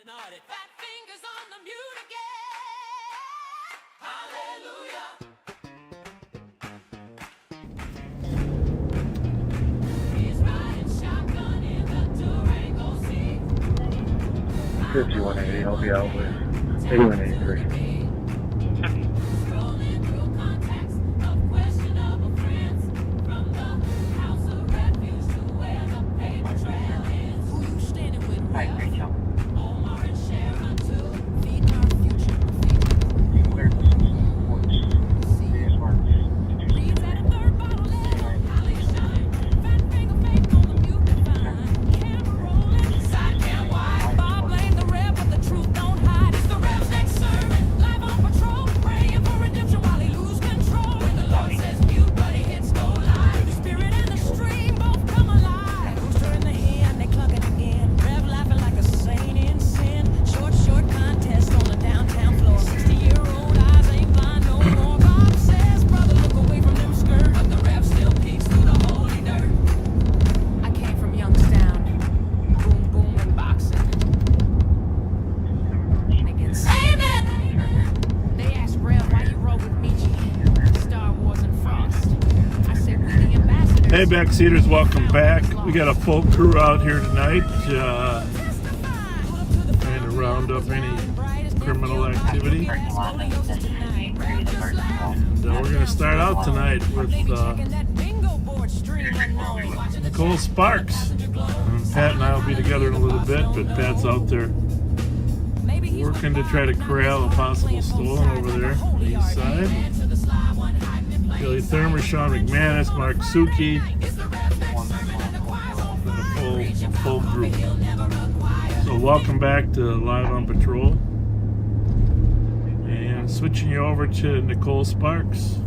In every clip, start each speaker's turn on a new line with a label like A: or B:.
A: Fat fingers on the mute again. Hallelujah.
B: 5180, I'll be out with 8183.
C: Hey, backseaters, welcome back. We got a full crew out here tonight, trying to round up any criminal activity. And we're going to start out tonight with Nicole Sparks. Pat and I will be together in a little bit, but Pat's out there working to try to corral a possible stolen over there on the east side. Billy Thurmer, Sean McManus, Mark Suki, and the full group. So welcome back to Live on Patrol. And switching you over to Nicole Sparks.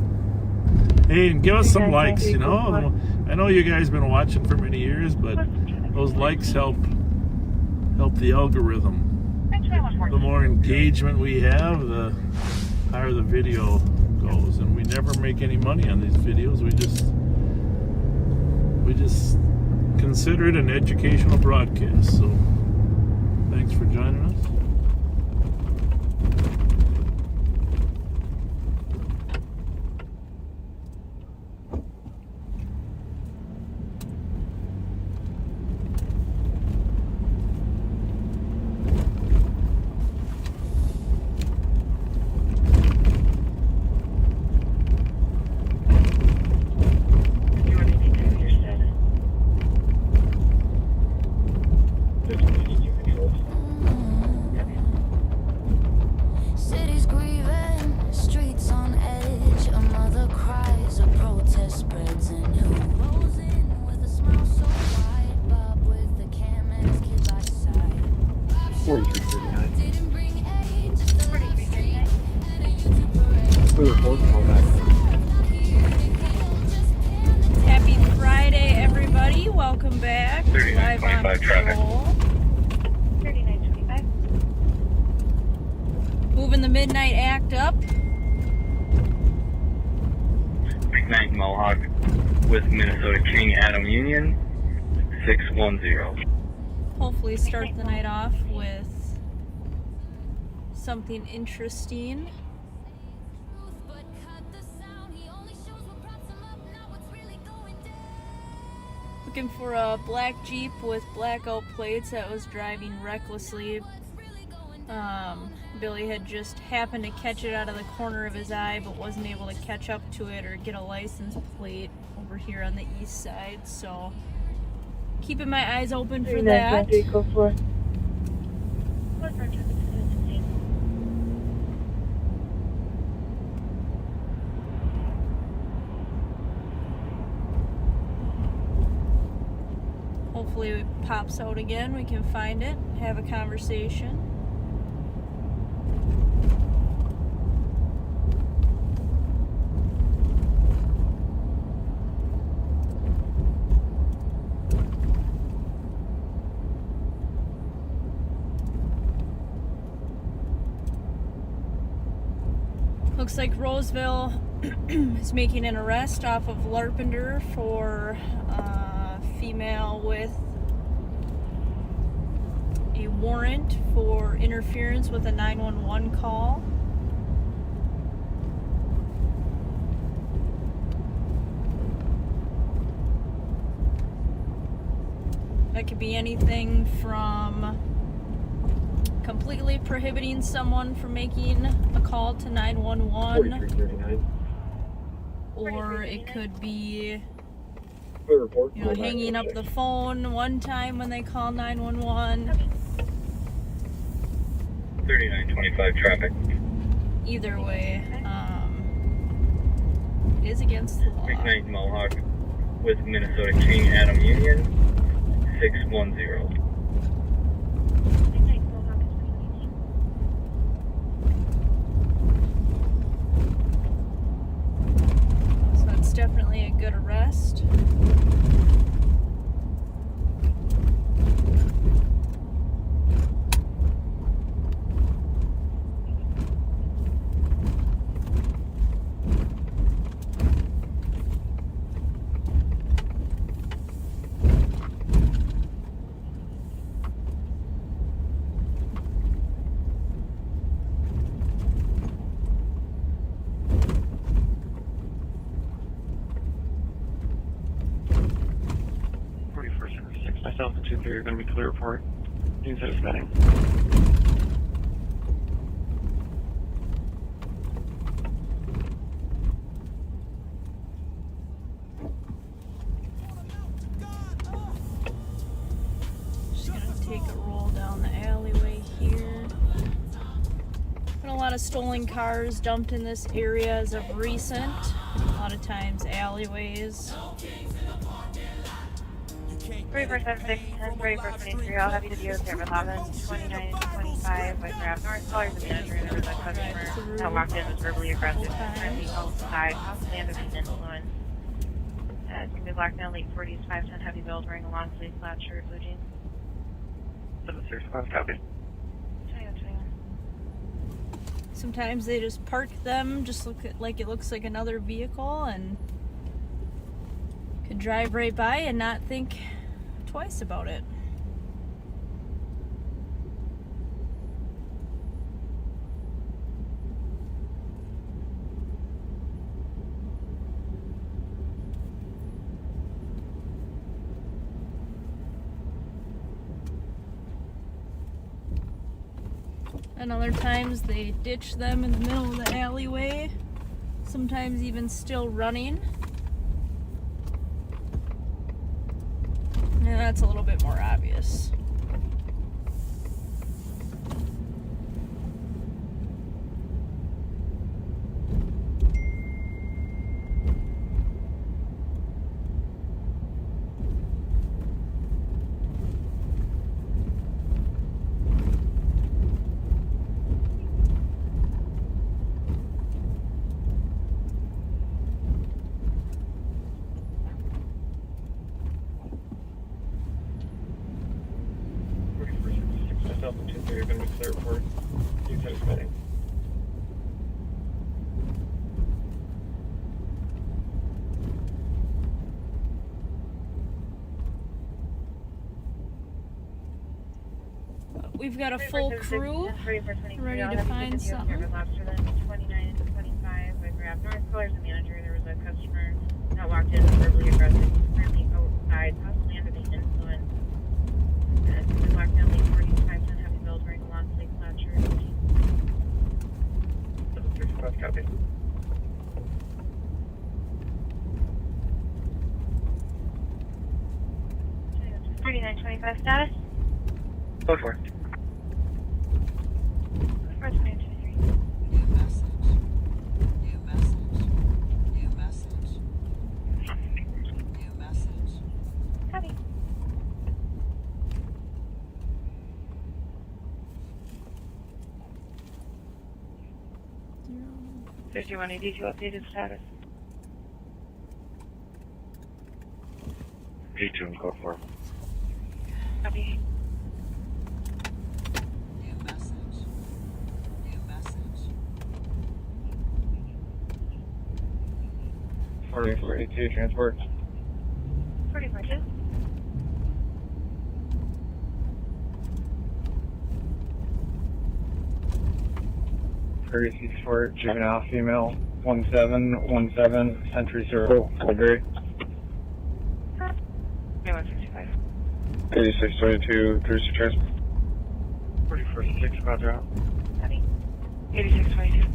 C: Hey, and give us some likes, you know. I know you guys have been watching for many years, but those likes help the algorithm. The more engagement we have, the higher the video goes, and we never make any money on these videos. We just consider it an educational broadcast. So thanks for joining us.
D: Happy Friday, everybody. Welcome back. Live on Patrol.
E: 3925.
D: Moving the midnight act up.
B: McKnight Mohawk with Minnesota King Adam Union 610.
D: Hopefully start the night off with something interesting. Looking for a black Jeep with blackout plates that was driving recklessly. Billy had just happened to catch it out of the corner of his eye, but wasn't able to catch up to it or get a license plate over here on the east side. So keeping my eyes open for that.
E: Go for it.
D: Hopefully it pops out again. We can find it, have a conversation. Looks like Roseville is making an arrest off of Larpenter for female with a warrant for interference with a 911 call. That could be anything from completely prohibiting someone from making a call to 911,
B: 4339.
D: or it could be,
B: Clear report.
D: you know, hanging up the phone one time when they call 911.
B: 3925 traffic.
D: Either way, it is against the law.
B: McKnight Mohawk with Minnesota King Adam Union 610.
E: Midnight Mohawk is 2019.
D: So that's definitely a good arrest.
B: Myself and 2-3 are going to be clear report. News is setting.
D: Just gonna take a roll down the alleyway here. Been a lot of stolen cars dumped in this area as of recent. A lot of times alleyways.
E: 3476, 3423, I'll have you to be with service 11, 29 and 25, with Grab North, callers the manager, there was a customer that walked in, was verbally aggressive, currently outside, possibly under the influence. It's going to be black now, late 40s, 510 heavy build, wearing a long sleeve flat shirt, blue jeans.
B: 765 copy.
E: 2121.
D: Sometimes they just park them, just like it looks like another vehicle, and could drive right by and not think twice about it. And other times they ditch them in the middle of the alleyway, sometimes even still running. And that's a little bit more obvious.
B: Myself and 2-3 are going to be clear report. News is setting.
D: We've got a full crew ready to find something.
E: 29 and 25, with Grab North, callers the manager, there was a customer that walked in, was verbally aggressive, currently outside, possibly under the influence. It's going to be black now, late 40s, 510 heavy build, wearing a long sleeve flat shirt, blue jeans.
B: 765 copy.
E: 3925 status.
B: Go for it.
E: 4223.
F: New message. New message. New message. New message.
E: Copy. 5182 updated status.
B: P2 and go for it.
E: Copy.
F: New message. New message.
B: 4482 transport.
E: 44.2.
B: Courtesy for juvenile female 1717 Century Circle, Woodbury.
E: 2165.
B: 8622, Courtesy Transport. 41st 6, roger out.
E: Copy. 8622.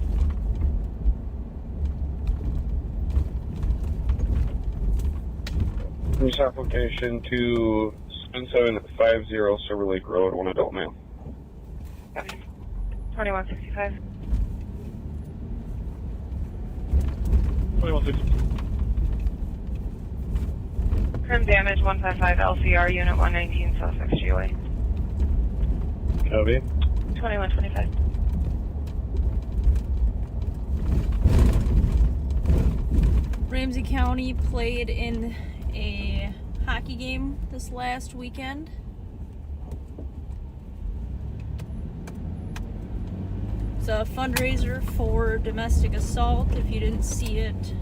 B: Police application to 7750 Silver Lake Road, one adult male.
E: Copy. 2165.
B: 2160.
E: Crim damage 155 LCR unit 119 Sussex GOA.
B: Copy.
E: 2125.
D: Ramsey County played in a hockey game this last weekend. It's a fundraiser for domestic assault. If you didn't see it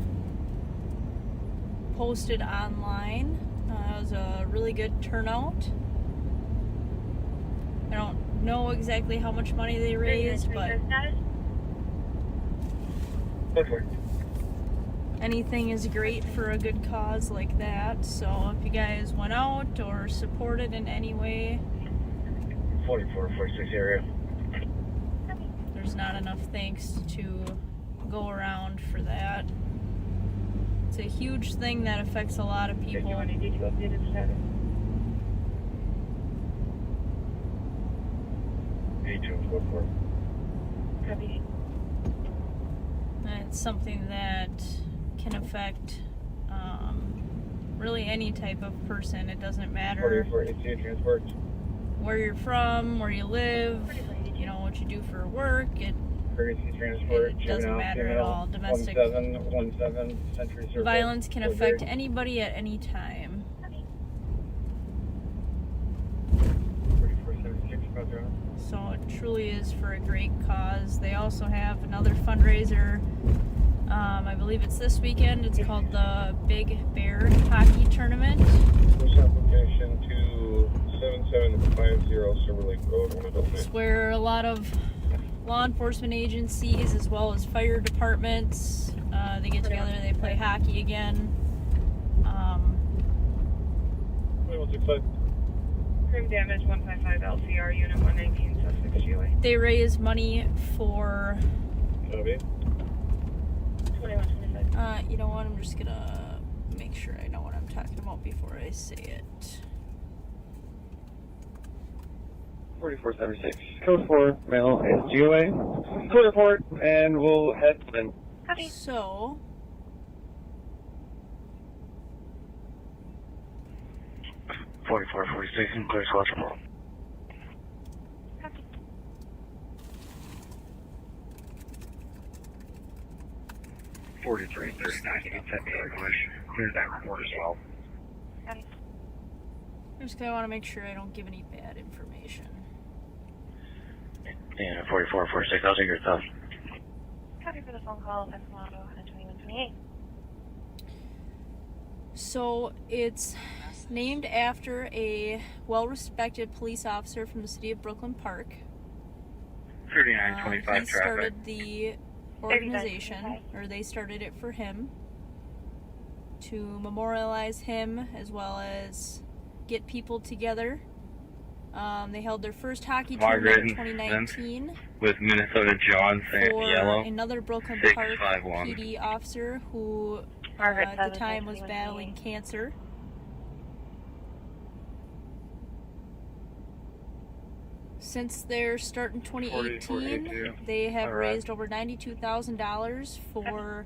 D: posted online, it was a really good turnout. I don't know exactly how much money they raised, but anything is great for a good cause like that. So if you guys went out or supported in any way,
B: 4446 area.
D: there's not enough thanks to go around for that. It's a huge thing that affects a lot of people.
B: 8244.
E: Copy.
D: And it's something that can affect really any type of person. It doesn't matter
B: 4482 transport.
D: where you're from, where you live, you know, what you do for work.
B: Courtesy transport.
D: It doesn't matter at all. Domestic
B: 1717 Century Circle.
D: violence can affect anybody at any time.
B: 4476, roger out.
D: So it truly is for a great cause. They also have another fundraiser. I believe it's this weekend. It's called the BaeBae Hockey Tournament.
B: Police application to 7750 Silver Lake Road, one adult
D: It's
B: male.
D: where a lot of law enforcement agencies as well as fire departments, they get together, they play hockey again.
B: 2165.
E: Crim damage 155 LCR unit 119 Sussex GOA.
D: They raise money for,
B: Copy.
E: 2125.
D: you know what, I'm just gonna make sure I know what I'm talking about before I say it.
B: 4476. Code 4, male is GOA. Code report, and we'll head in.
E: Copy.
D: So,
B: 4446, and clear squad report.
E: Copy.
B: 4339, outside the English. Clear that report as well.
E: Copy.
D: I'm just gonna want to make sure I don't give any bad information.
B: Yeah, 4446, I'll take your thoughts.
E: Copy for the phone call. That's Mondo on 2128.
D: So it's named after a well-respected police officer from the city of Brooklyn Park.
B: 3925
D: He
B: traffic.
D: started the organization, or they started it for him, to memorialize him as well as get people together. They held their first hockey tournament in 2019
B: With Minnesota John saying
D: for
B: yellow.
D: another Brooklyn Park
B: 651.
D: PD officer who
E: Margaret
D: at the time was
E: 7,
D: battling cancer. Since their start in 2018,
B: 4482.
D: they have
B: All right.
D: raised over $92,000 for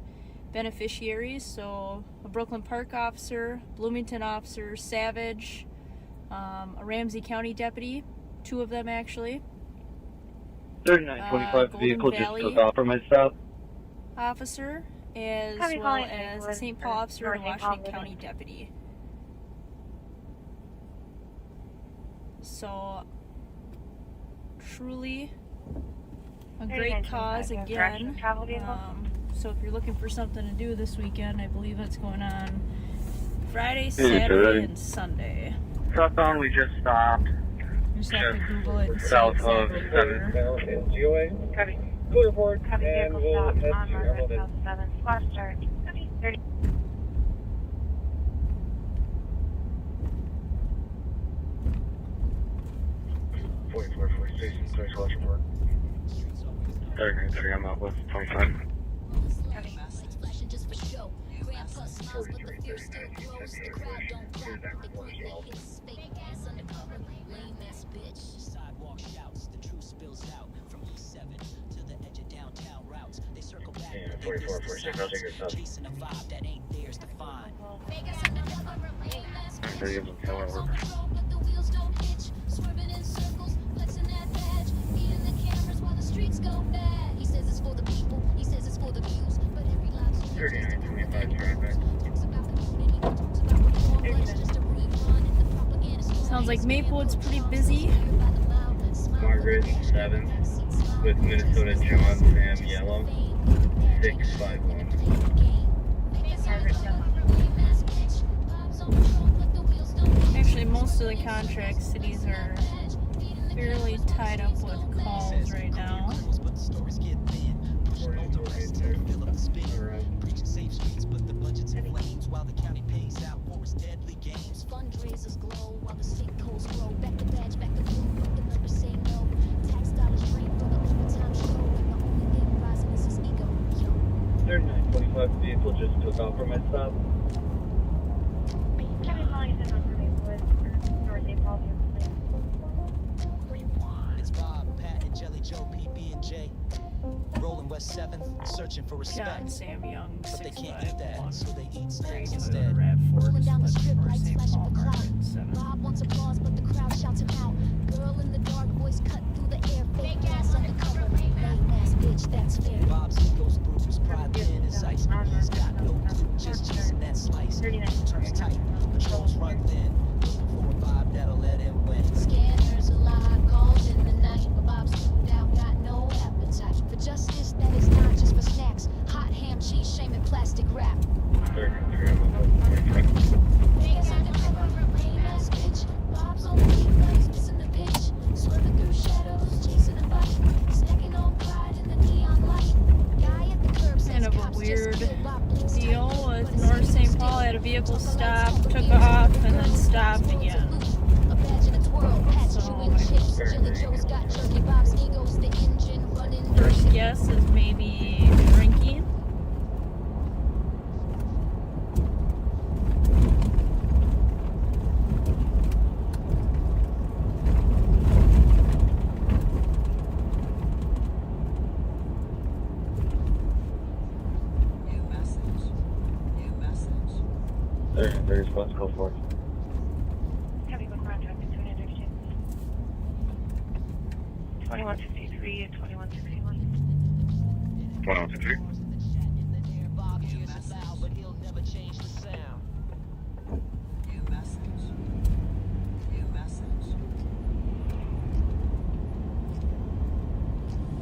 D: beneficiaries. So a Brooklyn Park officer, Bloomington officer, Savage, a Ramsey County deputy, 2 of them actually,
B: 3925
D: Golden
B: vehicle just
D: Valley.
B: took off from my stop.
D: officer, as
E: Copy,
D: well
E: calling
D: as a
E: England
D: St.
E: for
D: Paul officer and a
E: North
D: Washington
E: England.
D: County deputy. So, truly a great cause again. So if you're looking for something to do this weekend, I believe that's going on Friday, Saturday, and Sunday.
B: Southbound, we just stopped.
D: You just have to Google it and see
B: South of
D: exactly
B: 7
D: where.
B: in GOA.
E: Copy.
B: Full report,
E: Copy
B: and
E: vehicle
B: we'll
E: stop
B: head
E: on
B: to
E: Margaret
B: Emerald Inn.
E: South 7. Squad start. Copy 30.
B: 44, 46, 20 watch report. 33, I'm out with 25.
E: Copy.
B: 43, 39, 78, here's that report as well.
G: Sidewalk shouts, the truth spills out from E7 to the edge of downtown routes. They circle back,
B: Yeah,
G: but they
B: 44,
G: miss the
B: 46, I'll take your
G: signs,
B: stuff.
G: chasing a vibe that ain't theirs to find.
B: 30 of them, tell our work.
A: He says it's for the people, he says it's for the views, but every life's
B: 39, 25, traffic.
D: Sounds like Maplewood's pretty busy.
B: Margaret, 7, with Minnesota John Sam Yellow, 651.
E: Margaret 7.
D: Actually, most of the contract cities are fairly tied up with calls right now.
G: But the stories get thin. Pushing all the rest to fill up the spin. Preaching safe streets, but the budget's in flames while the county pays out for its deadly games.
A: Fundraisers glow while the sinkholes grow. Back to badge, back to blue, but the numbers say no. Tax dollars drain for the overtime show. And the only thing rising is his ego. Yo.
B: 39, 25 vehicle just took off from my stop.
E: Copy calling 7 for Maplewood. North St. Paul.
G: It's Bob, Pat, and Jelly Joe, PB and J. Rolling West 7th, searching for
D: John
G: respect.
D: Sam Young,
G: But they can't get that,
D: 651.
G: so they eat snacks
D: Toyota
G: instead.
D: RAV4
A: Down the strip,
D: for
A: lights
D: St.
A: flashing
D: Paul
A: for clout.
D: Market 7.
A: Bob wants applause, but the crowd shouts him out. Girl in the dark, voice cut through the air. Fake ass undercover, lame ass bitch, that's fair.
G: Bob's ego's bruised, pride thin as ice. He's got no clue, just chasing that slice.
E: 39.
G: Turns tight, patrols run thin. Looking for a vibe that'll let him win.
A: Scanners alive, calls in the night. But Bob's tooed out, got no appetite for justice that is not just for snacks. Hot ham, cheese, shame, and plastic wrap.
B: 33, I'm with 45.
A: Vegas undercover, lame ass bitch. Bob's on the beat, but he's missing the pitch. Swerving through shadows, chasing a bite. Stacking on pride in the neon light. Guy at the curb says
D: Kind of a
A: cops just
D: weird
A: killed Bob Blinks
D: deal
A: tight.
D: with
A: But it's
D: North St.
A: still
D: Paul had a vehicle
A: took the
D: stop,
A: lights,
D: took
A: took
D: off,
A: the
D: and then
A: lights,
D: stopped
A: took the
D: again.
A: A badge and a twirl, patch,
D: So,
A: chewing chips. Jelly Joe's got jerky. Bob's ego's the engine running dirty.
D: First guess is maybe drinking.
F: New message. New message.
B: 30 spots, go for it.
E: Copy book contact between intersections. 2163 and 2161.
B: 103.
G: Bob hears it loud, but he'll never change the sound.
F: New message. New message.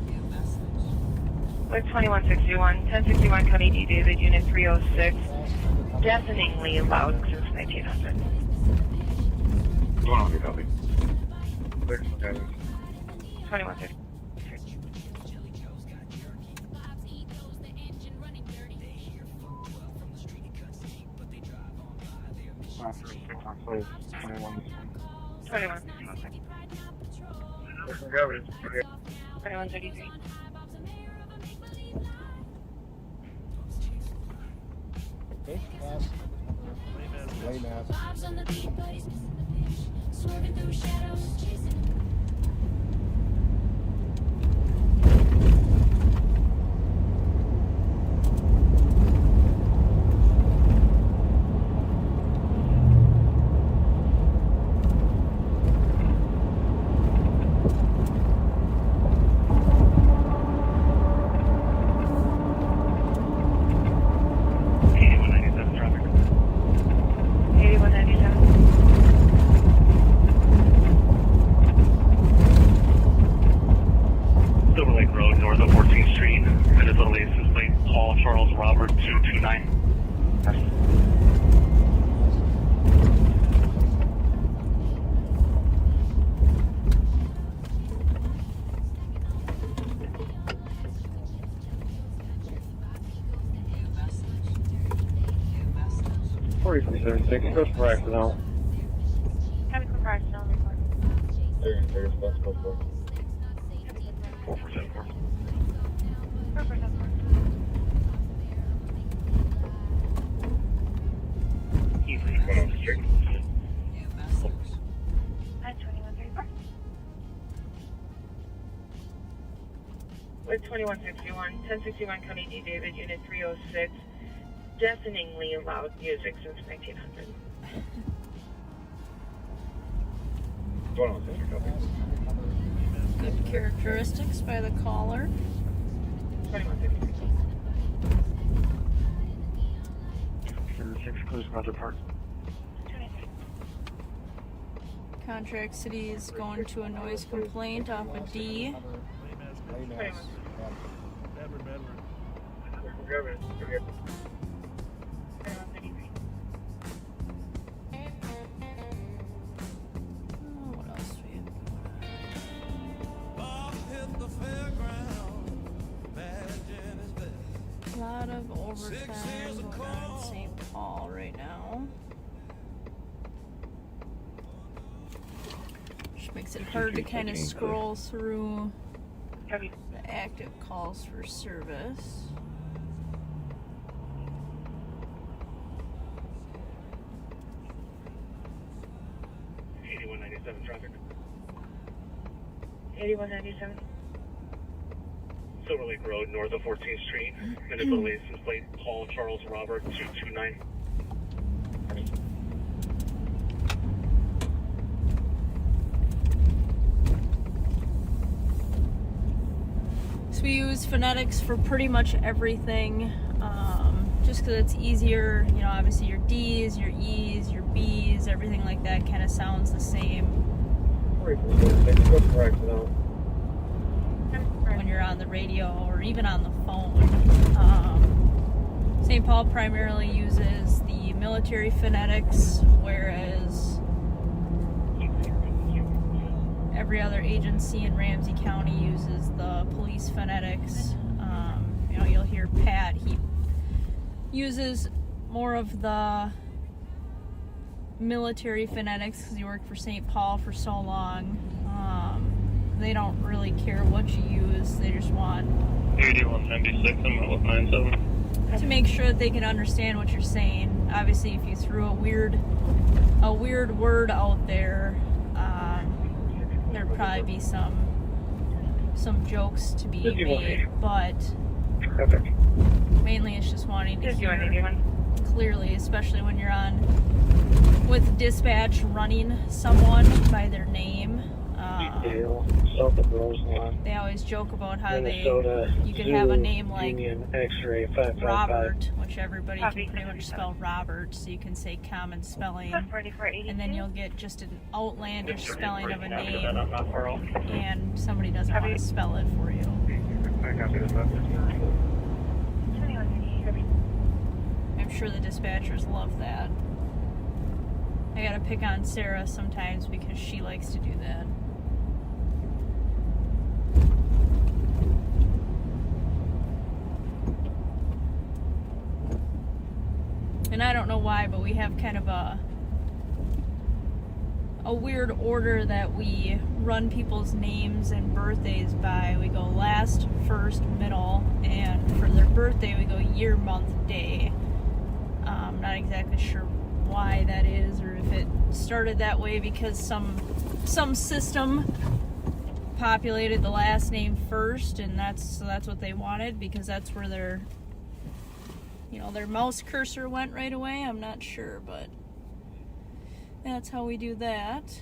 F: New message.
E: With 2161, 1061 Cody D. David, Unit 306. Deafeningly loud since 1900.
B: 100 copy. 6,
E: 2163.
B: After 6 on place, 21.
E: 2163. 2133.
A: Bob's on the beat, but he's missing the pitch. Swerving through shadows, chasing.
B: 4476, code 4 accidental.
E: Have a quick accidental report.
B: 30 response, code 4.
E: 4474. 4474.
F: New message.
E: At 2134. With 2161, 1061 County D. David, Unit 306. Deafeningly loud music since 1900.
B: 2160, copy.
D: Good characteristics by the caller.
E: 2163.
B: 76, close Roger Park.
E: 26.
D: Contract City is going to a noise complaint off of D.
E: 21.
B: Governor, we're here.
E: 2133.
D: What else do we have? A lot of overtime going on in St. Paul right now. Which makes it hard to kind of scroll through
E: Copy.
D: the active calls for service.
B: Traffic.
E: 8197.
H: Silver Lake Road, north of 14th Street. Minnesota license plate, Paul Charles Robert 229.
D: So we use phonetics for pretty much everything, just because it's easier. You know, obviously your D's, your E's, your B's, everything like that kind of sounds the same
B: 4476, code 4 accidental.
D: when you're on the radio or even on the phone. St. Paul primarily uses the military phonetics, whereas every other agency in Ramsey County uses the police phonetics. You know, you'll hear Pat, he uses more of the military phonetics because he worked for St. Paul for so long. They don't really care what you use, they just want
H: 8196, I'm out with 97.
D: to make sure that they can understand what you're saying. Obviously, if you threw a weird word out there, there'd probably be some jokes to be made, but
B: Perfect.
D: mainly it's just wanting to hear
E: 5181.
D: clearly, especially when you're on with dispatch running someone by their name.
B: Dale, south of Roseland.
D: They always joke about how
B: Minnesota,
D: you can have a name like
B: Union X-ray 555.
D: Robert, which everybody
E: Copy.
D: can pretty much spell Robert, so you can say common spelling,
E: 4482.
D: and then you'll get just an outlandish spelling of a
H: After that,
D: name,
H: I'm not far off.
D: and somebody doesn't want to spell it for you.
B: I copy this message.
E: 2138.
D: I'm sure the dispatchers love that. I gotta pick on Sarah sometimes because she likes to do that. And I don't know why, but we have kind of a weird order that we run people's names and birthdays by. We go last, first, middle, and for their birthday we go year, month, day. Not exactly sure why that is, or if it started that way because some system populated the last name first, and that's what they wanted because that's where their mouse cursor went right away. I'm not sure, but that's how we do that.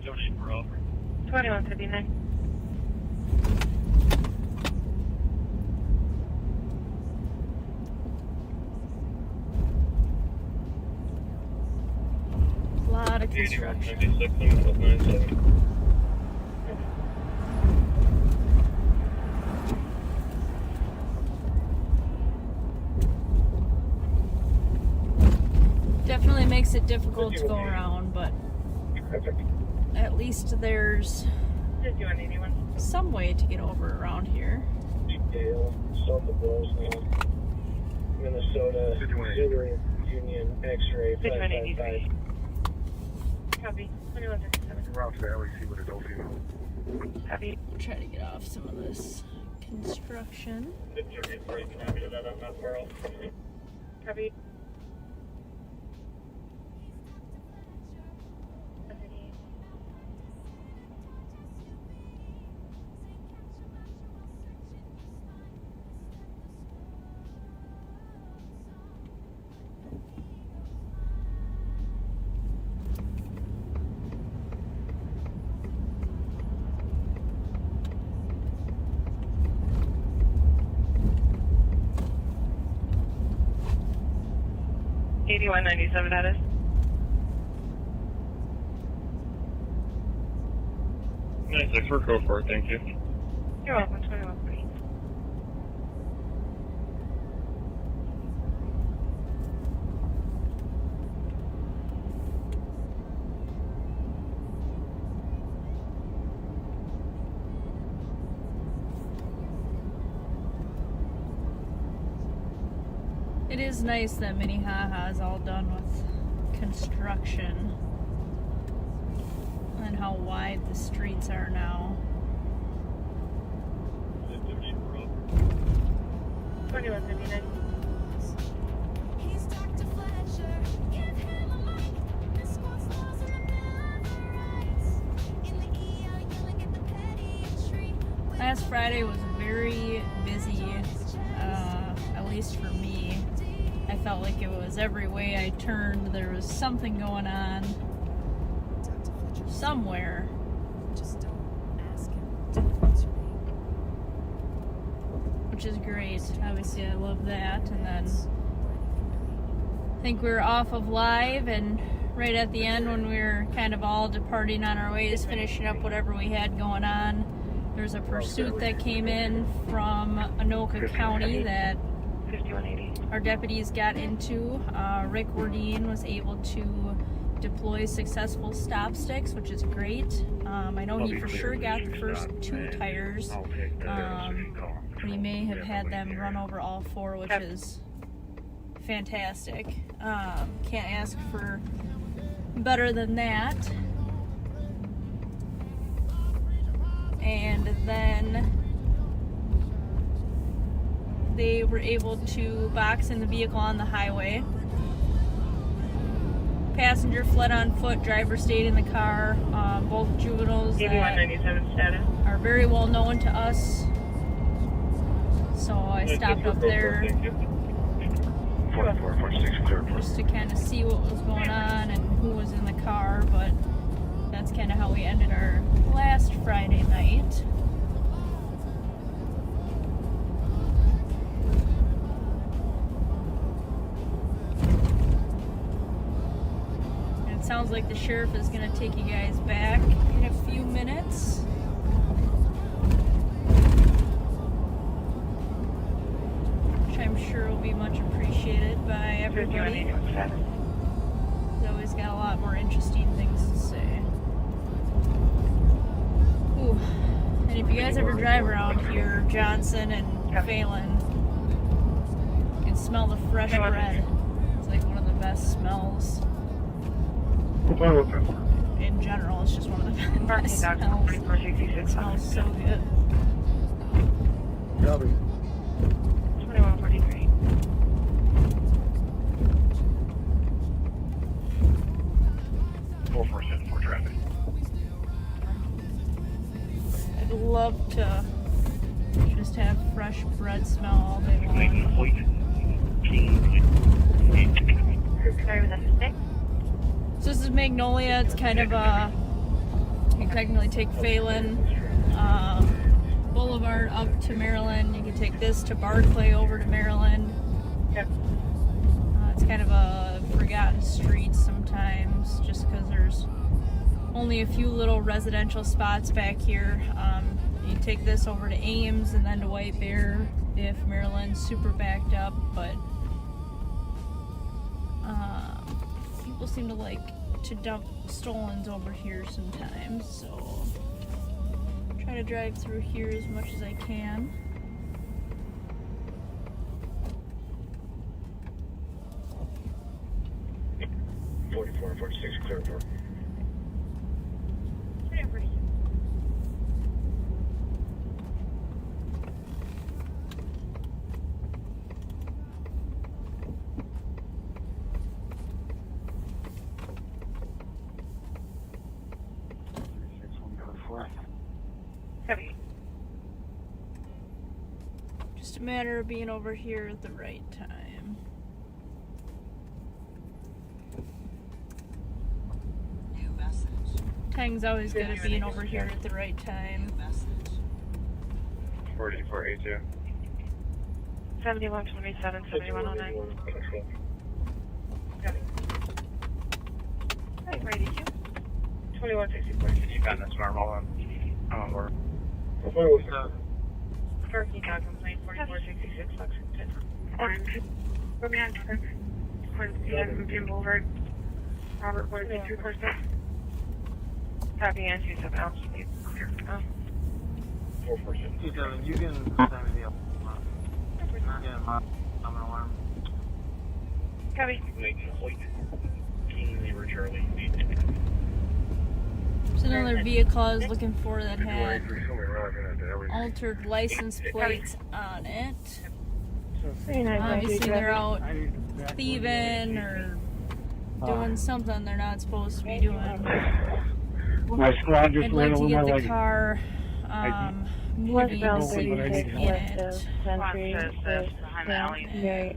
H: Yoshi, we're over.
E: 2159.
D: A lot of construction.
H: 8196, I'm out with 97.
D: Definitely makes it difficult to go around, but
B: Perfect.
D: at least there's
E: 5181.
D: some way to get over around here.
H: Dale, south of Roseville, Minnesota, Auxiliary Union, X-ray 555.
E: Copy. 2157.
H: Route to Alley, see what it does.
E: Copy.
D: Try to get off some of this construction.
E: Copy. $81.97, that is.
B: Nice, for code 4, thank you.
E: You're welcome. 2140.
D: It is nice that Minnehaha is all done with construction and how wide the streets are now.
E: 2159.
A: He's Dr. Fletcher. Give him a mic. The sports laws in the middle of the rights. In the ER, yelling at the pediatry.
D: Last Friday was very busy, at least for me. I felt like it was every way I turned, there was something going on somewhere. Which is great. Obviously, I love that. And then I think we were off of live, and right at the end, when we were kind of all departing on our ways, finishing up whatever we had going on, there's a pursuit that came in from Anoka County that
E: 5180.
D: our deputies got into. Rick Wardeen was able to deploy successful stop sticks, which is great. I know he for sure got the first 2 tires, but he may have had them run over all 4, which is fantastic. Can't ask for better than that. And then they were able to box in the vehicle on the highway. Passenger fled on foot, driver stayed in the car. Both juveniles that
E: 8197 status.
D: are very well known to us. So I stopped up there
H: 4446, clear.
D: just to kind of see what was going on and who was in the car, but that's kind of how we ended our last Friday night. Sounds like the sheriff is going to take you guys back in a few minutes. Which I'm sure will be much appreciated by everybody. He's always got a lot more interesting things to say. Ooh. And if you guys ever drive around here, Johnson and Phelan, you can smell the fresh bread. It's like one of the best smells. In general, it's just one of the best smells. It smells so good.
E: 2143.
H: For traffic.
D: I'd love to just have fresh bread smell all day long.
E: Sorry, was that a mistake?
D: So this is Magnolia. It's kind of a, you can technically take Phelan Boulevard up to Maryland. You can take this to Barclay over to Maryland.
E: Yep.
D: It's kind of a forgotten street sometimes just because there's only a few little residential spots back here. You take this over to Ames and then to White Bear if Maryland's super backed up, but people seem to like to dump stolens over here sometimes, so try to drive through here as much as I can.
H: Forty-four, 46, clear for.
D: Just a matter of being over here at the right time.
G: New message.
D: Tang's always good at being over here at the right time.
G: New message.
B: 4482.
E: 7127, 7109. Right, ready to.
B: 2164. You got this normal one. Or.
E: Turkey dog complaint 4466 Lexington. From Yanker. Quincy from Jim Boulevard. Robert 43246. Copy and 27 ounce.
B: 446. You can send me the alarm.
E: Copy.
H: Charlie.
D: There's another vehicle I was looking for that had altered license plates on it. Obviously they're out thieving or doing something they're not supposed to be doing.
B: My squad just
D: I'd
B: ran
D: like to
B: over
D: get
B: my
D: the
B: leg.
D: car moving in it.
E: Century.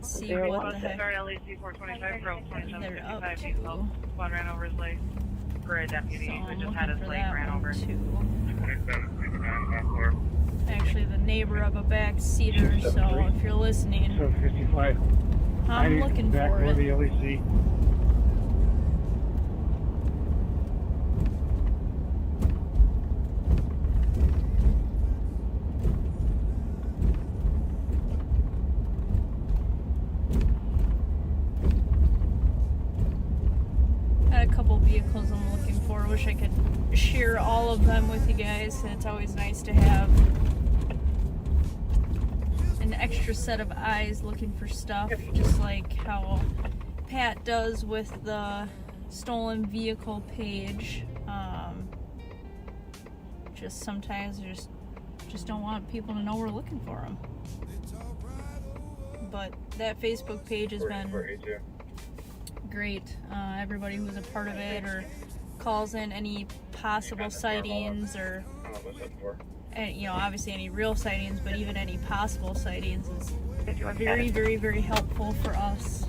D: See what the heck
E: Sorry, LAC 425, Pro
D: they're up
E: 2755.
D: to.
E: Squad ran over his leg. For a deputy
D: So
E: who
D: I'm
E: just had
D: looking
E: his
D: for
E: leg
D: that
E: ran over.
D: one too. Actually the neighbor of a back seater, so if you're listening,
B: 755.
D: I'm looking
B: back
D: for
B: for the
D: it.
B: LEC.
D: Got a couple vehicles I'm looking for. Wish I could share all of them with you guys. It's always nice to have an extra set of eyes looking for stuff, just like how Pat does with the stolen vehicle page. Just sometimes just don't want people to know we're looking for them. But that Facebook page has been great. Everybody who's a part of it or calls in any possible sightings or obviously any real sightings, but even any possible sightings is very, very, very helpful for us.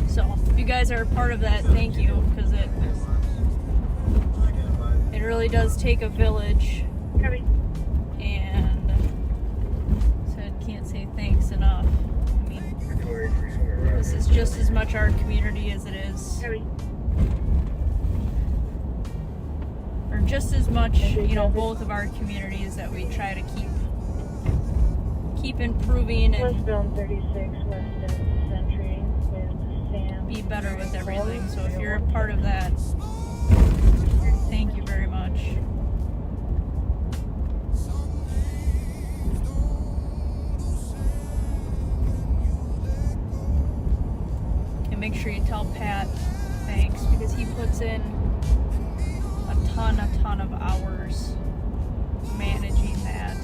D: So if you guys are a part of that, thank you, because it really does take a village, and said can't say thanks enough. I mean, this is just as much our community as it is, or just as much, both of our communities that we try to keep improving and
I: Westbound 36, West Century with Sam.
D: be better with everything. So if you're a part of that, thank you very much. And make sure you tell Pat thanks, because he puts in a ton of hours managing that.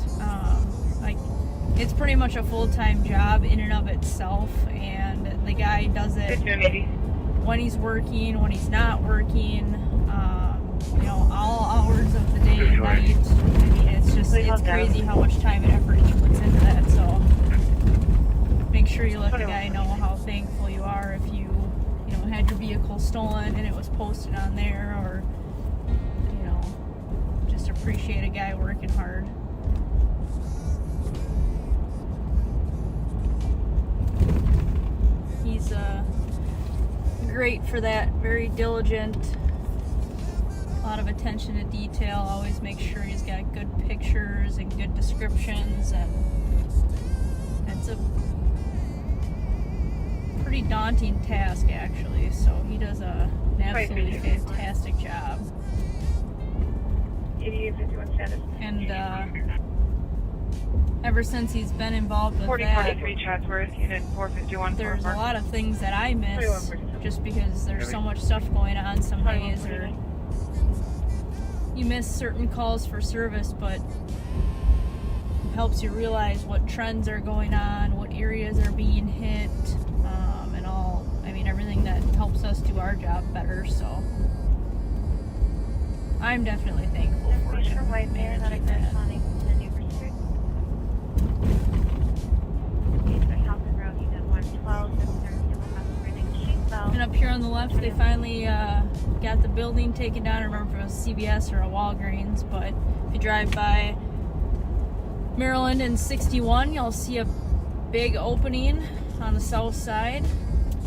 D: It's pretty much a full-time job in and of itself, and the guy does it when he's working, when he's not working, all hours of the day and night. I mean, it's crazy how much time and effort he puts into that, so make sure you let the guy know how thankful you are if you had your vehicle stolen and it was posted on there, or just appreciate a guy working hard. He's great for that, very diligent. lot of attention to detail. Always make sure he's got good pictures and good descriptions, and it's a pretty daunting task actually. So he does an absolutely fantastic job.
E: 8851 status.
D: And ever since he's been involved with
E: 4043
D: that,
E: Chatsworth, Unit 451.
D: there's a lot of things that I miss just because there's so much stuff going on some days, or you miss certain calls for service, but it helps you realize what trends are going on, what areas are being hit, and all. I mean, everything that helps us do our job better. So I'm definitely thankful for
E: Push for
D: him
E: white bear, not
D: managing that.
E: corresponding to Newbury Street. Eastern Halton Road, Unit 112,
D: And up here on the left, they finally got the building taken down. I don't remember if it was CVS or a Walgreens, but if you drive by Maryland and 61, you'll see a big opening on the south side.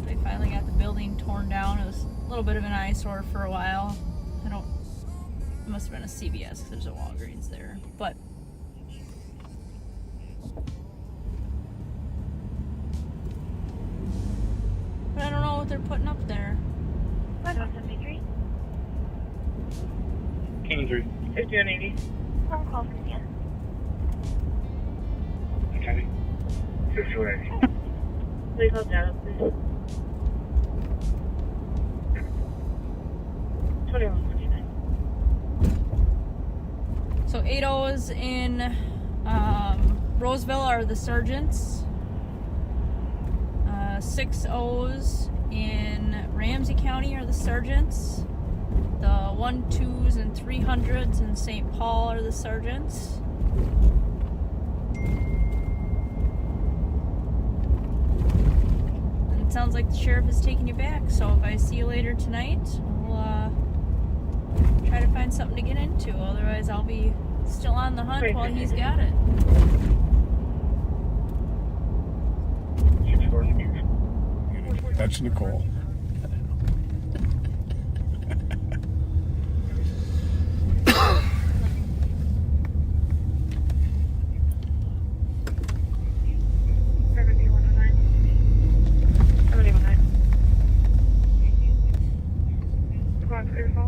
D: They finally got the building torn down. It was a little bit of an eyesore for a while. It must have been a CVS because there's a Walgreens there. But I don't know what they're putting up there.
E: 173.
H: Cannon 3.
E: 5180. Phone call for scan.
H: Okay. 5180.
E: Please hold down, please. 2149.
D: So 8 O's in Roseville are the sergeants. 6 O's in Ramsey County are the sergeants. The 1, 2s, and 300s in St. Paul are the sergeants. And it sounds like the sheriff is taking you back, so if I see you later tonight, we'll try to find something to get into. Otherwise, I'll be still on the hunt while he's got it.
H: 64.
J: That's Nicole.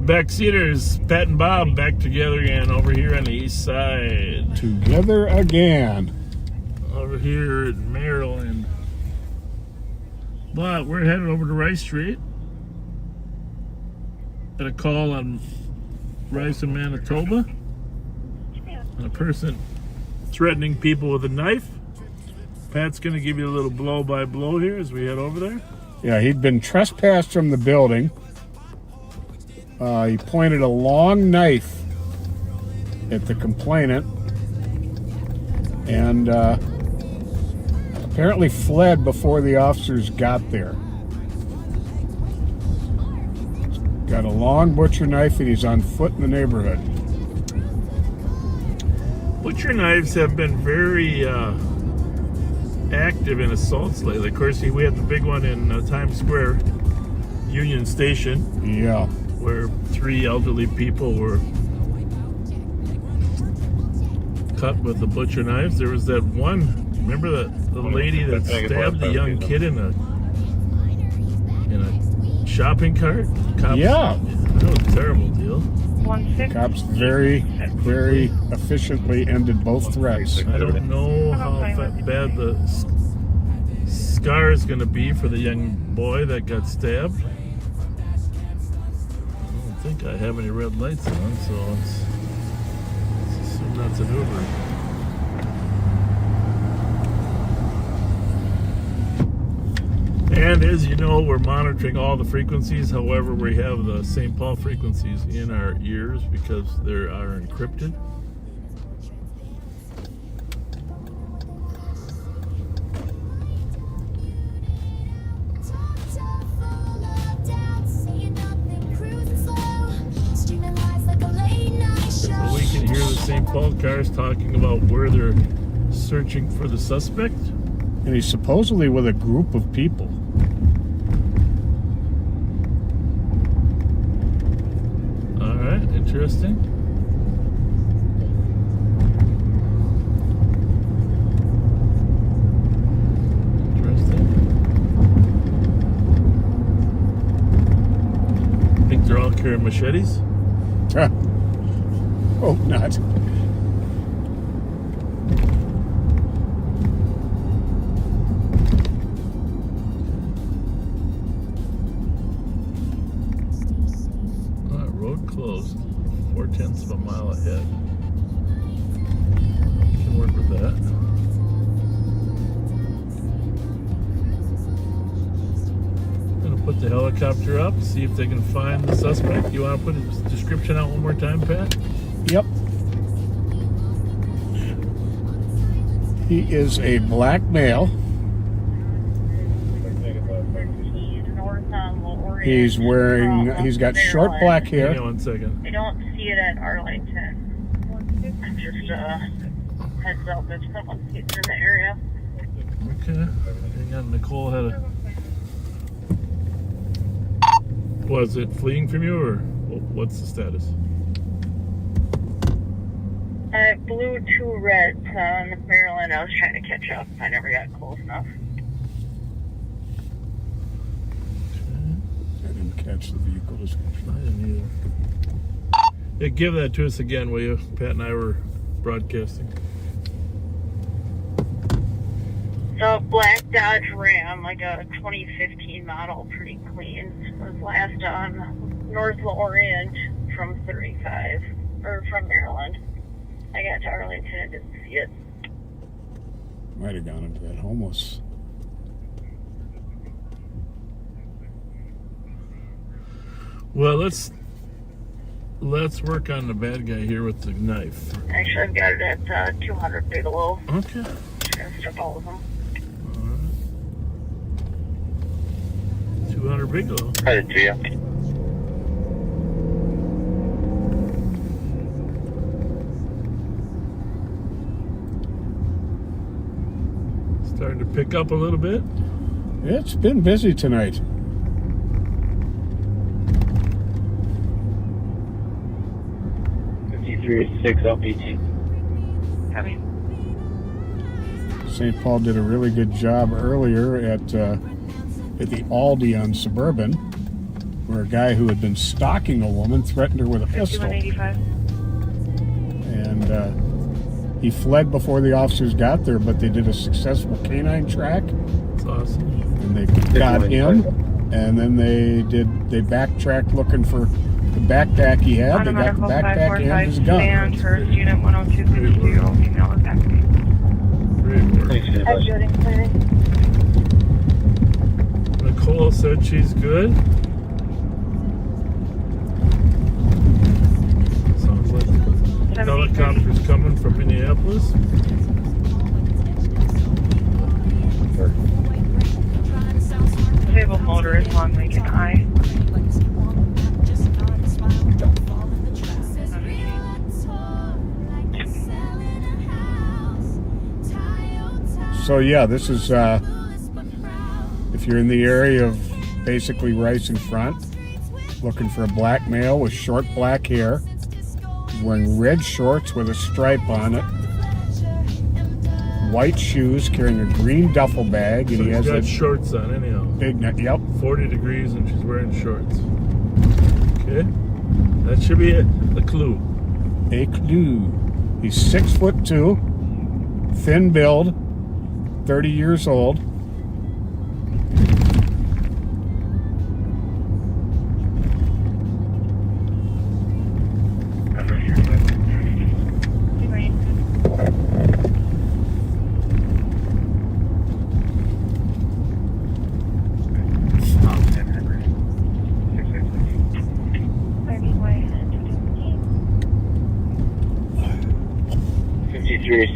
C: Backseaters, Pat and Bob back together again over here on the east side.
J: Together again.
C: Over here in Maryland. But we're headed over to Rice Street. Got a call on Rice in Manitoba. On a person threatening people with a knife. Pat's going to give you a little blow-by-blow here as we head over there.
J: Yeah, he'd been trespassed from the building. He pointed a long knife at the complainant and apparently fled before the officers got there. Got a long butcher knife and he's on foot in the neighborhood.
C: Butcher knives have been very active in assaults lately. Of course, we had the big one in Times Square, Union Station.
J: Yeah.
C: Where 3 elderly people were cut with the butcher knives. There was that one, remember the lady that stabbed the young kid in a shopping cart? Cops,
J: yeah.
C: That was a terrible deal.
J: Cops very, very efficiently ended both threats.
C: I don't know how bad the scar is going to be for the young boy that got stabbed. I don't think I have any red lights on, so let's assume that's an Uber. And as you know, we're monitoring all the frequencies. However, we have the St. Paul frequencies in our ears because they are encrypted. We can hear the St. Paul cars talking about where they're searching for the suspect.
J: And he's supposedly with a group of people.
C: Interesting. Think they're all carrying machetes?
J: Hope not.
C: Road closed. 4/10 of a mile ahead. Can work with that. Gonna put the helicopter up, see if they can find the suspect. You want to put his description out one more time, Pat?
J: Yep. He is a black male. He's wearing, he's got short black hair.
C: Hang on 1 second.
I: I don't see it at Arlington. Just heads up if someone sees in the area.
C: Okay. Hang on, Nicole had a... Was it fleeing from you, or what's the status?
I: Blue 2 reds on Maryland. I was trying to catch up. I never got close enough.
J: I didn't catch the vehicle description.
C: I didn't either. Yeah, give that to us again, will you? Pat and I were broadcasting.
I: So black Dodge Ram, like a 2015 model, pretty clean. Was last on North Orient from 35, or from Maryland. I got to Arlington and didn't see it.
J: Might have gone into that homeless.
C: Well, let's work on the bad guy here with the knife.
I: Actually, I've got it at 200 Bigelow.
C: Okay.
I: Just gonna strip all of them.
C: All right. 200 Bigelow.
B: Headed to you.
C: Starting to pick up a little bit.
J: It's been busy tonight.
B: Six LPT.
E: Copy.
J: St. Paul did a really good job earlier at the Aldi on Suburban, where a guy who had been stalking a woman threatened her with a pistol.
E: 5185.
J: And he fled before the officers got there, but they did a successful canine track.
C: That's awesome.
J: And they got him, and then they backtracked looking for the backpack he had. They got the backpack and his gun.
E: And first unit 10252, female is active.
C: Nicole said she's good. Sounds like the helicopter's coming from Minneapolis.
E: Disabled motorist, Long Lincoln I.
J: So yeah, this is if you're in the area of basically Rice in front, looking for a black male with short black hair. He's wearing red shorts with a stripe on it, white shoes, carrying a green duffel bag, and
C: So
J: he has
C: got
J: a
C: shorts on anyhow.
J: big neck. Yep.
C: 40 degrees and she's wearing shorts. Okay, that should be it. The clue.
J: A clue. He's 6'2", thin build, 30 years old.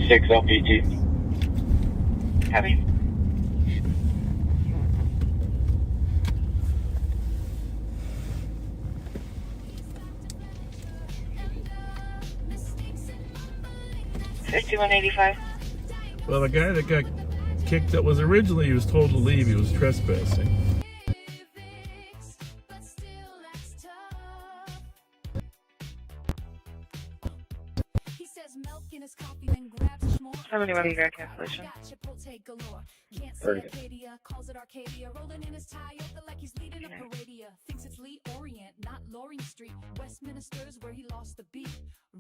B: Six LPT.
E: Copy. $51.85.
C: Well, the guy that got kicked that was originally, he was told to leave. He was trespassing.
E: 71 Eager cancellation.
B: 30.
A: Calls it Arcadia, rolling in his Toyota like he's leading a paradia. Thinks it's Lee Orient, not Loring Street. Westminster's where he lost the beat.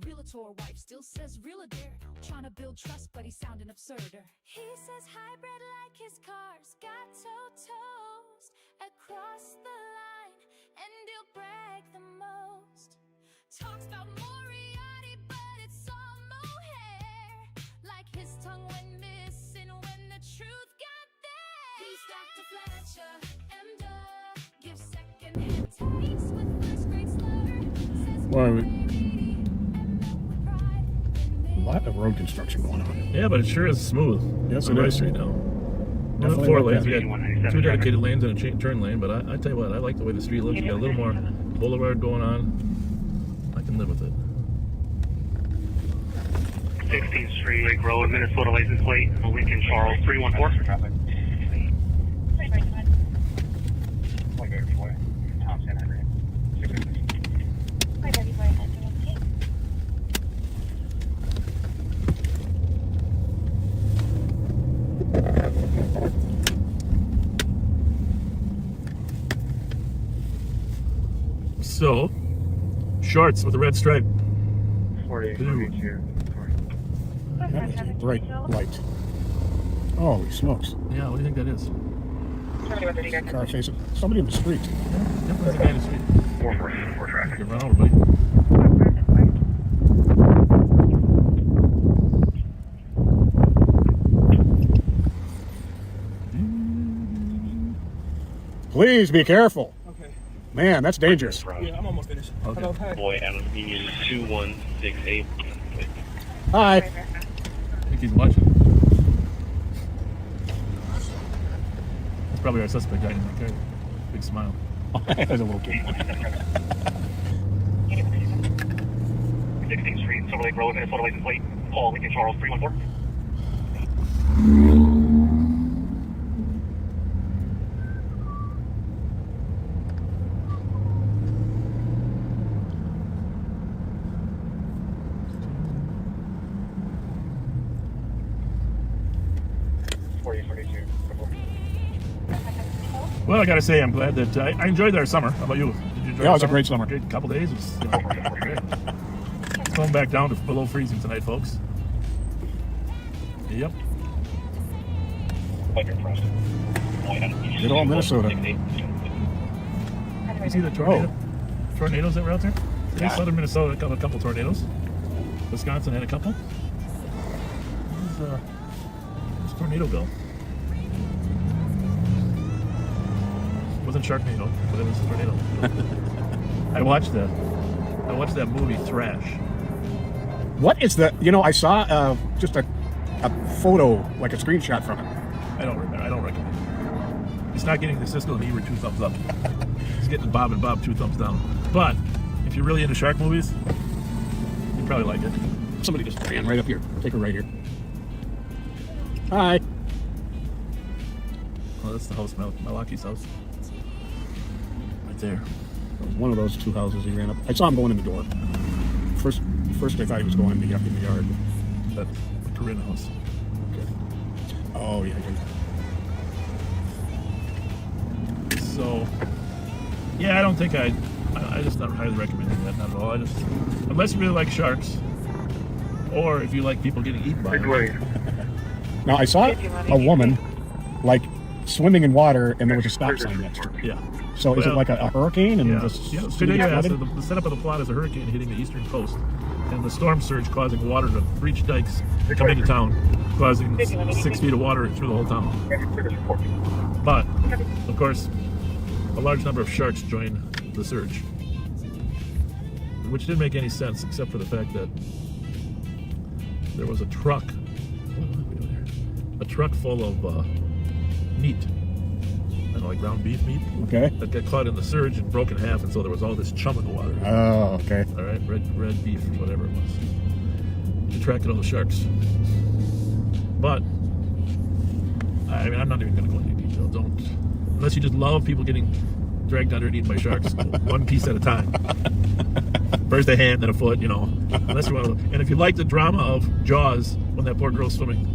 A: Realtor wife still says realtor. Trying to build trust, but he's sounding absurder. He says hybrid like his cars got toast across the line, and he'll brag the most. Talks about Moriarty, but it's all mohair. Like his tongue went missing when the truth got there. He's Dr. Fletcher, and gives second-hand takes with first-grade slur. Says
J: Well, a lot of road construction going on.
C: Yeah, but it sure is smooth.
J: Yes,
C: on
J: it
C: Rice
J: is.
C: Street now.
J: Definitely
C: 4
J: like
C: lanes.
J: that.
C: We got 2 dedicated lanes and a turn lane, but I tell you what, I like the way the street looks. You got a little more boulevard going on. I can live with it.
H: 16th Street, Lake Road, Minnesota license plate, Lincoln Charles 314.
C: So, shorts with a red stripe.
B: 40,
C: Blue.
B: 42.
J: That is a bright light. Holy smokes.
C: Yeah, what do you think that is?
J: Car facing somebody in the street.
C: Definitely a guy in the street.
H: 444 traffic.
C: Get run over, buddy.
J: Please be careful.
F: Okay.
J: Man, that's dangerous.
F: Yeah, I'm almost finished.
C: Okay.
F: Hello, hi.
H: Boy, Adam Union 2168.
J: Hi.
C: I think he's watching. That's probably our suspect guy in the car. Big smile.
J: There's a little kid.
H: 16th Street, Silver Lake Road, Minnesota license plate, Paul, Lincoln Charles 314.
C: Well, I gotta say, I'm glad that I enjoyed our summer. How about you? Did you enjoy
J: Yeah, it was a
C: summer?
J: great summer.
C: Great couple days. It was, great. It's going back down to below freezing tonight, folks. Yep.
J: Good old Minnesota.
C: You see the tornadoes that were out there? Yeah. Southern Minnesota got a couple tornadoes. Wisconsin had a couple. Where's Tornadoville? It wasn't Sharknado, but it was a tornado. I watched that movie Thrash.
J: What is the? You know, I saw just a photo, like a screenshot from it.
C: I don't remember. I don't recommend it. It's not getting the Cisco and Ebert 2 thumbs up. It's getting Bob and Bob 2 thumbs down. But if you're really into shark movies, you'd probably like it.
J: Somebody just ran right up here. Take her right here. Hi.
C: Oh, that's the house, Malaki's house. Right there.
J: One of those 2 houses he ran up. I saw him going in the door. First I thought he was going in the yard.
C: That's the Corinne house.
J: Okay. Oh yeah.
C: So, yeah, I don't think I just not highly recommending that, not at all. Unless you really like sharks, or if you like people getting eaten by them.
J: Now I saw a woman like swimming in water, and there was a stop sign next to her.
C: Yeah.
J: So is it like a hurricane? And just
C: the setup of the plot is a hurricane hitting the eastern coast, and the storm surge causing water to breach dikes coming into town, causing 6 feet of water through the whole town. But, of course, a large number of sharks joined the surge, which didn't make any sense except for the fact that there was a truck full of meat, like ground beef meat,
J: okay,
C: that got caught in the surge and broke in half, and so there was all this chum in the water.
J: Oh, okay.
C: All right, red beef or whatever it was. It attracted all the sharks. But I mean, I'm not even going to go into detail. Don't, unless you just love people getting dragged under and eaten by sharks, one piece at a time. First a hand, then a foot, you know. Unless you want to. And if you like the drama of Jaws, when that poor girl's swimming.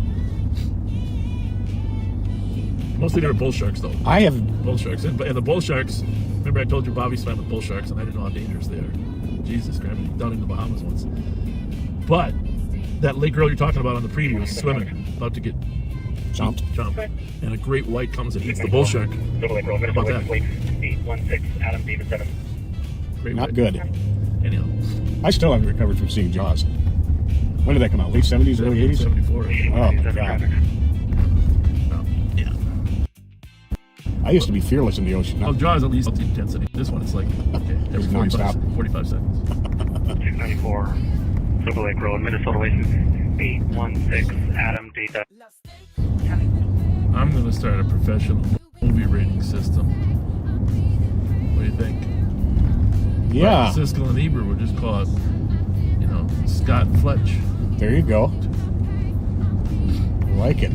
C: Mostly they're bull sharks, though.
J: I have
C: Bull sharks. And the bull sharks, remember I told you Bobby swam with bull sharks, and I didn't know how dangerous they are. Jesus Christ, I've done in the Bahamas once. But that late girl you're talking about on the preview was swimming, about to get jumped. And a great white comes and eats the bull shark. How about that?
H: 816, Adam David 7.
C: Great
J: not
C: white.
J: good.
C: Anyhow.
J: I still haven't recovered from seeing Jaws. When did that come out? Late 70s, early 80s?
C: 74.
J: Oh, my God.
C: Yeah.
J: I used to be fearless in the ocean.
C: Well, Jaws at least up to intensity. This one, it's like, okay, every 45 seconds.
H: 694, Silver Lake Road, Minnesota license 816, Adam Data.
C: I'm going to start a professional movie rating system. What do you think?
J: Yeah.
C: But Cisco and Eber would just call it, you know, Scott and Fletch.
J: There you go. I like it.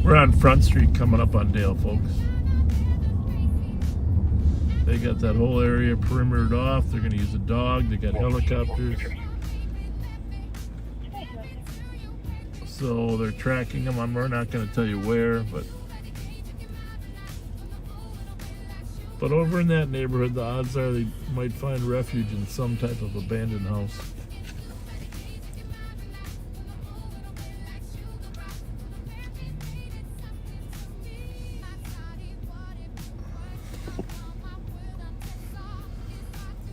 C: We're on Front Street coming up on Dale, folks. They got that whole area perimetered off. They're going to use a dog. They got helicopters. So they're tracking them. We're not going to tell you where, but over in that neighborhood, the odds are they might find refuge in some type of abandoned house.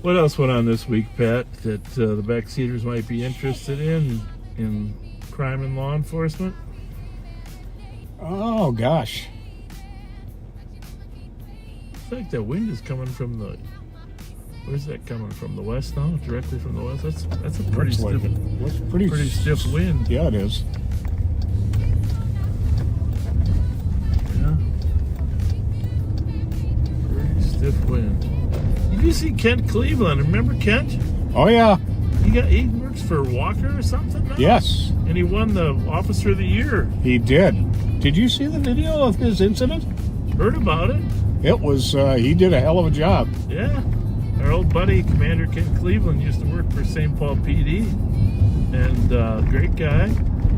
C: What else went on this week, Pat, that the backseaters might be interested in crime and law enforcement?
J: Oh, gosh.
C: It's like that wind is coming from the... Where's that coming from? The west now? Directly from the west? That's a pretty
J: Looks like
C: stiff...
J: it. Looks pretty
C: stiff wind.
J: Yeah, it is.
C: Yeah. Pretty stiff wind. Did you see Kent Cleveland? Remember Kent?
J: Oh, yeah.
C: He works for Walker or something now?
J: Yes.
C: And he won the Officer of the Year.
J: He did. Did you see the video of his incident?
C: Heard about it.
J: It was, he did a hell of a job.
C: Yeah. Our old buddy, Commander Kent Cleveland, used to work for St. Paul PD. And great guy.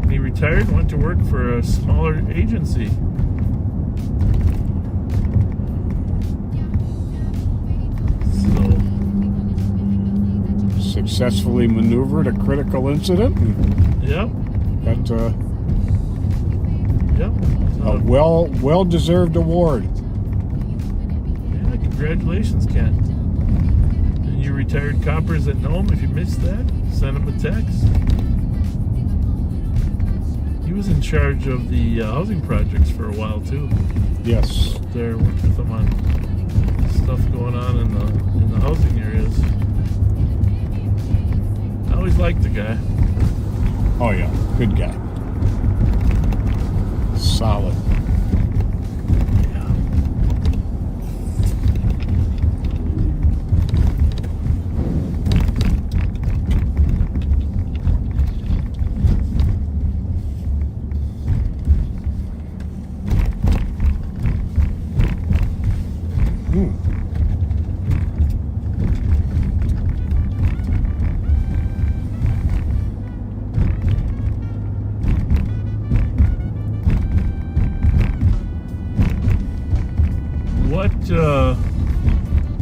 C: He retired and went to work for a smaller agency.
J: Successfully maneuvered a critical incident.
C: Yep.
J: Got
C: Yep.
J: a well-deserved award.
C: Yeah, congratulations, Kent. And you retired coppers at home, if you missed that, send them a text. He was in charge of the housing projects for a while, too.
J: Yes.
C: There, worked with them on stuff going on in the housing areas. I always liked the guy.
J: Oh, yeah. Good guy. Solid.
C: Yeah.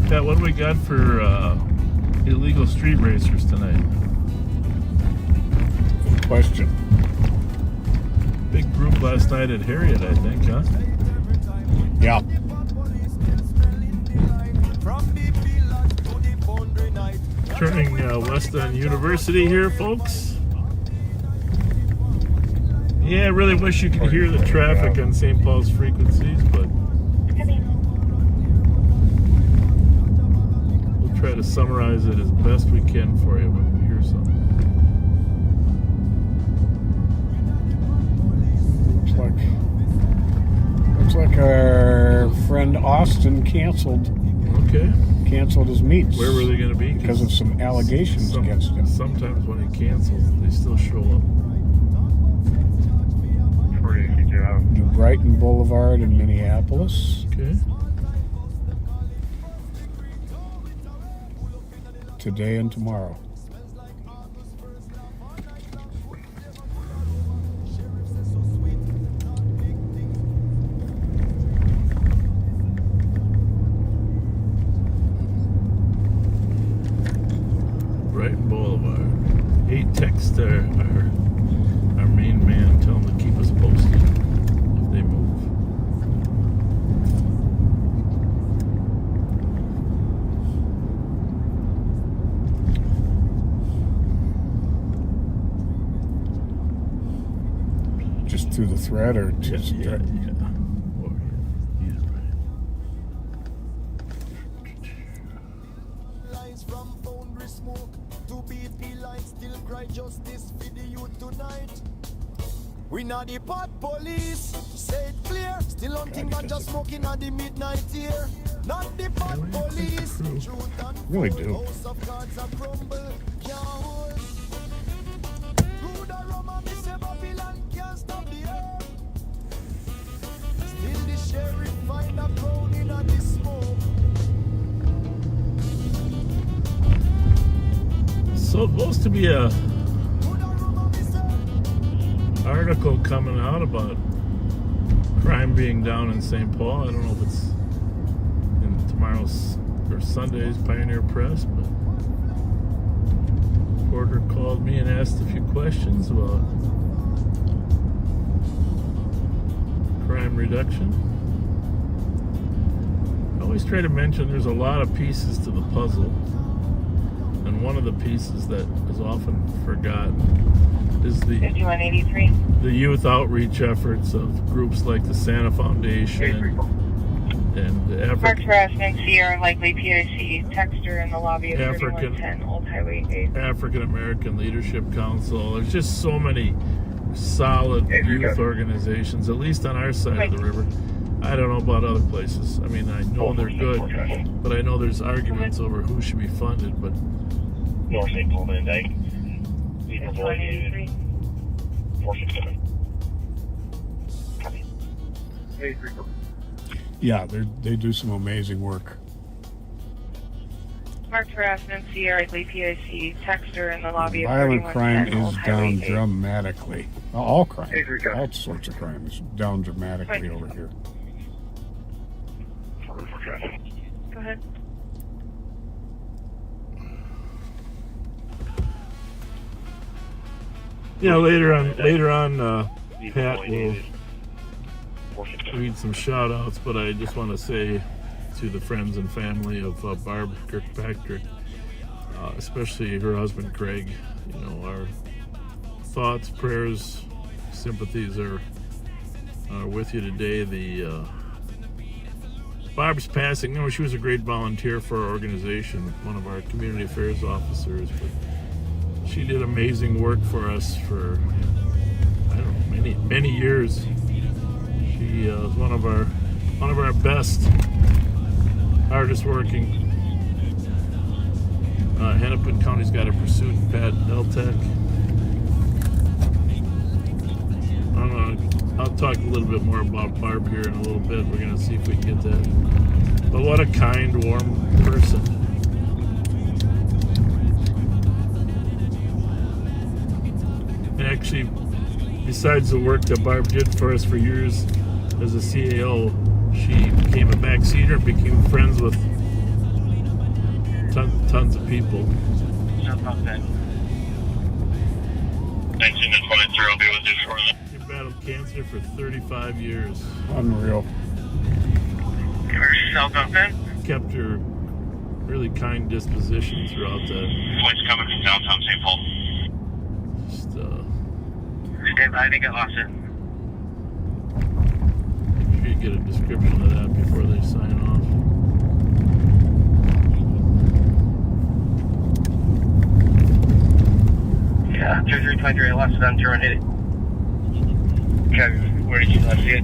C: Pat, what do we got for illegal street racers tonight?
J: Good question.
C: Big group last night at Harriet, I think, huh?
J: Yeah.
C: Turning west on University here, folks. Yeah, I really wish you could hear the traffic on St. Paul's frequencies, but we'll try to summarize it as best we can for you when we hear something.
J: Looks like our friend Austin canceled his meets.
C: Where were they going to be?
J: Because of some allegations against him.
C: Sometimes when he cancels, they still show up.
J: New Brighton Boulevard in Minneapolis.
C: Okay.
J: Today and tomorrow.
C: Brighton Boulevard. 8 text our main man, tell him to keep us posted if they move.
J: Just through the thread or just
C: Yeah.
K: Lines from foundry smoke to BP lines still cry justice for the youth tonight. We not the pot police, say it clear. Still hunting ganja smoking at the midnight here. Not the pot police, truth and
J: Really do.
K: house of cards are crumble, can't hold. Through the rum and me say Babylon can't stop the earth. Still the sheriff find a crown in the smoke.
C: So supposed to be a article coming out about crime being down in St. Paul. I don't know if it's in tomorrow's or Sunday's Pioneer Press, but reporter called me and asked a few questions about crime reduction. I always try to mention there's a lot of pieces to the puzzle, and one of the pieces that is often forgotten is the
E: 5183.
C: the youth outreach efforts of groups like the Santa Foundation and the
E: Mark harassment, Sierra, likely PIC, texter in the lobby of
C: African-
E: 3110 Old Highway 8.
C: African American Leadership Council. There's just so many solid youth organizations, at least on our side of the river. I don't know about other places. I mean, I know they're good, but I know there's arguments over who should be funded, but
H: North St. Paul Van Dyke.
E: 5183.
H: 467. Copy.
J: Yeah, they do some amazing work.
E: Mark harassment, Sierra, likely PIC, texter in the lobby of
J: Violent
E: 3110
J: crime
E: Old
J: is
E: Highway
J: down
E: 8.
J: dramatically. All crime, all sorts of crime is down dramatically over here.
E: Go ahead.
C: yeah, later on, Pat will read some shout outs, but I just want to say to the friends and family of Barb Kirkpatrick, especially her husband Craig, you know, our thoughts, prayers, sympathies are with you today. The Barb's passing, you know, she was a great volunteer for our organization, one of our community affairs officers, but she did amazing work for us for, I don't know, many years. She was one of our best, hardest working. Hennepin County's got a pursuit, Pat Eltec. I'll talk a little bit more about Barb here in a little bit. We're going to see if we can get that. But what a kind, warm person. And actually, besides the work that Barb did for us for years as a CAO, she became a backseater and became friends with tons of people.
H: I'll be with you shortly.
C: She battled cancer for 35 years.
J: Unreal.
C: Kept her really kind disposition throughout that.
H: Flight's coming from downtown St. Paul.
C: Just,
H: I think I lost it.
C: sure you get a description of that before they sign off.
H: Yeah, 2323, I lost it on 080. Okay, where did you last see it?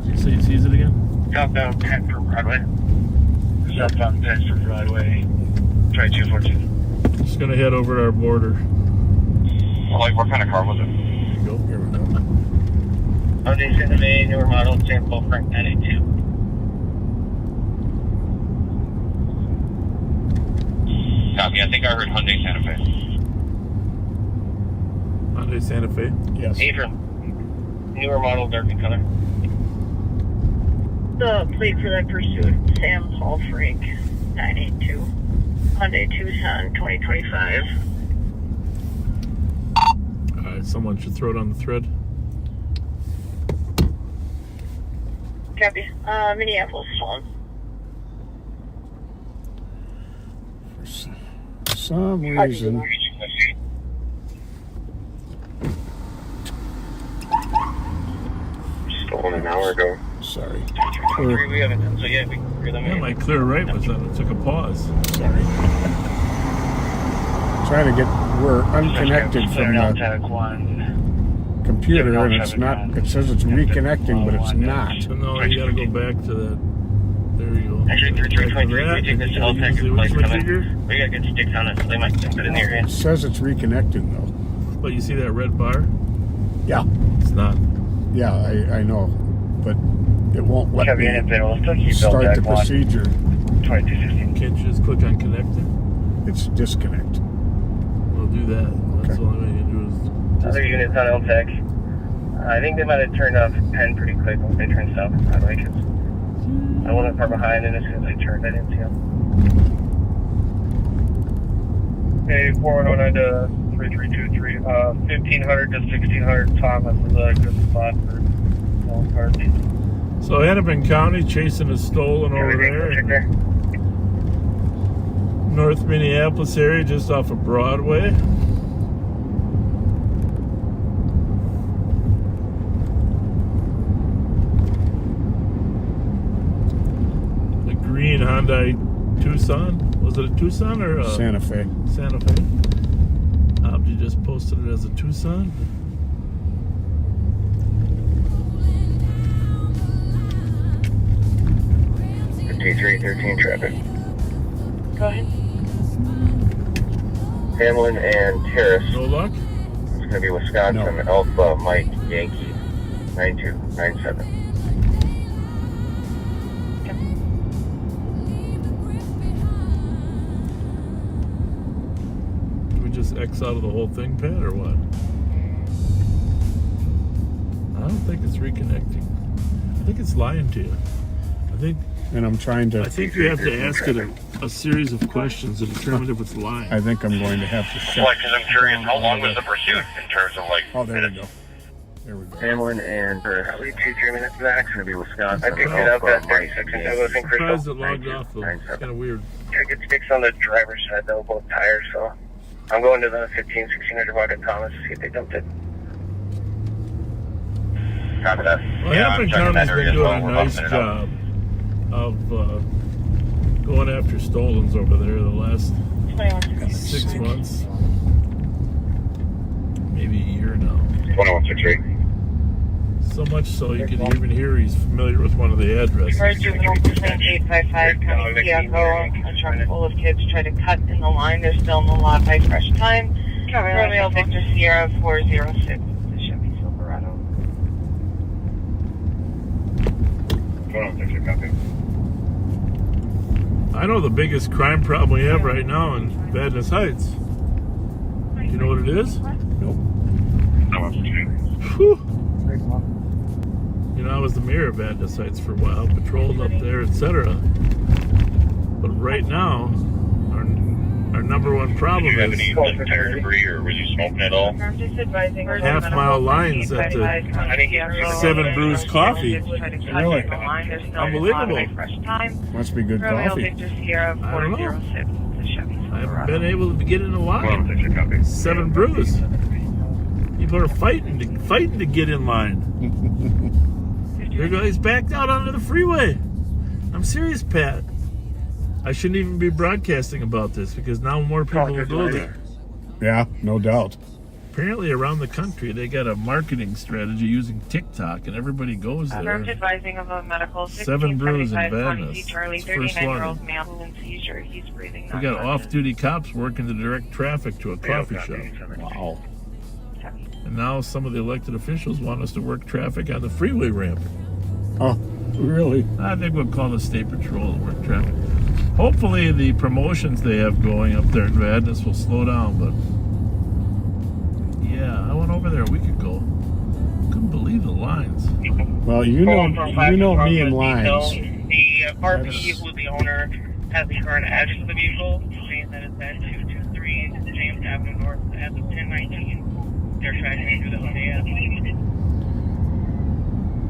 C: Did you say he sees it again?
H: Southbound Penford Broadway. Southbound Penford Broadway. Try 242.
C: Just gonna head over to our border.
H: Well, like, what kind of car was it?
C: There you go.
J: Here we go.
B: Hyundai Santa Fe, newer model, sample Frank 982. Copy, I think I heard Hyundai Santa Fe.
C: Hyundai Santa Fe?
J: Yes.
B: Adrian, newer model, dark in color.
I: The plate for that pursuit, Sam Paul Frank 982. Hyundai Tucson 2025.
C: Alright, someone should throw it on the thread.
I: Copy. Minneapolis phone.
J: For some reason.
B: Stolen an hour ago.
J: Sorry.
B: We haven't, so yeah, we can clear them
C: Yeah,
B: in.
C: my clear right was that it took a pause.
J: Sorry. Trying to get, we're unconnected from the computer and it's not, it says it's reconnecting, but it's not.
C: So no, you gotta go back to that. There you go.
B: Actually, 3323, we take this to LTEC and place
C: Which
B: coming.
C: figure?
B: We got good sticks on it, so they might dump it in the area.
J: It says it's reconnecting though.
C: But you see that red bar?
J: Yeah.
C: It's not.
J: Yeah, I know, but it won't let
B: Chevy
J: me
B: in it, we'll still keep
J: start the
B: LTEC one.
J: procedure.
B: 2216.
C: Can't you just click on connecting?
J: It's disconnect.
C: We'll do that. That's the only way you can do is.
B: Other units on LTEC. I think they might have turned off Penn pretty quick once they turned south on Broadway, because I wasn't far behind, and as soon as I turned, I didn't see them. Hey, 4109 to 3323, 1500 to 1600 Thomas is a good spot for all cars.
C: So Hennepin County chasing a stolen over there. North Minneapolis area, just off of Broadway. The green Hyundai Tucson. Was it a Tucson or a
J: Santa Fe.
C: Santa Fe? You just posted it as a Tucson.
B: T313 traffic.
I: Go ahead.
B: Hamlin and Terrace.
C: No luck?
B: It's going to be Wisconsin, Alpha Mike Yankee 9297.
C: Do we just X out of the whole thing, Pat, or what? I don't think it's reconnecting. I think it's lying to you.
J: And I'm trying to.
C: I think you have to ask it a series of questions to determine if it's lying.
J: I think I'm going to have to shut.
B: Well, because I'm curious, how long was the pursuit in terms of like.
J: Oh, there we go. There we go.
B: Hamlin and probably 2-3 minutes max. It's going to be Wisconsin. I picked it up at 30 seconds. I was in Crystal.
C: Surprised it logged off though. It's kind of weird.
B: I get sticks on the driver's side though, both tires. So I'm going to the 1600 block of Thomas to see if they dumped it. Copy that.
C: Well, Hennepin County's been doing a nice job of going after stolens over there the last 6 months, maybe a year now.
B: 2163.
C: So much so you can even hear he's familiar with one of the addresses.
E: For juvenile complaint 855 coming to Yako, a truck full of kids try to cut in the line. They're still in the lot by fresh time. Romeo Victor Sierra 406, the Chevy Silverado.
B: 2163, copy.
C: I know the biggest crime problem we have right now in Badness Heights. You know what it is?
J: Nope.
C: Whew. You know, I was the mayor of Badness Heights for a while, patrolled up there, etc. But right now, our number one problem is
B: tire debris, or was you smoking at all?
C: half-mile lines at the Seven Brews Coffee.
J: Really?
C: Unbelievable.
J: Must be good coffee.
C: I don't know. I haven't been able to get in the line. Seven Brews. People are fighting to get in line. There goes, he's backed out onto the freeway. I'm serious, Pat. I shouldn't even be broadcasting about this because now more people will go there.
J: Yeah, no doubt.
C: Apparently around the country they got a marketing strategy using TikTok and everybody goes there.
E: Advising of a medical
C: 7 Brews in Badness.
E: Charlie,
C: It's first
E: 39-year-old male in seizure. He's breathing.
C: We got off-duty cops working to direct traffic to a coffee shop.
J: Wow.
C: And now some of the elected officials want us to work traffic on the freeway ramp.
J: Oh, really?
C: I think we'll call the state patrol to work traffic. Hopefully the promotions they have going up there in Vadnais will slow down, but yeah, I went over there a week ago. Couldn't believe the lines.
J: Well, you know me and lines.
B: The RP, who the owner, has the current address of the vehicle, saying that it's at 223 James Avenue North as of 1019. They're tracking through the Hyundai app.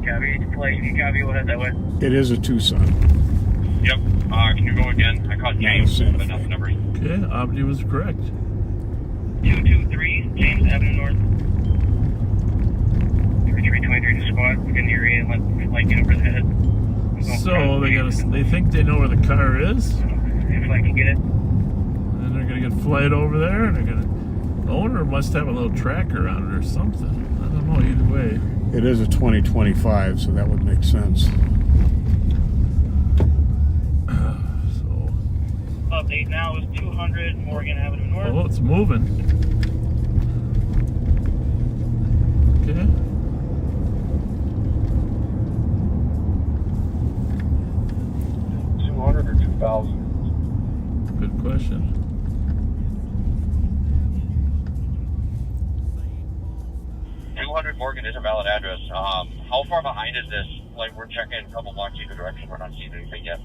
B: Copy, we'll head that way.
J: It is a Tucson.
H: Yep. Can you go again? I caught James, but not the number.
C: Okay, Abdi was correct.
B: 223 James Avenue North. 323 to squad. Get in the area and let get over the head.
C: So they think they know where the car is.
B: If I can get it.
C: And they're gonna get flight over there, and the owner must have a little tracker on it or something. I don't know, either way.
J: It is a 2025, so that would make sense.
B: Update now is 200 Morgan Avenue North.
C: Oh, it's moving. Okay.
H: $200 or $2,000?
C: Good question.
H: Morgan is a valid address. How far behind is this? Like, we're checking a couple blocks either direction. We're not seeing anything yet.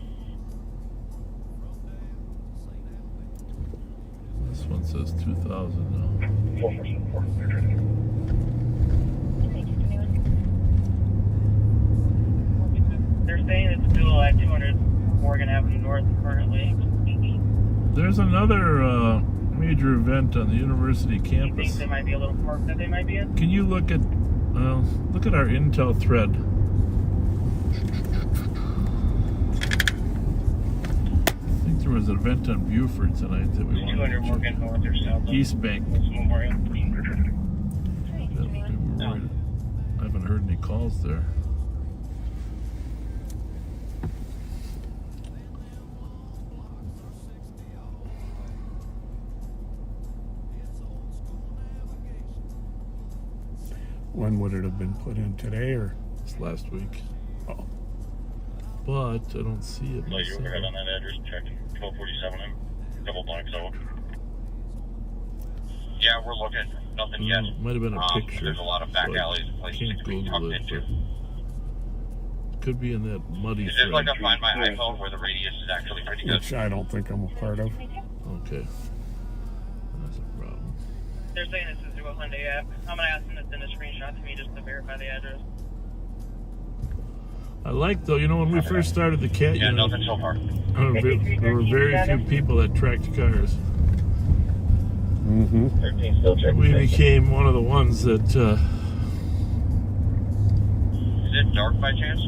C: This one says 2,000 now.
B: They're saying it's still at 200 Morgan Avenue North currently.
C: There's another major event on the university campus.
B: You think there might be a little park that they might be in?
C: Can you look at our intel thread? I think there was an event on Buford tonight that we wanted to check.
B: North or south.
C: East Bank.
B: Memorial.
C: Yeah, we were worried. I haven't heard any calls there.
J: When would it have been put in, today or?
C: It's last week.
J: Oh.
C: But I don't see it.
H: Lay you overhead on that address, checking 1247 and double blank, so. Yeah, we're looking. Nothing yet.
C: Might have been a picture.
H: There's a lot of back alleys and places
C: Can't
H: to be tucked
C: Google it,
H: into.
C: but could be in that muddy
H: Is this like
C: thread.
H: a Find My iPhone where the radius is actually pretty good?
J: Which I don't think I'm a part of.
C: Okay. That's a problem.
B: They're saying this is through a Hyundai app. I'm going to ask them to send a screenshot to me just to verify the address.
C: I like, though, you know, when we first started the cat,
H: Yeah, nothing so far.
C: there were very few people that tracked cars.
J: Mm-hmm.
H: 13 still checking.
C: We became one of the ones that,
H: Is it dark by chance?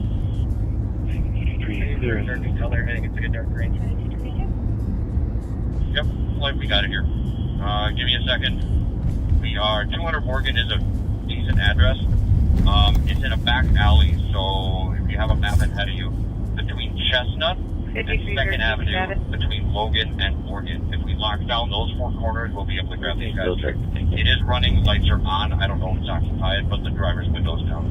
B: There's a dark color. I think it's like a dark green.
H: Yep, like we got it here. Give me a second. We are 200 Morgan is a decent address. It's in a back alley, so if you have a map ahead of you, between Chestnut and 2nd Avenue, between Logan and Morgan. If we lock down those four corners, we'll be able to grab these guys. It is running, lights are on. I don't know if it's occupied, but the driver's window's down.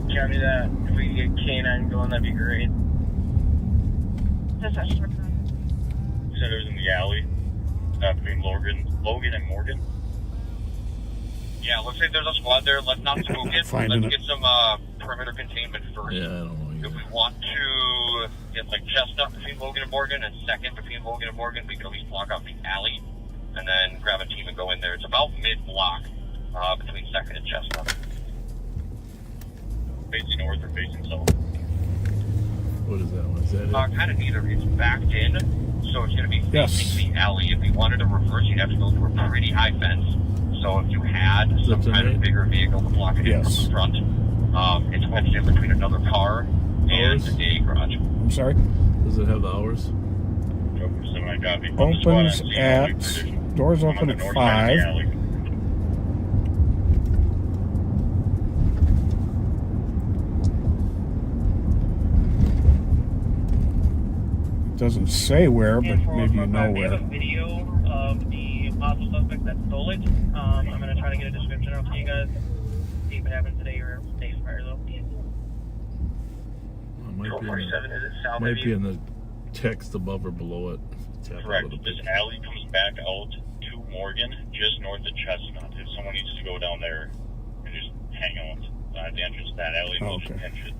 B: Copy that. If we can get K9 going, that'd be great.
H: You said it was in the alley, between Logan and Morgan. Yeah, looks like there's a squad there. Let's not spook it. Let's get some perimeter containment first.
C: yeah, I don't know.
H: If we want to get like Chestnut between Logan and Morgan and 2nd between Logan and Morgan, we can at least block off the alley and then grab a team and go in there. It's about mid-block between 2nd and Chestnut. Facing north or facing south?
C: What is that one? Is that it?
H: Kind of neither. It's backed in, so it's going to be facing the alley. If we wanted to reverse, you'd have to go through a pretty high fence. So if you had some kind of bigger vehicle to block it in from the front, it's wedged in between another car and a garage.
J: I'm sorry?
C: Does it have the hours?
J: Opens at, doors open at 5. Doesn't say where, but maybe you know where.
B: We have a video of the possible suspect that stole it. I'm going to try to get a description out to you guys. See if it happened today or days prior, though.
C: Might be in the text above or below it.
H: Correct. This alley comes back out to Morgan, just north of Chestnut. If someone needs to go down there and just hang out at the entrance of that alley, we'll just pinch it.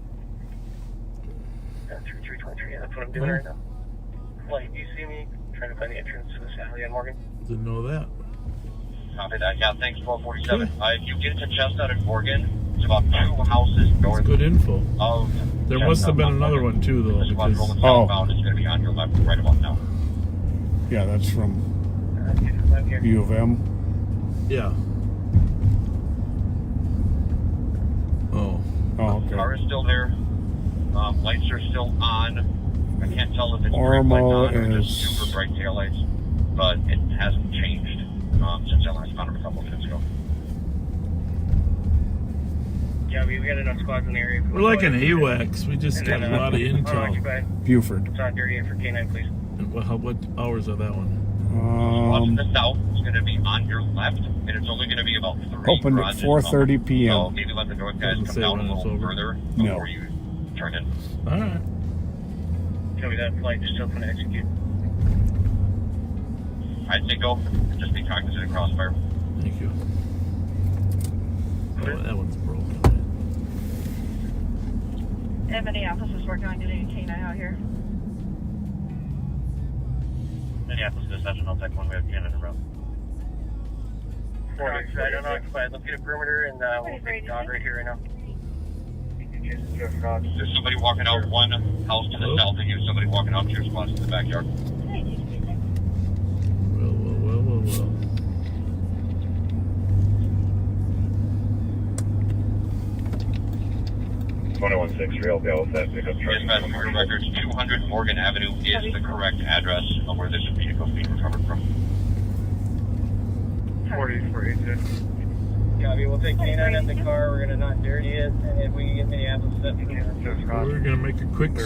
B: 3323, that's what I'm doing right now. Flight, do you see me trying to find the entrance to this alley on Morgan?
C: Didn't know that.
H: Copy that. Yeah, thanks, 1247. If you get to Chestnut and Morgan, it's about 2 houses north.
C: That's good info.
H: Of
C: there must have been another one too, though.
H: This one's rolling southbound. It's going to be on your left right about now.
J: Yeah, that's from U of M.
C: Yeah. Oh.
J: Oh, okay.
H: The car is still there. Lights are still on. I can't tell if it's
J: Ormo
H: bright lights on or
J: is...
H: just super bright taillights, but it hasn't changed since I last found it a couple of minutes ago.
B: Yeah, we got enough squads in the area.
C: We're like an AWACS. We just got a lot of intel.
J: Buford.
B: It's on dirty for K9, please.
C: And what hours are that one?
H: To the south is going to be on your left, and it's only going to be about 3
J: Opened at 4:30 p.m.
H: So maybe let the north guys come down a little further before you turn in.
C: All right.
B: Tell me that flight just still going to execute.
H: I'd say go. Just be cognizant of crossfire.
C: Thank you. Oh, that one's broken.
E: And Minneapolis is working on getting a K9 out here.
H: Minneapolis dispatch, I'll take one. We have Canada route.
B: Right, unoccupied. Let's get a perimeter and we'll take a dog right here right now.
H: There's somebody walking out one house to the south of you, somebody walking out to your spots in the backyard.
C: Well.
H: 2163, I'll be with that pickup truck. Dispatch for records, 200 Morgan Avenue is the correct address of where this vehicle is being recovered from.
B: 4042. Yeah, I mean, we'll take K9 in the car. We're going to not dirty it. And if we can get Minneapolis set, we can
C: We're going to make a quick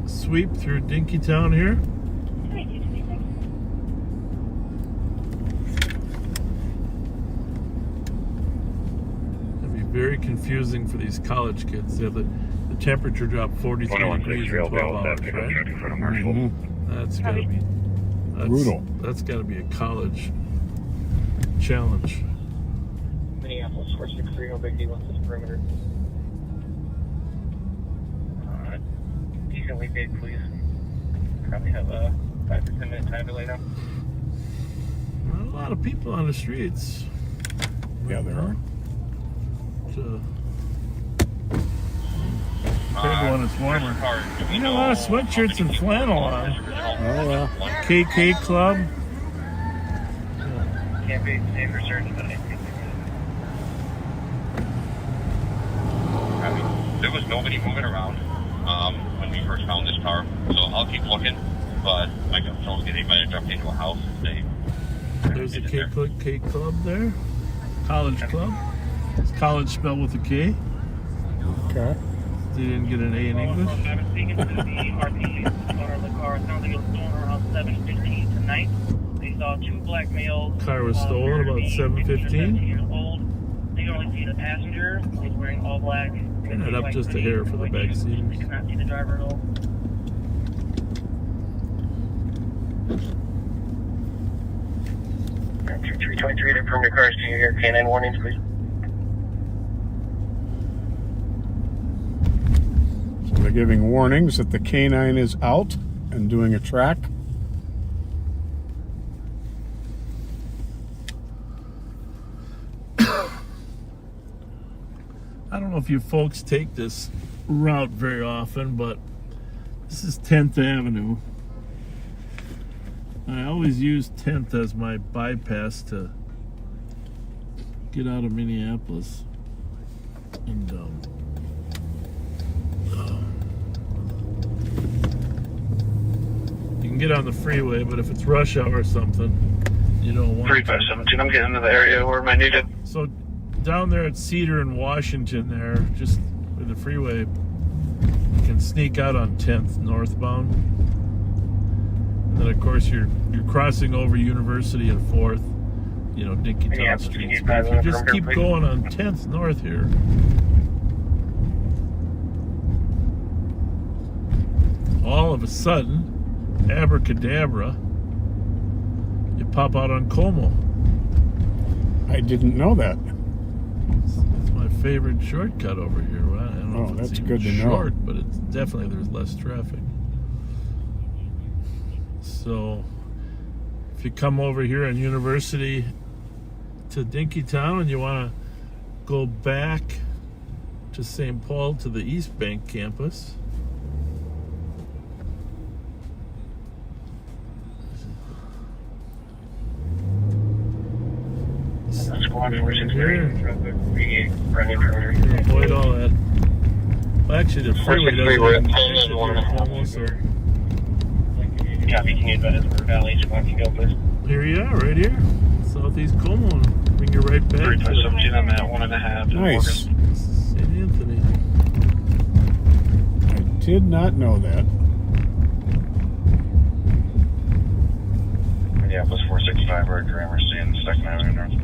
C: sweep through Dinkytown here. It'll be very confusing for these college kids. They have the temperature drop 43 degrees in 12 hours, right? That's got to be
J: brutal.
C: That's got to be a college challenge.
B: Minneapolis 463, no big deal with this perimeter. Decently big, please. Probably have a 5 to 10 minute time delay now.
C: Not a lot of people on the streets.
J: Yeah, there are.
C: Compared when it's warmer. You got a lot of sweatshirts and flannel on.
J: Oh, yeah.
C: KK Club.
B: Can't be safer search, but I think
H: there was nobody moving around when we first found this car, so I'll keep looking, but my gut tells me they might have jumped into a house and they...
C: There's a K Club there. College Club. It's college spelled with a K.
J: Okay.
C: They didn't get an A in English.
B: I'm speaking to the RP owner of the car. It sounds like it was stolen around 7:15 tonight. They saw 2 black males.
C: Car was stolen about 7:15.
B: Years old. They could only see the passenger. He's wearing all black.
C: Turn it up just a hair for the back seat.
B: They could not see the driver at all. Raptor 323 to from your cars to your K9 warnings, please.
J: So they're giving warnings that the K9 is out and doing a track.
C: I don't know if you folks take this route very often, but this is 10th Avenue. I always use 10th as my bypass to get out of Minneapolis. And you can get on the freeway, but if it's rush hour or something, you don't want
B: 3517, I'm getting into the area where I needed.
C: So down there at Cedar and Washington there, just with the freeway, you can sneak out on 10th northbound. And then of course you're crossing over University at 4th. you know, Dinkytown streets. But if you just keep going on 10th North here, all of a sudden, abracadabra, you pop out on Como.
J: I didn't know that.
C: It's my favorite shortcut over here. Well, I don't know if it's
J: that's
C: even
J: good to know.
C: short, but it's definitely, there's less traffic. So if you come over here on University to Dinkytown and you want to go back to St. Paul to the East Bank campus, avoid all that. Well, actually, the freeway doesn't almost.
B: Copy, can you advise for Valley, Sparky, go please?
C: Here you are, right here, Southeast Como, and bring you right back to
B: 17, I'm at 1.5.
J: Nice.
C: St. Anthony.
J: I did not know that.
H: Minneapolis 465, we're at RAMSEY and 2nd Avenue North.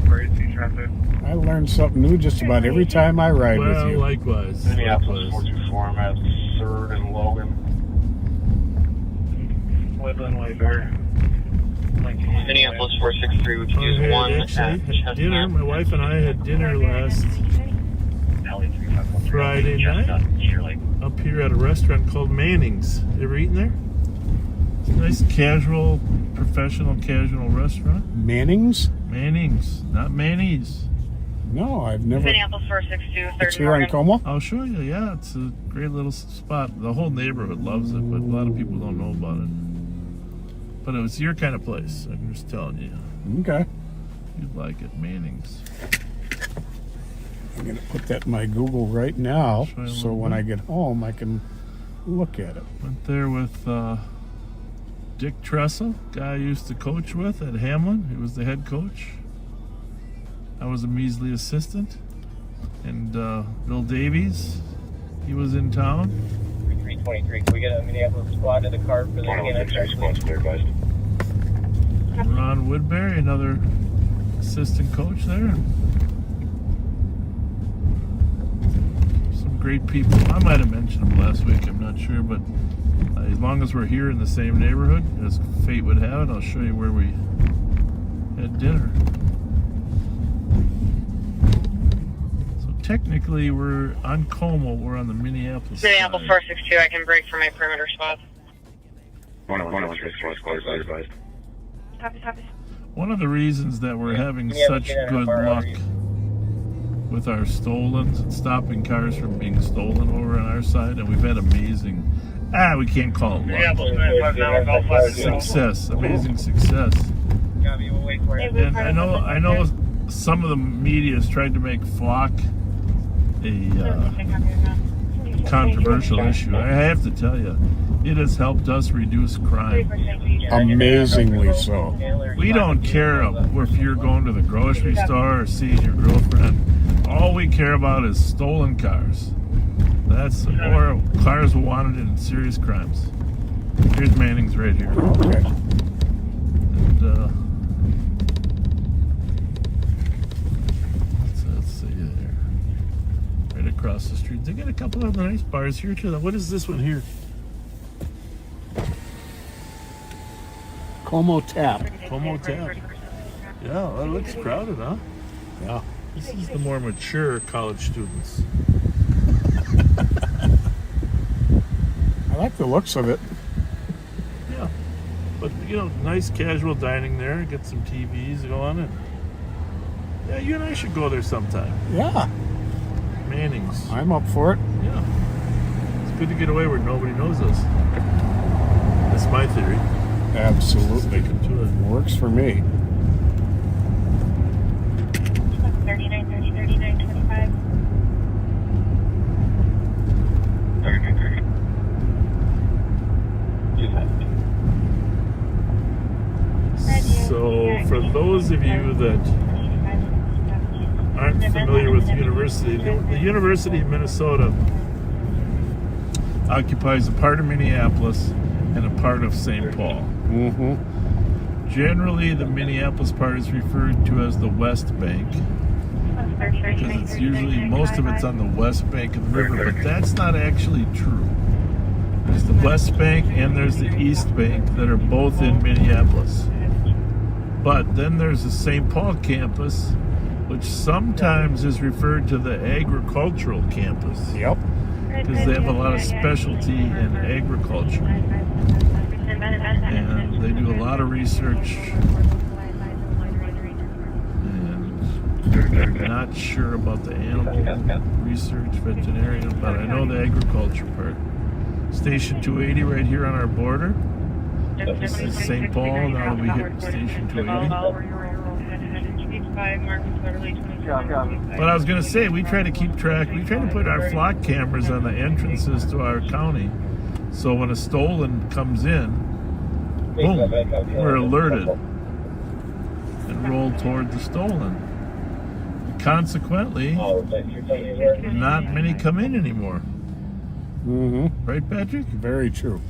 B: Where is the traffic?
J: I learn something new just about every time I ride with
C: Well,
J: you.
C: likewise.
H: Minneapolis 424, I'm at 3rd and Logan.
B: Woodland Way Bear.
H: Minneapolis 463, we can use
C: Okay,
H: one
C: actually,
H: at
C: had dinner. My wife and I had dinner last Friday night up here at a restaurant called Manning's. You ever eaten there? It's a nice casual, professional casual restaurant.
J: Manning's?
C: Manning's, not mayonnaise.
J: No, I've never.
E: Minneapolis 462,
J: It's here on Como?
C: I'll show you. Yeah, it's a great little spot. The whole neighborhood loves it, but a lot of people don't know about it. But it was your kind of place. I'm just telling you.
J: Okay.
C: You'd like it, Manning's.
J: I'm going to put that in my Google right now,
C: Try a
J: so
C: little
J: when
C: bit.
J: I get home, I can look at it.
C: Went there with Dick Tressel, guy I used to coach with at Hamlin. He was the head coach. I was a measly assistant. And Bill Davies, he was in town.
B: 323, can we get a Minneapolis squad to the car for the game?
H: Squad's clear, guys.
C: Ron Woodbury, another assistant coach there. Some great people. I might have mentioned them last week, I'm not sure, but as long as we're here in the same neighborhood, as fate would have it, I'll show you where we had dinner. So technically we're on Como, we're on the Minneapolis
E: Minneapolis
C: side.
E: 462, I can break for my perimeter spots.
H: 116, squad's clear, advised.
E: Copy.
C: One of the reasons that we're having
B: Yeah,
C: such
B: we can
C: good
B: have our
C: luck with our stolens and stopping cars from being stolen over on our side, and we've had amazing, we can't call it luck.
B: Minneapolis 95 now, golf class.
C: Success, amazing success.
B: Copy, we'll wait for it.
C: And I know some of the media has tried to make flock a controversial issue. I have to tell you, it has helped us reduce crime.
J: Amazingly so.
C: We don't care if you're going to the grocery store or seeing your girlfriend. All we care about is stolen cars. Or cars wanted in serious crimes. Here's Manning's right here.
J: Okay.
C: And let's see there. Right across the street. They got a couple of nice bars here too. What is this one here?
J: Como Tap.
C: Como Tap. Yeah, that looks crowded, huh?
J: Yeah.
C: This is the more mature college students.
J: I like the looks of it.
C: Yeah. But, nice casual dining there. Get some TVs going. And yeah, you and I should go there sometime.
J: Yeah.
C: Manning's.
J: I'm up for it.
C: Yeah. It's good to get away where nobody knows us. That's my theory.
J: Absolutely.
C: Stick 'em to it.
J: Works for me.
E: 39, 30, 39, 25.
H: 39, 30.
C: So, for those of you that aren't familiar with the university, the University of Minnesota occupies a part of Minneapolis and a part of St. Paul.
J: Mm-hmm.
C: Generally, the Minneapolis part is referred to as the West Bank, because it's usually, most of it's on the west bank of the river, but that's not actually true. There's the West Bank and there's the East Bank that are both in Minneapolis. But then there's the St. Paul campus, which sometimes is referred to the agricultural campus.
J: Yep.
C: Because they have a lot of specialty in agriculture. And they do a lot of research. And I'm not sure about the animal research, veterinarian, but I know the agriculture part. Station 280 right here on our border. This is St. Paul. Now we hit Station 280. But I was going to say, we try to keep track. We try to put our flock cameras on the entrances to our county. So when a stolen comes in, boom, we're alerted and roll toward the stolen. Consequently, not many come in anymore.
J: Mm-hmm.
C: Right, Patrick?
J: Very true.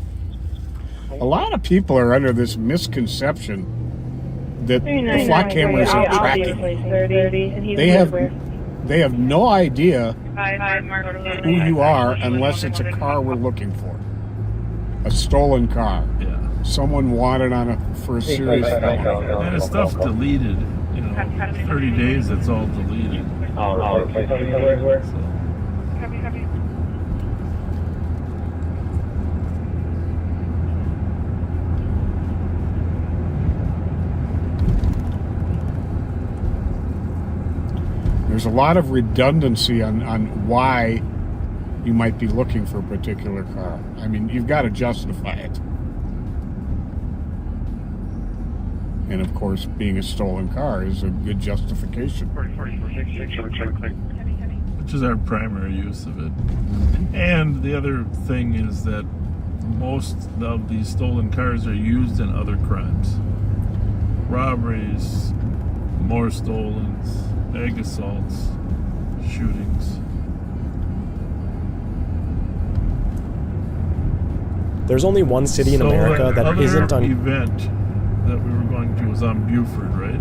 J: A lot of people are under this misconception that the flock cameras are tracking. They have no idea who you are unless it's a car we're looking for. A stolen car.
C: Yeah.
J: Someone wanted for a serious felony.
C: And it's stuff deleted. 30 days, it's all deleted. So.
J: There's a lot of redundancy on why you might be looking for a particular car. I mean, you've got to justify it. And of course, being a stolen car is a good justification.
C: Which is our primary use of it. And the other thing is that most of these stolen cars are used in other crimes. Robberies, more stolens, egg assaults, shootings.
F: There's only one city in America that isn't on...
C: event that we were going to was on Buford, right?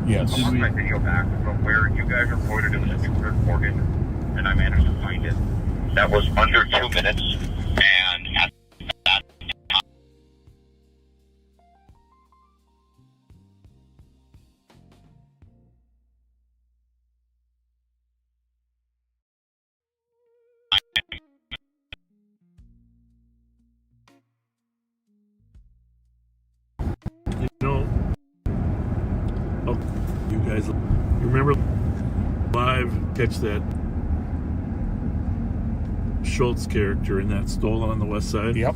J: Yes.
H: I want my video back from where you guys reported it was a Buford, Oregon, and I managed to find it. That was under 2 minutes, and at that time...
C: You guys, you remember live catch that Schultz character in that stolen on the west side?
J: Yep.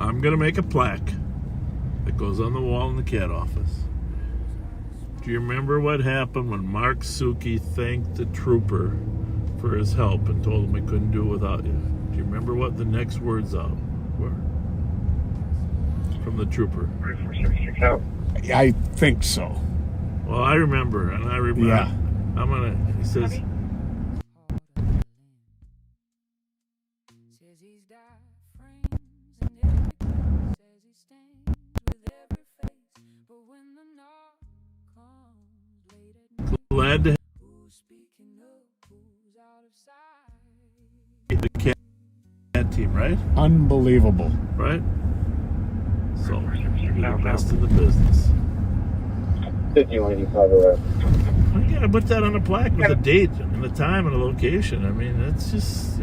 C: I'm gonna make a plaque that goes on the wall in the cat office. Do you remember what happened when Mark Suki thanked the trooper for his help and told him he couldn't do it without you? Do you remember what the next words out were from the trooper?
J: I think so.
C: Well, I remember, and I remember.
J: Yeah.
C: He says, glad to have the cat team, right?
J: Unbelievable.
C: Right? So, you're the best in the business.
H: 5185 around.
C: You gotta put that on a plaque with a date and the time and a location. I mean, that's just,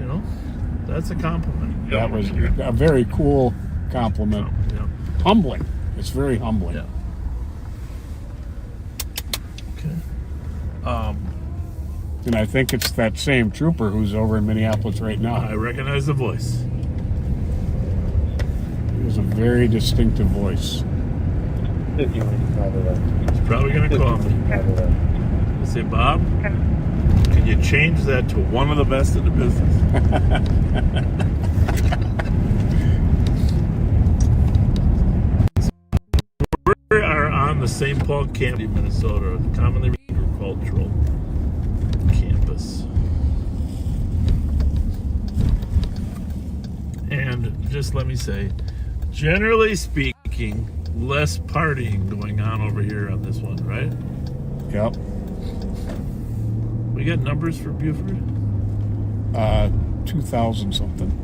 C: that's a compliment.
J: That was a very cool compliment.
C: Yeah.
J: Humbling. It's very humbling.
C: Yeah. Okay.
J: And I think it's that same trooper who's over in Minneapolis right now.
C: I recognize the voice.
J: It was a very distinctive voice.
H: 5185 around.
C: He's probably gonna call me. He'll say, Bob, can you change that to one of the best in the business? We are on the St. Paul campus, Minnesota, the commonly agricultural campus. And just let me say, generally speaking, less partying going on over here on this one, right?
J: Yep.
C: We got numbers for Buford?
J: 2,000 something.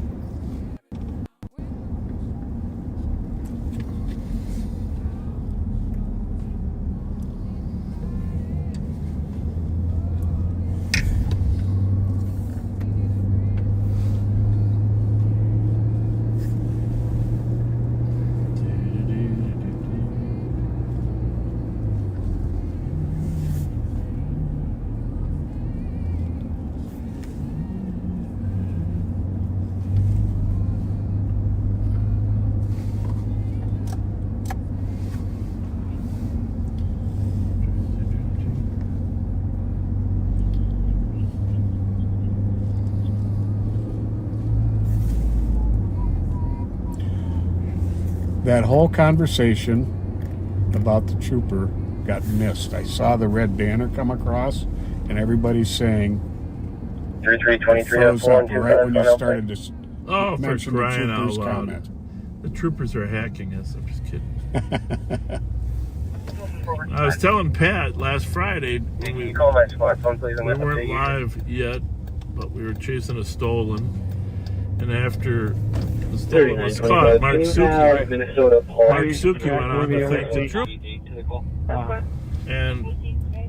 J: That whole conversation about the trooper got missed. I saw the red banner come across, and everybody's saying
H: 3323
J: froze up right when you started to
C: Oh, for
J: mention the
C: crying out
J: trooper's
C: loud.
J: comment.
C: The troopers are hacking us. I'm just kidding. I was telling Pat last Friday when we weren't live yet, but we were chasing a stolen. And after the stolen was caught, Mark Suki went on to thank the trooper. And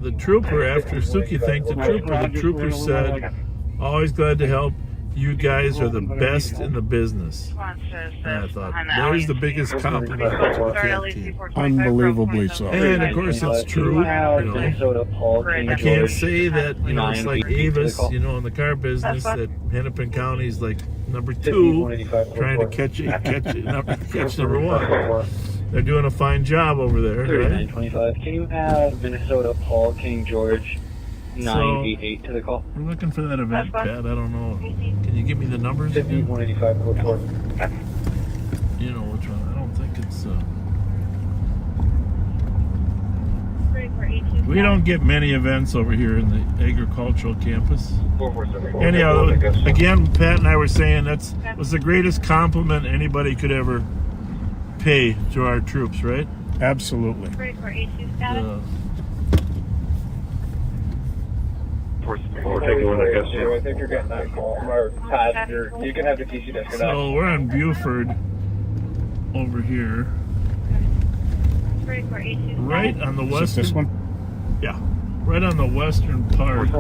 C: the trooper, after Suki thanked the trooper said, always glad to help. You guys are the best in the business. And I thought, there's the biggest compliment to a cat team.
J: Unbelievably so.
C: And of course it's true, you know. I can't say that, you know, it's like Avis, you know, in the car business, that Hennepin County's like number 2, trying to catch number 1. They're doing a fine job over there, right?
L: 3925. Can you have Minnesota Paul King George 988 to the call?
C: I'm looking for that event, Pat. I don't know. Can you give me the numbers?
L: 5185 code 4.
C: You know which one? I don't think it's. We don't get many events over here in the agricultural campus. Anyhow, again, Pat and I were saying that was the greatest compliment anybody could ever pay to our troops, right?
J: Absolutely.
E: I
L: think you're getting that call from our passenger. You can have the TC disconnect.
C: So we're on Buford over here. Right on the western.
J: Is this one?
C: Yeah. Right on the western part of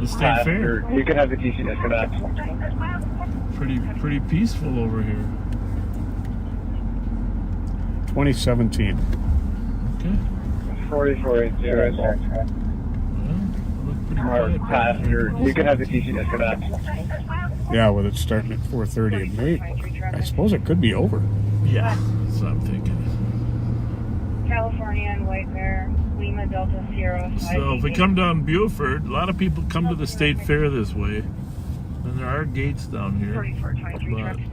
C: the state fair.
L: You can have the TC disconnect.
C: Pretty peaceful over here.
J: 2017.
C: Okay.
L: 4480. Our passenger. You can have the TC disconnect.
J: Yeah, with it starting at 4:30 at night, I suppose it could be over.
C: Yeah, that's what I'm thinking.
E: California and White Bear, Lima Delta Sierra.
C: So if we come down Buford, a lot of people come to the state fair this way, and there are gates down here.
E: 4423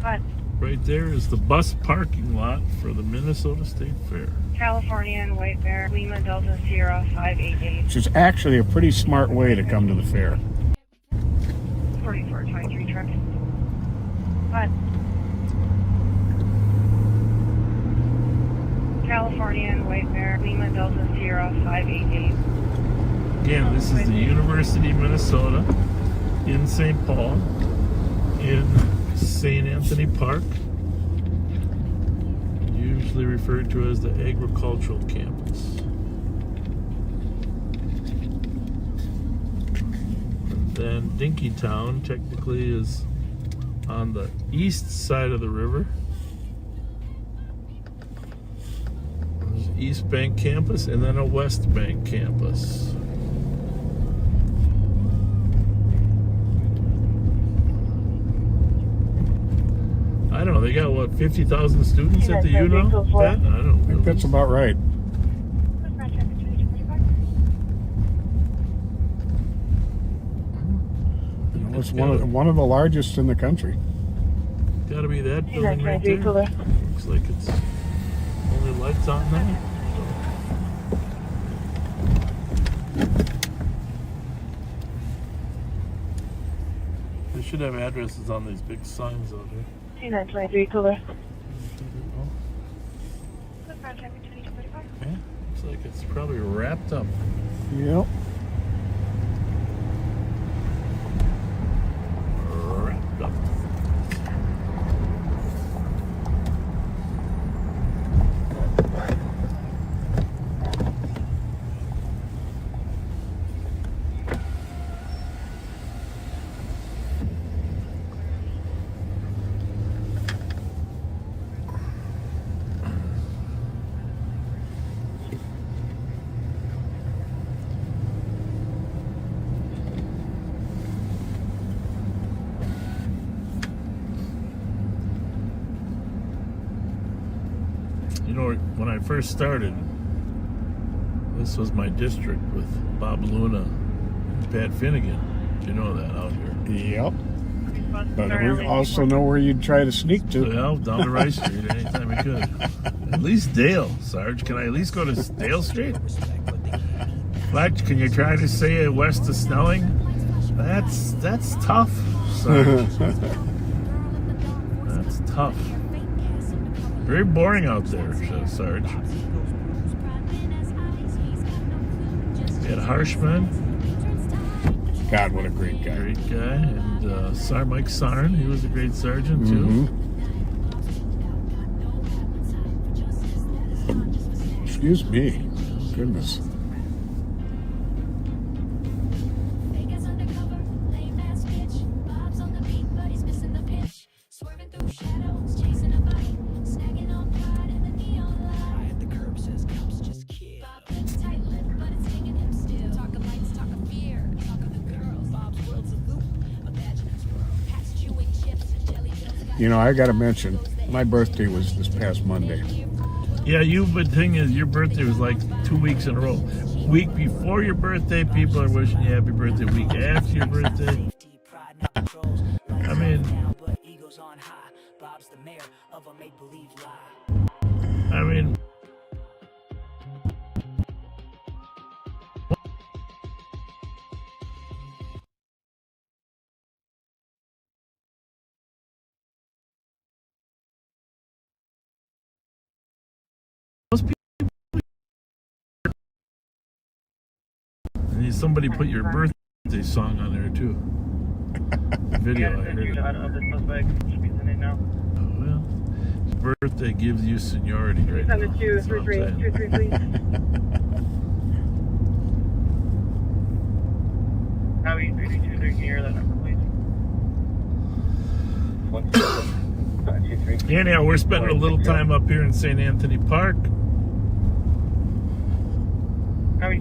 C: but right there is the bus parking lot for the Minnesota State Fair.
E: California and White Bear, Lima Delta Sierra 588.
J: Which is actually a pretty smart way to come to the fair.
E: 4423 truck. But California and White Bear, Lima Delta Sierra 588.
C: Again, this is the University of Minnesota in St. Paul, in St. Anthony Park, usually referred to as the agricultural campus. And then Dinkytown technically is on the east side of the river. There's East Bank campus and then a West Bank campus. I don't know, they got what, 50,000 students at the U now? Pat? I don't know.
J: I think that's about right. It's one of the largest in the country.
C: Gotta be that building right there. Looks like it's only lights on there. They should have addresses on these big signs out here.
E: 2923 Cooler.
C: Yeah, looks like it's probably wrapped up.
J: Yep.
C: Wrapped up. You know, when I first started, this was my district with Bob Luna and Pat Finnegan. You know that out here.
J: Yep. But we also know where you'd try to sneak to.
C: Well, down the Rice Street anytime we could. At least Dale, Sarge. Can I at least go to Dale Street? Fletch, can you try to say it west of Snelling? That's tough, Sarge. That's tough. Very boring out there, Sarge. You had Harshman.
J: God, what a great guy.
C: Great guy. And Mike Sarn, he was a great sergeant, too.
J: Excuse me. Goodness. You know, I got to mention, my birthday was this past Monday.
C: Yeah, but the thing is, your birthday was like 2 weeks in a row. Week before your birthday, people are wishing you happy birthday. Week after your birthday. I mean, most people, and somebody put your birthday song on there too. The video, I heard it. Oh, well, his birthday gives you seniority right now.
E: 233, please.
B: Howie 323, can you hear that number, please?
C: Anyhow, we're spending a little time up here in St. Anthony Park.
B: Howie.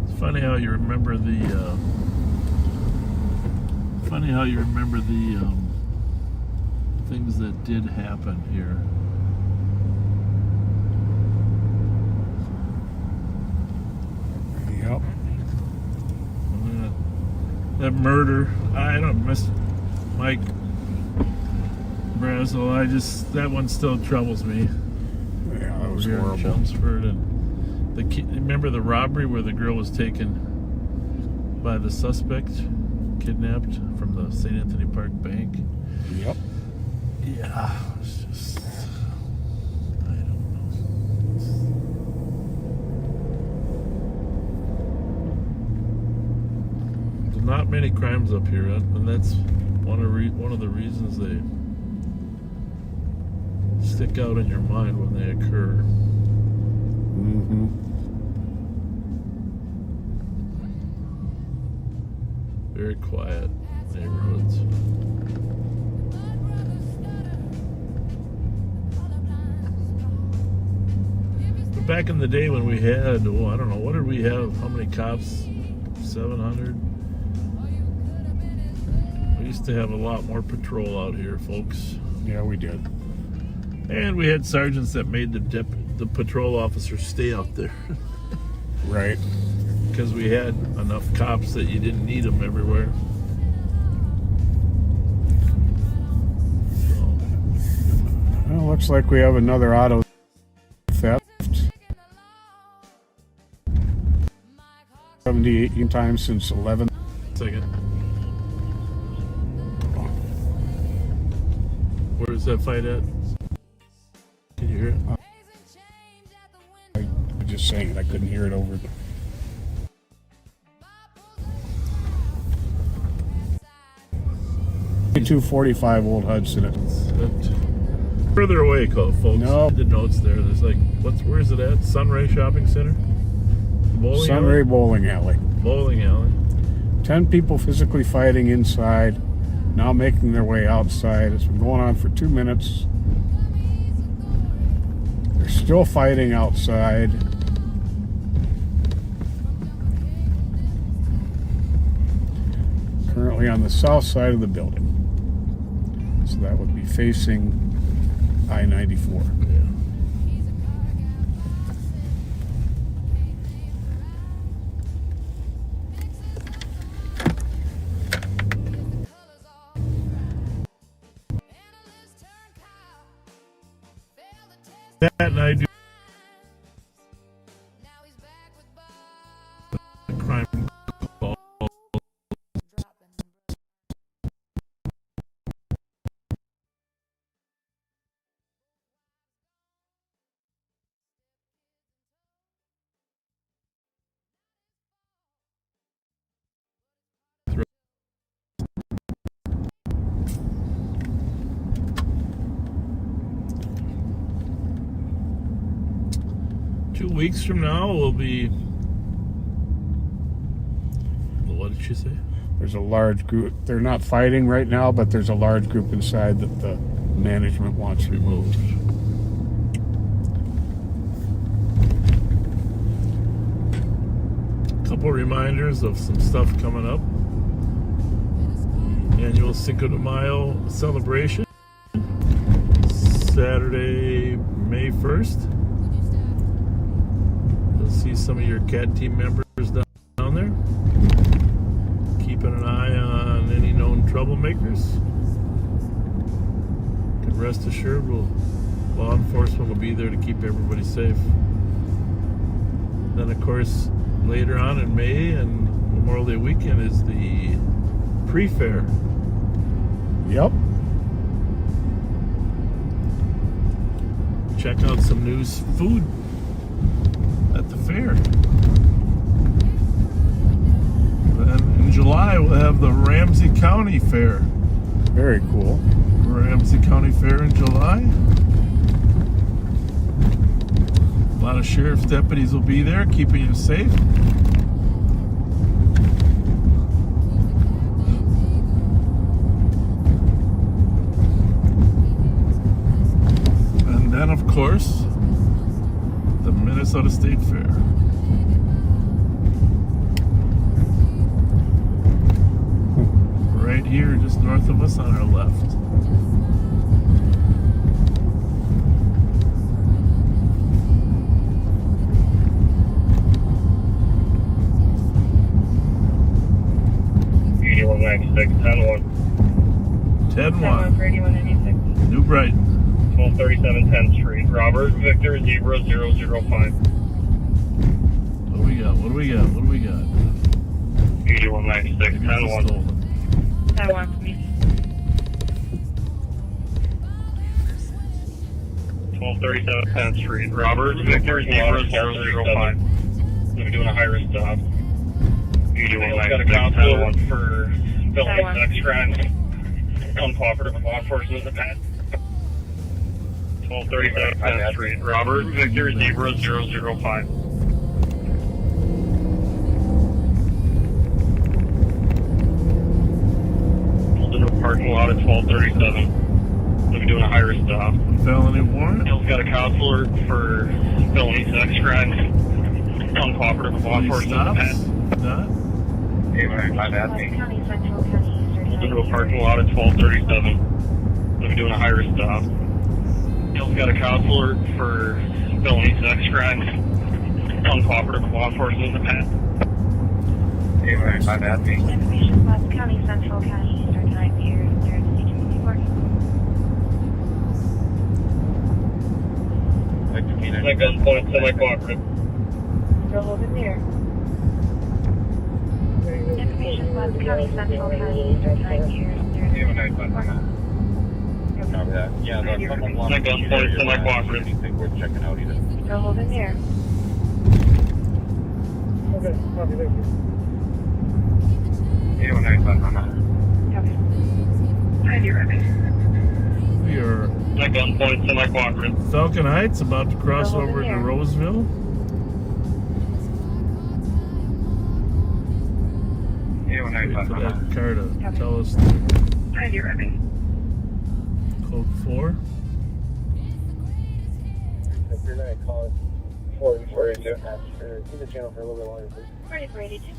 C: It's funny how you remember the things that did happen here.
J: Yep.
C: That murder, I don't miss Mike Brazel. That one still troubles me.
J: Yeah, that was
C: here
J: horrible.
C: In Chelmsford, and remember the robbery where the girl was taken by the suspect, kidnapped from the St. Anthony Park Bank?
J: Yep.
C: Yeah, it's just, I don't know. There's not many crimes up here, and that's one of the reasons they stick out in your mind when they occur. Very quiet neighborhoods. But back in the day when we had, I don't know, what did we have? How many cops? 700? We used to have a lot more patrol out here, folks.
J: Yeah, we did.
C: And we had sergeants that made the patrol officers stay out there.
J: Right.
C: Because we had enough cops that you didn't need them everywhere.
J: Well, looks like we have another auto theft. 18 times since 11.
C: Second. Where's that fight at? Can you hear it?
J: I was just saying it. I couldn't hear it over. 245 Old Hudson.
C: Further away, folks.
J: No.
C: The notes there. There's like, where is it at? Sunray Shopping Center?
J: Sunray Bowling Alley.
C: Bowling Alley.
J: 10 people physically fighting inside, now making their way outside. It's been going on for 2 minutes. They're still fighting outside. Currently on the south side of the building. So that would be facing I-94.
C: Yeah. That and I do crime call. Two weeks from now will be, what did she say?
J: There's a large group. They're not fighting right now, but there's a large group inside that the management wants removed.
C: A couple reminders of some stuff coming up. The annual Cinco de Mayo celebration, Saturday, May 1st. See some of your CAT team members down there. Keeping an eye on any known troublemakers. Can rest assured, law enforcement will be there to keep everybody safe. Then, of course, later on in May and Memorial Day weekend is the pre-fair.
J: Yep.
C: Check out some new food at the fair. Then in July we'll have the Ramsey County Fair.
J: Very cool.
C: Ramsey County Fair in July. A lot of sheriff's deputies will be there keeping you safe. And then of course the Minnesota State Fair. Right here, just north of us on our left. New Brighton.
H: 1237 10th Street. Robert Victor 0005.
C: What do we got? What do we got? What do we got?
H: 8196 10-1.
E: 10-1 for me.
H: 1237 10th Street. Robert Victor 0005. We're doing a high-risk stop. 8196 got a counselor for felony sex crimes. Uncooperative with law enforcement in the past. 1237 10th Street. Robert Victor 0005. Pulled into a parking lot at 1237. We'll be doing a high-risk stop.
C: Felony warrant?
H: Hill's got a counselor for felony sex crimes. Uncooperative with law enforcement in the past.
C: Not?
H: Hey, my bad. Pulled into a parking lot at 1237. We'll be doing a high-risk stop. Hill's got a counselor for felony sex crimes. Uncooperative with law enforcement in the past. Hey, my bad.
E: Information, West County, Central County, Eastern Time here. There is a CTV warning.
H: My gunpoint, semi-cooperative.
E: Still over there. Information West County, Central County, Eastern Time here.
H: Copy that. Yeah, the someone lost the area where anything worth checking out either.
E: Still holding there.
M: Okay, copy, thank you.
H: 809
E: Copy. Have you ready?
C: We are
H: My gunpoint semi-cooperative.
C: Falcon Heights, about to cross
E: Still
C: over
E: holding
C: to
E: there.
C: Roseville. Wait for that car to tell us the
E: Have you ready?
C: code 4.
M: If you're going to call it 482, keep the channel for a little bit longer, please.
E: 4482.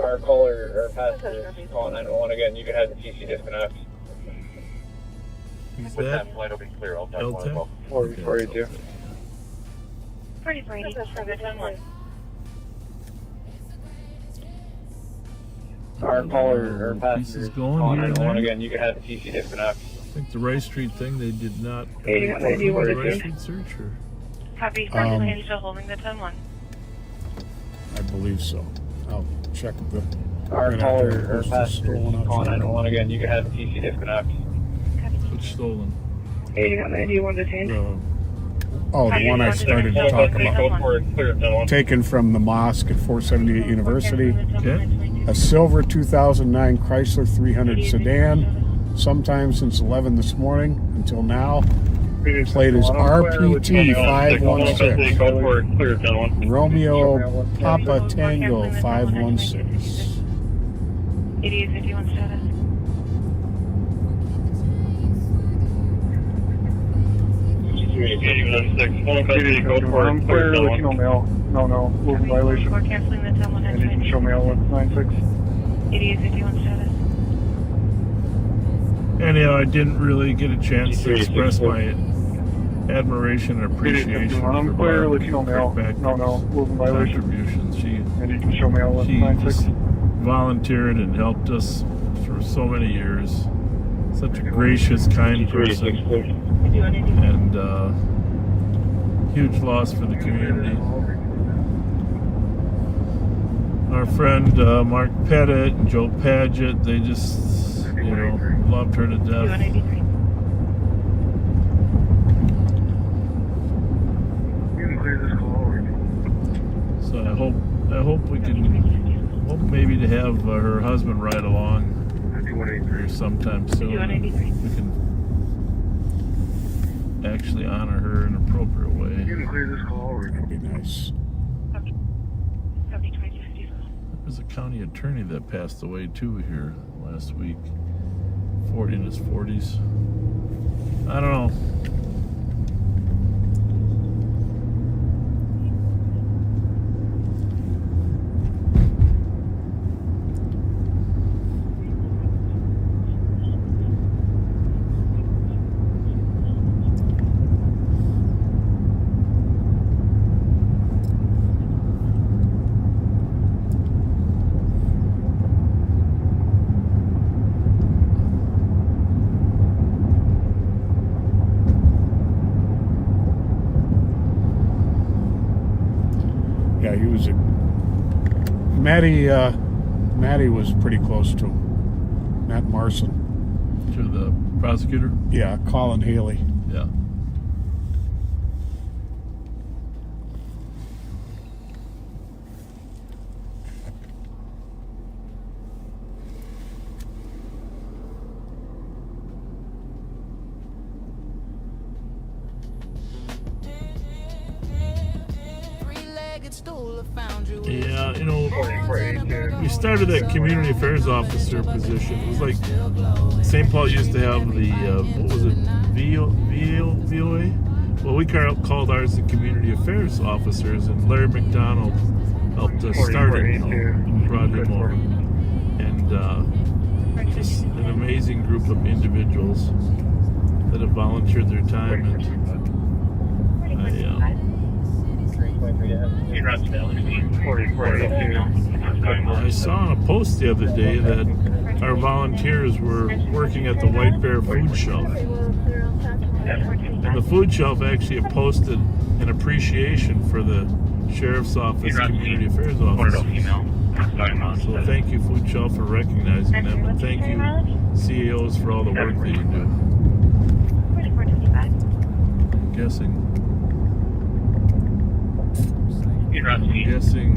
L: Our caller or passenger is calling 911 again. You can have the TC disconnect.
C: Is
H: With
C: that
H: that flight will be clear. I'll tell one as
C: LTEC?
H: well.
L: 482.
E: 4482. For the 10-1.
L: Our caller or
C: Pieces
L: passenger is
C: going
L: calling
C: here and
L: 911
C: there.
L: again. You can have the TC disconnect.
C: I think the Rice Street thing, they did not
E: Hey, what do you want to
C: Rice
E: do?
C: Street search or
E: Copy. Fletcher, still holding the 10-1.
J: I believe so. I'll check the.
L: Our
J: right
L: caller
J: after
L: or
J: this is
L: passenger is
J: stolen out.
L: calling 911 again. You can have the TC disconnect.
C: which stolen?
E: 81 detained.
J: Oh, the one I started to talk about. Taken from the mosque at 478 University.
C: Okay.
J: A silver 2009 Chrysler 300 sedan, sometime since 11 this morning until now. Plate is RPT 516. Romeo Papa Tango 516.
E: 8851 status.
M: I'm clear, Latino mail. No, moving violation.
E: We're canceling the 10-1
M: And you can show mail 196.
E: 8851 status.
C: Anyhow, I didn't really get a chance to express my admiration and appreciation
M: I'm
C: for
M: clear,
C: Barb
M: Latino mail.
C: back
M: No, moving violation.
C: contributions.
M: And you can show mail
C: She
M: 196.
C: just volunteered and helped us for so many years. Such a gracious, kind person, and huge loss for the community. Our friend Mark Pettit and Joe Paget, they just, loved her to death.
E: 2183.
M: You can clear this call over.
C: So I hope we can, hope maybe to have her husband ride along here sometime soon.
E: 2183.
C: We can actually honor her in an appropriate way.
M: You can clear this call over.
J: That'd be nice.
E: Copy 2254.
C: There's a county attorney that passed away too here last week. 40 in his 40s. I don't know.
J: Yeah, he was a. Maddie was pretty close to him. Matt Marson.
C: To the prosecutor?
J: Yeah, Colin Haley.
C: Yeah. Yeah, we started that community affairs officer position. It was like St. Paul used to have the, what was it, VOA? Well, we called ours the community affairs officers, and Larry McDonald helped us start it, and brought him over. And just an amazing group of individuals that have volunteered their time. And I saw on a post the other day that our volunteers were working at the White Bear food shelf. And the food shelf actually posted an appreciation for the Sheriff's Office Community Affairs Office. So thank you, food shelf, for recognizing them, and thank you, CEOs, for all the work that you do. I'm guessing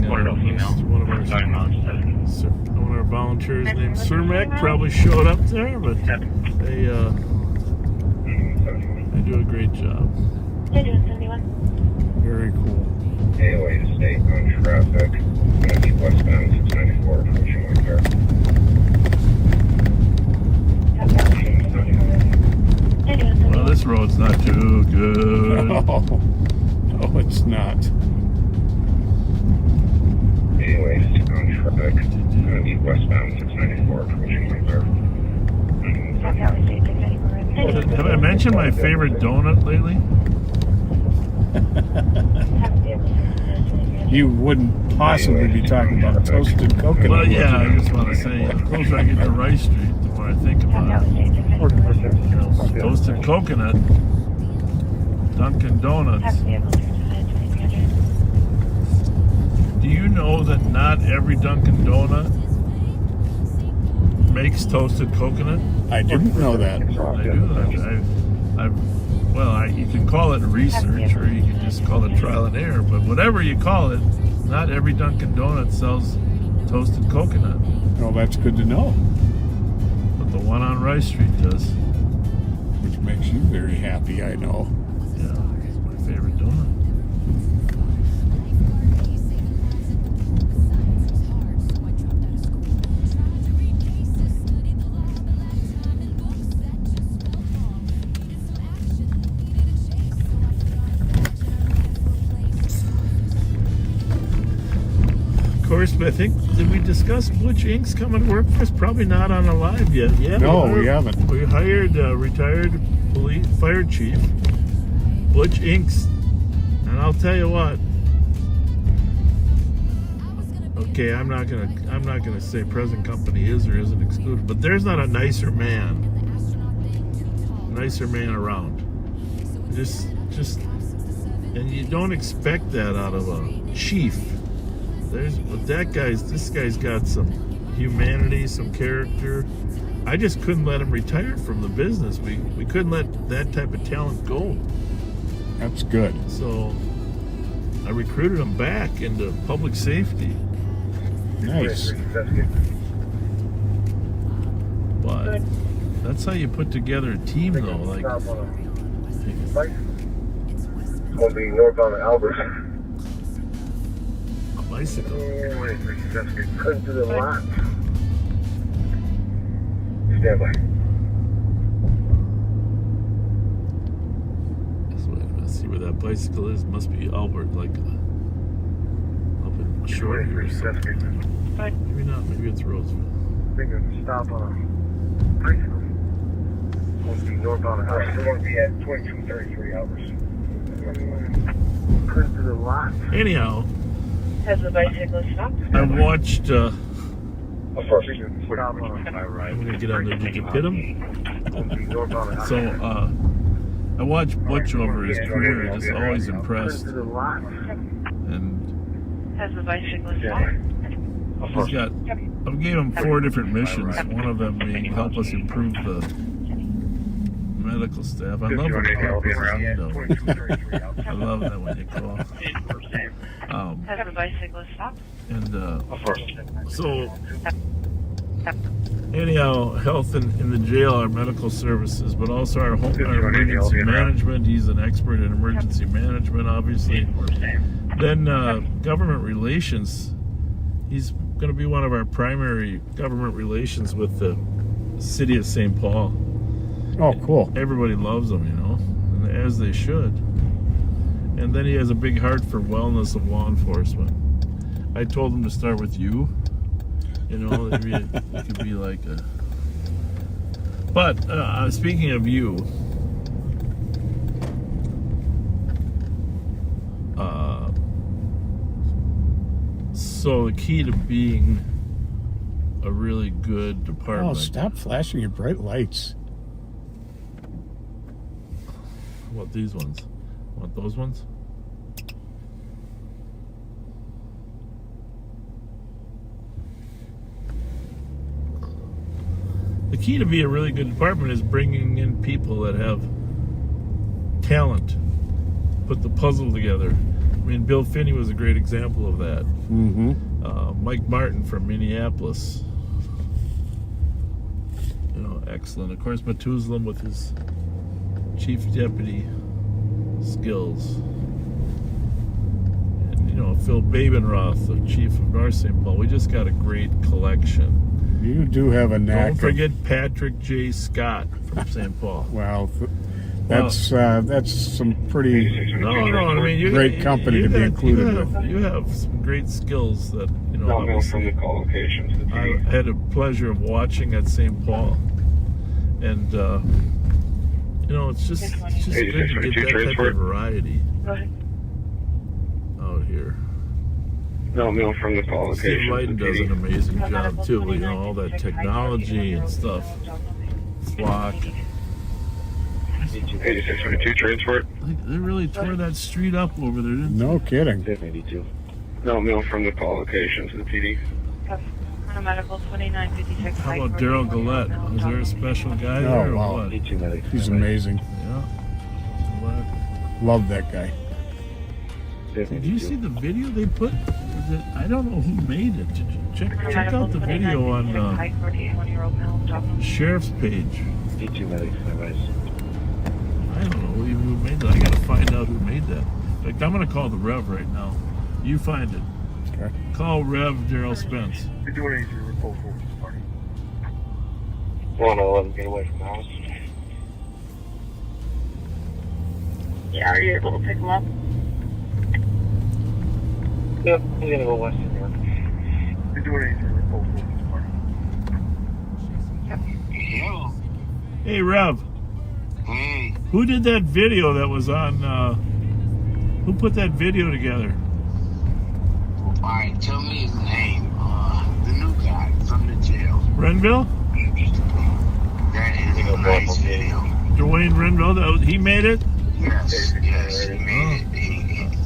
C: one of our volunteers named Cermak probably showed up there, but they do a great job.
J: Very cool.
M: Alleyway to state on traffic. Gonna be westbound 694 approaching Whitehall.
C: Well, this road's not too good.
J: No, it's not.
M: Alleyway on traffic. Gonna be westbound 694 approaching Whitehall.
C: Have I mentioned my favorite donut lately?
J: You wouldn't possibly be talking about toasted coconut.
C: Well, yeah, I just want to say, the closer I get to Rice Street, the more I think about it. Toasted coconut, Dunkin' Donuts. Do you know that not every Dunkin' Donut makes toasted coconut?
J: I didn't know that.
C: I do. You can call it research, or you can just call it trial and error. But whatever you call it, not every Dunkin' Donut sells toasted coconut.
J: Well, that's good to know.
C: But the one on Rice Street does.
J: Which makes you very happy, I know.
C: Yeah, it's my favorite donut. Of course, I think, did we discuss Butch Inc.'s coming to work for us? Probably not on a live yet. Yeah,
J: no, we haven't.
C: We hired retired fire chief Butch Inc.'s, and I'll tell you what. Okay, I'm not gonna say present company is or isn't excluded, but there's not a nicer man around. Just, and you don't expect that out of a chief. This guy's got some humanity, some character. I just couldn't let him retire from the business. We couldn't let that type of talent go.
J: That's good.
C: So I recruited him back into public safety.
J: Nice.
C: But that's how you put together a team, though. Like,
M: Will be northbound Albert.
C: Bicycle.
M: Couldn't do the lot. Stand by.
C: Let's see where that bicycle is. Must be Albert, like up in Short here or something. Maybe not. Maybe it's Roseville.
M: I think it's a stop on a bicycle. Will be northbound Albert. It won't be at 2233 hours. Couldn't do the lot.
C: Anyhow.
E: Has the bicycle stopped?
C: I watched.
M: Of course.
C: I'm gonna get on there. Did you pit him? So, I watched Butch over his career. Just always impressed. And
E: has the bicycle stopped?
C: he's got. I gave him 4 different missions. One of them being help us improve the medical staff. I love when people I love that when you call.
E: Has the bicycle stopped?
C: And so anyhow, health in the jail, our medical services, but also our emergency management. He's an expert in emergency management, obviously. Then government relations. He's going to be one of our primary government relations with the city of St. Paul.
J: Oh, cool.
C: Everybody loves him, you know, and as they should. And then he has a big heart for wellness of law enforcement. I told him to start with you. You know, it could be like a... But, speaking of you, so the key to being a really good department...
J: Oh, stop flashing your bright lights.
C: How about these ones? Want those ones? The key to be a really good department is bringing in people that have talent, put the puzzle together. I mean, Bill Finney was a great example of that.
J: Mm-hmm.
C: Mike Martin from Minneapolis, you know, excellent. Of course, Methuselah with his chief deputy skills, and you know, Phil Babenroth, the chief of North St. Paul. We just got a great collection.
J: You do have a knack.
C: Don't forget Patrick J. Scott from St. Paul.
J: Well, that's some pretty great company to be included with.
C: You have some great skills that, you know,
M: from the call locations.
C: I had a pleasure of watching at St. Paul, and you know, it's just good to get that type of variety out here.
M: No, from the call location.
C: Steve Lighton does an amazing job too. You know, all that technology and stuff. Flock.
M: 8622 transport.
C: They really tore that street up over there, didn't they?
J: No kidding.
M: 82. No, from the call location to the PD.
E: Medical 2956.
C: How about Daryl Gillette? Is there a special guy there or
J: wow.
C: what?
J: He's amazing.
C: Yeah.
J: Love that guy.
C: Did you see the video they put? I don't know who made it. Check out the video on the sheriff's page. I don't know who made that. I gotta find out who made that. In fact, I'm gonna call the Rev right now. You find it.
J: Okay.
C: Call Rev Daryl Spence.
M: We're doing anything with both forces, party. 111, get away from the house.
I: Yeah, are you able to pick them up?
M: Yep, we're gonna go west of here. We're doing anything with both forces, party.
N: Hello.
C: Hey, Rev.
N: Hey.
C: Who did that video that was on, who put that video together?
N: Alright, tell me his name. The new guy from the jail.
C: Renville?
N: That is a nice video.
C: Dwayne Renville, he made it?
N: Yes, he made it.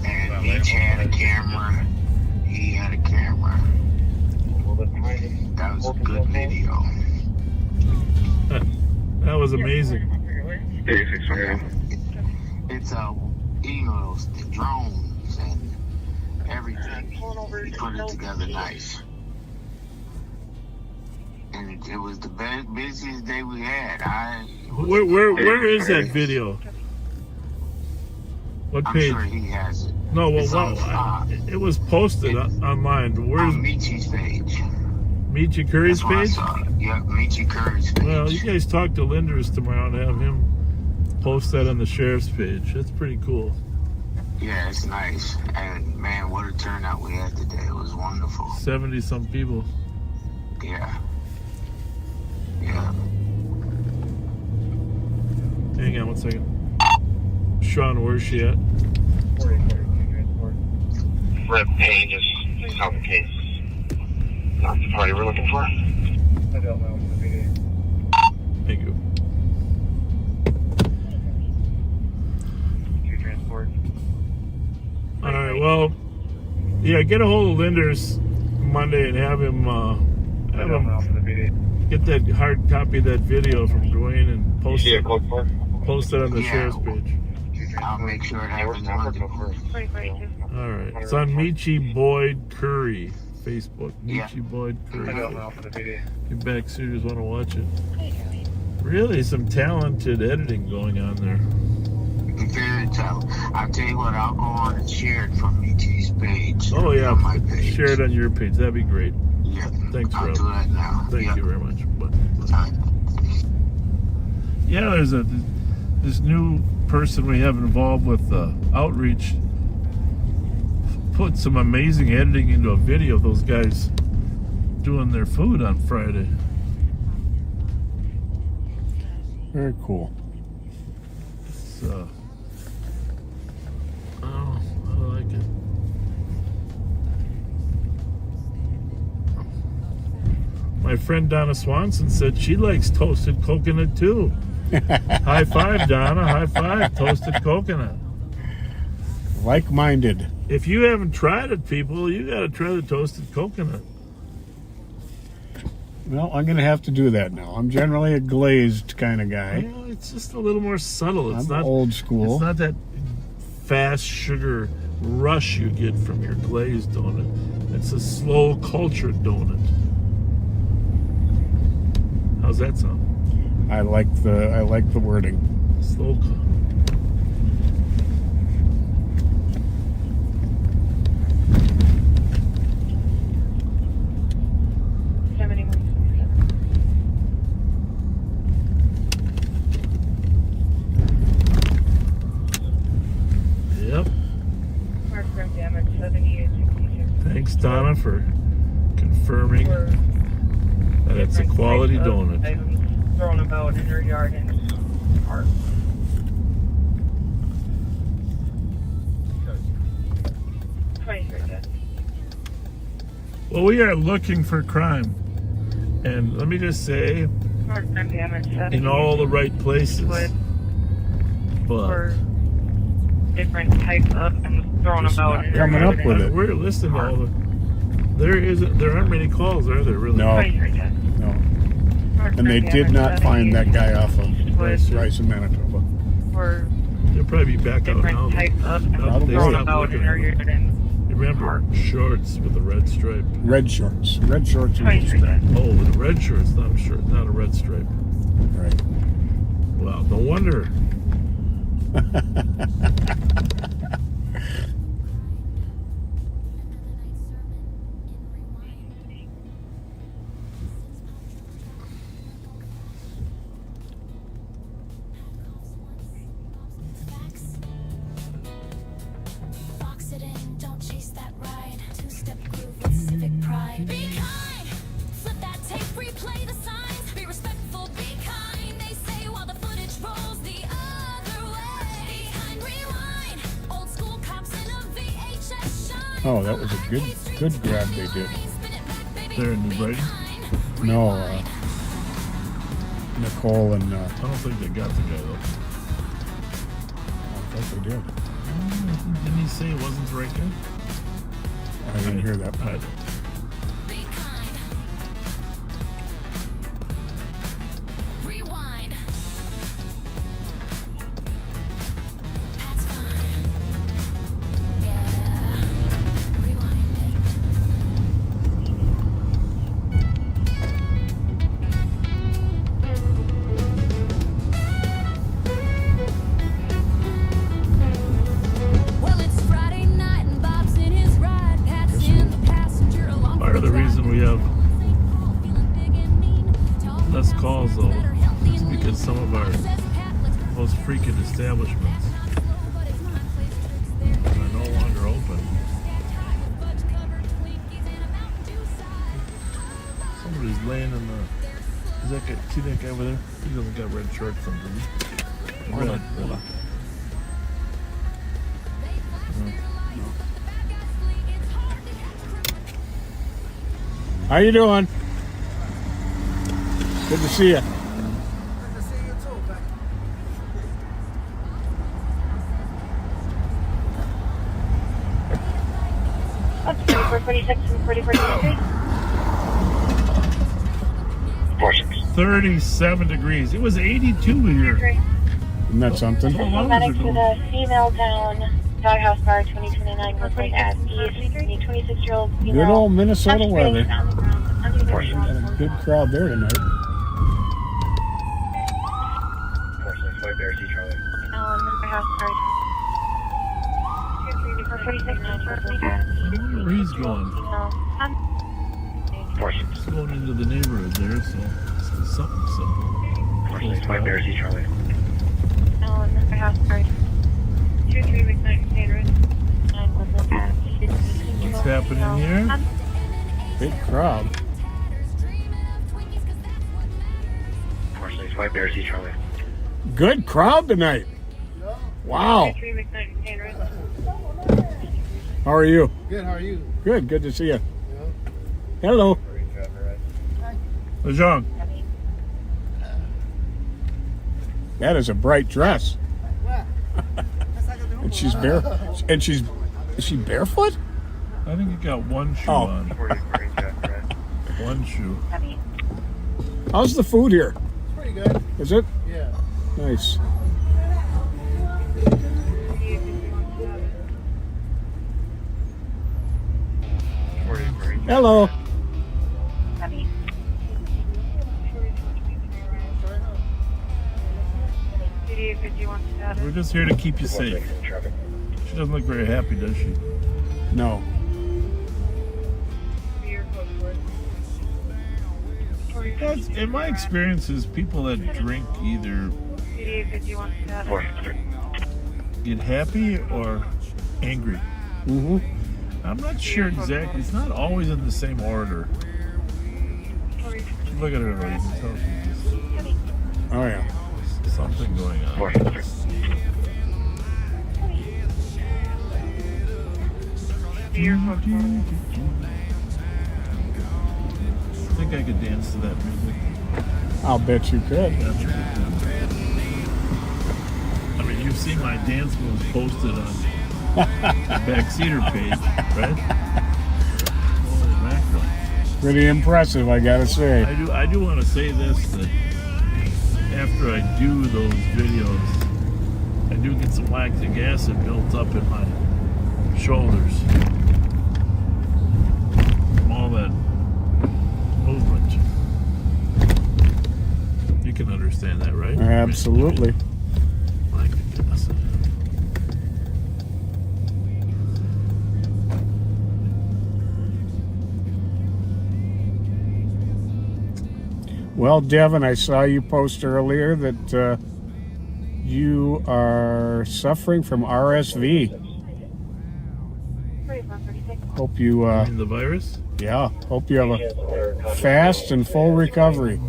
N: And each had a camera. He had a camera. That was a good video.
C: That was amazing.
M: 8622.
N: It's you know, the drones and everything. He put it together nice. And it was the busiest day we had.
C: Where is that video? What page?
N: I'm sure he has it.
C: No, well,
N: It's
C: it was posted online. Where's
N: Michi's page?
C: Michi Curry's page?
N: Yeah, Michi Curry's page.
C: Well, you guys talk to Linders tomorrow and have him post that on the sheriff's page. That's pretty cool.
N: Yeah, it's nice. And man, what a turnout we had today. It was wonderful.
C: 70-some people.
N: Yeah. Yeah.
C: Hang on one second. Sean, where's she at?
M: Rep Payne just found the case. Not the party we're looking for. I don't know.
C: Thank you.
M: Transport.
C: All right, well, yeah, get a hold of Linders Monday and have him get that hard copy of that video from Dwayne and post it on the sheriff's page.
N: I'll make sure it happens Monday.
C: All right, it's on Michi Boyd Curry Facebook. Michi Boyd Curry. Get back soon. Just want to watch it. Really, some talented editing going on there.
N: Very talented. I'll tell you what. I'll go on and share it from Michi's page.
C: Oh yeah,
N: on my page.
C: Share it on your page. That'd be great.
N: Yeah.
C: Thanks,
N: I'll
C: Rob.
N: do that now.
C: Thank you very much. Yeah, there's this new person we have involved with outreach. Put some amazing editing into a video of those guys doing their food on Friday.
J: Very cool.
C: It's, I like it. My friend Donna Swanson said she likes toasted coconut too. High five, Donna. High five. Toasted coconut.
J: Like-minded.
C: If you haven't tried it, people, you got to try the toasted coconut.
J: Well, I'm going to have to do that now. I'm generally a glazed kind of guy.
C: Well, it's just a little more subtle. It's
J: I'm
C: not
J: old school.
C: It's not that fast sugar rush you get from your glazed donut. It's a slow cultured donut. How's that sound?
J: I like the wording.
C: Slow. Yep.
E: Damage 7866.
C: Thanks, Donna, for confirming that it's a quality donut.
E: Items thrown about in her yard and park.
C: Well, we are looking for crime. And let me just say, in all the right places. But
E: different types of items thrown about.
J: Coming up with it.
C: We're listening to all the. There aren't many calls, are there? Really?
J: No. No. And they did not find that guy off of Rice in Manitoba.
C: They'll probably be back out now. Now that they stopped looking at them. Remember, shorts with a red stripe.
J: Red shorts. Red shorts with a stripe.
C: Oh, with a red shorts, not a shirt, not a red stripe.
J: Right.
C: Well, no wonder.
J: Oh, that was a good grab they did.
C: They're in New Brighton?
J: No, Nicole and...
C: I don't think they got the guy, though.
J: I thought they did.
C: Didn't he say it wasn't the right guy?
J: I didn't hear that part.
C: Freaking establishments are no longer open. Somebody's laying in the. Is that guy? See that guy over there? He doesn't got red shorts on.
J: Hold on. How you doing? Good to see you.
E: That's 4446 and 4423.
C: 37 degrees. It was 82 here.
J: Isn't that something?
E: Medic to the female down Doghouse Bar 2029 Woodland at East. The 26-year-old female.
J: Good old Minnesota weather. Got a good crowd there tonight.
C: Where he's going? He's going into the neighborhood there, so it's something simple.
M: Charlie.
C: What's happening here?
J: Big crowd.
M: Charlie.
J: Good crowd tonight. Wow. How are you?
O: Good, how are you?
J: Good to see you. Hello.
C: What's wrong?
J: That is a bright dress. And she's bare. And is she barefoot?
C: I think you got one shoe on. One shoe.
J: How's the food here?
O: It's pretty good.
J: Is it?
O: Yeah.
J: Nice. Hello.
C: We're just here to keep you safe. She doesn't look very happy, does she?
J: No.
C: That's, in my experiences, people that drink either get happy or angry.
J: Mm-hmm.
C: I'm not sure exactly. It's not always in the same order. Look at her, ladies. Tell she's
J: Oh, yeah.
C: something going on. I think I could dance to that music.
J: I'll bet you could.
C: I mean, you've seen my dance moves posted on the Backseater page, right? Holy mackerel.
J: Pretty impressive, I gotta say.
C: I do want to say this, that after I do those videos, I do get some lactic acid built up in my shoulders from all that movement. You can understand that, right?
J: Absolutely.
C: Lactic acid.
J: Well, Devin, I saw you post earlier that you are suffering from RSV. Hope you...
C: the virus?
J: Yeah. Hope you have a fast and full recovery.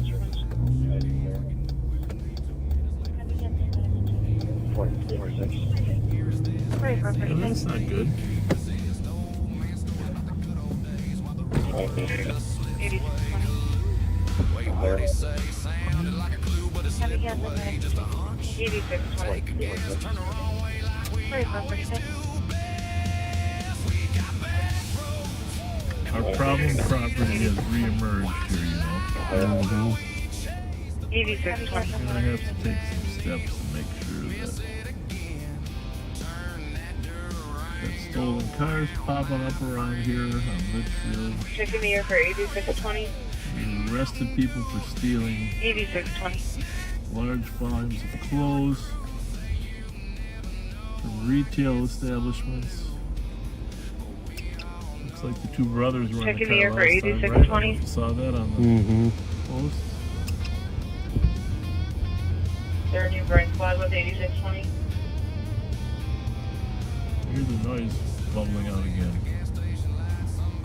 C: Yeah, that's not good. Our problem property has reemerged here, you know.
J: Mm-hmm.
C: We're gonna have to take some steps to make sure that stolen cars popping up around here on Litchfield.
E: Checking the air for 8620.
C: We arrested people for stealing
E: 8620.
C: large volumes of clothes from retail establishments. Looks like the two brothers were
E: Checking
C: in the
E: the air
C: car
E: for
C: last time, right?
E: 8620.
C: You saw that on the post.
E: They're a new brain squad with 8620.
C: Hear the noise bubbling out again.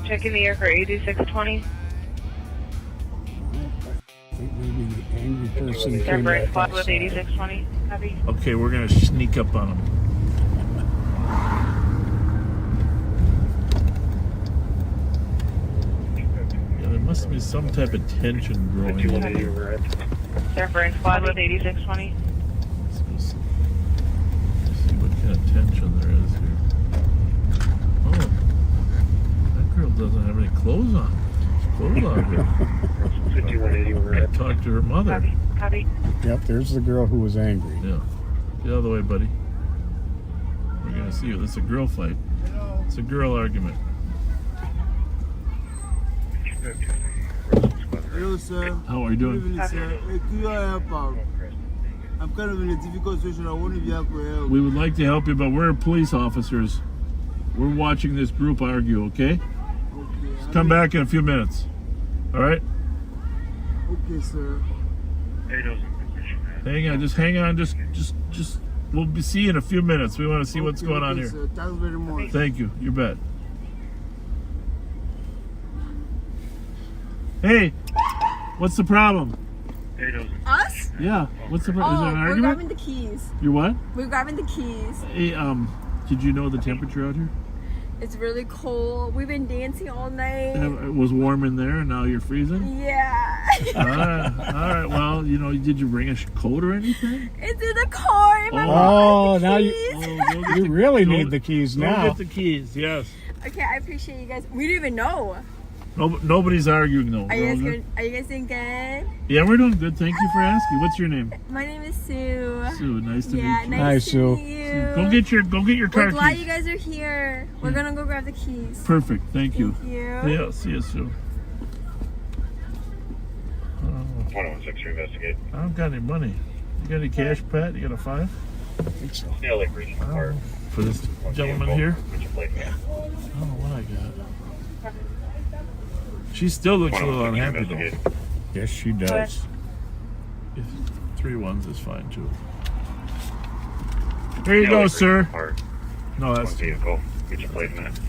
E: Checking the air for 8620.
J: I think maybe the angry person
E: They're
J: came
E: brain
J: back
E: squad with
J: outside.
E: 8620. Copy.
C: Okay, we're gonna sneak up on them. Yeah, there must be some type of tension growing in here.
E: They're brain squad with 8620.
C: Let's see what kind of tension there is here. Oh, that girl doesn't have any clothes on. She's clothes on here.
M: 5180
C: I talked to her mother.
E: Copy. Copy.
J: Yep, there's the girl who was angry.
C: Yeah. Get out of the way, buddy. We're gonna see you. It's a girl fight. It's a girl argument.
O: Hello, sir.
C: How are you doing?
O: Good evening, sir. Could you help out? I'm kind of in a difficult situation. I want to be able to help.
C: We would like to help you, but we're police officers. We're watching this group argue, okay? Just come back in a few minutes. All right?
O: Okay, sir.
C: Hang on, just hang on. Just. We'll be see you in a few minutes. We want to see what's going on here.
O: Sir. Thanks very much.
C: Thank you. You bet. Hey, what's the problem?
P: Us?
C: Yeah. What's the problem? Is there an
P: we're
C: argument?
P: grabbing the keys.
C: You're what?
P: We're grabbing the keys.
C: Hey, did you know the temperature out here?
P: It's really cold. We've been dancing all night.
C: It was warm in there, and now you're freezing.
P: Yeah.
C: All right. Well, you know, did you bring a coat or anything?
P: It's in the car. In my
J: Oh,
P: the
J: now
P: keys.
J: you really need the keys
C: Go
J: now.
C: get the keys, yes.
P: Okay, I appreciate you guys. We didn't even know.
C: Nobody's arguing, though.
P: Are you guys good? Are you guys doing good?
C: Yeah, we're doing good. Thank you for asking. What's your name?
P: My name is Sue.
C: Sue, nice to meet you.
P: Nice to
J: Sue.
P: meet you.
C: Go get your car
P: We're glad
C: keys.
P: you guys are here. We're gonna go grab the keys.
C: Perfect. Thank you.
P: Thank you.
C: Yeah, see you, Sue.
H: 116 investigate.
C: I don't got any money. You got any cash, Pat? You got a 5?
J: I think so.
H: Yeah, like reaching the car.
C: For this gentleman here?
H: I
C: don't know what I got. She still looks a little unhappy though.
J: Yes, she does.
C: 3 1s is fine too. There you go, sir. No, that's
H: vehicle. Get your plate in it.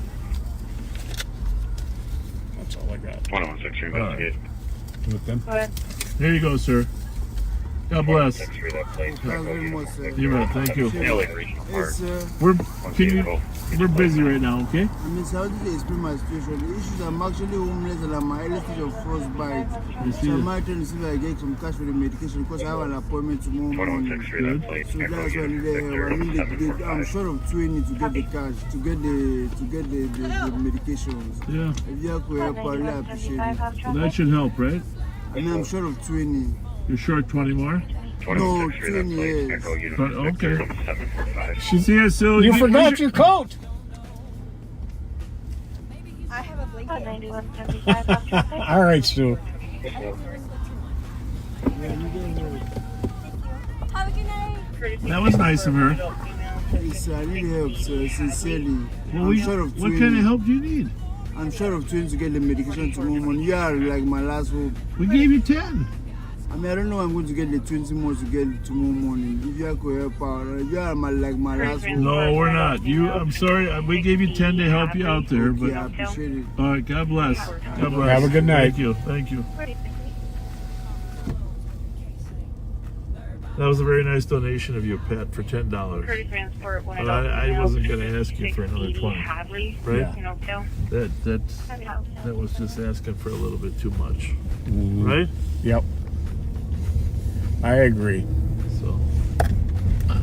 J: That's all I got.
H: 116 investigate.
J: With them.
C: There you go, sir. God bless.
O: Thank you very much, sir.
C: You bet. Thank you.
O: Yes, sir.
C: We're busy right now, okay?
O: I mean, how did you explain my situation? The issue is I'm actually homeless and I'm at early stage of frostbite. So I'm trying to see if I get some cash for the medication because I have an appointment tomorrow morning. So that's why I need help. I mean, I'm short of 20 to get the cash, to get the medications.
C: Yeah.
O: If you could help, I really appreciate it.
C: Well, that should help, right?
O: I mean, I'm short of 20.
C: You're short 20 more?
O: No, 20 years.
C: But, okay. She's here, Sue.
J: You forgot your coat.
P: I have a blanket.
E: 9175.
J: All right, Sue.
P: Have a good night.
C: That was nice of her.
O: Yes, I need help, sir, sincerely.
C: Well,
O: I'm short of 20.
C: what kind of help do you need?
O: I'm short of 20 to get the medication tomorrow morning. You are like my last hope.
C: We gave you 10.
O: I mean, I don't know I'm going to get the 20 more to get tomorrow morning. If you could help out, you are my last hope.
C: No, we're not. I'm sorry. We gave you 10 to help you out there. But
O: I appreciate it.
C: all right. God bless. God bless.
J: Have a good night.
C: Thank you. Thank you. That was a very nice donation of you, Pat, for $10.
E: Transport,
C: But I wasn't going to ask you for another 20, right?
E: Yeah.
C: That was just asking for a little bit too much, right?
J: Yep. I agree.
C: So, I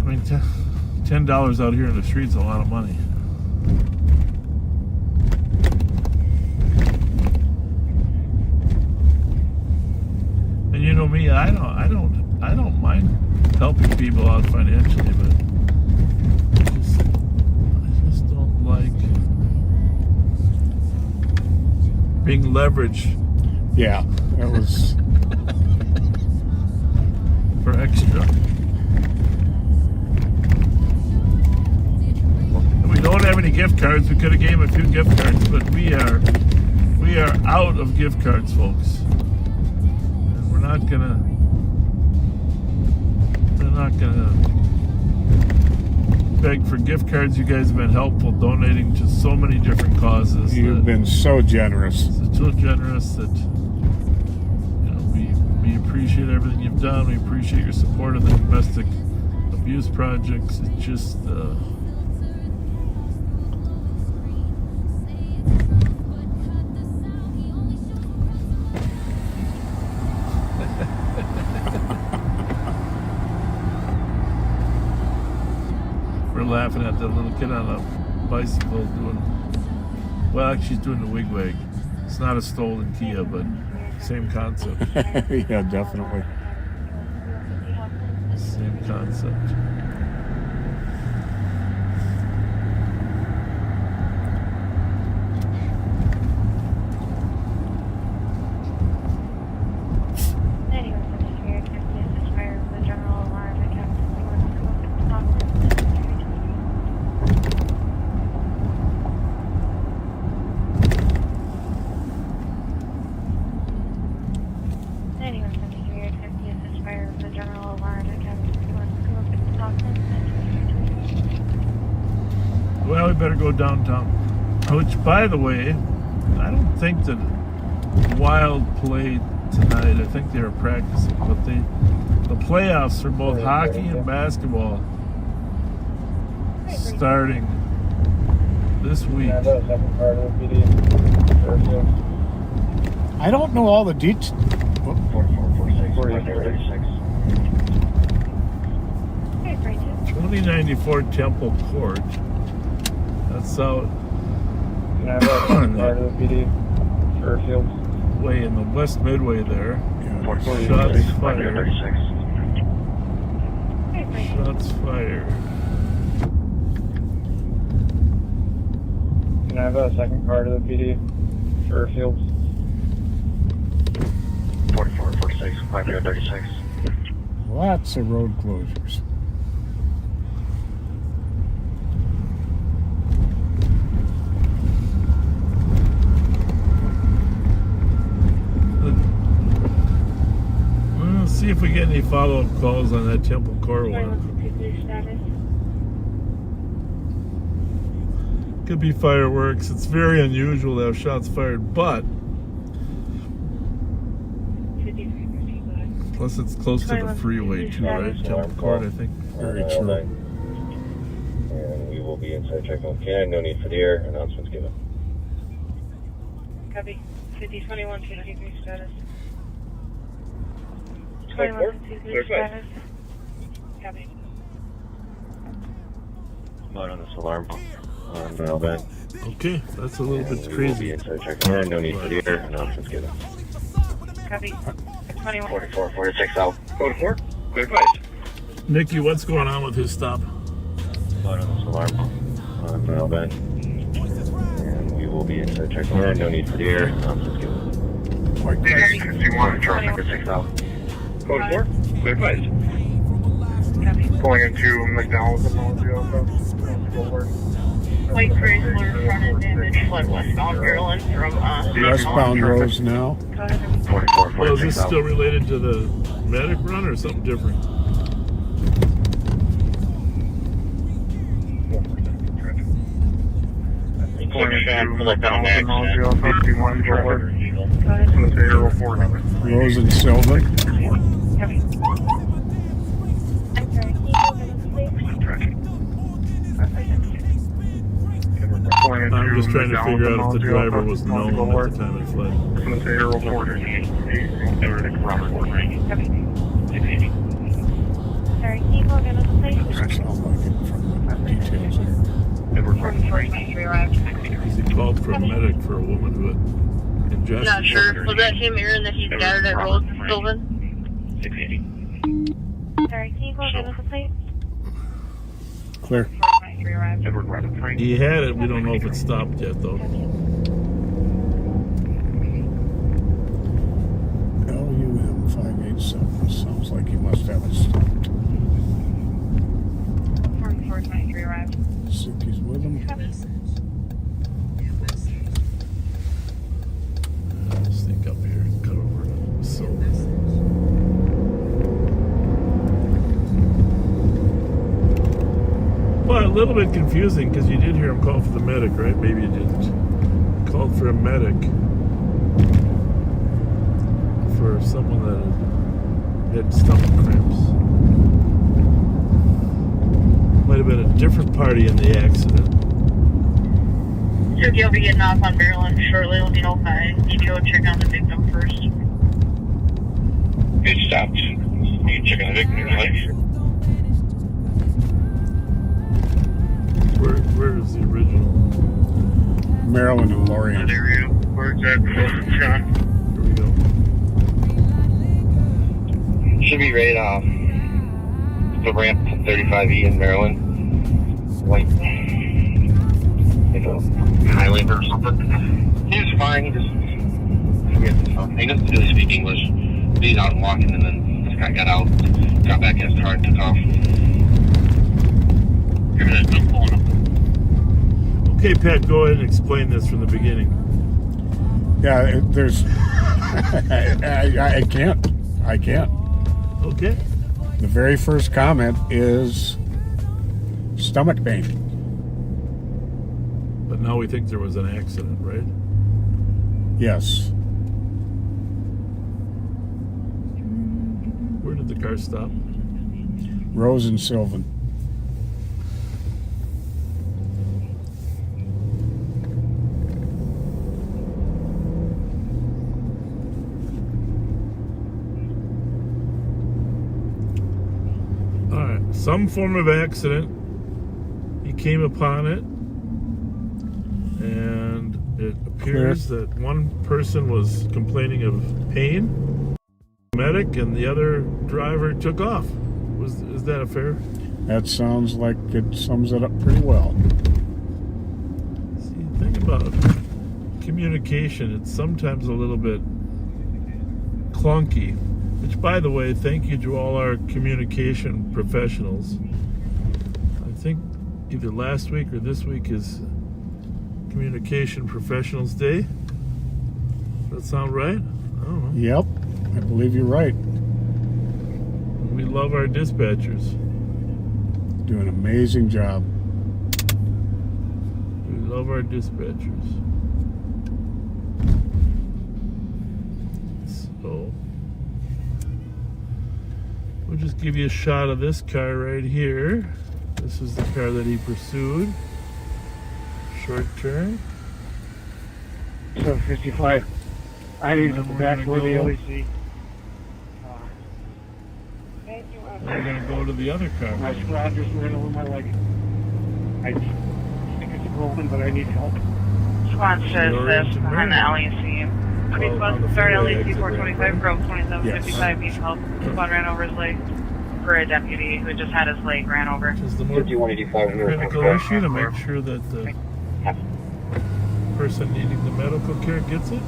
C: mean, $10 out here in the streets is a lot of money. And you know me, I don't mind helping people out financially, but I just don't like being leveraged.
J: Yeah, that was
C: for extra. And we don't have any gift cards. We could have gave him a few gift cards, but we are out of gift cards, folks. And we're not gonna beg for gift cards. You guys have been helpful, donating to so many different causes.
J: You've been so generous.
C: So generous that we appreciate everything you've done. We appreciate your support of the domestic abuse projects. It's just we're laughing at that little kid on a bicycle doing, well, actually she's doing the wig. It's not a stolen Kia, but same concept.
J: Yeah, definitely.
C: Same concept. Well, we better go downtown. Which, by the way, I don't think that Wild played tonight. I think they were practicing, but the playoffs for both hockey and basketball starting this week.
J: I don't know all the details.
C: 2094 Temple Court. That's out.
L: Can I have a part of the PD? Fairfield.
C: Way in the West Midway there. Shots fired. Shots fired.
L: Can I have a second part of the PD? Fairfield.
M: 44, 46, 536.
J: Lots of road closures.
C: Let's see if we get any follow-up calls on that Temple Court one. Could be fireworks. It's very unusual to have shots fired, but plus it's close to the freeway too, right? Temple Court, I think.
J: Very true.
M: And we will be inside check on K9. No need for the air. Announcements given.
E: Copy. 5021, 53 status. 2153 status. Copy.
M: Mode on this alarm. On Melbourne.
C: Okay, that's a little bit crazy.
M: Inside check on no need for the air. Announcements given.
E: Copy. 21.
M: 44, 46 out. Code 4. Clear place.
C: Nikki, what's going on with his stop?
M: Mode on this alarm. On Melbourne. And we will be inside check on no need for the air. Announcements given. 51, Charlie 6 out. Code 4. Clear place.
E: Pulling
M: into McDonald and Melty also.
I: White Chrysler front end damage, flood westbound Burrill from
J: Westbound roads now.
M: 44,
C: Well, is this
M: 46
C: still related to the medic run or something different?
J: Rose and Sylvan.
C: I'm just trying to figure out if the driver was known at the time it fled.
E: Sorry, can you log in as a place?
J: That's all I get from the details there.
C: Because he called for a medic for a woman who had ingested.
I: Not sure. Was that him, Aaron, that he's scattered at Rose and Sylvan?
M: 680.
E: Sorry, can you log in as a place?
J: Clear.
C: He had it. We don't know if it stopped yet, though.
J: LUM 587. Sounds like he must have it stopped.
E: 4423 arrived.
J: Sicky's with him.
C: I'll sneak up here and cut over to Silver. But a little bit confusing because you did hear him call for the medic, right? Maybe you didn't. Called for a medic for someone that had stomach cramps. Might have been a different party in the accident.
I: Suki will be getting off on Burrill shortly. Let me know if I need to go check on the victim first.
M: It stopped. You check on the victim, right?
C: Where is the original?
J: Maryland and Lorient.
M: Where's that shot?
C: Here we go.
M: Should be right off the ramp to 35E in Maryland. White. Like a Highlander or something. He was fine. He doesn't really speak English. He's out and walking, and then this guy got out, got back in his car, and took off. I'm pulling up.
C: Okay, Pat, go ahead and explain this from the beginning.
J: Yeah, there's. I can't.
C: Okay.
J: The very first comment is stomach pain.
C: But now we think there was an accident, right?
J: Yes.
C: Where did the car stop?
J: Rose and Sylvan.
C: some form of accident. He came upon it, and it appears that one person was complaining of pain, medic, and the other driver took off. Is that a fair?
J: That sounds like it sums it up pretty well.
C: See, the thing about communication, it's sometimes a little bit clunky. Which, by the way, thank you to all our communication professionals. I think either last week or this week is Communication Professionals Day. Does that sound right? I don't know.
J: Yep, I believe you're right.
C: We love our dispatchers.
J: Do an amazing job.
C: We love our dispatchers. So, we'll just give you a shot of this car right here. This is the car that he pursued. Short turn.
Q: 755. I need to go back for the LEC.
C: We're going to go to the other car.
Q: My squad just ran over my leg. I think it's rolling, but I need help.
E: Squad says this on the LEC. Response to start LEC 425, Grove 2755 needs help. Squad ran over his leg for a deputy who just had his leg ran over.
C: Is the more critical issue to make sure that the person needing the medical care gets it?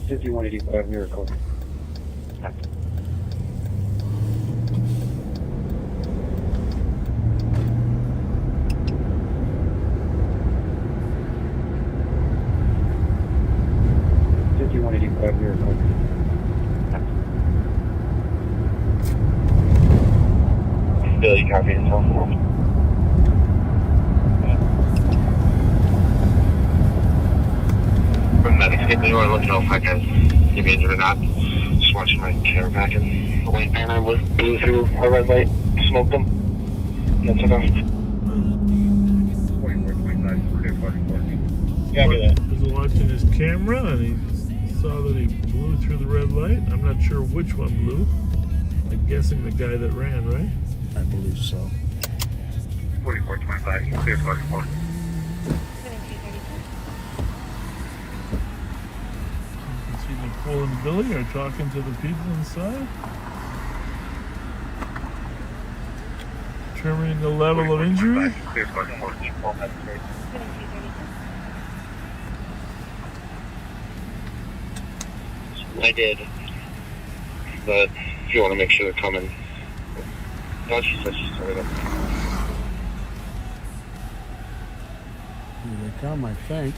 M: $5185 Miracle. Miracle. Bill, you copy this phone? From medics get me or let me know if I can get me injured or not. Just watching my camera back and the white banner was blew through a red light, smoked them. That's enough.
C: Yeah, he was watching his camera and he saw that he blew through the red light. I'm not sure which one blew. I'm guessing the guy that ran, right?
J: I believe so.
H: 4425, clear 44.
C: You can see Nicole and Billy are talking to the people inside. Determining the level of injury.
H: Clear 44.
M: I did. But if you want to make sure they're coming. No, she said she's sorry.
J: Here they come, I think.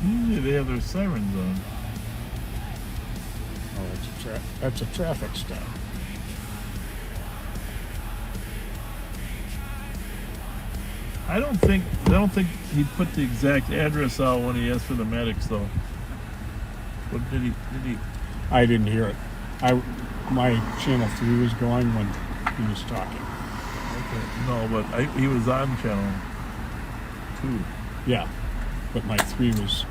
C: Usually they have their sirens on.
J: Oh, that's a traffic stop.
C: I don't think he put the exact address out when he asked for the medics, though. What did he?
J: I didn't hear it. My channel 3 was going when he was talking.
C: Okay. No, but he was on channel 2.
J: Yeah, but my 3 was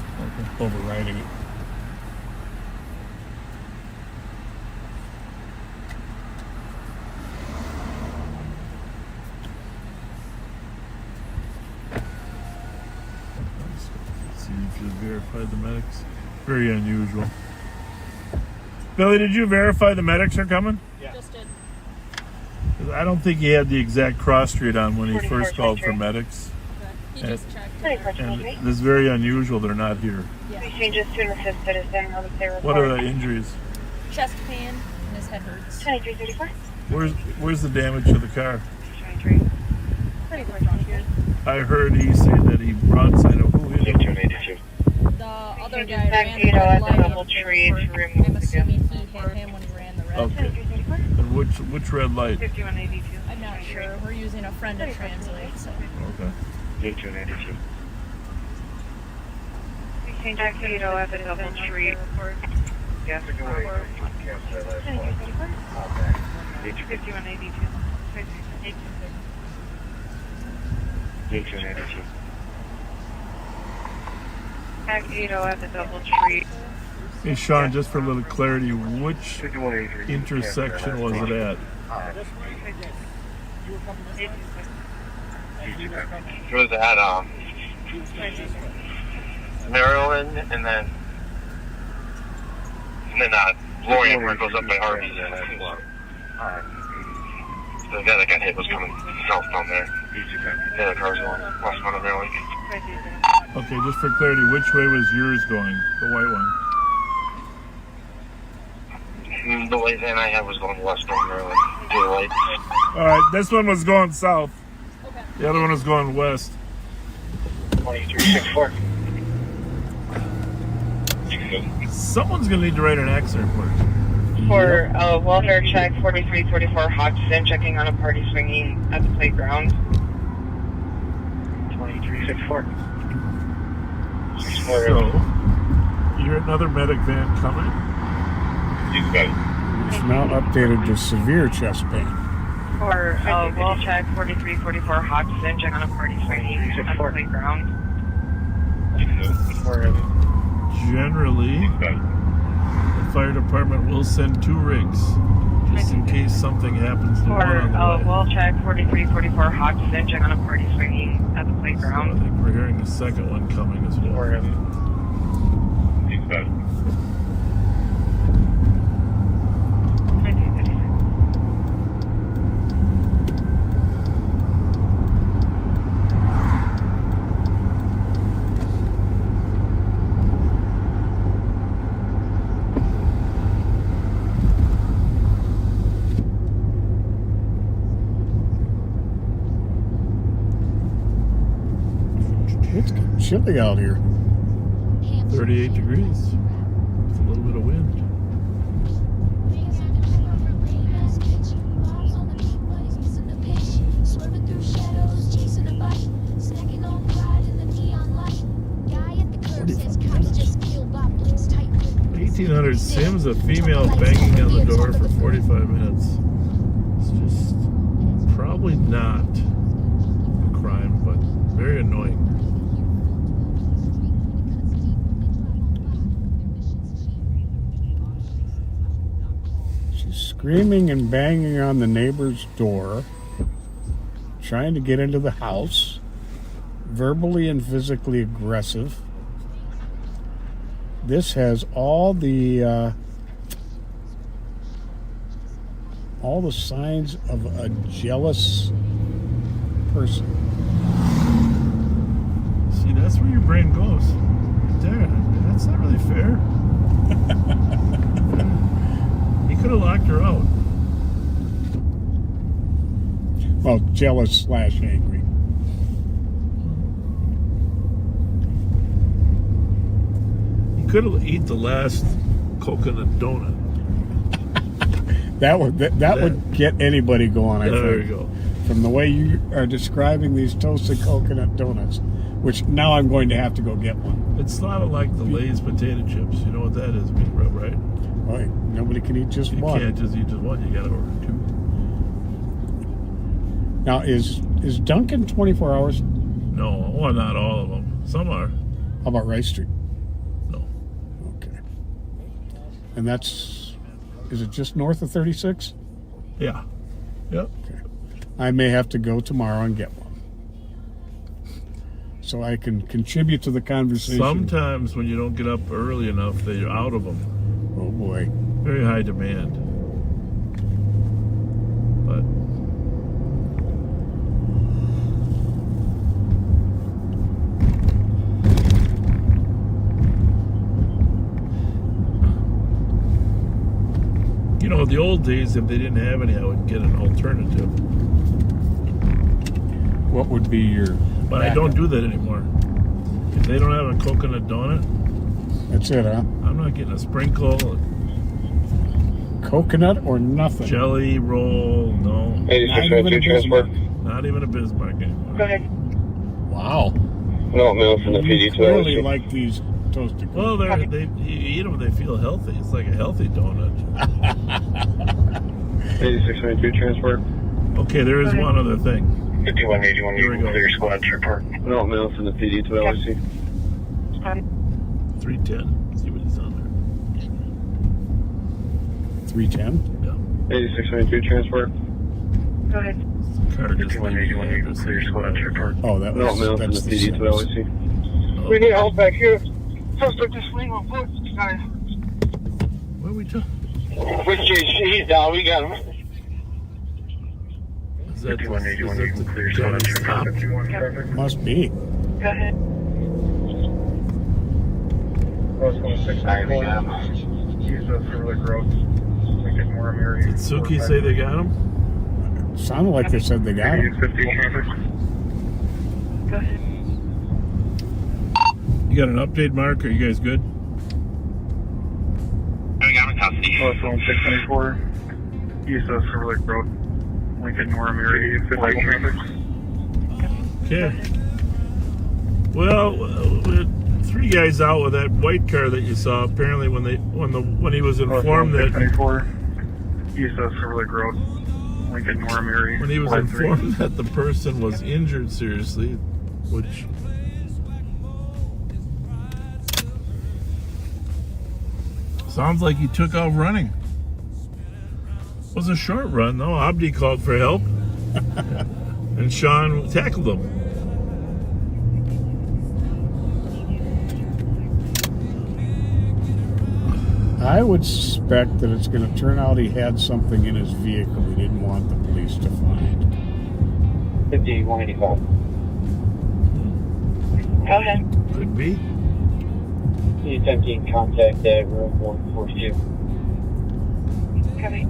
J: overriding it.
C: Verify the medics. Very unusual. Billy, did you verify the medics are coming?
D: Yeah. Just did.
C: I don't think he had the exact cross street on when he first called for medics.
D: Okay. He just checked.
C: And this is very unusual. They're not here.
D: Yeah.
E: Changes to an assist citizen.
C: What are the injuries?
D: Chest pain and his head hurts.
E: 2334.
C: Where's the damage to the car?
E: 23.
C: I heard he say that he broadside of who hit him.
M: 282.
D: The other guy ran the red light. I'm assuming he hit him when he ran the red light.
C: Okay. And which red light?
E: 5182.
D: I'm not sure. We're using a friend to translate, so.
C: Okay.
M: 282.
E: Change Taxedo at the double street. Yes. 5182. Back 80 at the double tree.
C: Hey Sean, just for a little clarity, which intersection was it at?
H: It was at Maryland and then Lorient where it goes up by Harvey's. The guy that got hit was coming southbound there. The other car's going westbound of Maryland.
C: Okay, just for clarity, which way was yours going? The white one?
H: The way then I had was going westbound Maryland. To the lights.
C: Alright, this one was going south. Okay. The other one was going west.
H: 2364.
C: Someone's gonna need to write an accident report.
E: For welfare check 4344 Hodgson, checking on a party swinging at the playground.
H: 2364.
C: So, you're another medic van coming?
J: It's now updated to severe chest pain.
E: For well check 4344 Hodgson, check on a party swinging at the playground.
C: Generally, the fire department will send 2 rigs, just in case something happens to one on the way.
E: Well check 4344 Hodgson, check on a party swinging at the playground.
C: So I think we're hearing the second one coming as well.
J: It's chilly out here.
C: 38 degrees. With a little bit of wind. Sims, a female banging on the door for 45 minutes. It's just probably not a crime, but very annoying.
J: She's screaming and banging on the neighbor's door, trying to get into the house, verbally and physically aggressive. This has all the signs of a jealous person.
C: See, that's where your brain goes. Darrin, that's not really fair. He could have locked her out.
J: Well, jealous / angry.
C: Could have eaten the last coconut donut.
J: That would get anybody going, I think.
C: There you go.
J: From the way you are describing these toasted coconut donuts, which now I'm going to have to go get one.
C: It's not like the Lay's potato chips. You know what that is, right?
J: Right. Nobody can eat just one.
C: You can't just eat just one. You got to order 2.
J: Now, is Dunkin' 24 hours?
C: No, well, not all of them. Some are.
J: How about Rice Street?
C: No.
J: Okay. And is it just north of 36?
C: Yeah. Yep.
J: Okay. I may have to go tomorrow and get one, so I can contribute to the conversation.
C: Sometimes when you don't get up early enough, they're out of them.
J: Oh boy.
C: Very high demand. But you know, the old days, if they didn't have any, I would get an alternative.
J: What would be your
C: But
J: backup?
C: I don't do that anymore. If they don't have a coconut donut,
J: that's it, huh?
C: I'm not getting a sprinkle.
J: Coconut or nothing?
C: Jelly roll, no.
J: Not even a Bismarck.
C: Not even a Bismarck anymore.
E: Go ahead.
J: Wow.
H: No, Mill from the
J: You
H: PD
J: clearly
H: 2.
J: like these toasted cookies.
C: Well, you eat them, they feel healthy. It's like a healthy donut.
H: 8692 transport.
C: Okay, there is one other thing.
H: 5181,
C: Here we go.
H: clear squad to report.
M: No, mail from the PD to LAC.
C: 310. See what he's on
J: 310?
C: there.
M: 8622 transport.
E: Go ahead.
C: Car just leaving the address.
H: Clear squad to report.
J: Oh, that
M: No,
J: was
M: mail from the
J: that's the
M: PD to
J: Sims.
M: LAC.
Q: We need help back here. Suspect is fleeing on foot. Guy.
C: What are we talking?
Q: Which he's down. We got him.
C: Is that
H: 5181,
C: the
H: clear
C: guy
H: squad
C: that
H: to
C: stopped?
H: report. 51 traffic.
J: Must be.
E: Go ahead.
Q: Crossing 694. Use the Burrill Road. Make it more Mary.
C: Did Suki say they got him?
J: Sounded like they said they got him.
H: 50 traffic.
E: Go ahead.
C: You got an update, Mark? Are you guys good?
Q: Crossing 694. Use the Burrill Road. Lincoln Nora Mary. 50 traffic.
C: Okay. Well, three guys out with that white car that you saw. Apparently, when he was informed that
Q: 694. Use the Burrill Road. Lincoln Nora Mary.
C: when he was informed that the person was injured seriously, which sounds like he took off running. It was a short run, though. Abdi called for help, and Sean tackled him.
J: I would suspect that it's going to turn out he had something in his vehicle he didn't want the police to find.
L: 5185.
E: Go ahead.
C: Could be.
L: He's attempting contact at room 142.
E: Coming.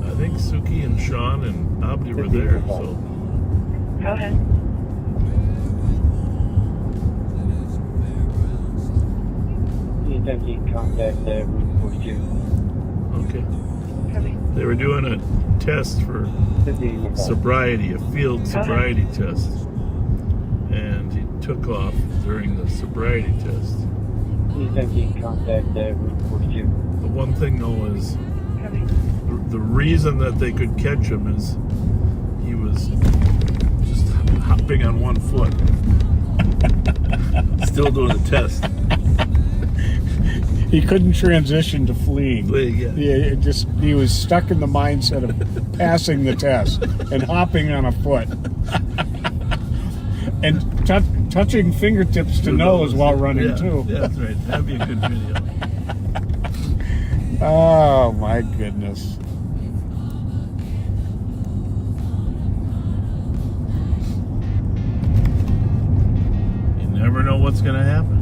C: I think Suki and Sean and Abdi were there, so
E: Go ahead.
L: He's attempting contact at room 42.
C: okay.
E: Coming.
C: They were doing a test for
L: 5185.
C: sobriety, a field sobriety test, and he took off during the sobriety test.
L: He's attempting contact at room 42.
C: The one thing though is
E: Coming.
C: the reason that they could catch him is he was just hopping on one foot, still doing the test.
J: He couldn't transition to fleeing.
C: Yeah.
J: He was stuck in the mindset of passing the test and hopping on a foot and touching fingertips to nose while running
C: Yeah,
J: too.
C: yeah, that's right. That'd be a good video.
J: Oh my goodness.
C: You never know what's going to happen.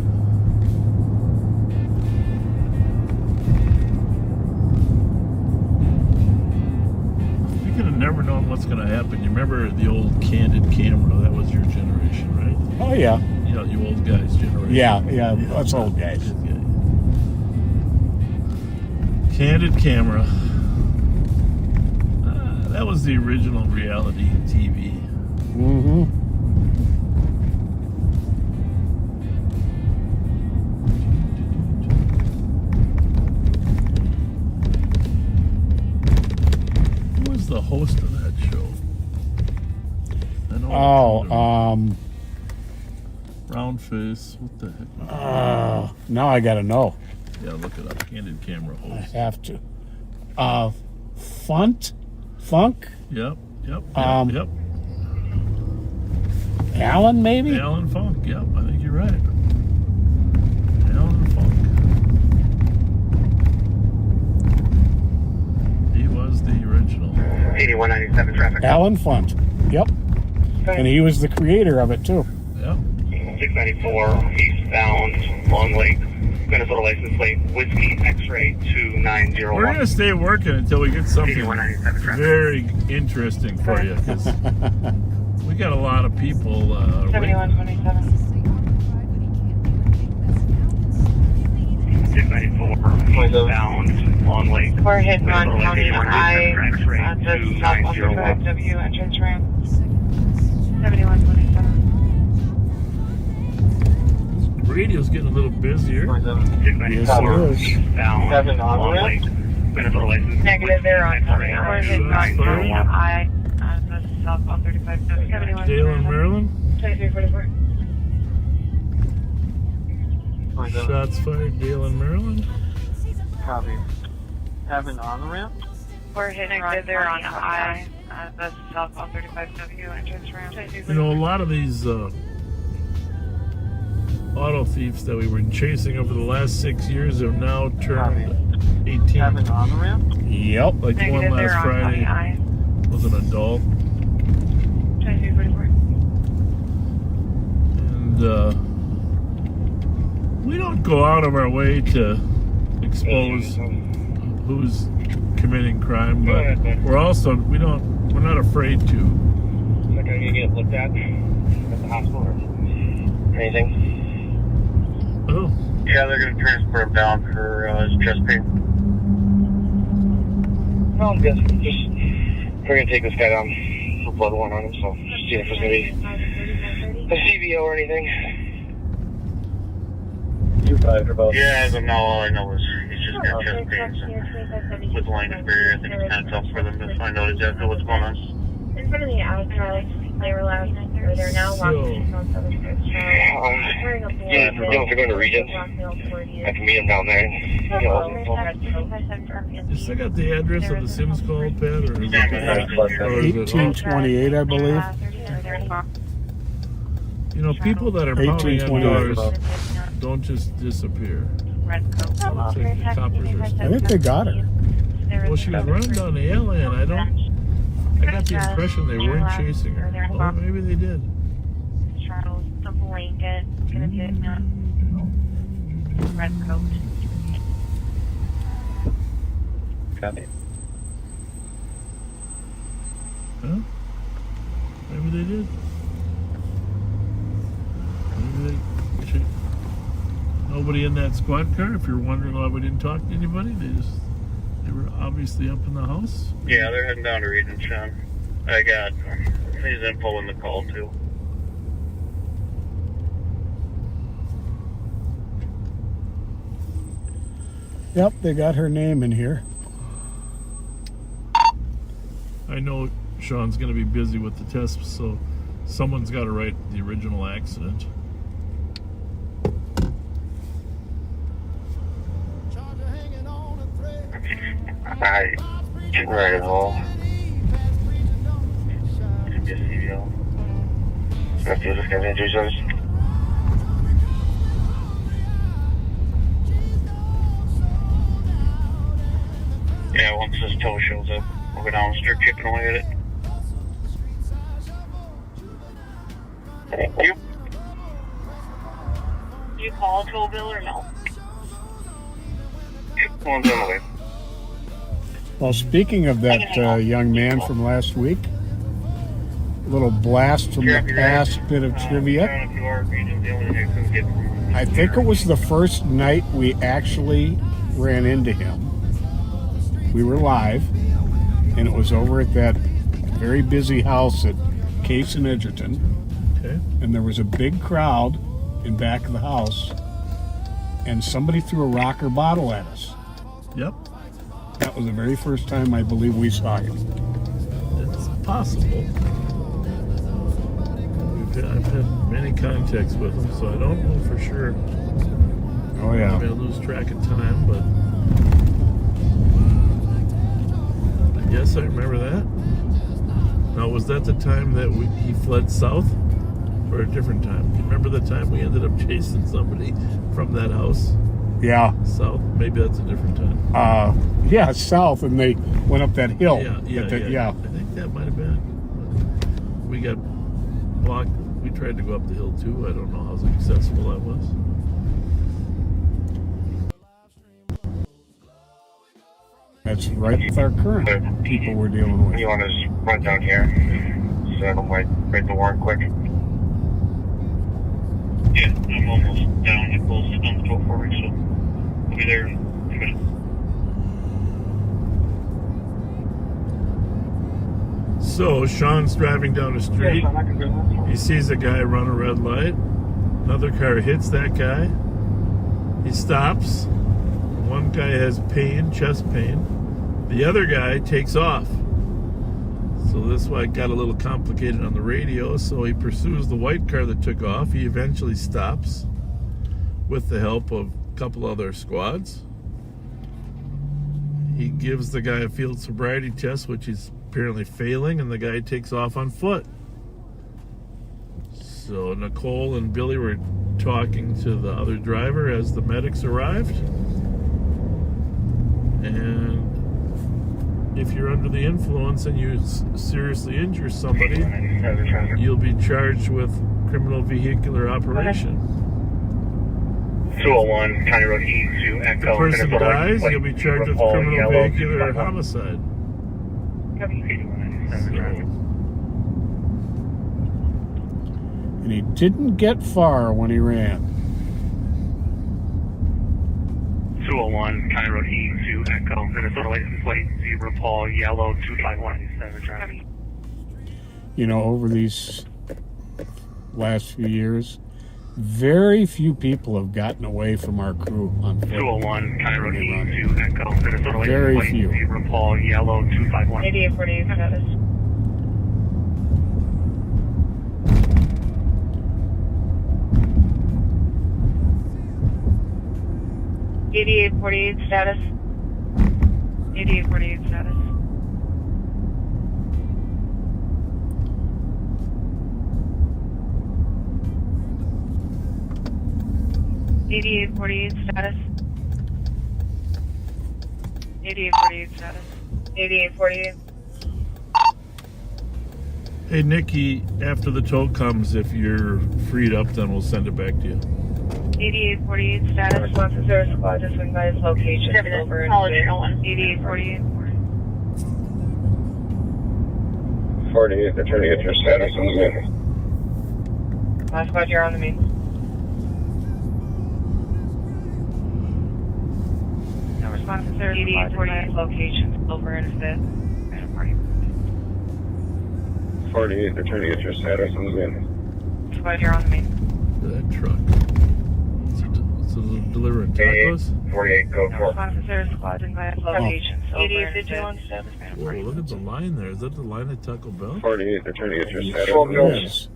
C: Speaking of never knowing what's going to happen, you remember the old candid camera? That was your generation, right?
J: Oh yeah.
C: You know, you old guys' generation.
J: Yeah, us old guys.
C: Candid camera. That was the original reality TV.
J: Mm-hmm.
C: Who was the host of that show? I know. Round face. What the heck?
J: Now I gotta know.
C: Yeah, look it up. Candid camera
J: I
C: host.
J: have to. Funk?
C: Yep.
J: Yep. Alan, maybe?
C: Alan Funk. Yep, I think you're right. Alan Funk. He was the original.
H: 8197 traffic.
J: Alan Funk. Yep. And he was the creator of it too.
C: Yep.
H: 694 eastbound Long Lake. Minnesota license plate Whiskey X-ray 2901.
C: We're going to stay working until we get something
H: 8197 traffic.
C: very interesting for you, because we got a lot of people.
E: 7127.
H: 694 eastbound Long Lake.
E: We're hitting on
H: Minnesota
E: County
H: license
E: I
H: plate X-ray
E: at the South
H: 2901.
E: W entrance ramp. 7127.
C: Radio's getting a little busier.
H: 694 eastbound Long Lake. Minnesota license.
E: Negative, they're on County I. We're hitting on County I at the southbound 35, 71.
C: Dale in Maryland.
E: 2344.
C: Shots fired, Dale in Maryland.
L: Copy. Happened on the ramp?
E: We're hitting right there on I. That's southbound 35W entrance ramp.
C: You know, a lot of these auto thieves that we were chasing over the last 6 years have now turned 18.
L: Happened on the ramp?
J: Yep.
C: Like one last Friday was an adult.
E: 2344.
C: And we don't go out of our way to expose who's committing crime, but we're not afraid to.
H: Is that going to get looked at the hospital or anything?
C: Oh.
H: Yeah, they're going to transfer him down for his chest pain. Well, I'm guessing we're going to take this guy down for blood warrant on him, so just see if there's going to be a CVO or anything.
M: 2-5 for both.
H: Yeah, as of now, all I know is he's just got chest pains and with the language barrier, I think it's kind of tough for them to find out exactly what's going on.
E: In front of the outside, they were last, or they're now walking on Southern Coast.
H: Yeah, if they're going to Regents, I can meet him down there.
C: You still got the address of the Sims call, Pat, or is it
J: 1828, I believe.
C: You know, people that are pounding on doors don't just disappear.
J: I think they got her.
C: Well, she was running down the alley, and I got the impression they weren't chasing her. Well, maybe they did.
E: Charles, the blanket, gonna be a red coat.
M: Copy.
C: Huh? Maybe they did. Nobody in that squad car. If you're wondering why we didn't talk to anybody, they were obviously up in the house.
H: Yeah, they're heading down to Regent, Sean. I got his info in the call too.
J: Yep, they got her name in here.
C: I know Sean's going to be busy with the tests, so someone's got to write the original accident.
H: I didn't write it all. Should be a CVO. So I feel this guy's injuries on us. Yeah, once this tow shows up, we'll go down and start chipping away at it. Thank you.
I: Did you call a tow bill or no?
H: Yep, one's on the way.
J: Well, speaking of that young man from last week, a little blast from the past bit of trivia. I think it was the first night we actually ran into him. We were live, and it was over at that very busy house at Case and Edgerton.
C: Okay.
J: And there was a big crowd in back of the house, and somebody threw a rocker bottle at us.
C: Yep.
J: That was the very first time I believe we saw him.
C: It's possible. I've had many contacts with him, so I don't know for sure.
J: Oh, yeah.
C: I may lose track of time, but yes, I remember that. Now, was that the time that he fled south, or a different time? Do you remember the time we ended up chasing somebody from that house?
J: Yeah.
C: South? Maybe that's a different time.
J: Yeah, south, and they went up that hill.
C: Yeah. I think that might have been. We got blocked. We tried to go up the hill, too. I don't know how successful that was.
J: That's right with our current people we're dealing with.
H: You want to just run down here so I don't write the warrant quick? Yeah, I'm almost down at close on the 12-4, so I'll be there in a minute.
C: So, Sean's driving down the street. He sees a guy run a red light. Another car hits that guy. He stops. One guy has pain, chest pain. The other guy takes off. So this why it got a little complicated on the radio. So he pursues the white car that took off. He eventually stops with the help of a couple other squads. He gives the guy a field sobriety test, which he's apparently failing, and the guy takes off on foot. So Nicole and Billy were talking to the other driver as the medics arrived. And if you're under the influence and you seriously injure somebody, you'll be charged with criminal vehicular operation.
H: 201, County Road E to
C: If the
H: Echo.
C: person dies, you'll be charged with criminal vehicular homicide.
J: And he didn't get far when he ran.
Q: 201, County Road E to Echo, Minnesota license plate 0 Paul Yellow 251 driving.
J: You know, over these last few years, very few people have gotten away from our crew on foot.
Q: 201, County Road E to Echo, Minnesota
J: Very
Q: license plate
J: few.
Q: 0 Paul Yellow 251.
E: 8848 status. 8848 status. 8848 status. .8848 status. 8848 status. 8848.
C: Hey, Nikki, after the tow comes, if you're freed up, then we'll send it back to you.
E: 8848 status. Responses are squad to swing by his location. Over in 8848.
M: 48, they're trying to get your status on the main.
E: Last squad, you're on the main. No responses are 8848 location. Over in 5th.
M: 48, they're trying to get your status on the main.
E: Squad, you're on the main.
C: That truck. So delivering tacos?
M: 48, go
E: No
M: for
E: responses are squad in by his location. Over in
I: 8851 status.
C: Whoa, look at the line there. Is that the line at Taco Bell?
M: 48, they're trying to get your status on the main.
J: Yes.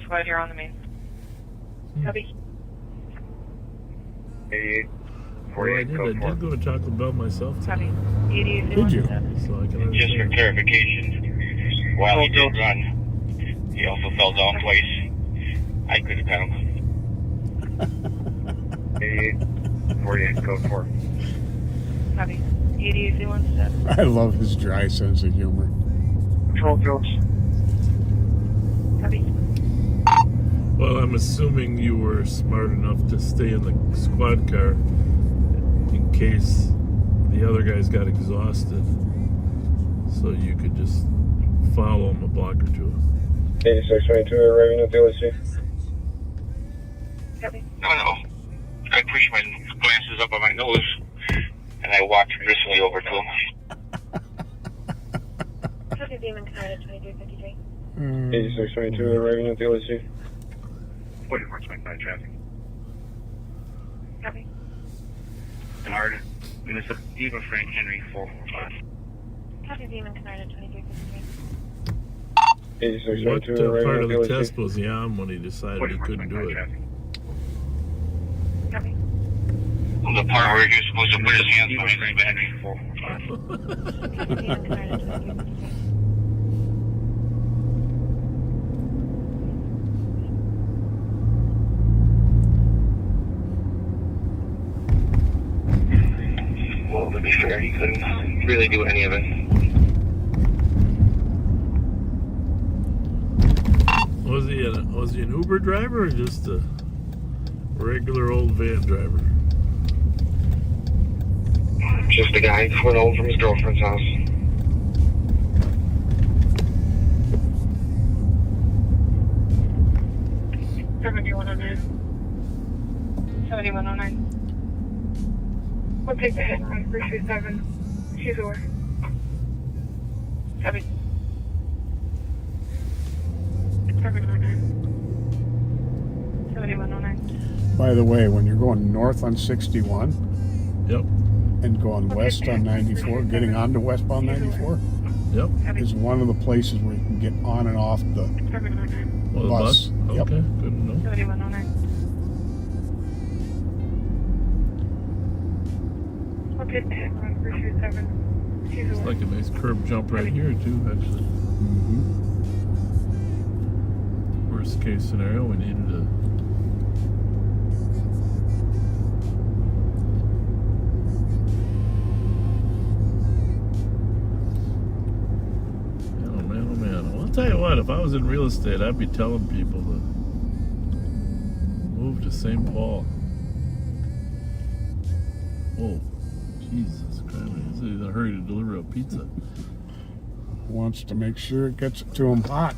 E: Squad, you're on the main. Copy.
M: 88,
C: Well, I
M: 48,
C: did.
M: go
C: I
M: for
C: did go to Taco Bell myself today.
E: Copy. 8851
J: Did you?
E: status.
C: So I can
H: Just for
C: understand.
H: clarification, while he did run, he also fell down twice. I could have got him.
M: 88, 48, go for
E: Copy. 8851 status.
J: I love his dry sense of humor.
Q: Control fields.
E: Copy.
C: Well, I'm assuming you were smart enough to stay in the squad car in case the other guys got exhausted, so you could just follow them a block or two.
M: 8622, arriving at the OSC.
E: Copy.
H: No. I pushed my glasses up on my nose, and I walked briskly over to him.
E: Copy. Demon Canada 2353.
M: 8622, arriving at the OSC.
Q: 4425 traffic.
E: Copy.
H: Hard. Minnesota Eva Frank Henry 445.
E: Copy. Demon Canada 2353.
M: 8622,
C: What
M: arriving
C: part
M: at
C: of
M: the
C: the
M: OSC.
C: test was he on when he decided he couldn't do it?
E: Copy.
H: The part where he was supposed to put his hands behind his back.
E: Copy. Demon Canada 2353.
H: Well, to be fair, he couldn't really do any of it.
C: Was he an Uber driver or just a regular old van driver?
H: Just a guy who went home from his girlfriend's house.
E: $7109. We'll take the hit on 337. She's aware. Copy. 7109.
J: By the way, when you're going north on 61
C: Yep.
J: and going west on 94, getting onto westbound 94,
C: Yep.
J: is one of the places where you can get on and off the bus.
C: Okay,
J: Yep.
C: good to know.
E: 7109. Okay, 427.
C: It's like a nice curb jump right here too, actually. Worst case scenario, we needed a I'll tell you what, if I was in real estate, I'd be telling people to move to St. Paul. Whoa, Jesus Christ, he's in a hurry to deliver a pizza.
J: Wants to make sure it gets to him hot.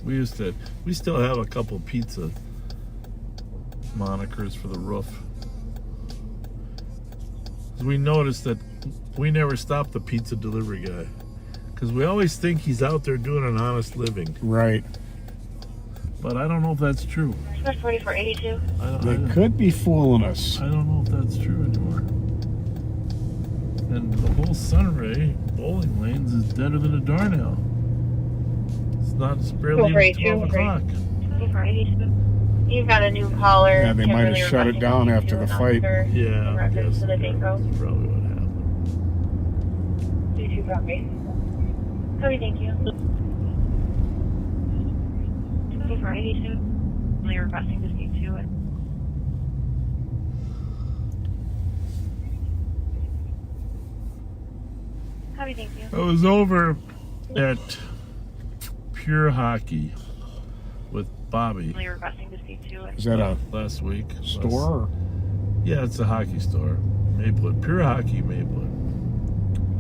C: We still have a couple pizza monikers for the roof. We noticed that we never stop the pizza delivery guy because we always think he's out there doing an honest living.
J: Right.
C: But I don't know if that's true.
E: 4482.
J: They could be fooling us.
C: I don't know if that's true anymore. And the whole Sunray bowling lanes is deader than a doornail. It's not, it's barely even 12 o'clock.
E: 4482. You've got a new caller.
J: Yeah, they might have shut it down after the fight.
C: Yeah, I guess
E: to the bingo.
C: that's probably what happened.
E: You too, copy. Copy, thank you. 4482. Only requesting to speak to it. Copy, thank you.
C: I was over at Pure Hockey with Bobby.
E: Only requesting to speak to it.
J: Is that a
C: last week
J: store?
C: Yeah, it's a hockey store. Maplewood. Pure Hockey, Maplewood.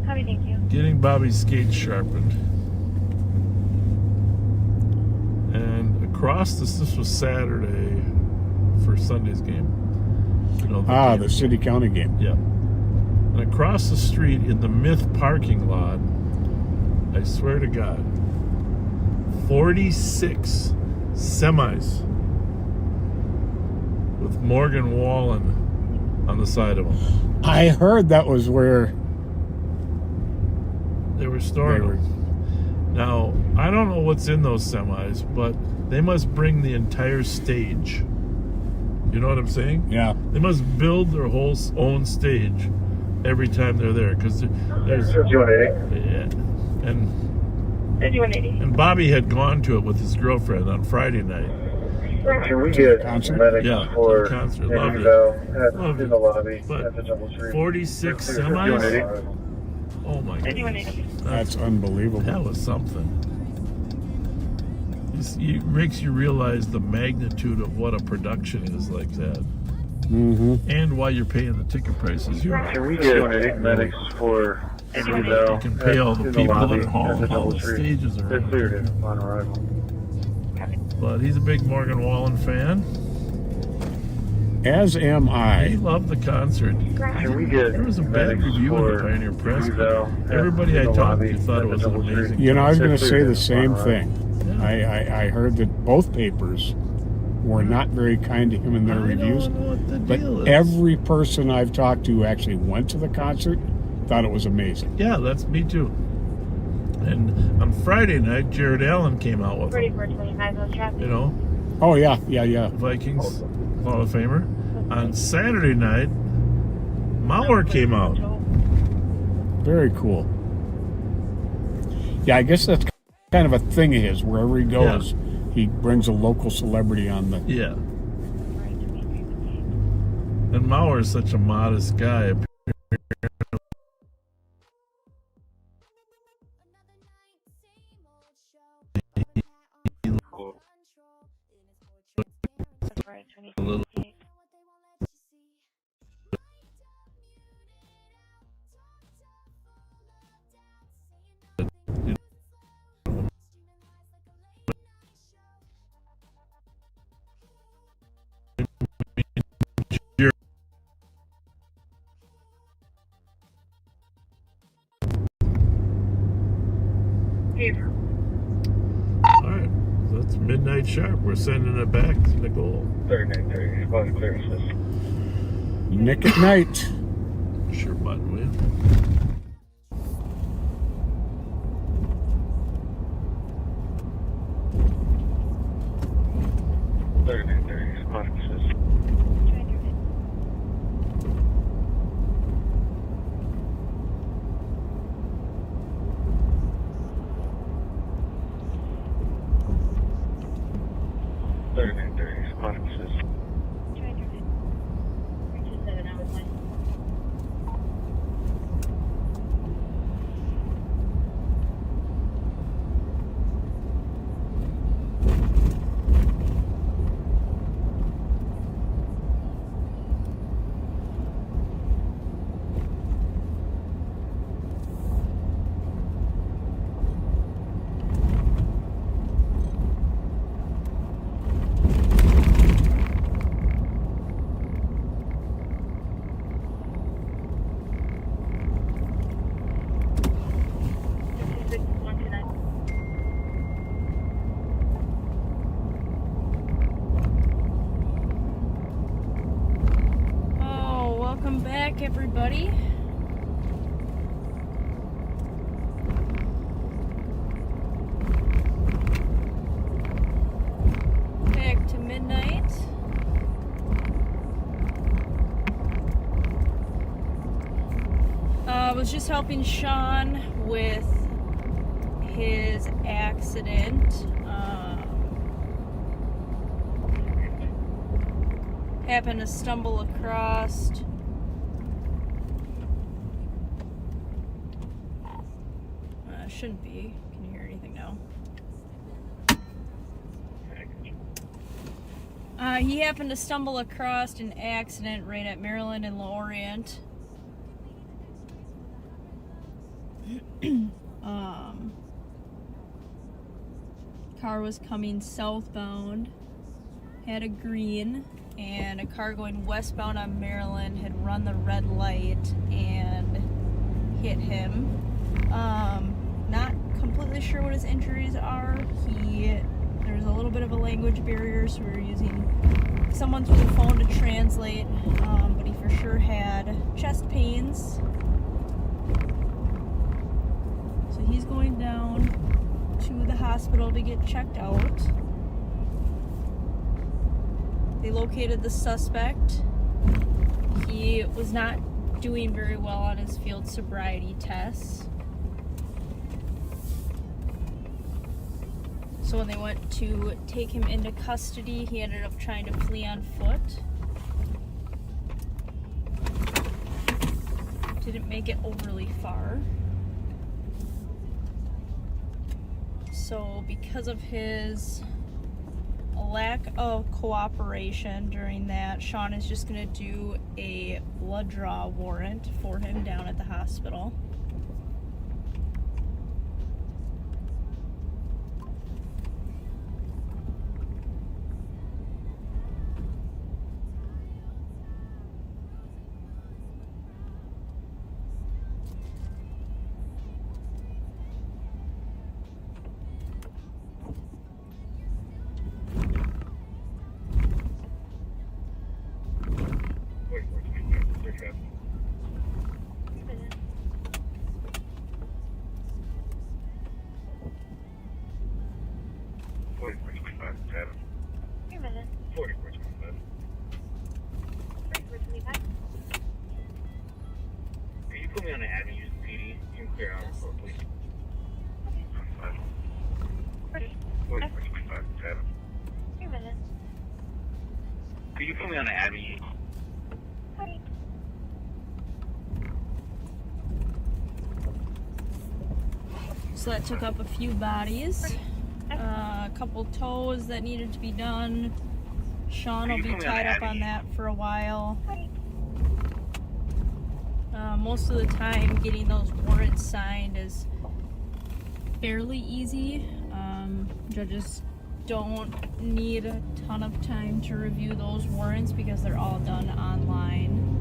E: Copy, thank you.
C: Getting Bobby's skates sharpened. And across this was Saturday for Sunday's game. You know,
J: the city-county game.
C: Yeah. And across the street in the Myth parking lot, I swear to God, 46 semis with Morgan Wallen on the side of them.
J: I heard that was where
C: they were storing them. Now, I don't know what's in those semis, but they must bring the entire stage. You know what I'm saying?
J: Yeah.
C: They must build their whole own stage every time they're there, because there's and Bobby had gone to it with his girlfriend on Friday night.
M: Can we get medics for
C: concert?
M: Lovely. In the lobby at the double tree?
C: 46 semis? Oh my goodness.
J: That's unbelievable.
C: That was something. It makes you realize the magnitude of what a production is like that. And why you're paying the ticket prices.
M: Can we get medics for
C: you can pay all the people that are hauling all the stages around.
M: They're cleared upon arrival.
C: But he's a big Morgan Wallen fan.
J: As am I.
C: He loved the concert.
M: Can we get
C: there was a bad review in the Pioneer Press. Everybody I talked to thought it was an amazing.
J: You know, I was going to say the same thing. Yeah. I heard that both papers were not very kind to him in their reviews. But every person I've talked to who actually went to the concert thought it was amazing.
C: Yeah, that's me too. And on Friday night, Jared Allen came out with him. You know?
J: Oh, yeah.
C: Vikings Hall of Famer. On Saturday night, Mauer came out.
J: Very cool. Yeah, I guess that's kind of a thing of his. Wherever he goes, he brings a local celebrity on the...
C: Yeah. And Mauer is such a modest guy. A little. Alright, so that's midnight sharp. We're sending it back to Nicole.
M: 3930, clearances.
J: Nick at night.
C: Sure button, will you?
M: Sparkses. Sparkses.
D: Welcome back, everybody. Back to midnight. I was just helping Sean with his accident. Happened to stumble across shouldn't be. Can you hear anything now? He happened to stumble across an accident right at Maryland and Lorient. Car was coming southbound, had a green, and a car going westbound on Maryland had run the red light and hit him. Not completely sure what his injuries are. There's a little bit of a language barrier, so we were using someone through the phone to translate, but he for sure had chest pains. So he's going down to the hospital to get checked out. They located the suspect. He was not doing very well on his field sobriety tests. So when they went to take him into custody, he ended up trying to flee on foot. Didn't make it overly far. So because of his lack of cooperation during that, Sean is just going to do a blood draw warrant for him down at the hospital.
B: Could you put me on the Abbey?
D: So that took up a few bodies, a couple toes that needed to be done. Sean will be tied up on that for a while. Most of the time, getting those warrants signed is fairly easy. Judges don't need a ton of time to review those warrants because they're all done online.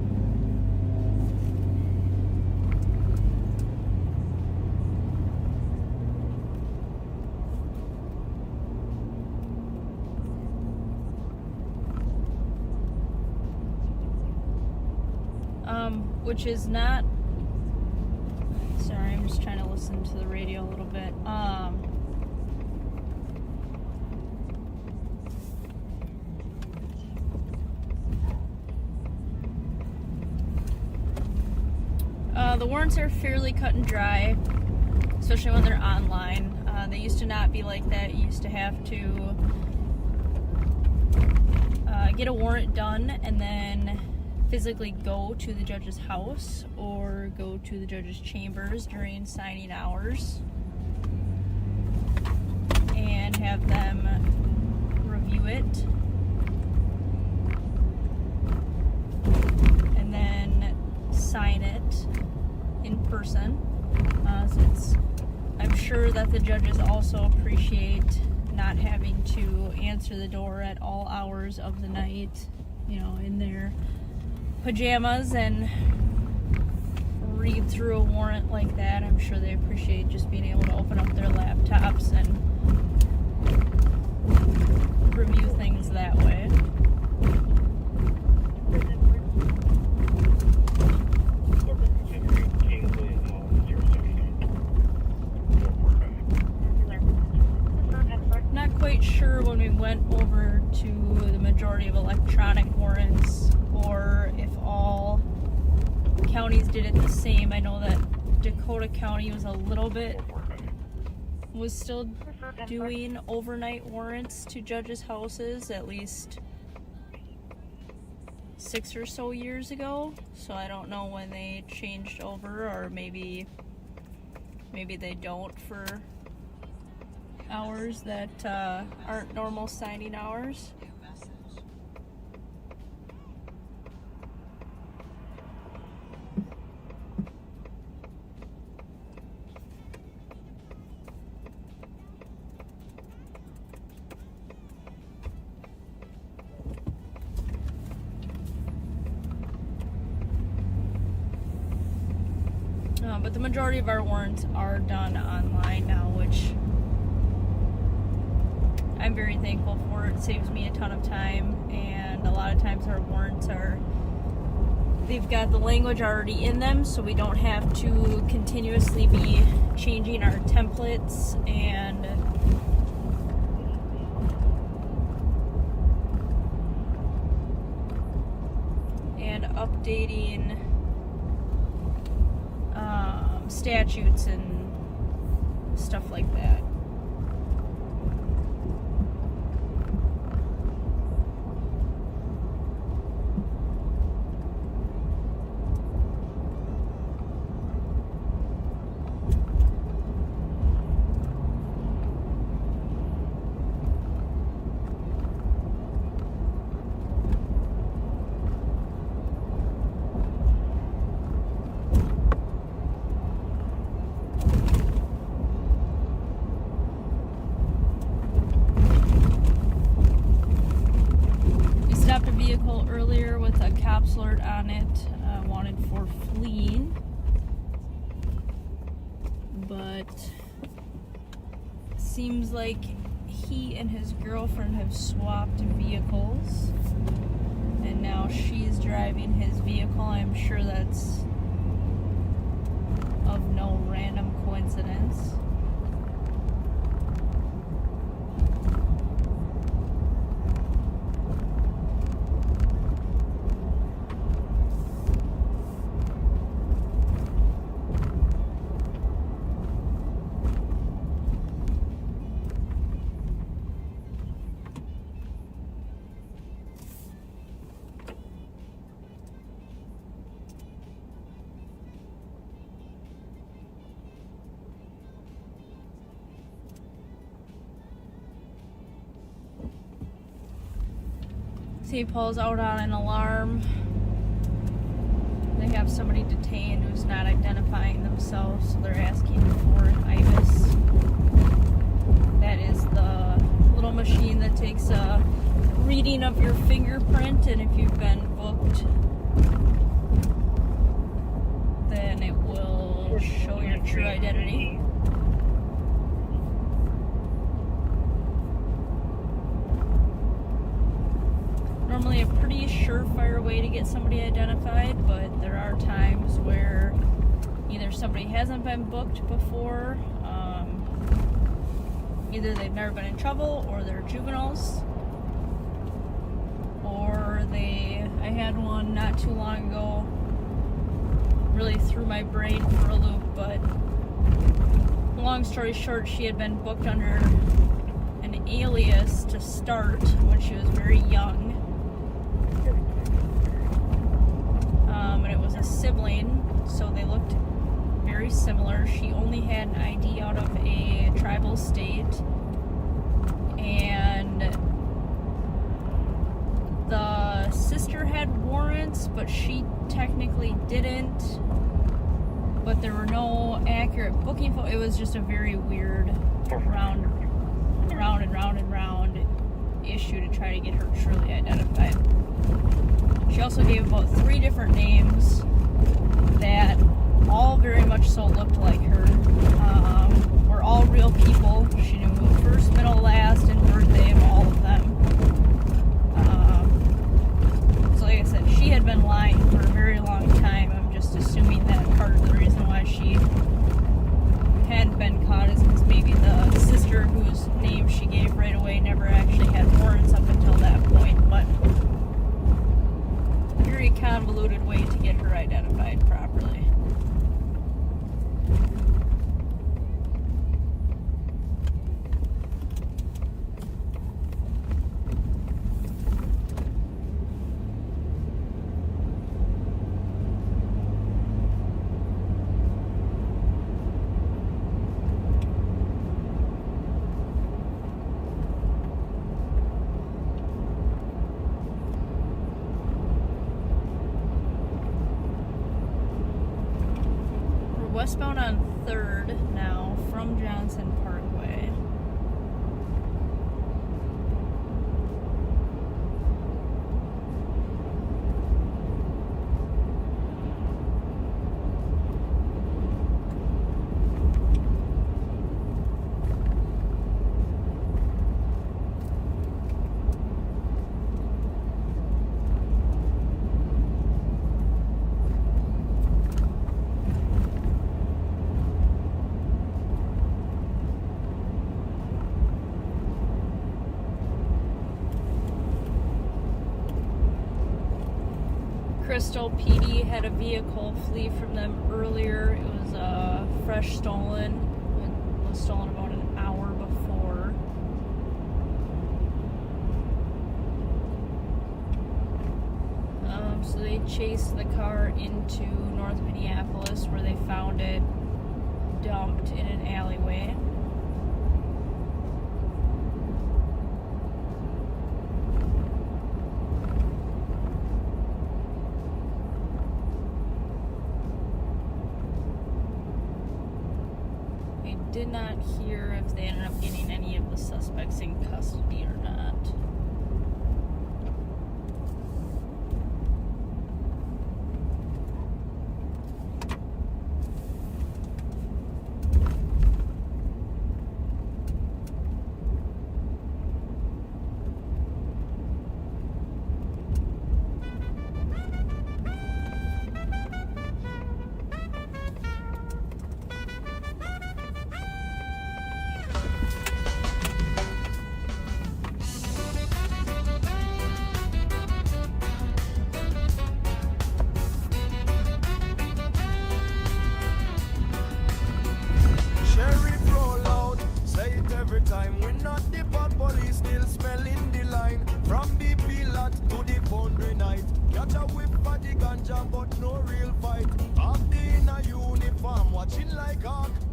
D: which is not. Sorry, I'm just trying to listen to the radio a little bit. The warrants are fairly cut and dry, especially when they're online. They used to not be like that. You used to have to get a warrant done and then physically go to the judge's house or go to the judge's chambers during signing hours and have them review it and then sign it in person. I'm sure that the judges also appreciate not having to answer the door at all hours of the night, you know, in their pajamas and read through a warrant like that. I'm sure they appreciate just being able to open up their laptops and review things that way. Not quite sure when we went over to the majority of electronic warrants or if all counties did it the same. I know that Dakota County was still doing overnight warrants to judges' houses at least 6 or so years ago. So I don't know when they changed over, or maybe they don't for hours that aren't normal signing hours. But the majority of our warrants are done online now, which I'm very thankful for. It saves me a ton of time, and a lot of times our warrants they've got the language already in them, so we don't have to continuously be changing our templates and updating statutes and stuff like that. Earlier with a cops alert on it, wanted for fleeing, but seems like he and his girlfriend have swapped vehicles, and now she's driving his vehicle. I'm sure that's of no random coincidence. St. Paul's out on an alarm. They have somebody detained who's not identifying themselves, so they're asking for an IBIS. That is the little machine that takes a reading of your fingerprint, and if you've been booked, then it will show your true identity. normally a pretty surefire way to get somebody identified, but there are times where either somebody hasn't been booked before, either they've never been in trouble, or they're juveniles, or I had one not too long ago, really threw my brain for a loop, but long story short, she had been booked under an alias to start when she was very young, and it was a sibling, so they looked very similar. She only had an ID out of a tribal state, and the sister had warrants, but she technically didn't, but there were no accurate booking photos. It was just a very weird round and round issue to try to get her truly identified. She also gave about 3 different names that all very much so looked like her. Were all real people. She knew first, middle, last, and birthday of all of them. So like I said, she had been lying for a very long time. I'm just assuming that part of the reason why she hadn't been caught is because maybe the sister whose name she gave right away never actually had warrants up until that point, but a very convoluted way to get her identified properly. Westbound on 3rd now from Johnson Parkway. Crystal PD had a vehicle flee from them earlier. It was fresh stolen. It was stolen about an hour before. So they chased the car into North Minneapolis, where they found it dumped in an alleyway. Did not hear if they ended up getting any of the suspects in custody or not.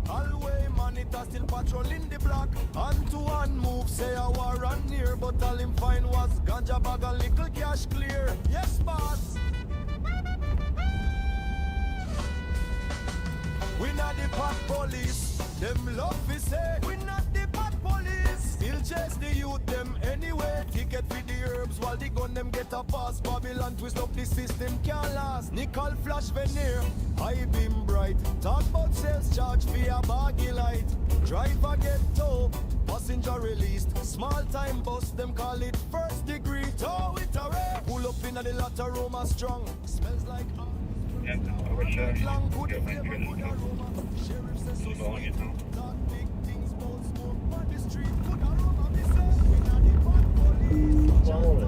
K: Alleyway monitor still patrolling the block. And to one move, say a war run near, but all him find was ganja bag and little cash clear. Yes, boss. We not the pot police. Them love we say we not the pot police. Still chase the youth them anyway. Ticket with the herbs while the gun them get a pass. Babylon twist up the system can't last. Nickel flash veneer, high beam bright. Talk about sales charge for a baggy light. Driver get tow, passenger released. Small time bus them call it first degree. Tow it away. in the latter aroma strong. Smells like
H: Yeah, I wish
K: long good
H: get my
K: flavor, good aroma. Sheriff says so
H: going in now.
K: not big things, bold smoke, but the street good aroma. Me say we not the bad police.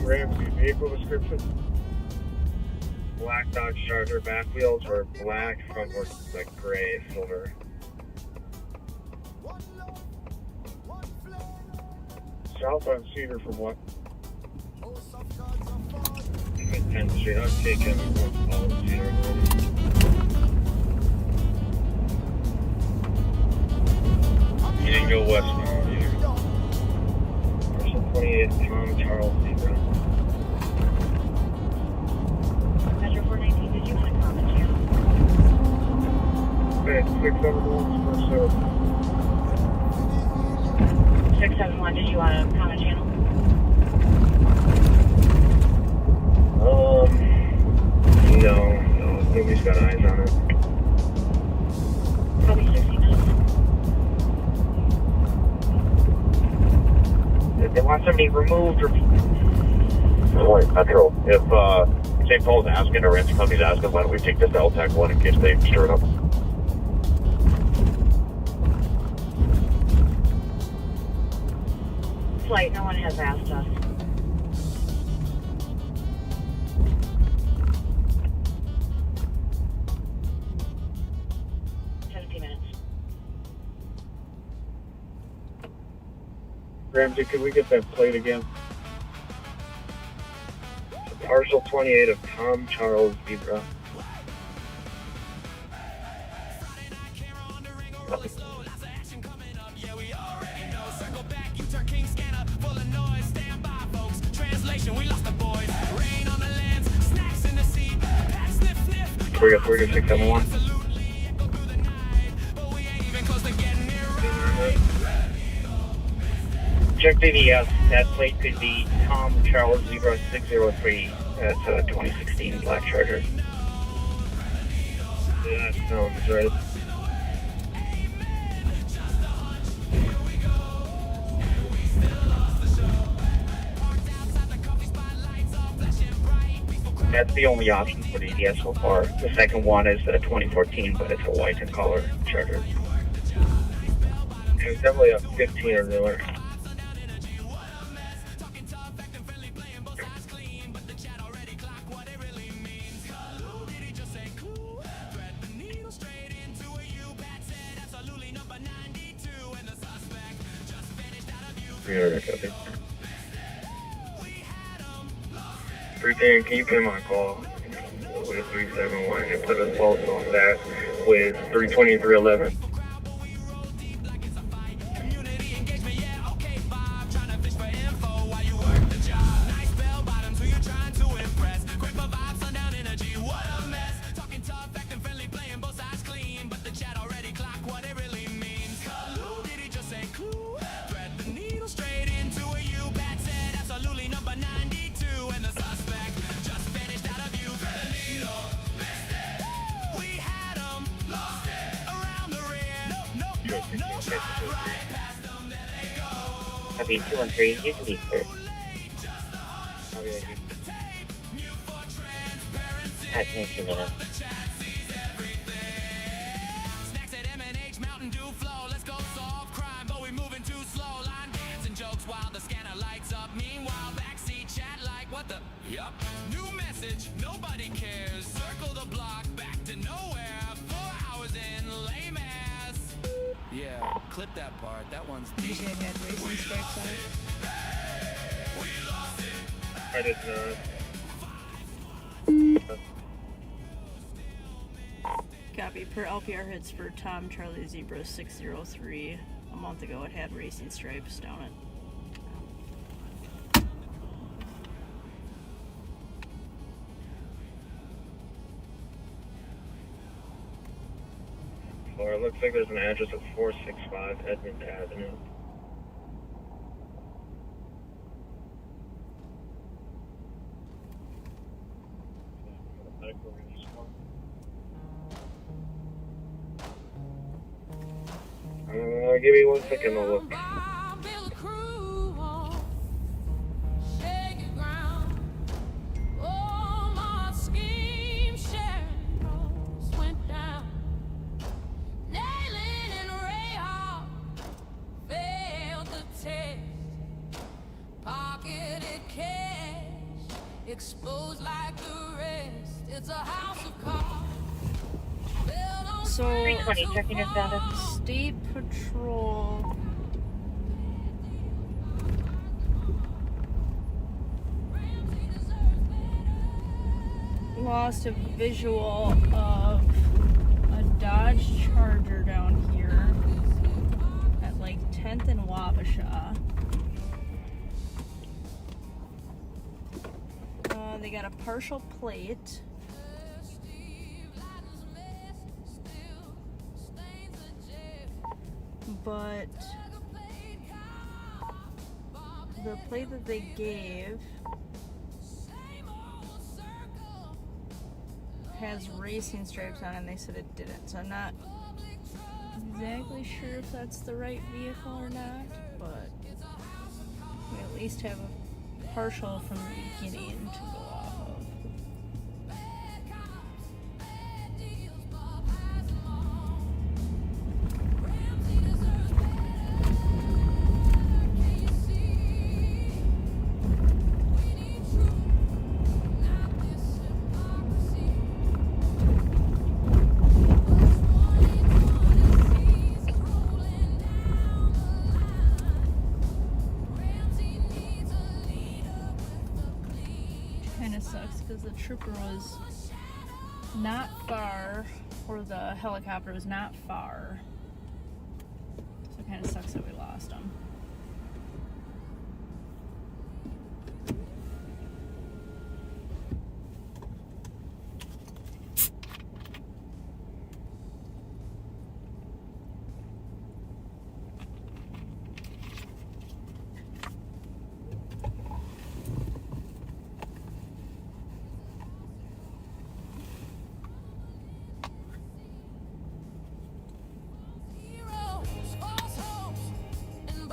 H: RAMSEY vehicle description. Black Dodge Charger, back wheels were black, front were like gray, silver. South on Cedar from what? 10th Street, I'm taking all of Cedar. You didn't go west now, either. 28 Tom Charles Zebra.
E: Metro 419, did you want to comment channel?
H: Okay, 671 for sure.
E: 671, did you want to comment channel?
H: No, nobody's got eyes on it.
E: Probably 60 minutes.
H: If they want somebody removed or... Wait, Metro, if St. Paul's asking or Ransom Company's asking, why don't we take this LTAC one in case they stir it up?
E: Flight, no one has asked us.
H: RAMSEY, could we get that plate again? Parcel 28 of Tom Charles Zebra. We got 32671. Check BBS. That plate could be Tom Charles Zebra 603. That's a 2016 Black Charger. Yeah, that sounds right. That's the only option for the EDS so far. The second one is a 2014, but it's a white in color Charger. It's definitely a 15 or newer. Copy. 310, can you pin my call with 371 and put a pulse on that with 320 and 311? Copy 213, you can be clear. At 2 minutes.
R: Yup, new message, nobody cares. Circle the block, back to nowhere. 4 hours in, lame ass. Yeah, clip that part, that one's deep.
D: You had racing stripes on it.
M: I did not.
D: Copy. Per LPR hits for Tom Charlie Zebra 603. A month ago it had racing stripes down it.
M: Or it looks like there's an address of 465 Edmond Avenue. Give me 1 second, I'll look.
A: Exposed like the rest. It's a house of cards.
D: So,
E: 320, checking your status.
D: State Patrol lost a visual of a Dodge Charger down here at like 10th and Wabasha. They got a partial plate. But the plate that they gave has racing stripes on it, and they said it didn't. So I'm not exactly sure if that's the right vehicle or not, but we at least have a partial from the beginning to go off of. Because the trooper was not far, or the helicopter was not far, so it kind of sucks that we lost him.
A: Heroes, false hopes, and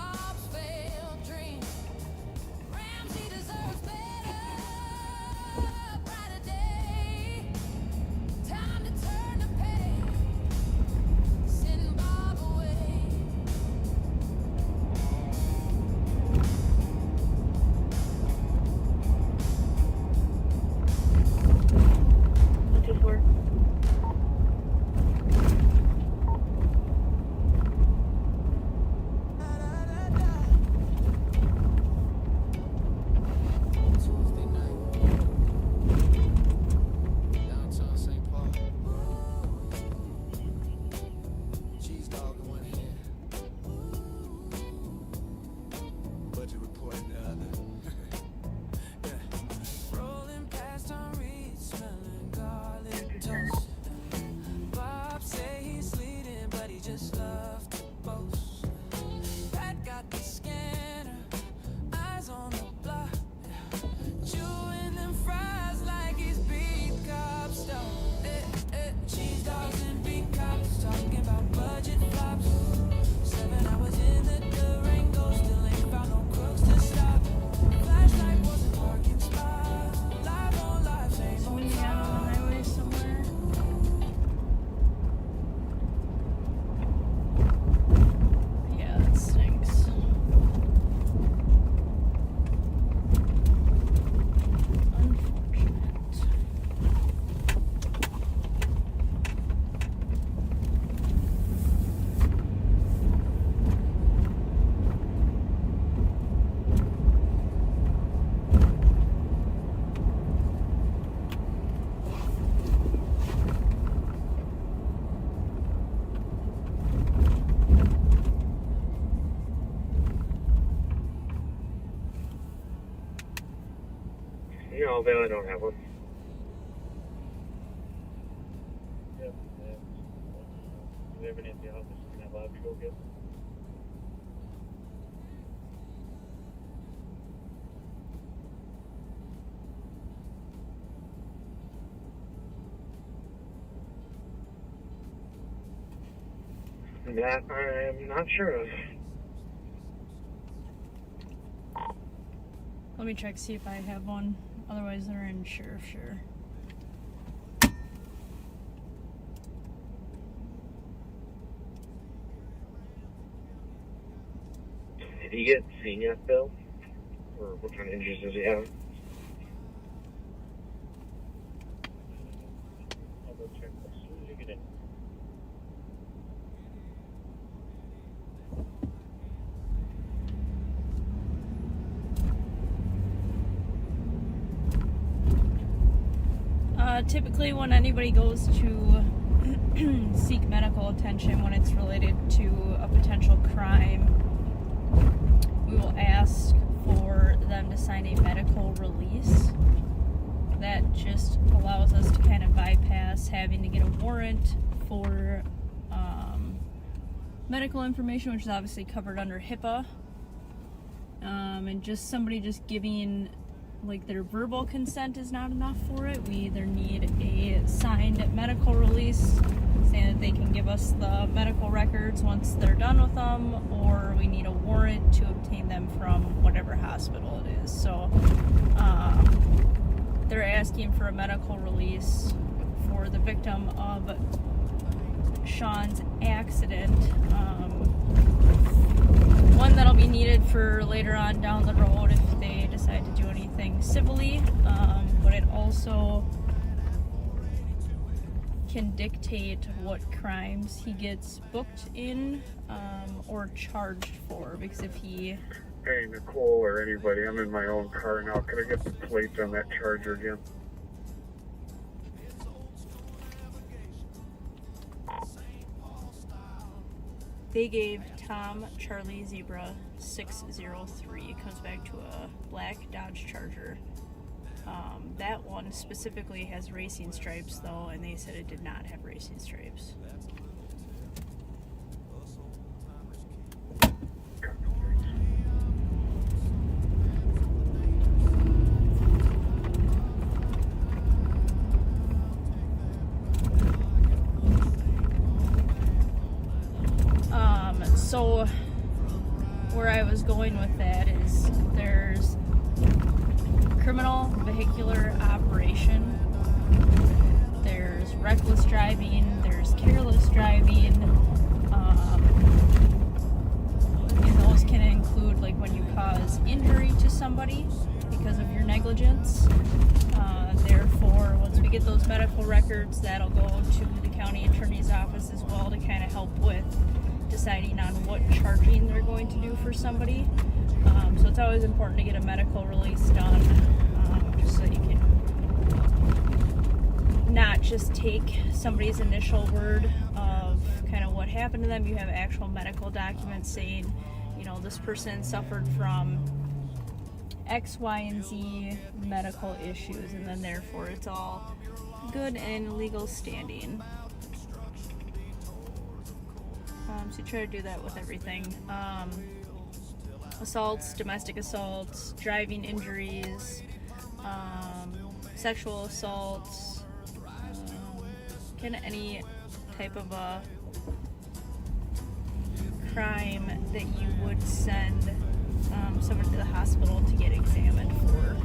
L: No, Vale, I don't have one.
B: Yeah, do you have any at the office you're not allowed to go get?
L: That I'm not sure of.
D: Let me check, see if I have one. Otherwise, they're in sheriff, sure.
L: Did he get seen yet, Bill? Or what kind of injuries does he have?
B: I'll go check as soon as you get in.
D: Typically when anybody goes to seek medical attention when it's related to a potential crime, we will ask for them to sign a medical release. That just allows us to kind of bypass having to get a warrant for medical information, which is obviously covered under HIPAA. And just somebody just giving like their verbal consent is not enough for it. We either need a signed medical release saying that they can give us the medical records once they're done with them, or we need a warrant to obtain them from whatever hospital it is. So they're asking for a medical release for the victim of Sean's accident. One that'll be needed for later on down the road if they decide to do anything civilly, but it also can dictate what crimes he gets booked in or charged for, because if he...
J: Hey, Nicole or anybody, I'm in my own car now. Can I get the plates on that Charger again?
D: They gave Tom Charlie Zebra 603. It comes back to a black Dodge Charger. That one specifically has racing stripes though, and they said it did not have racing stripes. So where I was going with that is there's criminal vehicular operation, there's reckless driving, there's careless driving, and those can include like when you cause injury to somebody because of your negligence. Therefore, once we get those medical records, that'll go to the county attorney's office as well to kind of help with deciding on what charging they're going to do for somebody. So it's always important to get a medical release done, just so you can not just take somebody's initial word of kind of what happened to them. You have actual medical documents saying, you know, this person suffered from X, Y, and Z medical issues, and then therefore it's all good and legal standing. So you try to do that with everything. Assaults, domestic assaults, driving injuries, sexual assaults, kind of any type of a crime that you would send someone to the hospital to get examined for.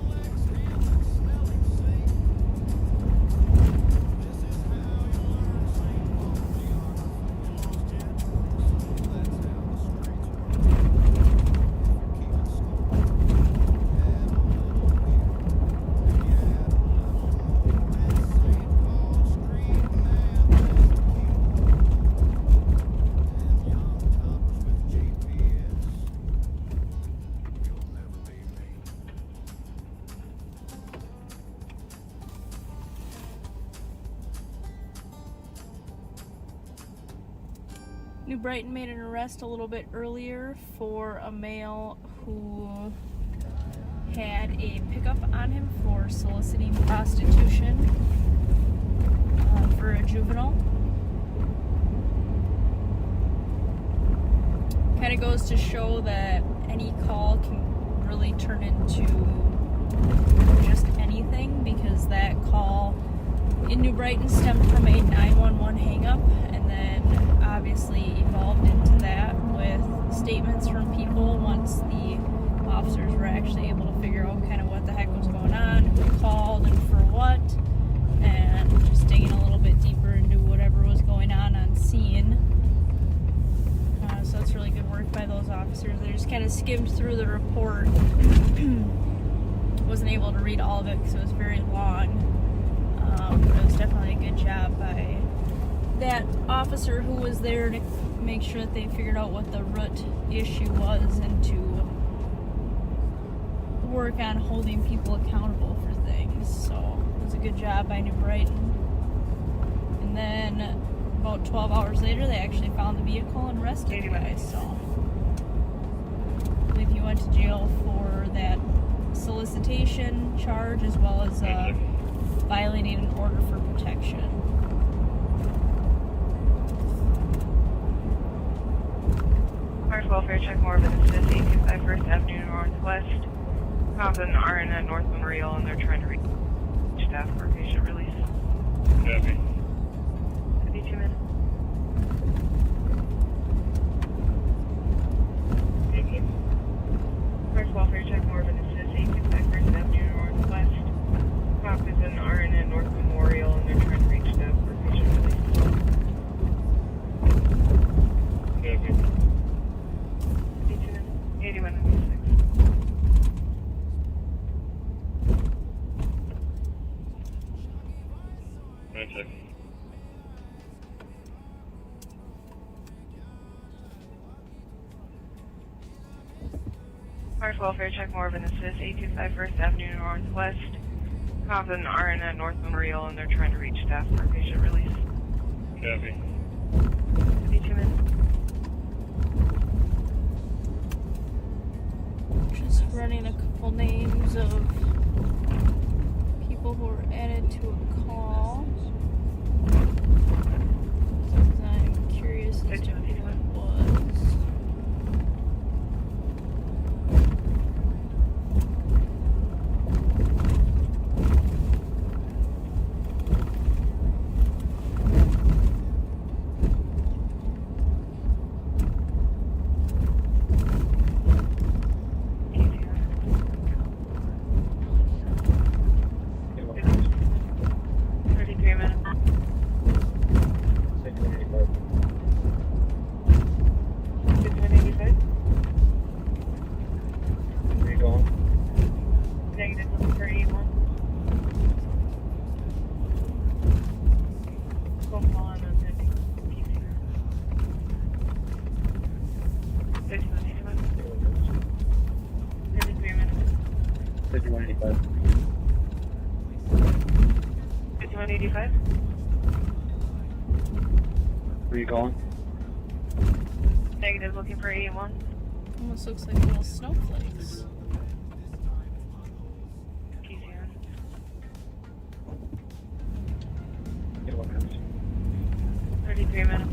D: New Brighton made an arrest a little bit earlier for a male who had a pickup on him for soliciting prostitution for a juvenile. Kind of goes to show that any call can really turn into just anything, because that call in New Brighton stemmed from a 911 hang-up, and then obviously evolved into that with statements from people once the officers were actually able to figure out kind of what the heck was going on, who called and for what, and just digging a little bit deeper into whatever was going on scene. So it's really good work by those officers. They just kind of skimmed through the report. Wasn't able to read all of it because it was very long. But it was definitely a good job by that officer who was there to make sure that they figured out what the root issue was, and to work on holding people accountable for things. So it was a good job by New Brighton. And then about 12 hours later, they actually found the vehicle and arrested the guy. So I believe he went to jail for that solicitation charge, as well as violating an order for protection.
E: Mars Welfare Check more Business 825 First Avenue Northwest. Found an RN at North Memorial, and they're trying to reach staff for patient release.
H: Copy.
E: 52 minutes. Mars Welfare Check more Business 825 First Avenue Northwest. Found an RN at North Memorial, and they're trying to reach staff for patient release.
H: Copy.
E: 52 minutes. 81 and
H: 6. 1 second.
E: Mars Welfare Check more Business 825 First Avenue Northwest. Found an RN at North Memorial, and they're trying to reach staff for patient release.
H: Copy.
E: 52 minutes.
D: Just running a couple names of people who were added to a call. I'm curious as to who it was.
L: Where you going?
E: Negative, looking for 81.
D: Almost looks like little snowflakes.
E: Easier. 33 minutes.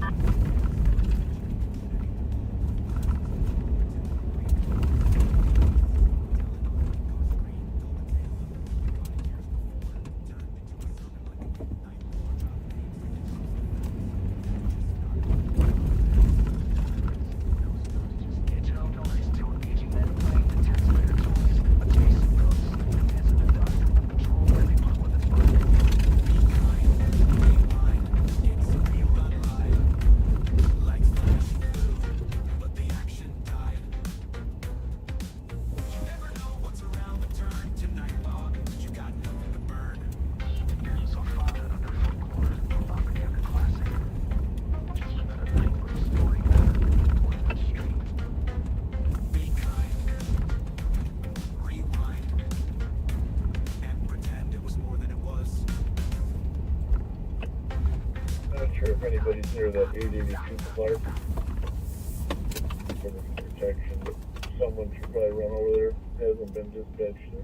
M: If anybody's near that 882 Clark for the protection, but
C: someone should probably run over there. Hasn't been dispatched yet.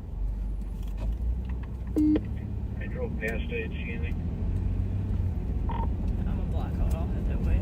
M: I drove past it. See anything?
D: I'm a blackout. I'll head that way.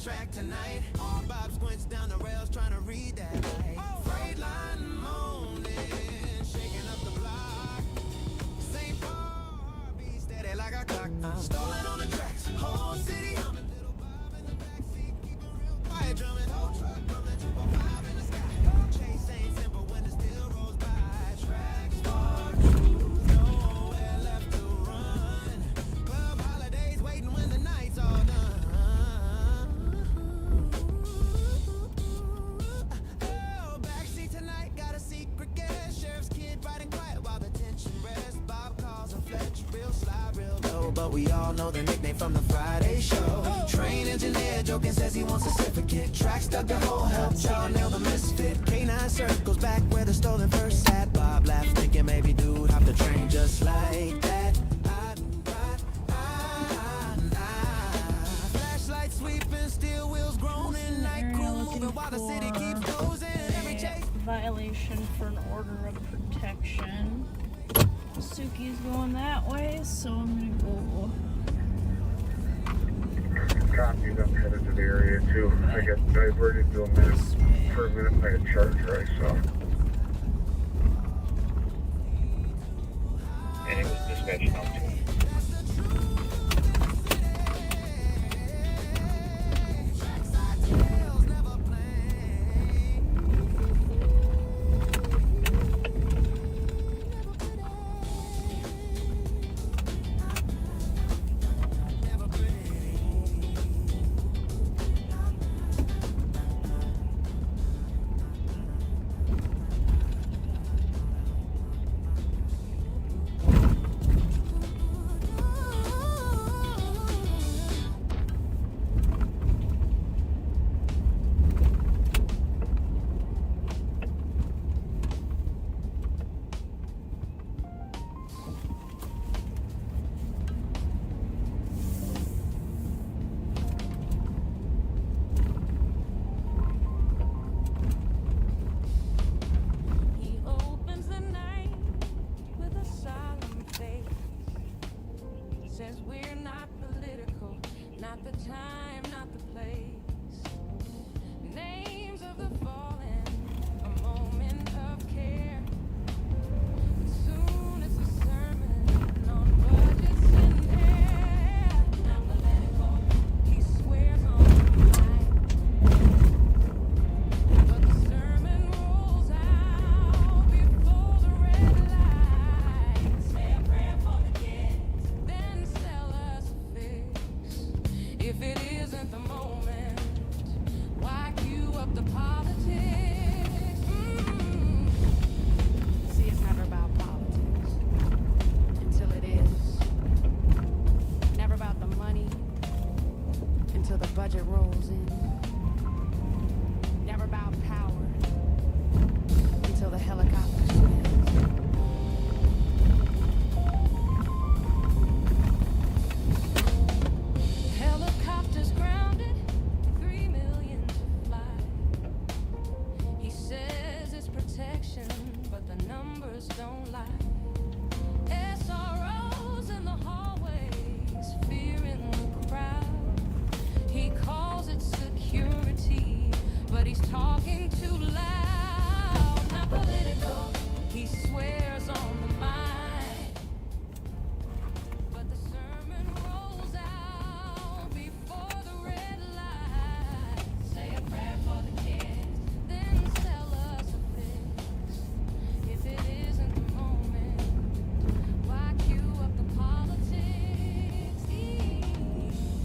R: Track tonight, all Bob squints down the rails trying to read that light. Freight line moaning, shaking up the block. St. Paul, be steady like a clock. Stolen on the tracks, whole city humming. Little Bob in the backseat, keep it real quiet, drumming. Whole truck rumbling, 245 in the sky. Chase ain't simple when it still rolls by. Tracks for truth, nowhere left to run. Club holidays waiting when the night's all done. But we all know the nickname from the Friday show. Train engineer joking says he wants a certificate. Track stuck the whole help y'all nail the misfit. K9 circles back where the stolen purse sat. Bob laughed thinking maybe dude hop the train just like that. Flashlight sweeping, steel wheels groaning, night crew moving while the city keeps closing. Every chase
D: Violation for an order of protection. Suki's going that way, so I'm gonna go.
C: Copies, I'm headed to the area too. I got diverted to a minute for a minute by a charger I saw.
M: And it was dispatched out too.
R: If it isn't the moment, why cue up the politics?
A: until the budget rolls in. Never about power until the helicopter lands. Helicopters grounded, 3 million to fly. He says it's protection, but the numbers don't lie. SROs in the hallways, fear in the crowd. He calls it security, but he's talking too loud. Not political, he swears on the mind. But the sermon rolls out before the red light. Say a prayer for the kids, then sell us a fix. If it isn't the moment, why cue up the politics?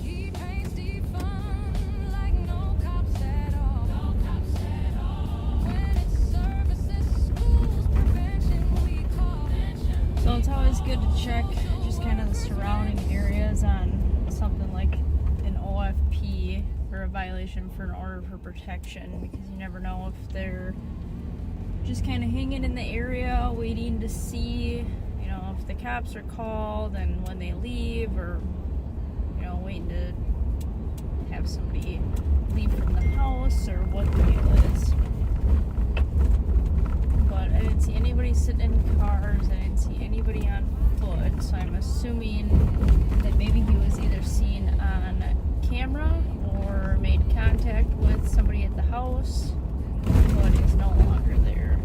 A: He paints defund like no cops at all. No cops at all. When it's services, schools, prevention, we call.
D: So it's always good to check just kind of the surrounding areas on something like an OFP or a violation for an order for protection, because you never know if they're just kind of hanging in the area waiting to see, you know, if the cops are called and when they leave, or, you know, waiting to have somebody leave from the house, or what the deal is. But I didn't see anybody sitting in cars, I didn't see anybody on foot, so I'm assuming that maybe he was either seen on camera or made contact with somebody at the house, but is no longer there.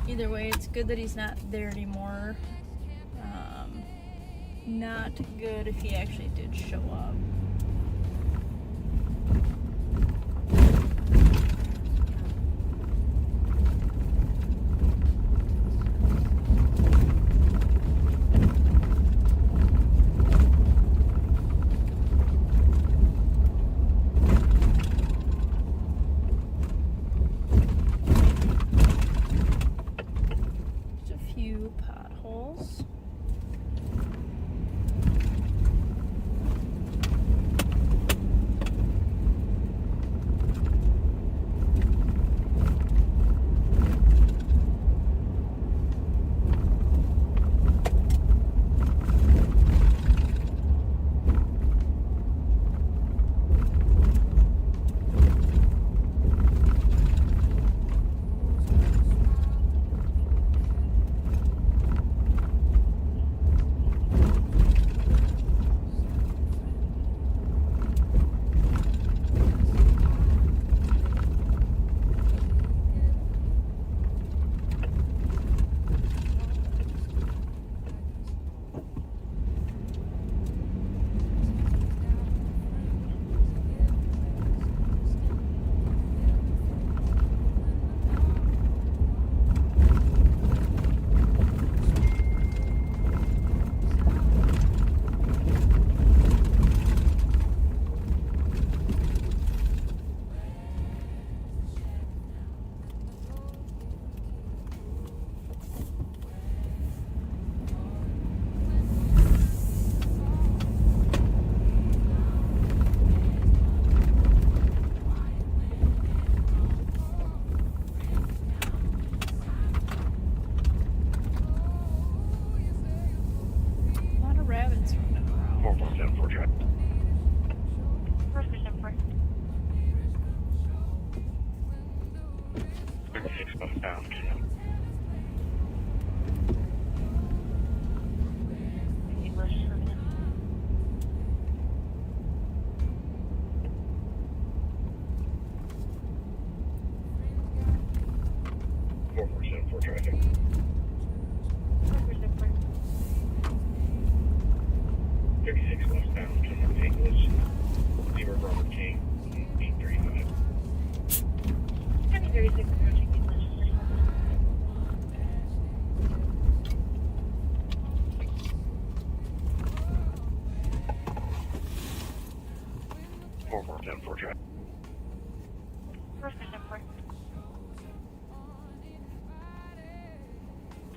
D: Either way, it's good that he's not there anymore. Not good if he actually did show up. Just a few potholes.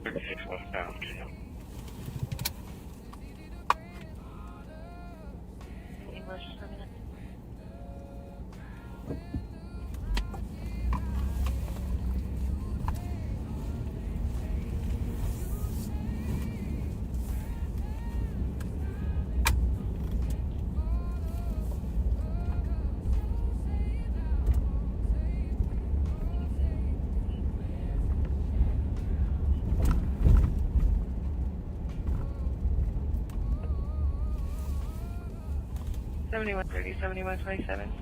H: 36 westbound.
E: English for a minute. Seventy-one 27.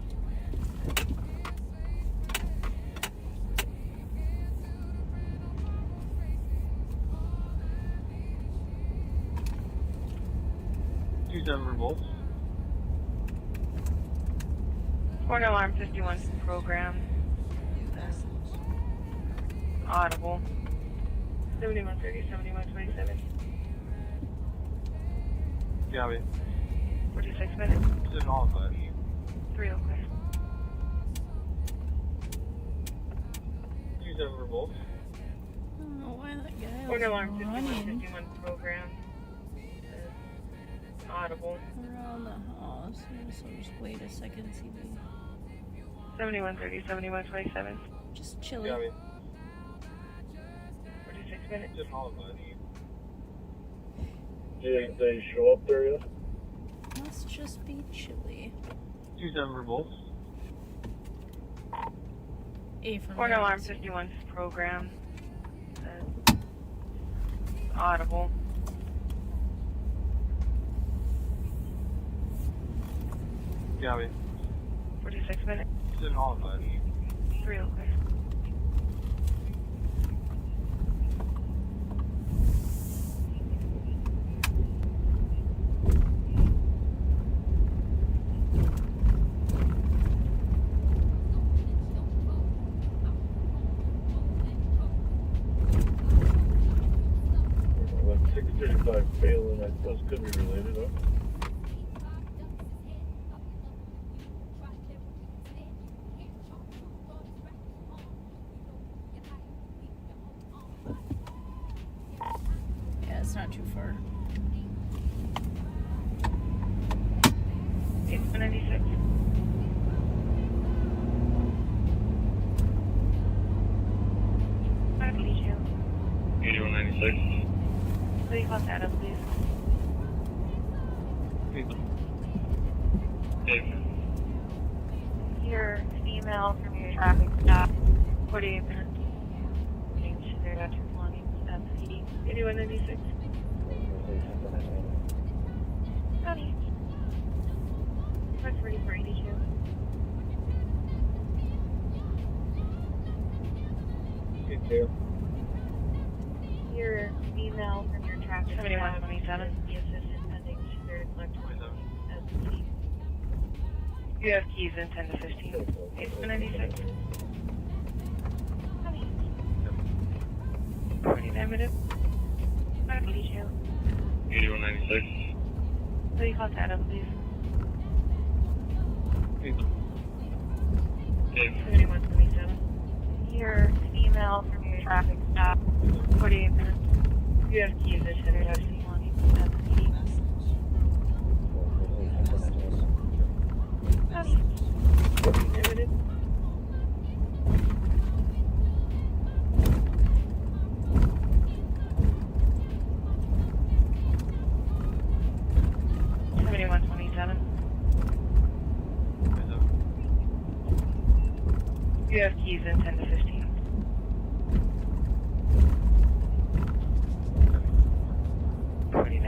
L: Volts.
E: Point alarm 51 program. Audible. 7130, 7127.
L: Copy.
E: 46 minutes.
L: It's all good.
E: 3 okay.
L: 27 volts.
D: I don't know why that guy
E: Point
D: was
E: alarm 51
D: running
E: 51 program. Audible.
D: around the house. So just wait a second, see if we
E: 7130, 7127.
D: just chilly.
E: 46 minutes.
L: It's all good.
C: They show up there yet?
D: Must just be chilly.
L: 27 volts.
D: A for
E: Point alarm 51 program. Audible.
L: Copy.
E: 46 minutes.
L: It's all good.
E: 3 okay.
C: Like 635 failing, I suppose could be related, huh?
D: Yeah, it's not too far.
E: 96. I believe you.
H: 8196.
E: Please contact us, please.
H: Dave.
E: Your female from your traffic stop. 48 minutes. They're not too long. That's 8196. Honey. That's ready for 82.
L: Good deal.
E: Your female from your traffic 7127. The assistant pending to collect 27. You have keys in 10 to 15. 8196. Honey. 49 minutes. I believe you.
H: 8196.
E: Please contact us, please.
H: Dave.
E: 7127. Your female from your traffic stop. 48 minutes. You have keys in 10 to 15. Honey. 49 minutes. You have keys in 10 to 15.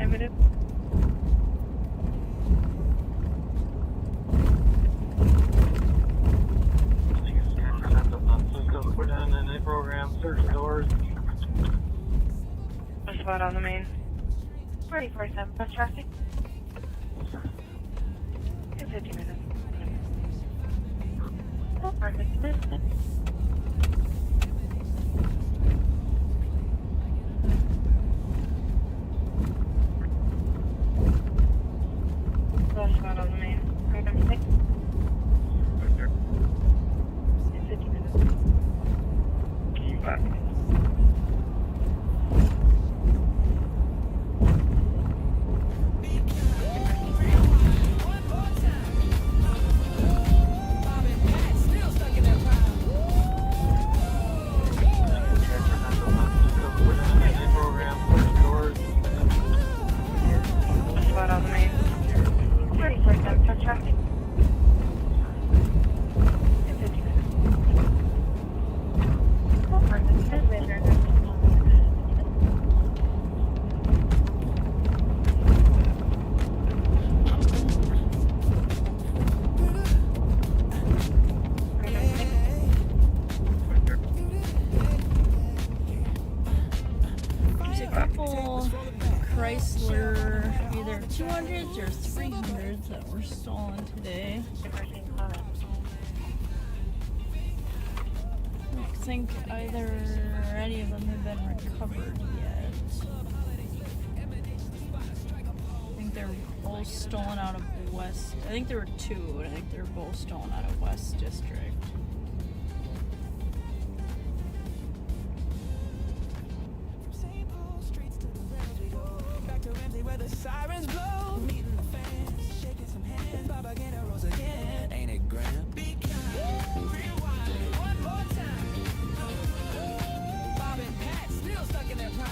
E: Minutes.
L: Cisco, put down in the program, search doors.
E: A spot on the main. 24/7 bus traffic. In 50 minutes. Oh, perfect. Last spot on the main. Item 6. In 50 minutes.
H: Keep back.
D: couple Chrysler, either 200s or 300s that were stolen today. I don't think either or any of them have been recovered yet. I think they're both stolen out of West. I think there were two, and I think they're both stolen out of West District.
R: Where the sirens blow, meeting the fans, shaking some hands, Bobaganda rose again. Ain't it grand? Be kind, rewind, one more time. Bob and Pat still stuck in their prime.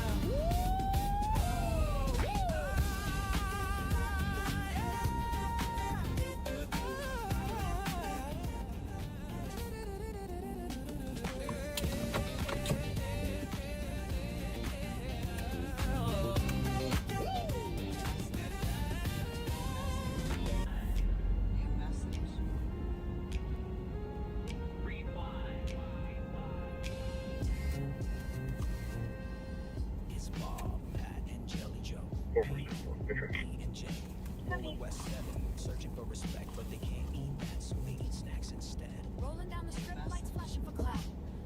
R: West 7, searching for respect, but they can't eat that, so they eat snacks instead.
A: Rolling down the strip, lights flashing for clout.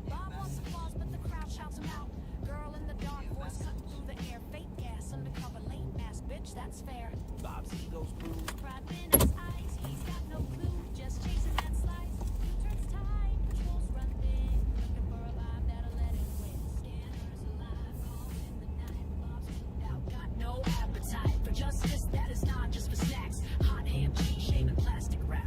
A: Bob wants applause, but the crowd shouts him out. Girl in the dark, voice cutting through the air. Fake gas, undercover, late mask, bitch, that's fair.
R: Bob's ego's bruised.
A: Pride in his eyes, he's got no clue, just chasing that slice. U-turns tight, patrols run thin, looking for a vibe that'll let him win. Scanners alive, calling the night. Bob's moved out, got no appetite for justice that is not just for snacks. Hot ham, cheese, shaving plastic wrap.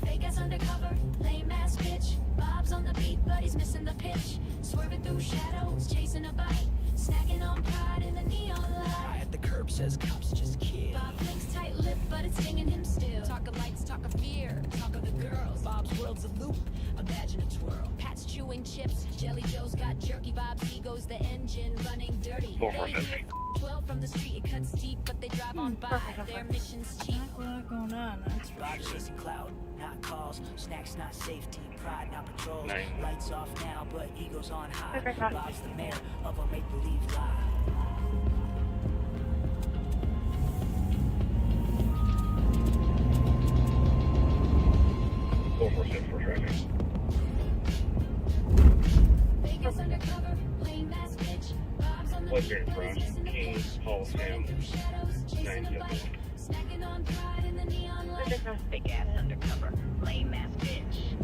A: Fake ass undercover, lame ass bitch. Bob's on the beat, but he's missing the pitch. Swerving through shadows, chasing a bite. Snacking on pride in the neon light.
R: At the curb says cops just kill.
A: Bob blinks tight lip, but it's stinging him still. Talk of lights, talk of fear, talk of the girls.
R: Bob's world's a loop, imagine a twirl.
A: Pat's chewing chips, Jelly Joe's got jerky. Bob's ego's the engine running dirty. They hear 12 from the street, it cuts deep, but they drive on by. Their mission's cheap.
D: Not a lot going on, that's for
R: Bob's
D: sure.
R: chasing cloud, not calls. Snacks, not safety. Pride, not patrols. Lights off now, but ego's on high. Bob's the mayor of a make-believe lie.
M: for traffic.
A: Vegas undercover, lame ass bitch. Bob's on the
M: Fletcher
A: beat,
M: in
A: but he's
M: front,
A: missing the
M: King,
A: pitch.
M: Hall, Sam,
A: Through shadows, chasing a
M: 9-7.
A: bite. Snacking on pride in the neon light.
E: Big ass undercover, lame ass bitch.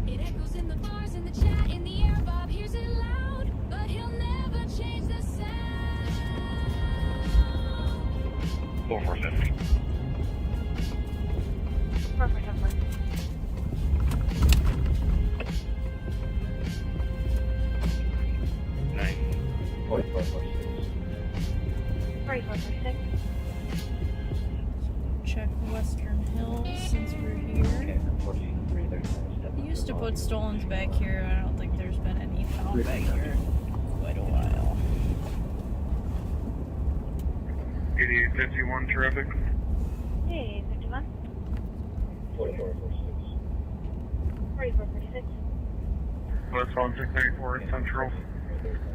A: It echoes in the bars, in the chat, in the air. Bob hears it loud, but he'll never change the sound.
M: 4450.
E: 447.
M: Nine. 4446.
E: 4446.
D: Check Western Hills since we're here. They used to put stolens back here. I don't think there's been any found back here in quite a while.
Q: 8851 traffic.
E: Hey, 51.
M: 4446.
E: 4446.
Q: West 1684 Central.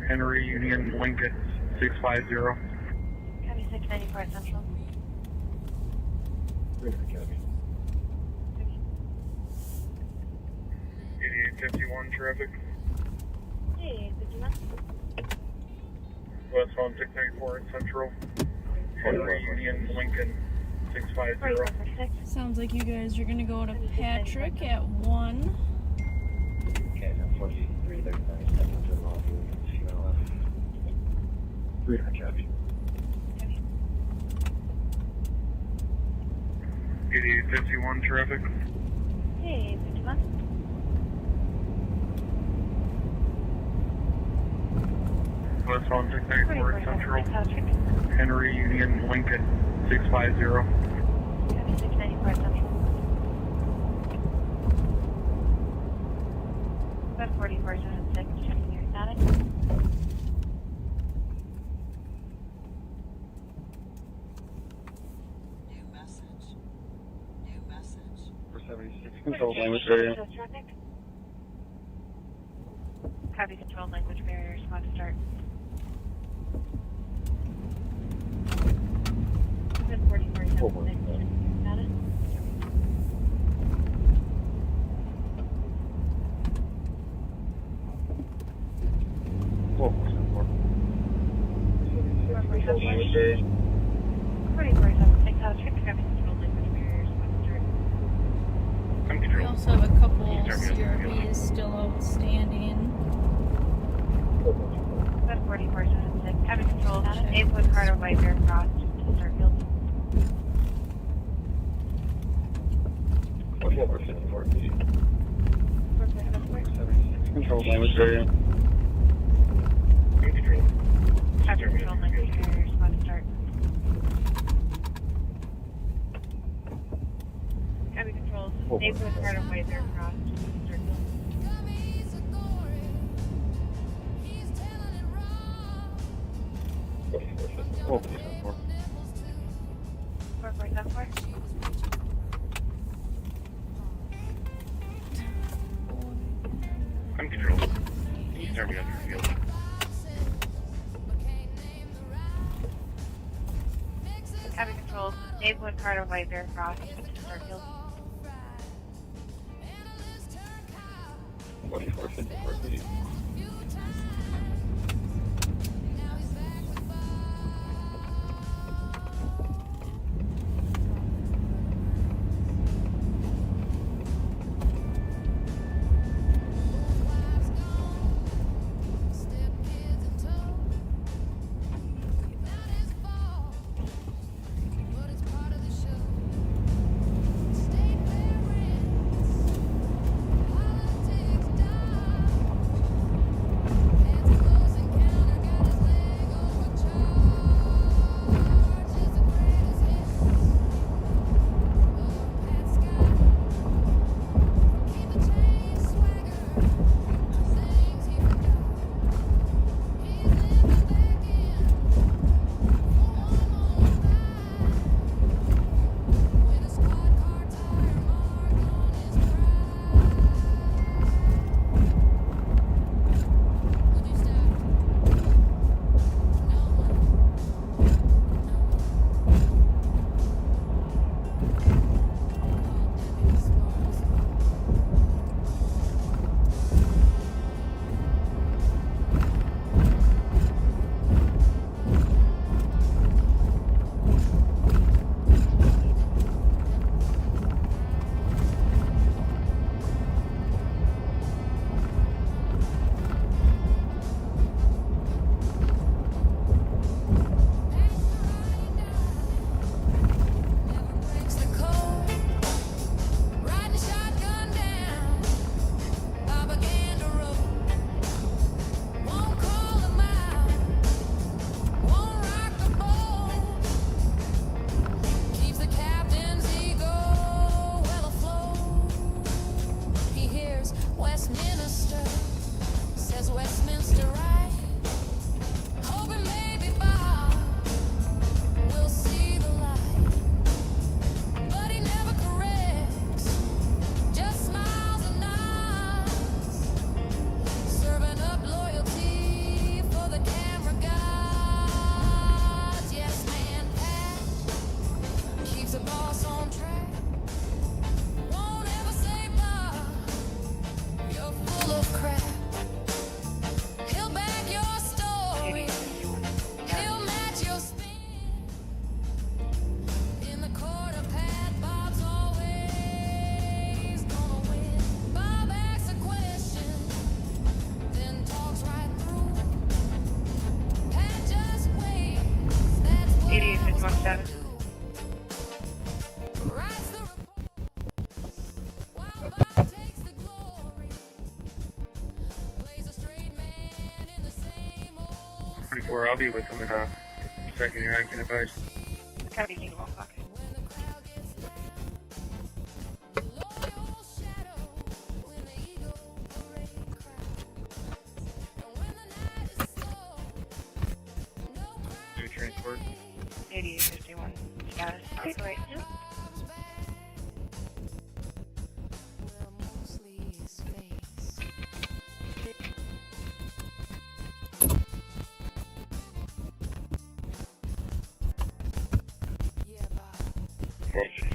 Q: Henry Union Lincoln 650.
E: Copy 694 Central.
Q: 8851 traffic.
E: Hey, 51.
Q: West 1684 Central. Henry Union Lincoln 650.
E: 4446.
D: Sounds like you guys are gonna go to Patrick at 1.
M: Okay, 43, 39, 7 to Lobby, 300 copy.
Q: 8851 traffic.
E: Hey, 51.
Q: West 1684 Central. Henry Union Lincoln 650.
E: Copy 694 Central. About 4476, checking your status.
M: For 76 control language area.
E: Traffic. Copy controlled language barrier, squad start. 4047, got it?
D: We also have a couple CRBs still outstanding.
E: 4476, cabin control, neighborhood Carter White Bear Cross to start field.
L: Control language barrier.
E: Cabin control language barrier, squad start. Cabin control, neighborhood Carter White Bear Cross to start field.
Q: I'm controlled. Can you start me up in the field?
E: Cabin control, neighborhood Carter White Bear Cross to start field.
L: 4454, please.
Q: I'll be with them in a second here. I can advise.
E: Copy, King Wolfhawk.
Q: Do transport.
E: 8851. Status. Wait.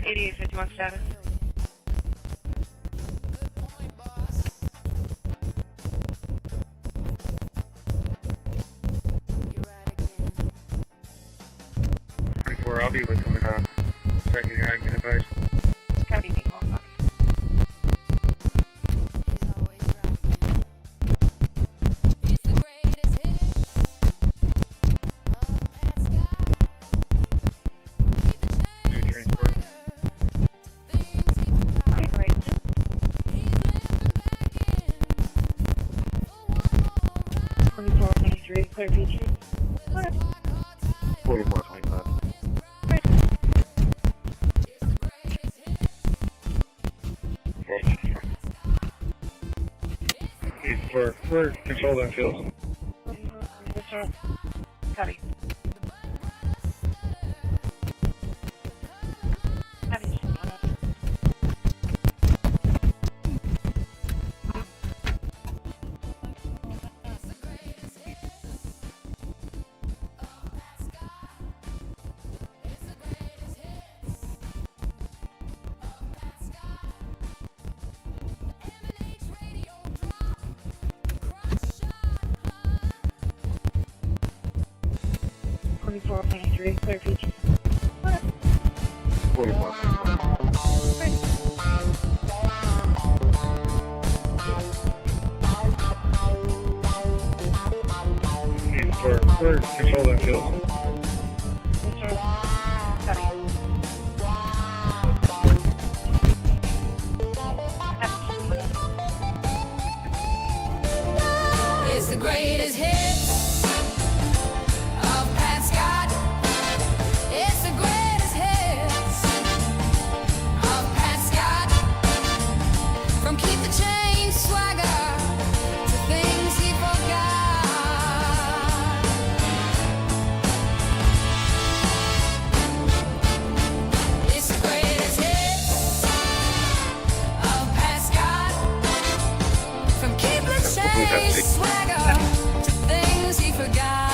E: 8851 status.
Q: I'll be with them in second here. I can advise.
E: Copy me. Clear feature.
M: 4425.
Q: For control that field.
E: Copy. Clear feature.
M: 44.
Q: For control that field.
A: It's the greatest hits of Pat Scott. It's the greatest hits of Pat Scott. From Keep the Change swagger to things he forgot. It's the greatest hits of Pat Scott. From Keep the Change swagger to things he forgot.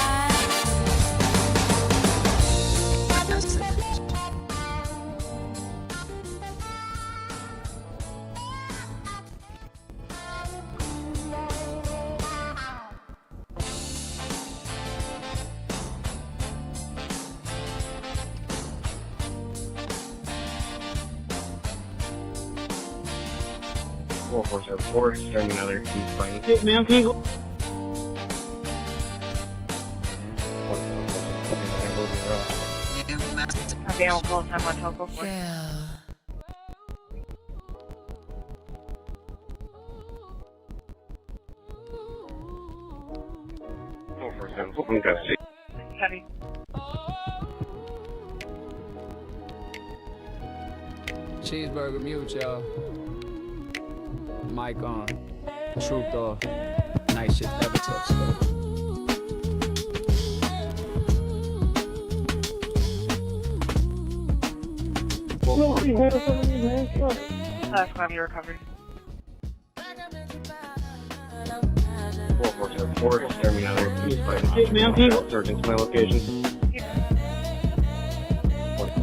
M: Four, starting another key fight.
I: Hey, man, can you go?
E: Copy, I'll call time on Telco 4. Copy.
S: Cheeseburger mute, y'all. Mic on. Truth off. Nice shit ever touched, though.
E: Copy, recovered.
M: 4, starting another key fight. Surgeons, my location.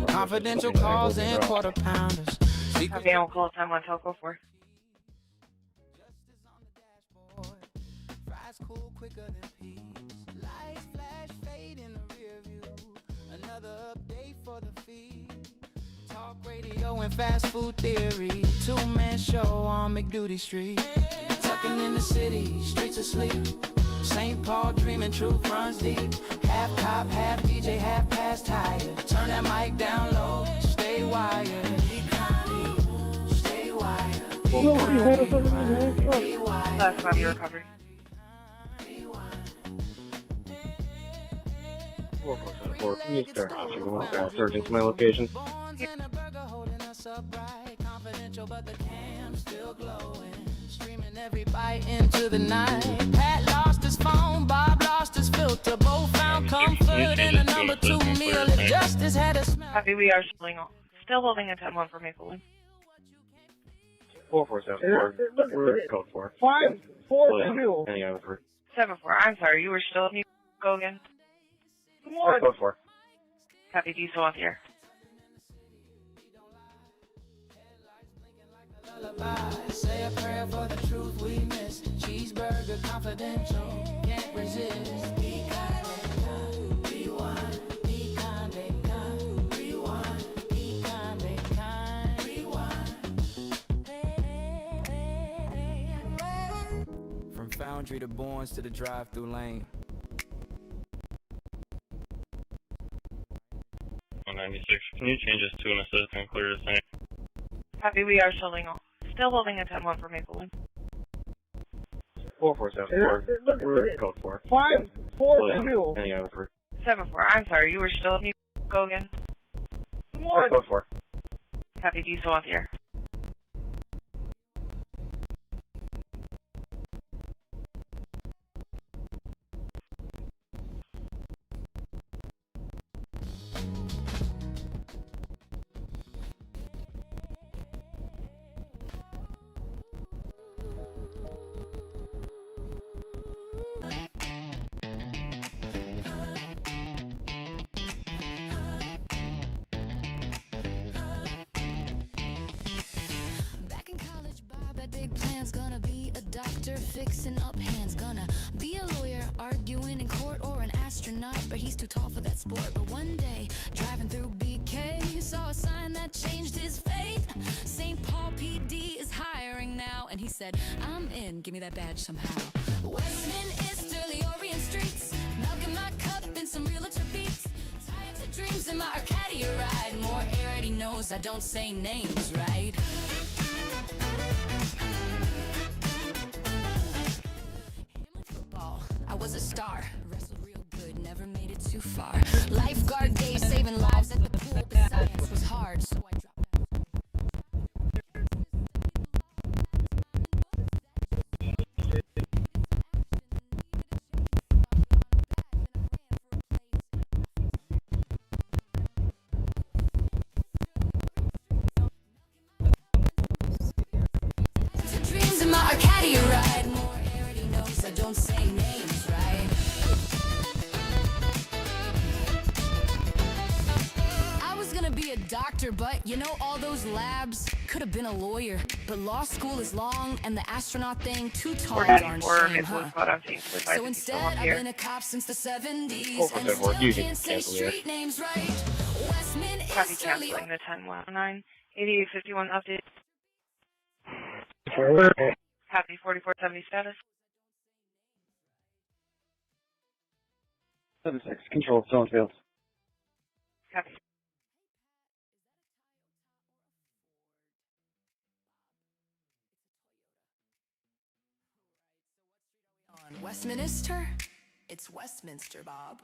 S: Confidential calls and quarter pounders.
E: Copy, I'll call time on Telco 4.
S: Cool quicker than peas. Lights flash, fade in the rear view. Another update for the feed. Talk radio and fast food theory. Two-man show on McDuty Street. Tucking in the city, streets asleep. St. Paul dreaming, truth runs deep. Half cop, half DJ, half past tired. Turn that mic down low, stay wired. Stay wired.
E: Copy, recovered.
M: 4, surgeons, my location.
S: Confidential, but the cam's still glowing. Streaming every bite into the night. Pat lost his phone, Bob lost his filter. Both found comfort in a number 2 meal. If justice had a smell.
E: Copy, we are still holding a 10-1 for Maple Leaf.
M: 4474. Code 4.
I: 542.
M: Any other for
E: 7-4. I'm sorry, you were still at me. Go again.
M: Code 4.
E: Copy, diesel off here.
S: Say a prayer for the truth we miss. Cheeseburger confidential. Can't resist. Be kind and kind. Rewind. Be kind and kind. Rewind. Be kind and kind. Rewind. From Foundry to Borns to the drive-through lane.
M: 196. Can you change this to an assistant clear to same?
E: Copy, we are still holding a 10-1 for Maplewood.
M: 4474. We're code 4.
E: 5-4-2.
M: Any other for
E: 7-4. I'm sorry, you were still at go again.
M: code 4.
E: Copy, do you still want the air?
A: Gonna be a doctor fixing up hands, gonna be a lawyer arguing in court, or an astronaut, but he's too tall for that sport. But one day driving through BK, saw a sign that changed his fate. St. Paul PD is hiring now, and he said, I'm in, give me that badge somehow. Westminster, the Orient streets, milking my cup in some realtor beats, tied to dreams in my Arcadia ride. More air he knows I don't say names right. I was a star, wrestled real good, never made it too far. Lifeguard days, saving lives at the pool, but science was hard, so I dropped out. Dreams in my Arcadia ride, more air he knows I don't say names right. I was gonna be a doctor, but you know all those labs? Could have been a lawyer, but law school is long and the astronaut thing too tall. Darn shame, huh? So instead, I've been a cop since the 70s and still can't say street names right. Westminster.
E: Copy, canceling the 10-109. 8851 update. Copy, 4470 status.
L: 7-6, control, zone fails.
E: Copy.
A: On Westminster? It's Westminster, Bob.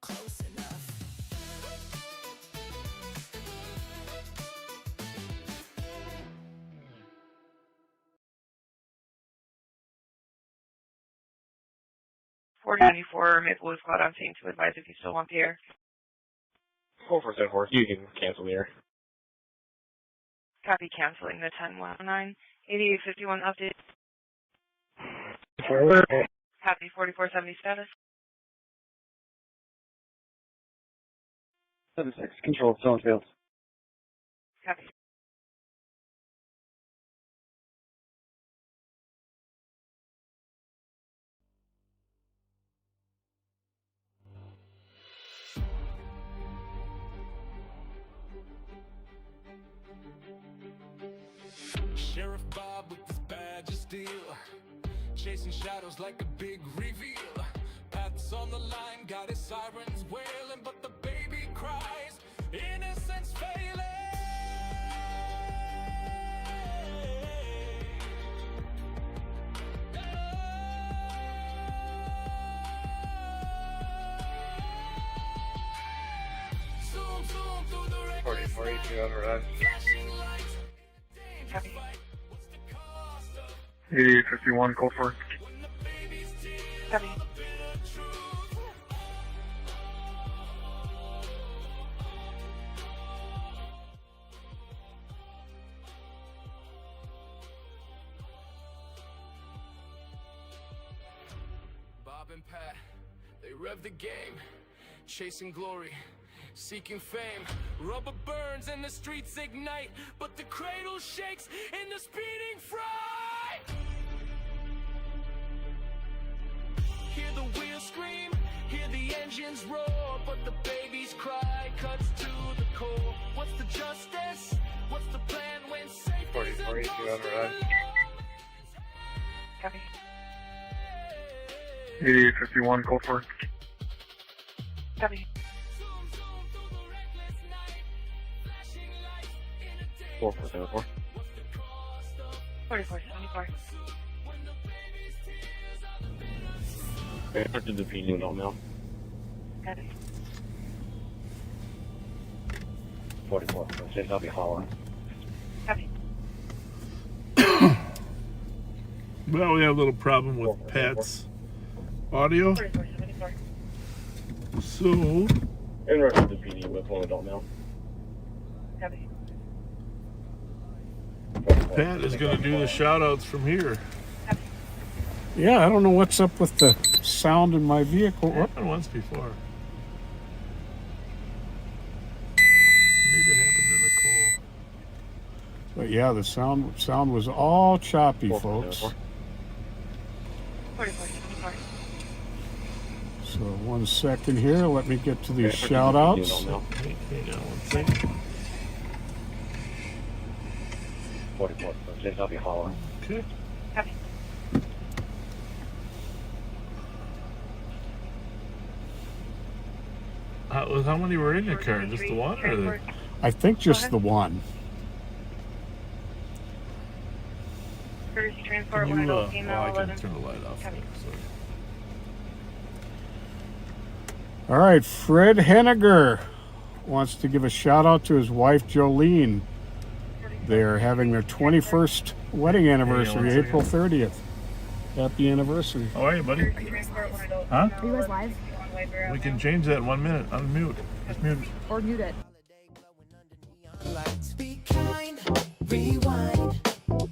A: Close enough.
E: .494 Maplewood Squad on scene to advise if you still want the air.
M: 4474. You can cancel the air.
E: Copy, canceling the 10-109. 8851 update. Copy, 4470 status.
L: 7-6, control, zone fails.
E: Copy.
T: Sheriff Bob with his badge of steel, chasing shadows like a big reveal. Paths on the line, got his sirens wailing, but the baby cries, innocence failing. Zoom, zoom through the wreckage.
M: 4482 override.
E: Copy.
M: 8851, call for.
E: Copy.
T: Bob and Pat, they rev the game, chasing glory, seeking fame. Rubber burns and the streets ignite, but the cradle shakes in the speeding fright. Hear the wheels scream, hear the engines roar, but the baby's cry cuts to the core. What's the justice? What's the plan when safety's a ghost in the
E: Copy.
Q: 8851, code 4.
E: Copy.
M: 4474.
E: 4474.
M: Okay, after the PD don't know.
E: Copy.
M: 44. Since I'll be following.
E: Copy.
C: Well, we have a little problem with Pat's audio.
E: 4474.
C: So,
M: In rush to the PD with one adult male.
E: Copy.
C: Pat is going to do the shout outs from here.
J: Yeah, I don't know what's up with the sound in my vehicle.
C: It happened once before. Maybe it happened to Nicole.
J: But yeah, the sound was all choppy, folks.
E: 4474.
J: So 1 second here, let me get to these shout outs.
C: Hang on one second.
M: 44. Since I'll be following.
C: Okay.
E: Copy.
C: How many were in the car? Just the one or the?
J: I think just the one.
E: First transport,
C: Can
E: one
C: you,
E: adult female,
C: I can
E: 11.
C: turn the light off.
E: Copy.
C: Sorry.
J: All right, Fred Henniger wants to give a shout out to his wife Jolene. They're having their 21st wedding anniversary,
C: second.
J: April 30th. Happy anniversary.
C: How are you, buddy?
E: Transport, one adult
C: Huh?
E: female,
P: Are you guys
E: 11.
P: live?
E: One-way Burrill.
C: We can change that in 1 minute. Unmute. Just mute.
P: Or mute it.
S: Be kind, rewind.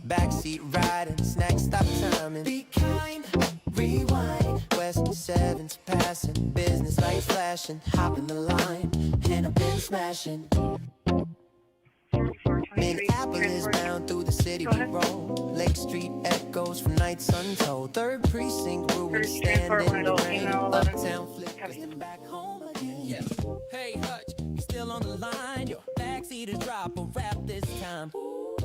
S: Backseat riding, snack stop timing. Be kind, rewind. West 7's passing, business lights flashing. Hop in the line, and I've been smashing. Minneapolis bound through the city we roll. Lake Street echoes from nights untold. Third precinct ruins
E: First
S: stand
E: transport,
S: in
E: one
S: the
E: adult
S: rain.
E: female, 11.
S: Uptown flickers and back home again. Yeah. Hey Hutch, you still on the line? Your backseat is drop a rap this time.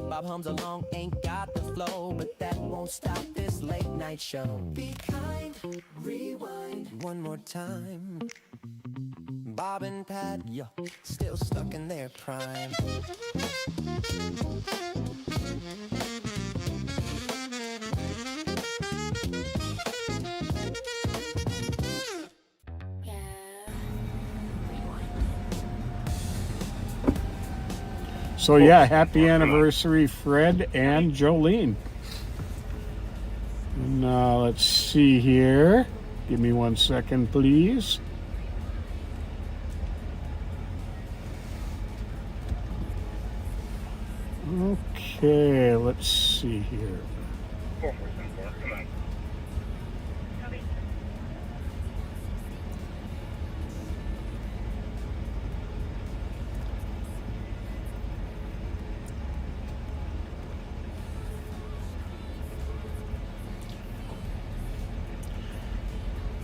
S: Bob hums along, ain't got the flow, but that won't stop this late night show. Be kind, rewind one more time. Bob and Pat, yeah, still stuck in their prime.
J: So yeah, happy anniversary, Fred and Jolene. And let's see here. Give me 1 second, please. Okay, let's see here.
Q: 4474, come on.
E: Copy.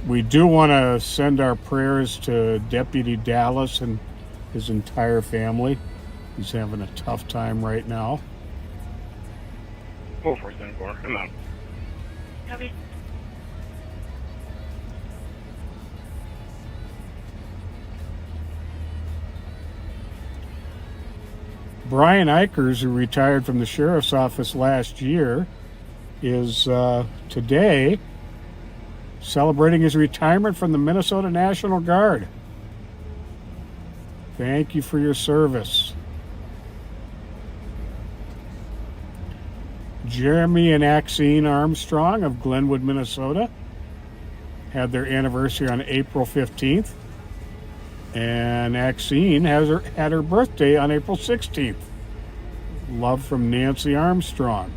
J: We do want to send our prayers to Deputy Dallas and his entire family. He's having a tough time right now.
Q: 4474, come on.
E: Copy.
J: Brian Eichers, who retired from the sheriff's office last year, is today celebrating his retirement from the Minnesota National Guard. Thank you for your service. Jeremy and Axine Armstrong of Glenwood, Minnesota, had their anniversary on April 15th. And Axine had her birthday on April 16th. Love from Nancy Armstrong.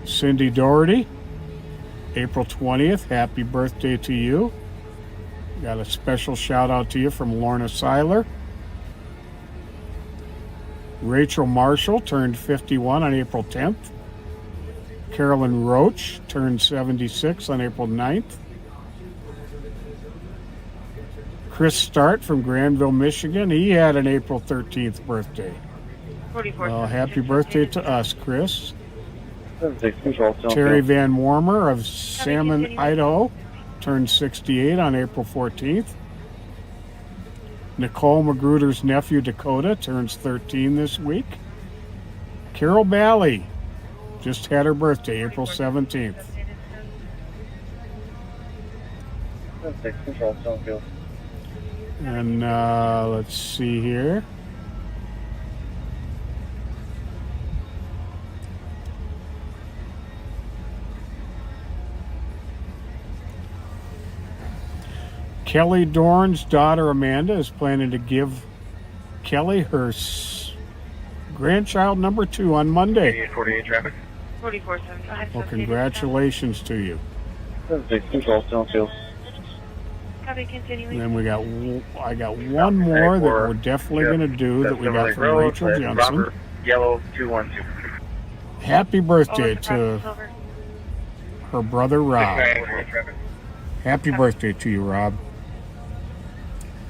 J: Cindy Doherty, April 20th, happy birthday to you. Got a special shout out to you from Lorna Seiler. Rachel Marshall turned 51 on April 10th. Carolyn Roach turned 76 on April 9th. Chris Start from Granville, Michigan. He had an April 13th birthday.
E: 44.
J: Well, happy birthday to us, Chris. Terry Van Warmer of Salmon, Idaho, turned 68 on April 14th. Nicole Magruder's nephew, Dakota, turns 13 this week. Carol Bally just had her birthday, April 17th. And let's see here. Kelly Dorn's daughter Amanda is planning to give Kelly her grandchild number 2 on Monday.
H: 48 traffic.
E: 4475.
J: Well, congratulations to you.
H: Control, Stonefield.
E: Copy, continuing.
J: And then I got one more that we're definitely going to do that we got from Rachel Jensen.
H: Yellow 212.
J: Happy birthday to her brother Rob. Happy birthday to you, Rob.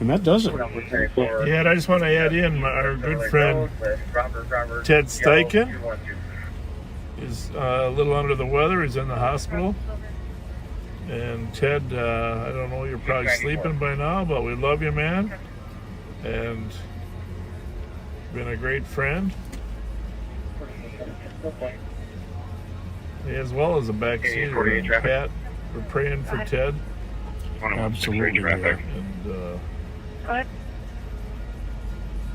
J: And that does it.
C: Yeah, and I just want to add in our good friend Ted Steichen is a little under the weather. He's in the hospital. And Ted, I don't know, you're probably sleeping by now, but we love you, man. And been a great friend. As well as a backseater. Pat, we're praying for Ted.
J: Absolutely.
C: And,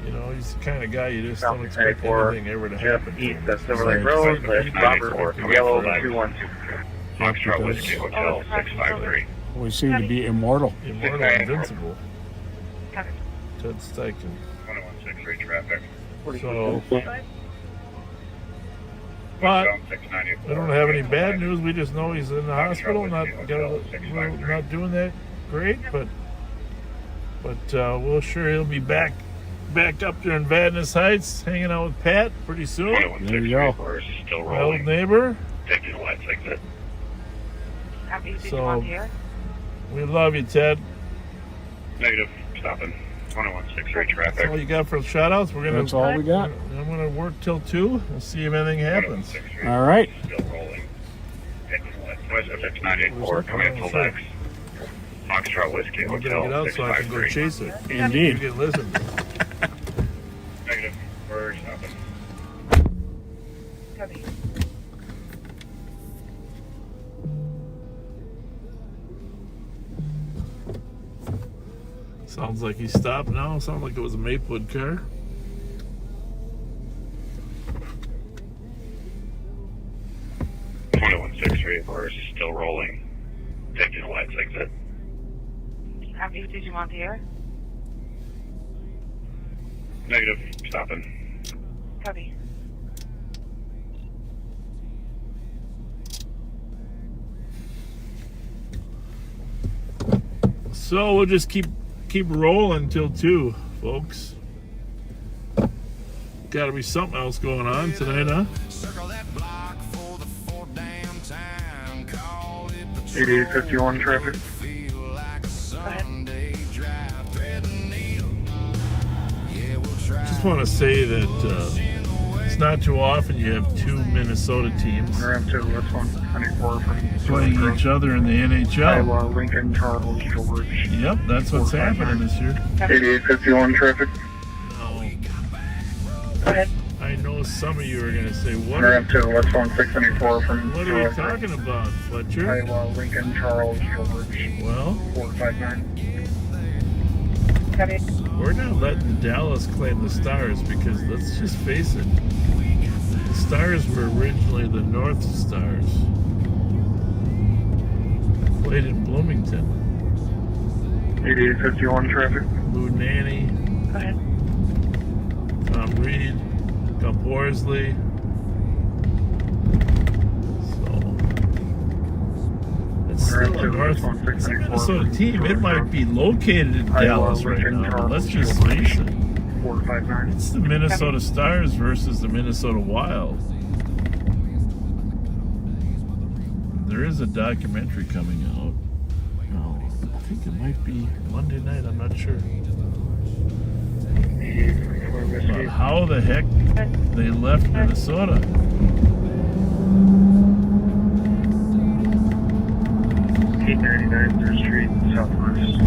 C: you know, he's the kind of guy you just don't expect anything ever to happen to him.
H: That's Silver Lake Road, Robert, Yellow 212. Foxtrot Whiskey Hotel 653.
J: We seem to be immortal.
C: Immortal, invincible. Ted Steichen.
H: 1163 traffic.
C: So, but we don't have any bad news. We just know he's in the hospital, not doing that great, but we'll sure he'll be back up there in Vadnais Heights, hanging out with Pat pretty soon.
J: There you go.
C: My old neighbor.
H: Taking the lights exit.
C: So, we love you, Ted.
H: Negative. Stopping. 2163 traffic.
C: That's all you got for shout-outs?
J: That's all we got.
C: I'm going to work till 2. We'll see if anything happens.
J: All right.
H: Still rolling. Taking the lights. West FX 984 coming up to Lex. Foxtrot Whiskey
C: I'm
H: Hotel
C: going to get out so I can go
H: 653.
C: chase it.
J: Indeed.
C: You can listen.
H: Negative. We're stopping.
E: Copy.
C: Sounds like he stopped now. Sounds like it was a Maplewood car.
H: We're still rolling. Taking the lights exit.
E: Copy. Did you want the air?
H: Negative. Stopping.
E: Copy.
C: So we'll just keep rolling till 2, folks. Got to be something else going on tonight, huh?
H: 8851 traffic.
C: Just want to say that it's not too often you have 2 Minnesota teams playing each other in the NHL.
H: Iowa, Lincoln, Charles, George.
C: Yep, that's what's happening this year.
H: 8851 traffic.
E: Go ahead.
C: I know some of you are going to say, what
H: Ramp 2, West 694 from
C: are we talking about, Fletcher?
H: Iowa, Lincoln, Charles, George.
C: Well,
H: 459.
E: Copy.
C: we're not letting Dallas claim the Stars because let's just face it, the Stars were originally the North Stars. Played in Bloomington.
H: 8851 traffic.
C: Boo Nanny,
E: Go ahead.
C: Tom Reed, Gump Worsley. So it's still a North. It's a Minnesota team. It might be located in Dallas right now, but let's just face it. It's the Minnesota Stars versus the Minnesota Wild. There is a documentary coming out. Oh, I think it might be Monday night. I'm not sure. But how the heck they left Minnesota?
Q: 899 3rd Street, Southwest.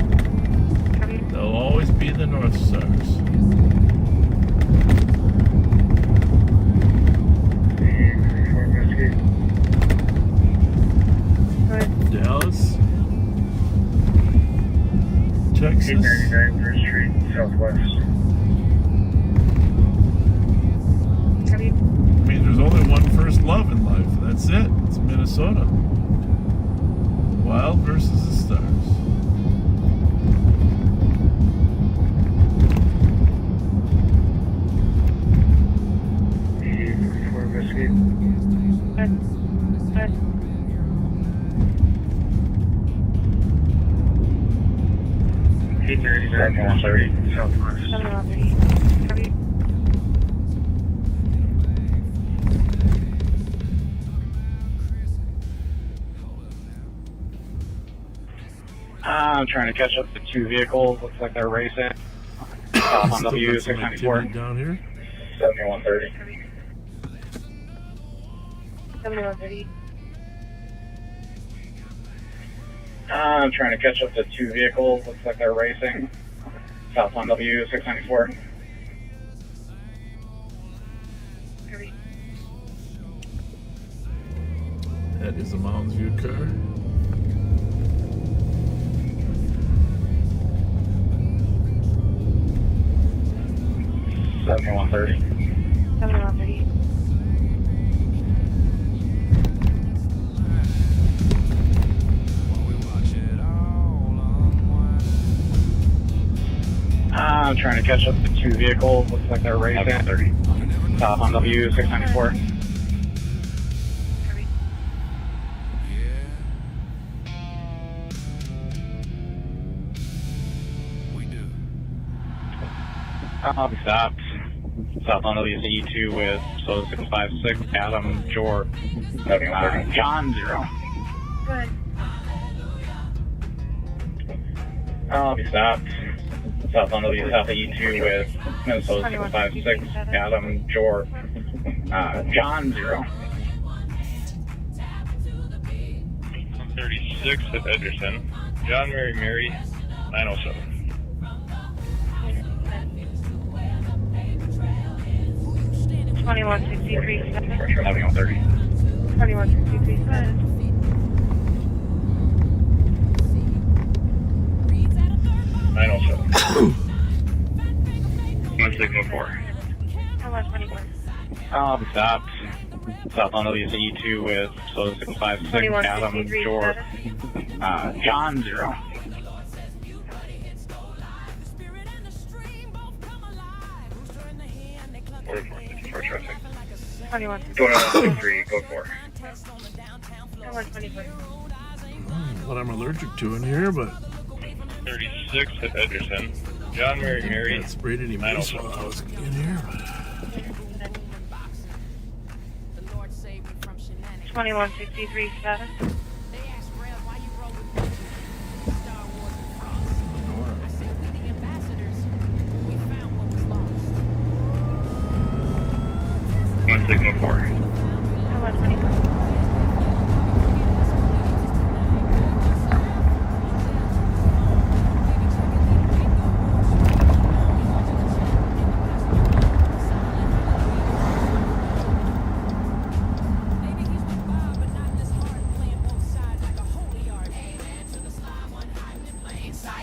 C: They'll always be the North Stars. Dallas, Texas.
Q: 899 3rd Street, Southwest.
C: I mean, there's only one first love in life. That's it. It's Minnesota. Wild versus the Stars.
L: I'm trying to catch up to two vehicles. Looks like they're racing. On W694.
C: Down here.
L: 7130.
E: 7130.
L: I'm trying to catch up to two vehicles. Looks like they're racing. South on W694.
C: That is a Mounds View car.
L: Seventy-one thirty.
E: 7130.
L: I'm trying to catch up to two vehicles. Looks like they're racing. 30. South on W694. I'll be stopped. South on WCE2 with S.O.G 656, Adam, George, John 0.
E: Good.
L: I'll be stopped. South on WCE2 with S.O.G 656, Adam, George, John 0.
H: 36 at Edgerton. John Mary 907.
E: 2163.
L: 7130.
E: 2163.
H: 907. 1604.
E: How much money?
L: I'll be stopped. South on WCE2 with S.O.G 656, Adam, George, John 0.
H: 44 traffic.
E: 2163.
H: Go for it.
E: How much money?
C: What I'm allergic to in here, but
H: 36 at Edgerton. John Mary
C: I sprayed any mice while I was in here. But
E: 2163 status.
H: Signal 4.
E: How much money?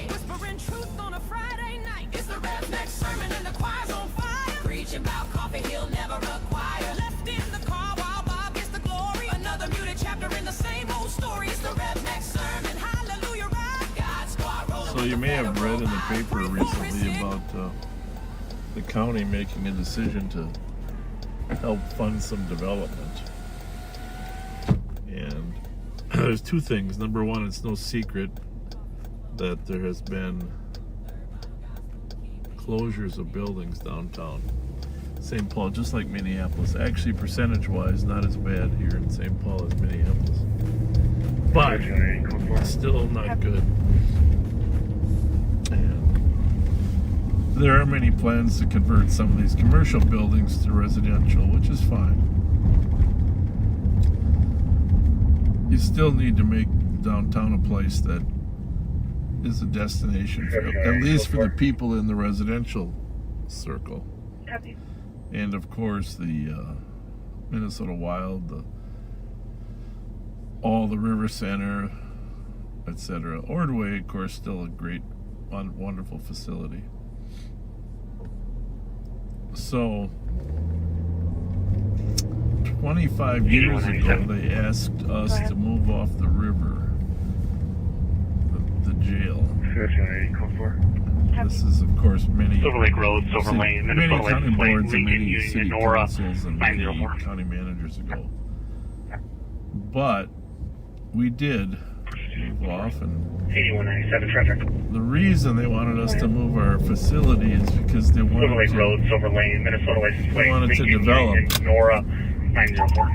R: Whispering truth on a Friday night. It's the Rev's next sermon and the choir's on fire. Preaching about coffee he'll never acquire. Left in the car while Bob gets the glory. Another muted chapter in the same old story. It's the Rev's next sermon. Hallelujah, right? God squad rolling.
C: so you may have read in the paper recently about the county making a decision to help fund some development, and there's two things. Number one, it's no secret that there has been closures of buildings downtown St. Paul, just like Minneapolis. Actually, percentage-wise, not as bad here in St. Paul as Minneapolis, but still not good. And there are many plans to convert some of these commercial buildings to residential, which is fine. You still need to make downtown a place that is a destination, for, at least for the people in the residential circle. And of course, the Minnesota Wild, all the River Center, etc. Ordway, of course, still a great, wonderful facility. So, 25 years ago, they asked us to move off the river, the jail. This is, of course, many
Q: Silver Lake Road, Silver Lane,
C: many
Q: Minnesota
C: county
Q: License Plate,
C: boards and
Q: Lincoln,
C: many
Q: Union,
C: city
Q: Nora,
C: councils and many
Q: 904.
C: county managers ago. But we did move off, and
Q: 8197 traffic.
C: the reason they wanted us to move our facility is because they
Q: Silver
C: wanted
Q: Lake
C: to,
Q: Road, Silver Lane, Minnesota License Plate,
C: they wanted to
Q: Lincoln,
C: develop.
Q: Union, Nora, 904.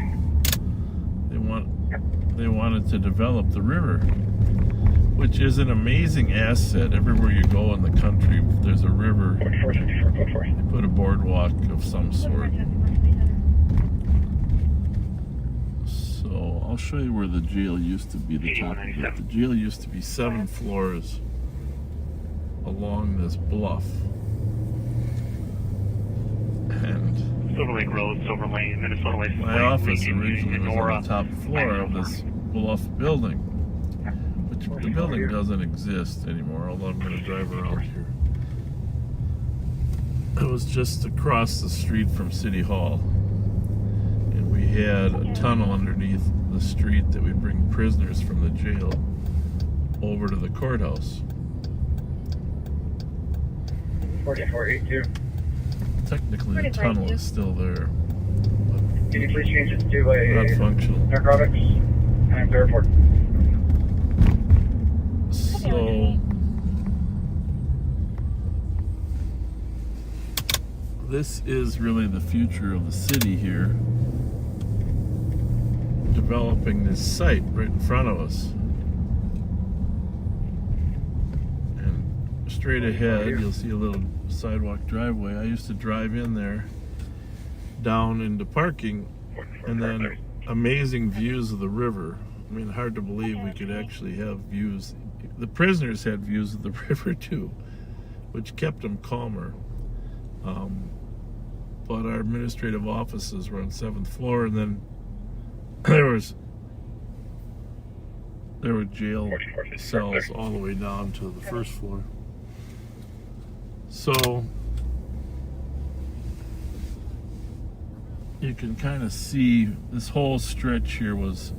C: They wanted to develop the river, which is an amazing asset. Everywhere you go in the country, there's a river. They put a boardwalk of some sort. So I'll show you where the jail used to be. The top of it. The jail used to be 7 floors along this bluff, and
Q: Silver Lake Road, Silver Lane, Minnesota License Plate,
C: my office
Q: Lincoln,
C: originally
Q: Union,
C: was
Q: Nora,
C: on the top floor of this bluff building. The building doesn't exist anymore, although I'm going to drive around here. It was just across the street from City Hall. And we had a tunnel underneath the street that would bring prisoners from the jail over to the courthouse.
Q: 4482.
C: Technically, the tunnel is still there.
Q: Can you please change it to
C: Not functional.
Q: narcotics and airport?
C: So this is really the future of the city here, developing this site right in front of us. And straight ahead you'll see a little sidewalk driveway. I used to drive in there down into parking, and then amazing views of the river. I mean, hard to believe we could actually have views. The prisoners had views of the river too, which kept them calmer. But our administrative offices were on 7th floor, and then there were jail cells all the way down to the 1st floor. So you can kind of see this whole stretch here was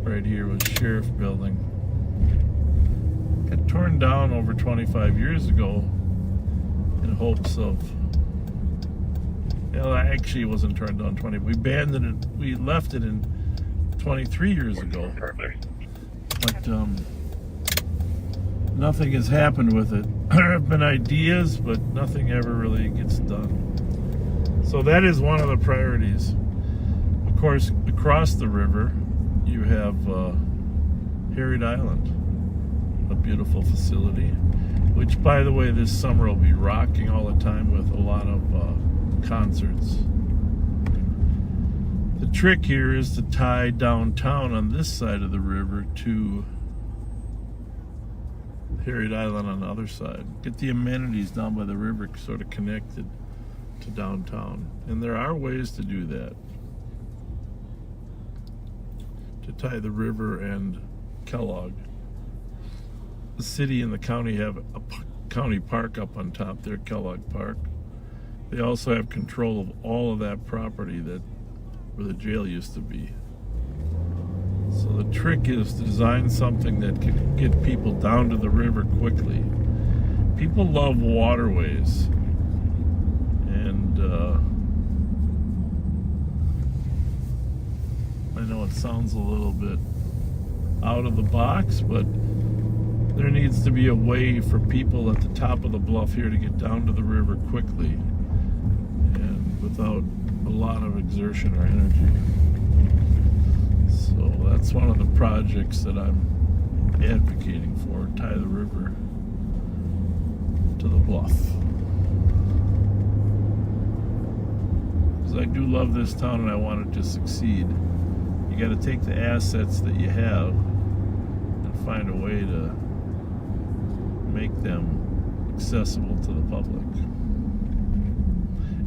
C: right here was Sheriff Building. Got torn down over 25 years ago in hopes of, well, actually it wasn't torn down 20, we abandoned it, we left it in 23 years ago. But nothing has happened with it. There have been ideas, but nothing ever really gets done. So that is one of the priorities. Of course, across the river, you have Harriet Island, a beautiful facility, which, by the way, this summer will be rocking all the time with a lot of concerts. The trick here is to tie downtown on this side of the river to Harriet Island on the other side. Get the amenities down by the river sort of connected to downtown. And there are ways to do that, to tie the river and Kellogg. The city and the county have a county park up on top there, Kellogg Park. They also have control of all of that property that where the jail used to be. So the trick is to design something that can get people down to the river quickly. People love waterways, and I know it sounds a little bit out of the box, but there needs to be a way for people at the top of the bluff here to get down to the river quickly and without a lot of exertion or energy. So that's one of the projects that I'm advocating for, tie the river to the bluff. Because I do love this town and I want it to succeed. You got to take the assets that you have and find a way to make them accessible to the public.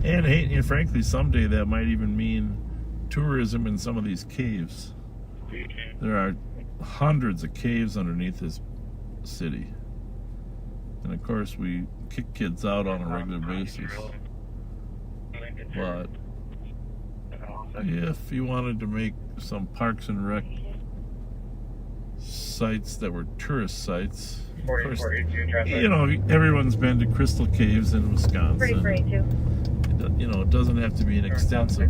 C: And frankly, someday that might even mean tourism in some of these caves. There are hundreds of caves underneath this city. And of course, we kick kids out on a regular basis. But if you wanted to make some parks and rec sites that were tourist sites, of course, you know, everyone's been to Crystal Caves in Wisconsin. You know, it doesn't have to be an extensive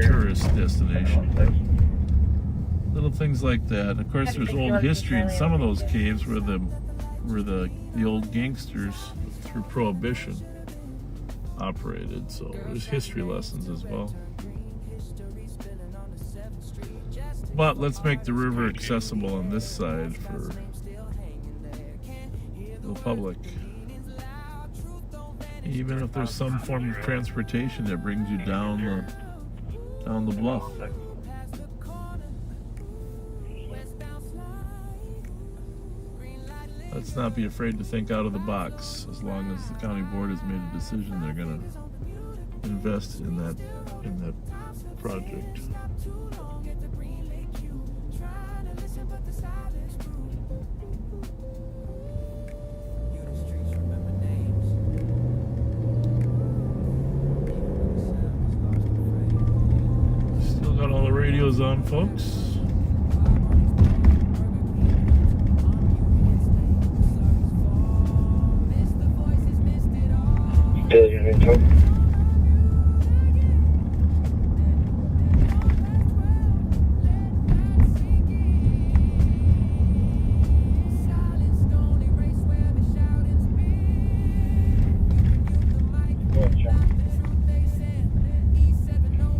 C: tourist destination. Little things like that. And of course, there's old history in some of those caves where the old gangsters through Prohibition operated. So there's history lessons as well. But let's make the river accessible on this side for the public. Even if there's some form of transportation that brings you down the bluff. Let's not be afraid to think out of the box. As long as the county board has made a decision, they're going to invest in that project. Still got all the radios on, folks.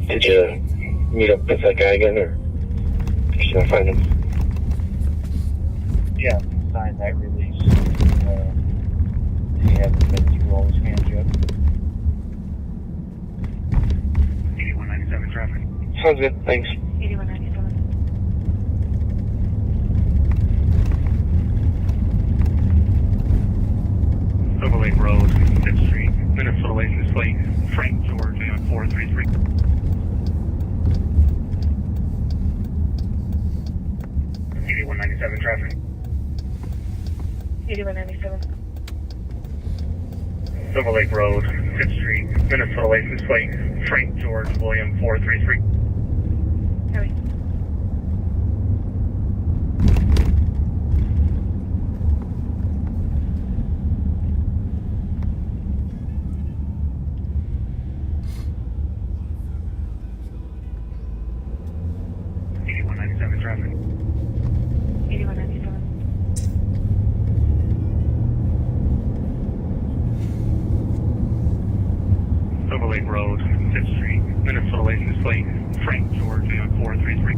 M: Did you meet up with that guy again, or did you not find him?
Q: Yeah, signed that release. He hasn't been through all his hands yet. 8197 traffic.
M: Sounds good, thanks.
E: 8197.
Q: Silver Lake Road, 5th Street, Minnesota License Plate, Frank George, on 433. 8197 traffic.
E: 8197.
Q: Silver Lake Road, 5th Street, Minnesota License Plate, Frank George, William 433.
E: Copy.
Q: Traffic.
E: 8197.
Q: Silver Lake Road, 5th Street, Minnesota License Plate, Frank George, on 433.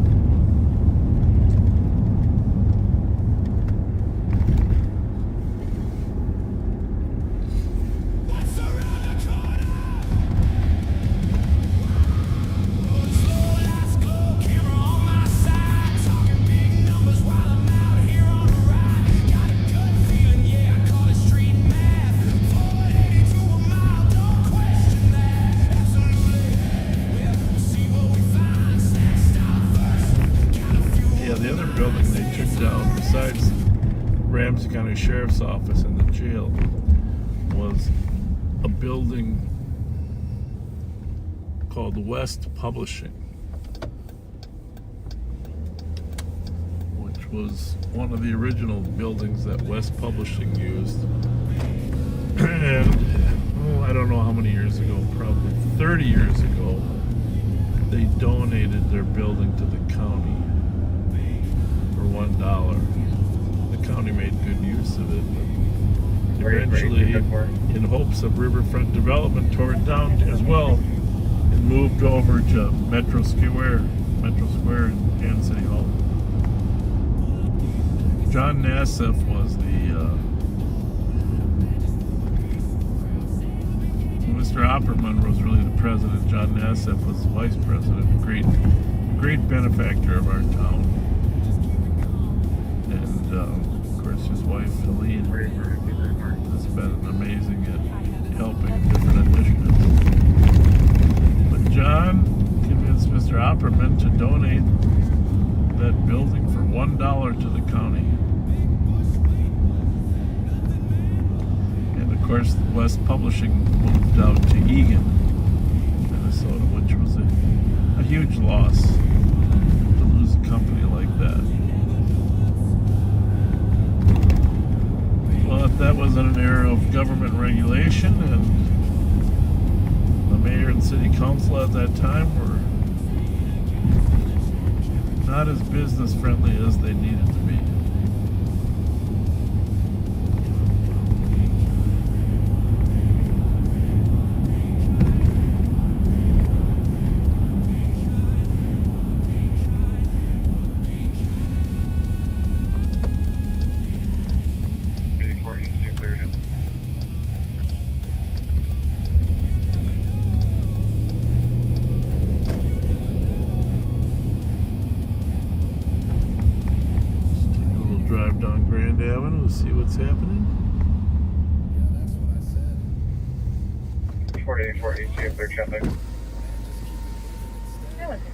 C: Ramsey County Sheriff's Office and the jail was a building called West Publishing, which was one of the original buildings that West Publishing used. And I don't know how many years ago, probably 30 years ago, they donated their building to the county. county made good use of it. But eventually, in hopes of riverfront development, tore it down as well and moved over to Metro Square in Kansas City Hall. John Nassif was Mr. Opperman was really the president. John Nassif was the vice president. Great benefactor of our town. And of course his wife Helene has been amazing at helping different initiatives. But John convinced Mr. Opperman to donate that building for $1 to the county. And of course West Publishing moved out to Eagan, Minnesota, which was a huge loss to lose a company like that. But that was in an era of government regulation, and the mayor and city council at that time were not as business friendly as they needed to be. See what's happening.
H: 4840, see if they're traffic.
E: That was me.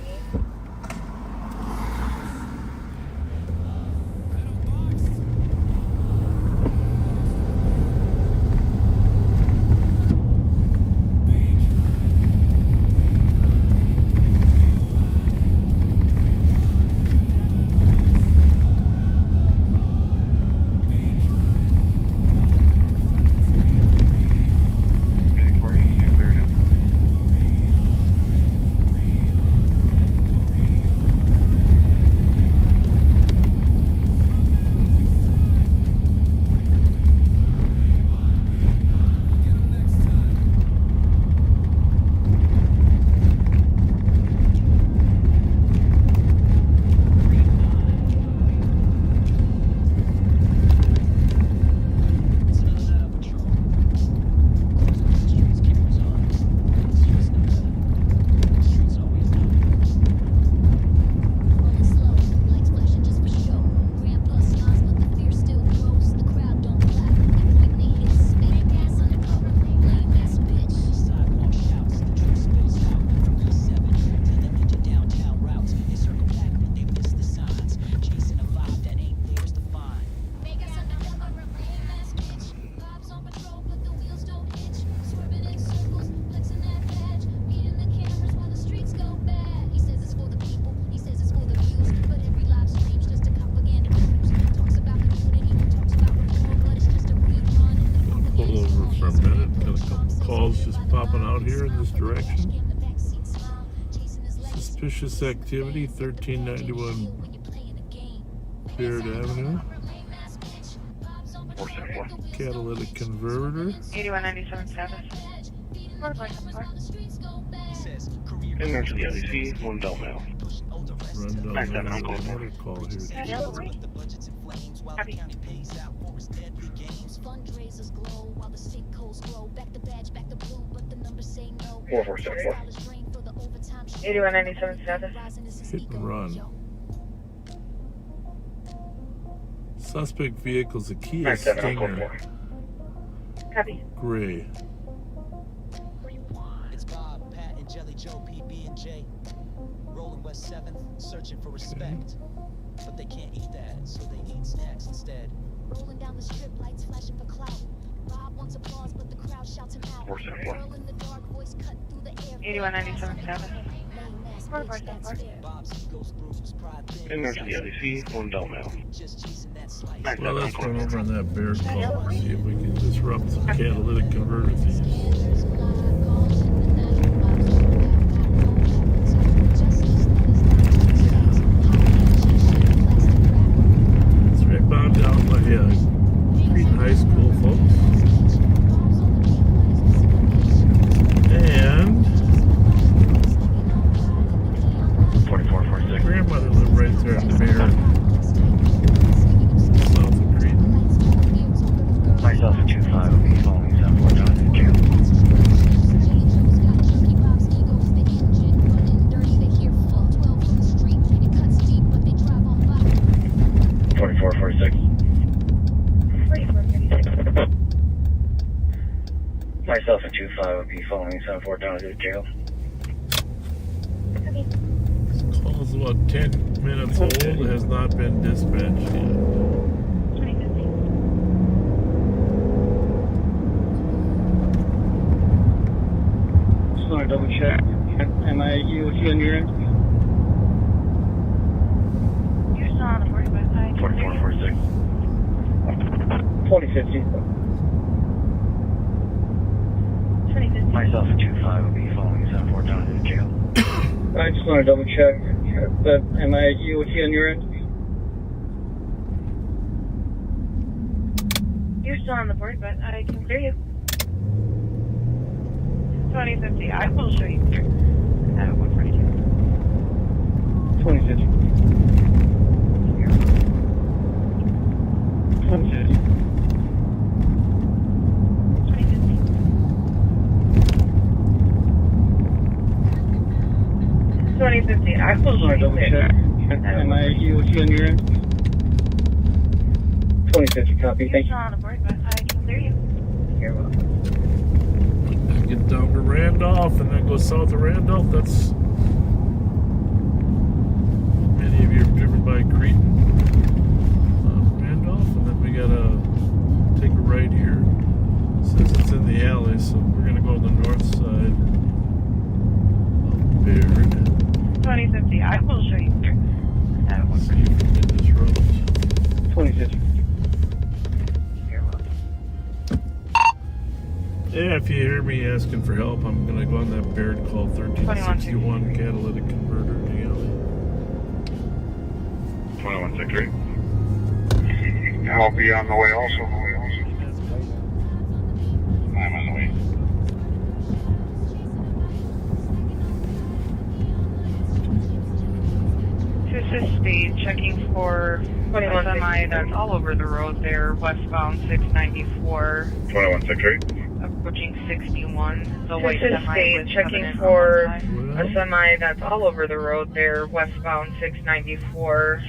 C: Suspicious activity, 1391 Baird Avenue. Catalytic converter.
E: 8197 status.
Q: And there's the LEC, one bell mail.
C: Run down there, another call here.
E: Happy.
A: Fundraisers glow while the sinkholes grow. Back the badge, back the blue, but the numbers say no.
H: 4474.
E: 8197 status.
C: Hit and run. Suspect vehicle's a Kia Stinger.
E: Copy.
C: Gray.
G: It's Bob, Pat, and Jelly Joe, PB and J. Rolling West 7th, searching for respect. But they can't eat that, so they eat snacks instead.
A: Rolling down the strip, lights flashing for clout. Bob wants applause, but the crowd shouts him out. Burrill in the dark, voice cut through the air.
E: 8197 status.
Q: And there's the LEC, one bell mail.
C: Well, let's run over on that bear call and see if we can disrupt some catalytic converter thieves. It's right bound down my head. starting to mirror south of Creed.
M: Myself and 2-5 will be following 749 to jail. 4446. Myself and 2-5 will be following 749 to jail.
C: This call's about 10 minutes old. It has not been dispatched yet.
B: Just want to double check. Am I you on your end?
E: You're still on the 45 side.
M: 4446.
B: 2050.
E: 2050.
M: Myself and 2-5 will be following 749 to jail.
B: I just want to double check. But am I you on your end?
E: You're still on the board, but I can clear you. 2050. I will show you through. At 142.
B: 2050. 2050.
E: 2050. I will show you
B: double
E: through.
B: check. Am I you on your end? 2050 copy.
E: You're
B: Thank you.
E: still on the board, but I can clear you. You're welcome.
C: Get down to Randolph and then go south of Randolph. That's many of you have driven by Cretan, Randolph, and then we gotta take a right here. It says it's in the alley, so we're gonna go on the north side of Baird.
E: 2050. I will show you through. At
C: See if we can get this road.
B: 2050.
C: Yeah, if you hear me asking for help, I'm gonna go on that Baird call 1361 catalytic converter in the alley.
H: 2163.
N: I'll be on the way also.
H: I'm on the way.
E: This is Speed checking for a semi that's all over the road there, westbound 694.
H: 2163.
E: Approaching 61. The white
B: This is
E: semi
B: Speed
E: with
B: checking
E: Covenant
B: for
E: on one side.
B: a semi that's all over the road there, westbound 694.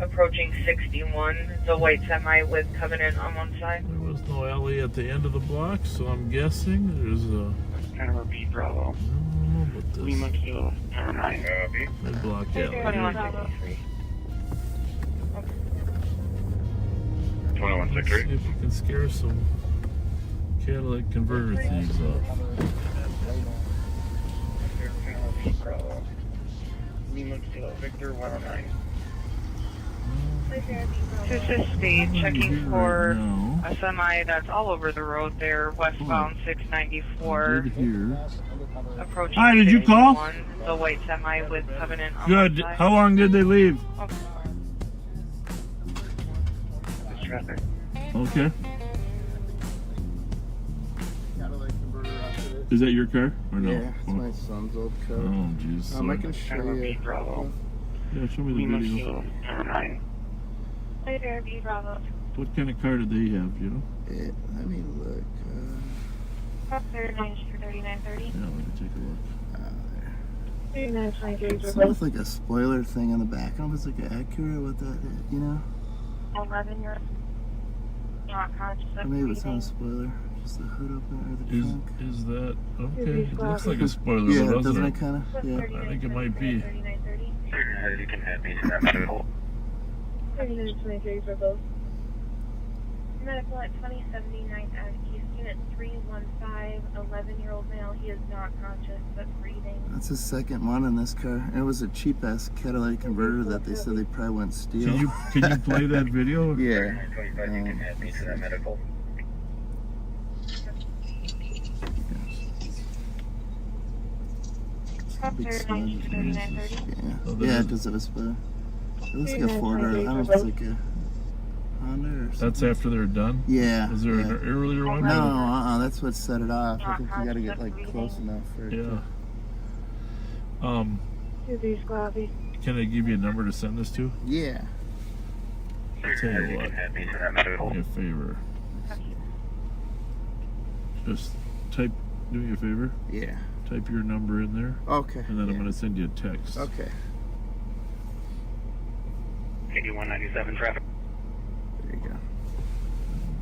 B: Approaching 61. The white semi with Covenant on one side.
C: There was no alley at the end of the block, so I'm guessing there's a.
B: Kind of repeat Bravo.
C: No, but this.
B: Lima Kilo.
C: Mid-block alley.
B: 2163.
H: 2163.
C: See if we can scare some catalytic converter thieves off.
B: Lima Kilo. Victor 109.
E: This is Speed checking for a semi that's all over the road there, westbound 694. Approaching
C: Hi, did you call?
E: 61. The white semi with Covenant on
C: Good.
E: one side.
C: How long did they leave? Okay. Is that your car or no?
O: Yeah, it's my son's old car.
C: Oh, jeez.
O: I can show you.
C: Yeah, show me the video. What kind of car did they have, you know?
O: Let me look.
E: 3930.
C: Yeah, let me take a look.
O: It's almost like a spoiler thing on the back. I don't know if it's like an Acura with that, you know?
E: 11 year not conscious
O: Or
E: of
O: maybe it's not a
E: breathing.
O: spoiler. Just the hood open or the trunk.
C: Is that okay? It looks like a spoiler,
O: Yeah,
C: doesn't
O: doesn't
C: it?
O: it kind of? Yeah.
C: I think it might be.
H: You can head me to that medical.
E: 3923 for both. Medical at 2079 at East Unit 315, 11-year-old male. He is not conscious but breathing.
O: That's the second one in this car. It was a cheap ass catalytic converter that they said they probably went steal.
C: Can you play that video?
O: Yeah.
H: You can head me to that medical.
O: Big sludge.
E: 3930.
O: Yeah.
C: Oh,
O: Yeah, it does have a spoiler. It looks like a Ford or I don't know if it's like a Honda or something.
C: That's after they're done?
O: Yeah.
C: Is there an earlier one?
O: No, that's what set it off. I think you gotta get like close enough for it
C: Yeah.
O: to...
C: Can I give you a number to send this to?
O: Yeah.
C: I'll tell you what. Do me a favor. Just do me a favor.
O: Yeah.
C: Type your number in there.
O: Okay.
C: And then I'm going to send you a text.
O: Okay.
Q: 8197 traffic.
O: There you go.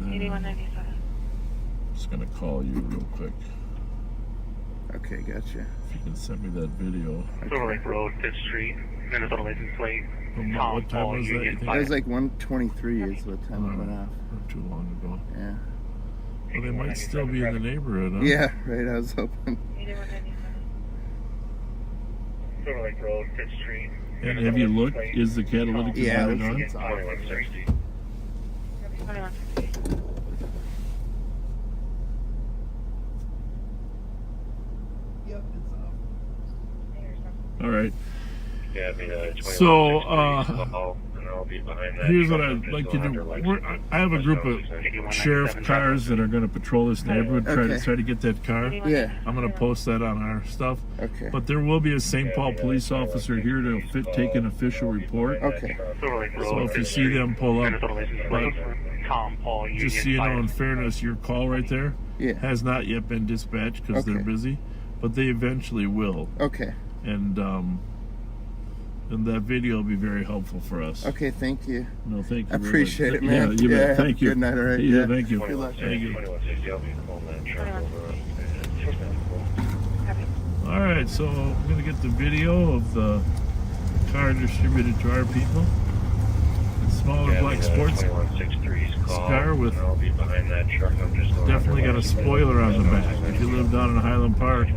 E: 8197.
C: I'm just going to call you real quick.
O: Okay, gotcha.
C: If you can send me that video.
Q: Silver Lake Road, 5th Street, Minnesota license plate.
C: What time was that?
O: It was like 1:23 is what time it went off.
C: Not too long ago.
O: Yeah.
C: Well, they might still be in the neighborhood, huh?
O: Yeah, right, I was hoping.
E: 8197.
Q: Silver Lake Road, 5th Street.
C: And have you looked? Is the catalytic converter on?
O: It's on.
Q: 2160.
E: 2160.
O: Yep, it's off.
C: All right.
M: Yeah,
C: So,
M: and I'll be behind that.
C: here's what I'd like to do. I have a group of sheriff cars that are going to patrol this neighborhood, try to get that car.
O: Yeah.
C: I'm going to post that on our stuff.
O: Okay.
C: But there will be a St. Paul police officer here to take an official report.
O: Okay.
C: So if you see them pull up, but
Q: Tom Paul,
C: just so you know, in fairness, your call right there has not yet been dispatched because they're busy, but they eventually will.
O: Okay.
C: And that video will be very helpful for us.
O: Okay, thank you.
C: No, thank you.
O: I appreciate it, man.
C: Yeah, you bet. Thank you.
O: Good night, all right?
C: Yeah, thank you.
O: Good luck.
C: Thank you. All right, so I'm going to get the video of the car distributed to our people. Smaller black sports car with definitely got a spoiler on the back. If you live down in Highland Park,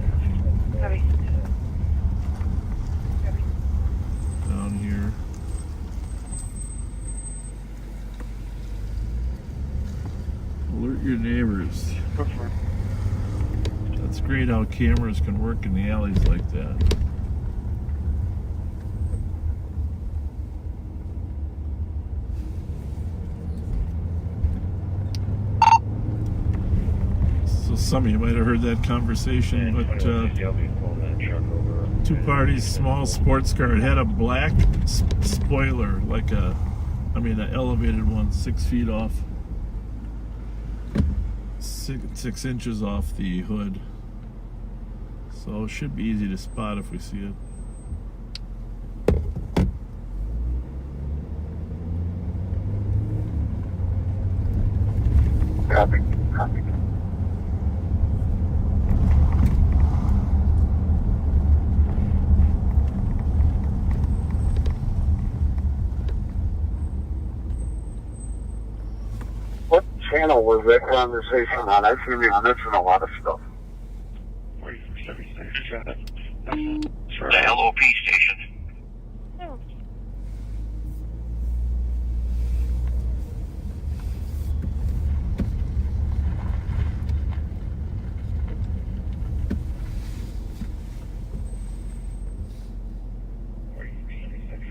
C: down here. Alert your neighbors. That's great how cameras can work in the alleys like that. So some of you might have heard that conversation, but two parties, small sports car. It had a black spoiler, like an elevated one, 6 feet off. 6 inches off the hood. So it should be easy to spot if we see it.
N: Copy. What channel was that conversation on? I've seen you mention a lot of stuff. The LOP station.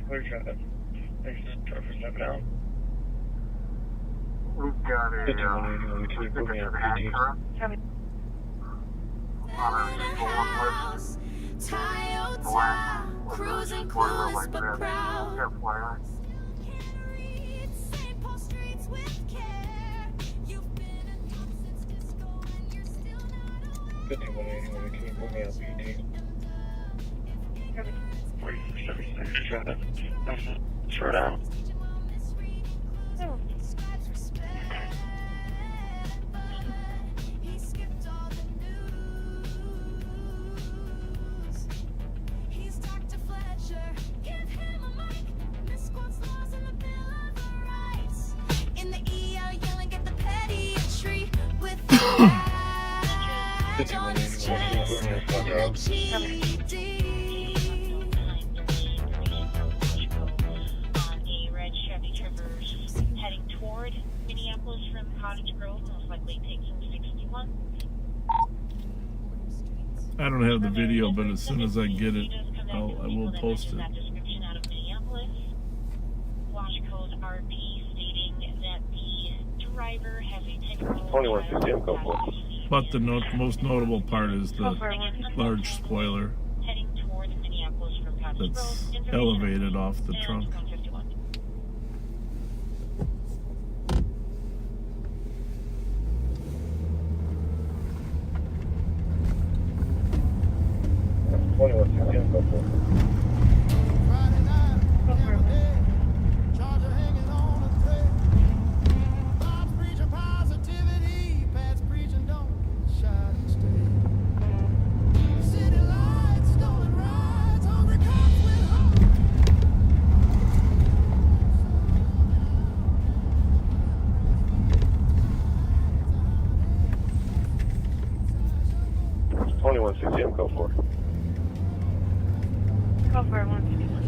Q: Clear traffic. Thanks for stepping out.
N: We've got a
A: cruising close but proud.
Q: Throw down.
A: He's Dr. Fletcher. Give him a mic. This squad's laws in the Bill of Rights. In the ER yelling at the pediatry with the badge on his chest. GD.
E: Heading toward Minneapolis from Cottage Grove, most likely taking 61.
C: I don't have the video, but as soon as I get it, I will post it.
E: That description out of Minneapolis. Wash code RB stating that the driver has a technical.
C: But the most notable part is the large spoiler.
E: Heading toward Minneapolis from Cottage
C: that's elevated off the trunk.
M: Go for it.
E: Go for it, 151.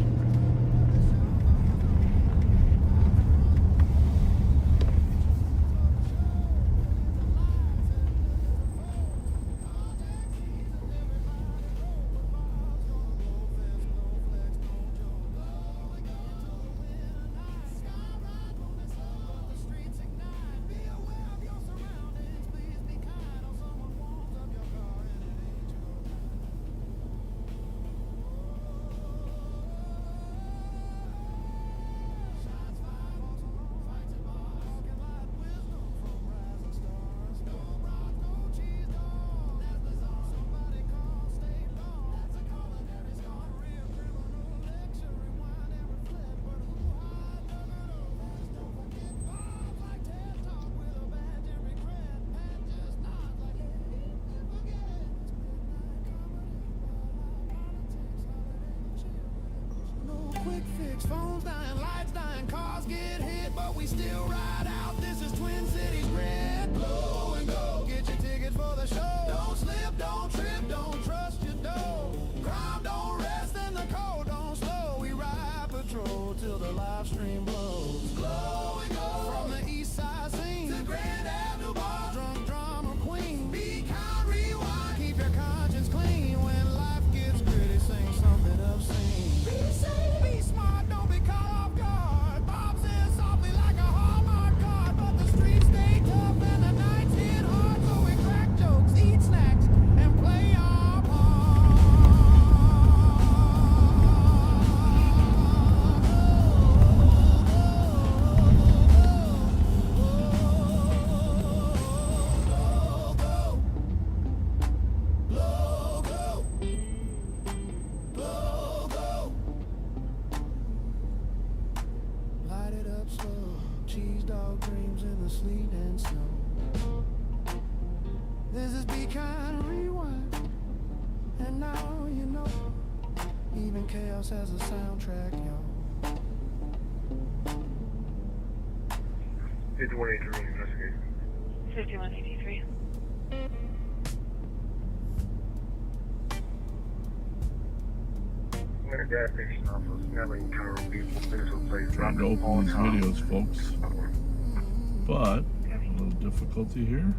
R: Phones dying, lights dying, cars get hit, but we still ride out. This is Twin Cities Grid. Blow and go, get your tickets for the show. Don't slip, don't trip, don't trust your dough. Crime don't rest and the cold don't slow. We ride patrol till the live stream blows. Glow and go, from the east side scene to Grand Avenue bar, drunk drama queen. Be kind, rewind, keep your conscience clean. When life gets gritty, sing something obscene. Be safe, be smart, don't be caught off guard. Bob says softly like a Hallmark card, but the streets stay tough and the nights hit hard, so we crack jokes, eat snacks, and play our part. Light it up slow, cheese dog dreams in the sleet and snow. This is Be Kind Rewind, and now you know, even chaos has a soundtrack, yo.
Q: 5183, investigate.
E: 5183.
Q: We're at a gas station off of Snelling, Tower People, Minnesota Place.
C: Trying to open these videos, folks. But a little difficulty here.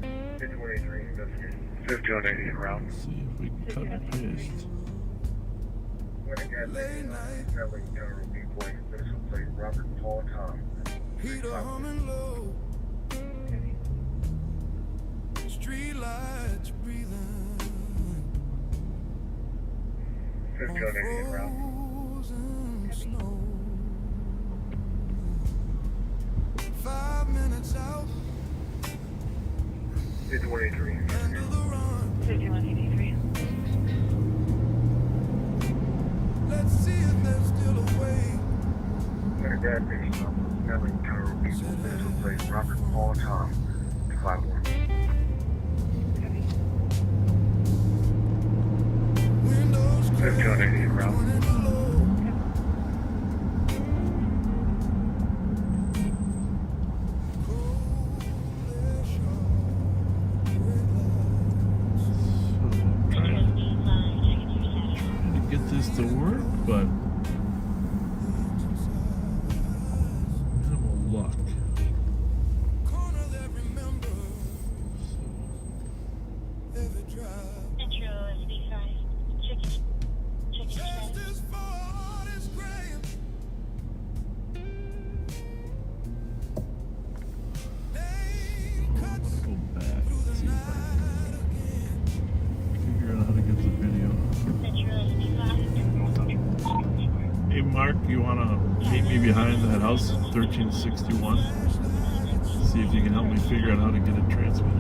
Q: 5183, investigate. 5180, route.
C: Let's see if we can cut and paste.
Q: We're at a gas station off of Snelling, Tower People, Minnesota Place. Robert Paul Tom.
R: Heater humming low, street lights breathing.
Q: 5180, route.
R: Frozen snow. 5 minutes out.
Q: 5183, investigate.
E: 5183.
R: Let's see if there's still a way.
Q: We're at a gas station off of Snelling, Tower People, Minnesota Place. Robert Paul Tom. 51.
R: Windows
Q: 5180, route.
C: Trying to get this to work, but minimal luck. Mark, you want to meet me behind that house, 1361? See if you can help me figure out how to get it transmitted.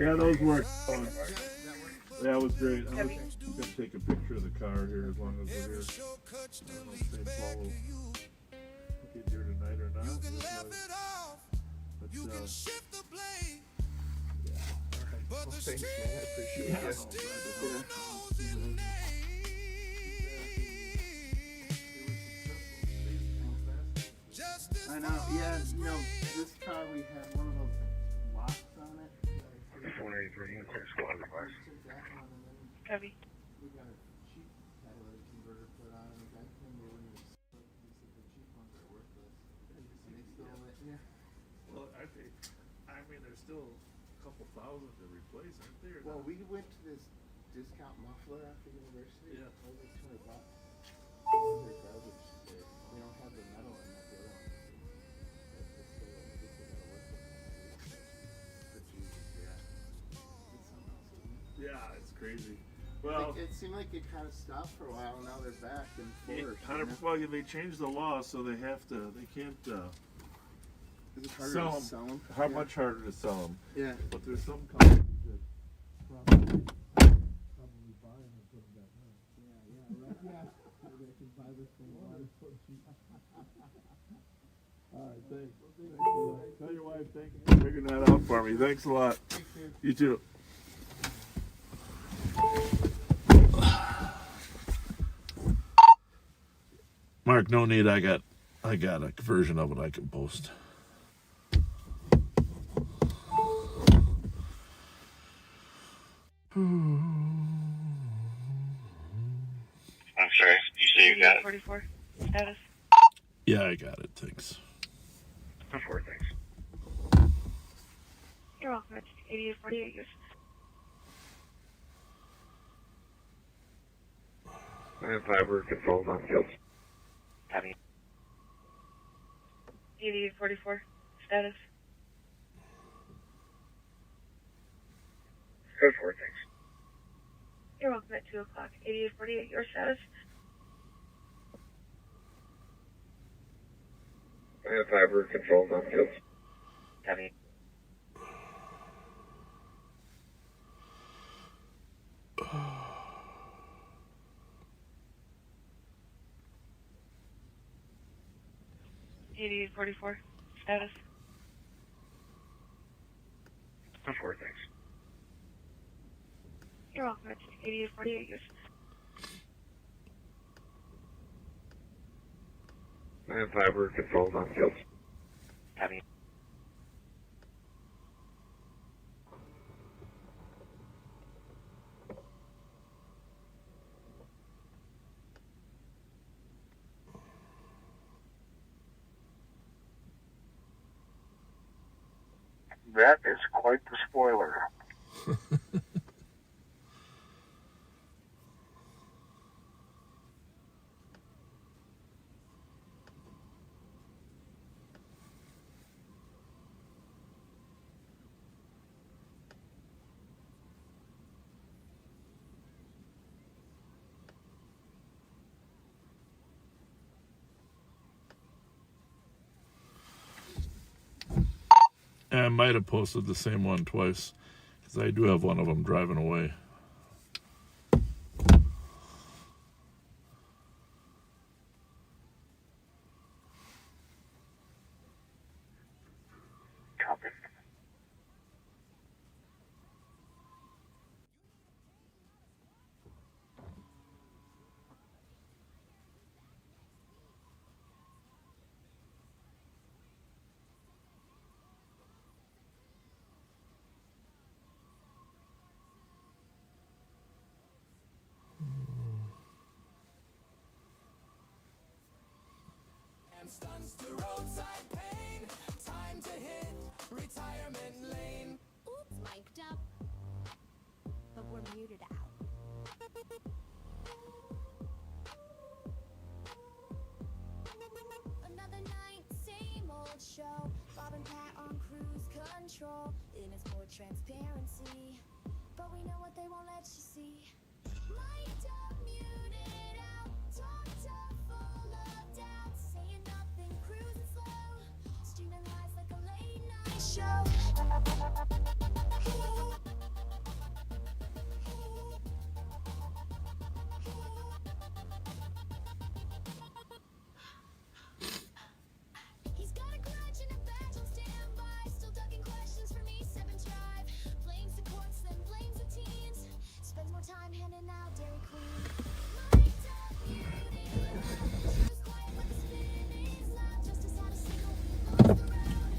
C: Yeah, those work. That was great. I'm going to take a picture of the car here as long as we're here. I don't know if St. Paul will get here tonight or not. But, yeah.
M: Well, thanks, man. I appreciate it.
O: I know, yeah, you know, this car we had one of those locks on it.
H: 483, squad advice.
E: Heavy.
O: We got a cheap catalytic converter put on, and the guy came over and he said the cheap ones are worthless. And they still yeah.
C: Well, I mean, there's still a couple thousand to replace, aren't there?
O: Well, we went to this discount muffler after university.
C: Yeah.
O: It was like $200. They're garbage. They don't have the metal in that. The other one.
C: Yeah, it's crazy. Well,
O: it seemed like it kind of stopped for a while. Now they're back in force.
C: Well, they changed the law, so they have to. They can't.
O: Is it harder to sell them?
C: How much harder to sell them?
O: Yeah.
C: But there's some companies that probably buy them and put them back on.
O: Yeah, right. Yeah. Maybe I can buy this thing.
C: All right, thanks. Tell your wife thank you for figuring that out for me. Thanks a lot. You too. Mark, no need. I got a version of it I can post.
H: I'm sorry. You say you got it?
E: 44 status.
C: Yeah, I got it. Thanks.
H: 4, thanks.
E: You're welcome. It's 8848 years.
H: I have fiber controls on field.
E: Heavy. 8844 status.
H: Code 4, thanks.
E: You're welcome at 2 o'clock. 8848, your status.
H: I have fiber controls on field.
E: Heavy. .8844 status.
H: 4, thanks.
E: You're welcome. It's 8848. Use.
M: I have 5 were controls on field.
H: Having
J: That is quite the spoiler.
C: I might have posted the same one twice, because I do have one of them driving away.
J: Copy.
R: Stunts to roadside pain. Time to hit retirement lane.
A: Oops, mic'd up. But we're muted out. Another night, same old show. Bob and Pat on cruise control. In it's more transparency. But we know what they won't let you see. Mic'd up, muted out. Talked up, full of doubt. Saying nothing, cruising slow. Streaming lies like a late night show. He's got a grudge and a badge on standby. Still ducking questions from E7 Drive. Blames the courts, then blames the teens. Spends more time handing out Dairy Queen. Mic'd up, muted out. Choose quiet when the spin is loud. Justice had a signal all around.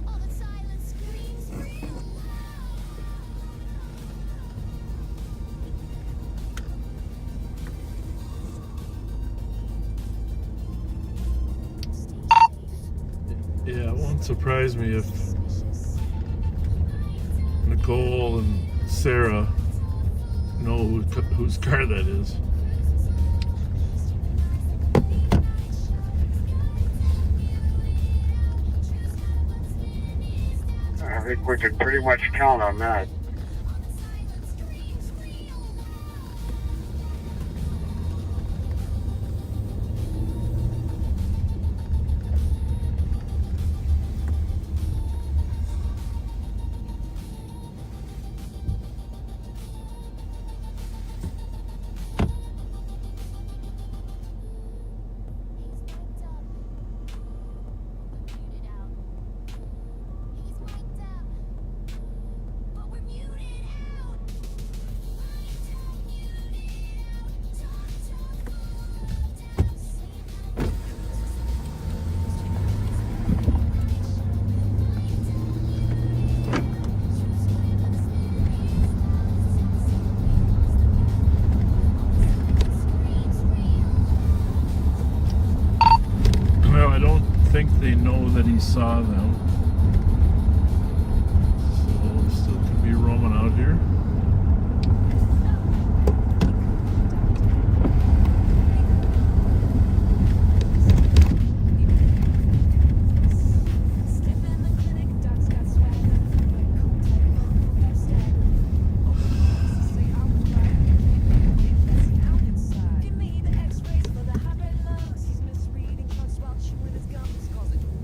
A: All that silence screams real loud.
C: Yeah, it won't surprise me if Nicole and Sarah know whose car that is.
J: I think we could pretty much count on that.
C: They know that he saw them, so still could be roaming out here.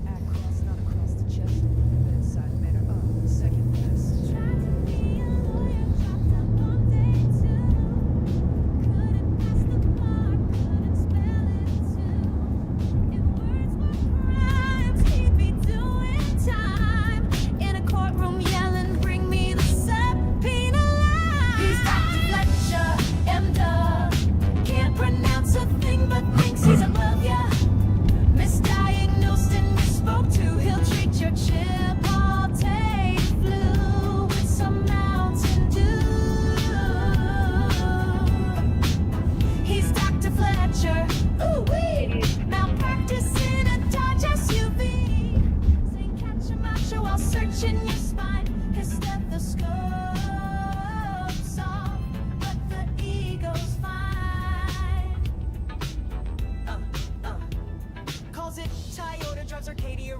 R: Across, not across the chest.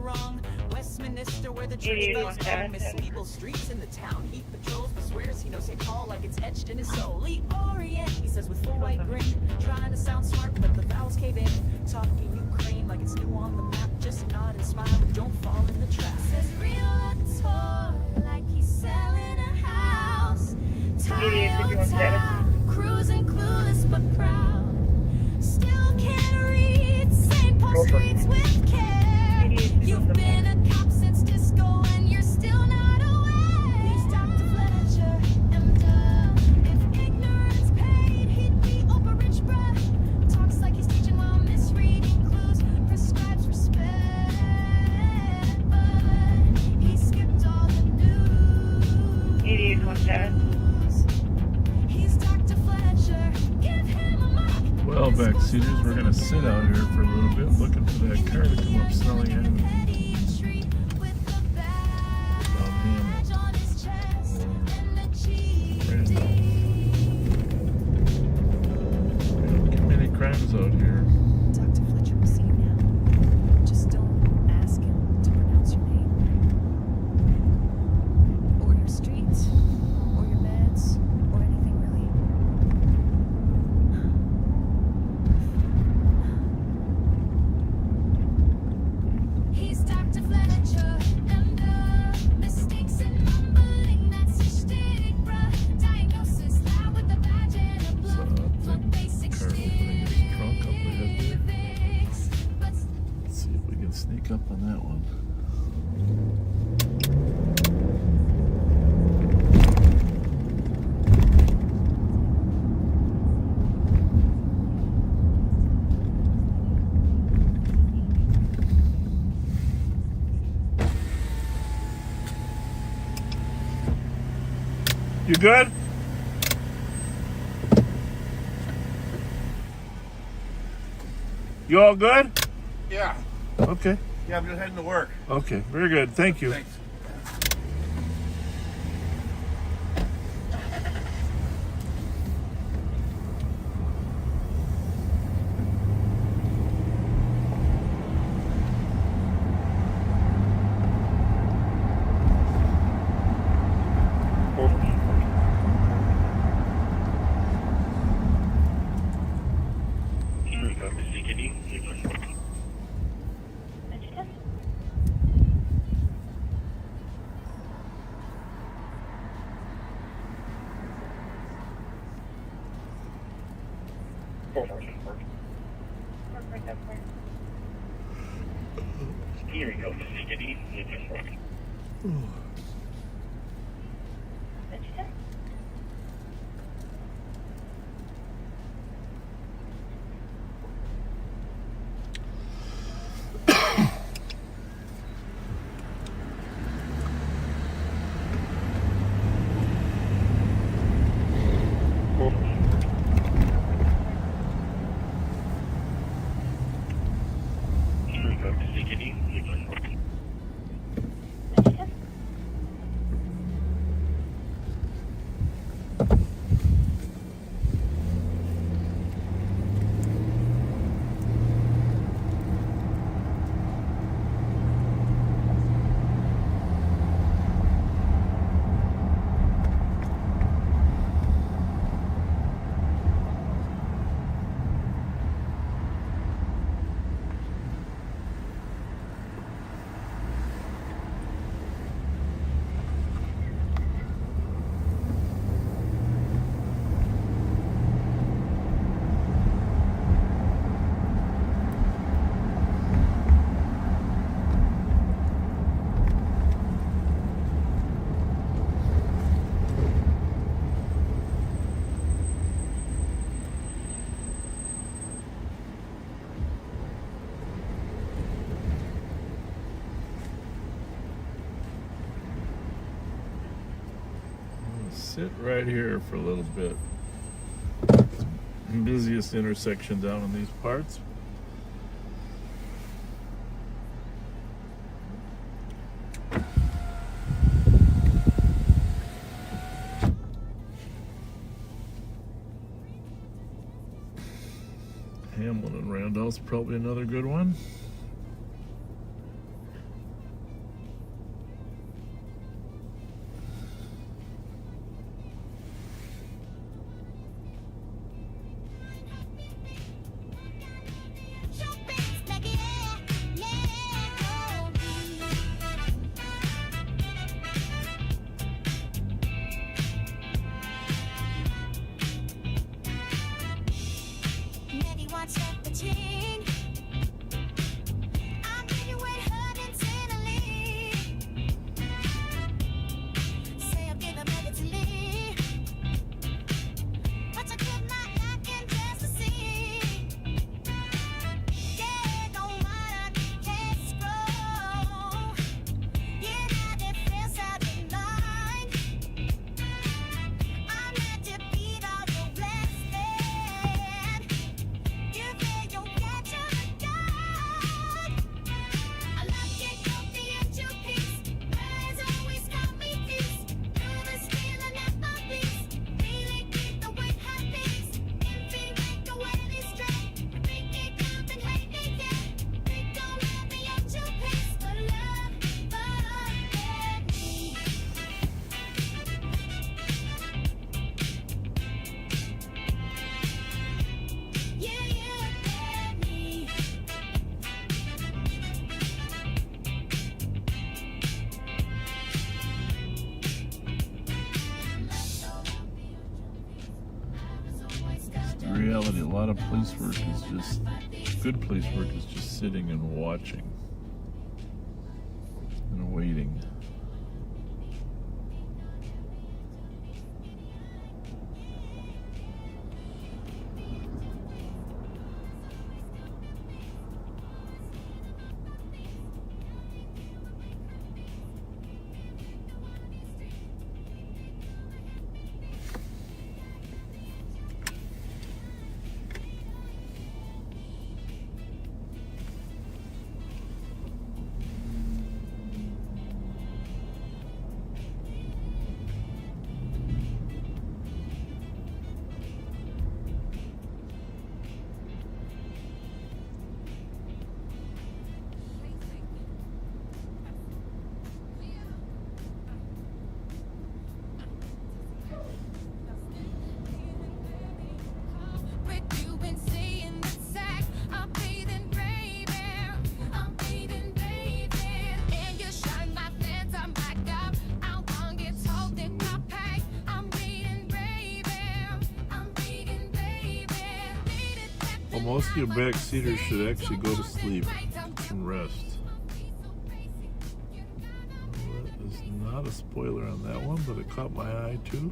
R: wrong. Westminster, where the church bells home. Miss people's streets in the town. He patrols, but swears he knows St. Paul like it's etched in his soul. He orient, he says with full white grin, trying to sound smart, but the vowels cave in. Talking Ukraine like it's new on the map. Just nod and smile, but don't fall in the trap. Says realtor, like he's selling a house. Toyota, cruising clueless but proud. Still can't read St. Paul streets with care. You've been a cop since disco and you're still not aware. He's Dr. Fletcher, if ignorance paid, he'd be Oprah Rich bruh. Talks like he's teaching while misreading clues, prescribes respect. But he skipped all the news.
E: 8817.
C: Well, backseaters, we're going to sit out here for a little bit looking for that car to come up smelling in. We don't get many crimes out here.
A: Dr. Fletcher will see you now. Just don't ask him to pronounce your name. Or your street. Or your meds. Or anything really. He's Dr. Fletcher, and mistakes and mumbling, that's his shtick, bruh. Diagnosis lab with a badge and a blood. Flood basic
C: Let's see if we can sneak up on that one. You good? You all good?
J: Yeah.
C: Okay.
J: Yeah, I'm just heading to work.
C: Okay, very good. Thank you.
J: Thanks.
H: Here you go, Skinny.
C: Sit right here for a little bit. Busiest intersection down in these parts. Hamlin and Randolph's probably another good one. reality. A lot of police work is just, good police work is just sitting and watching and waiting. Well, most of you backseaters should actually go to sleep and rest. Well, that is not a spoiler on that one, but it caught my eye too.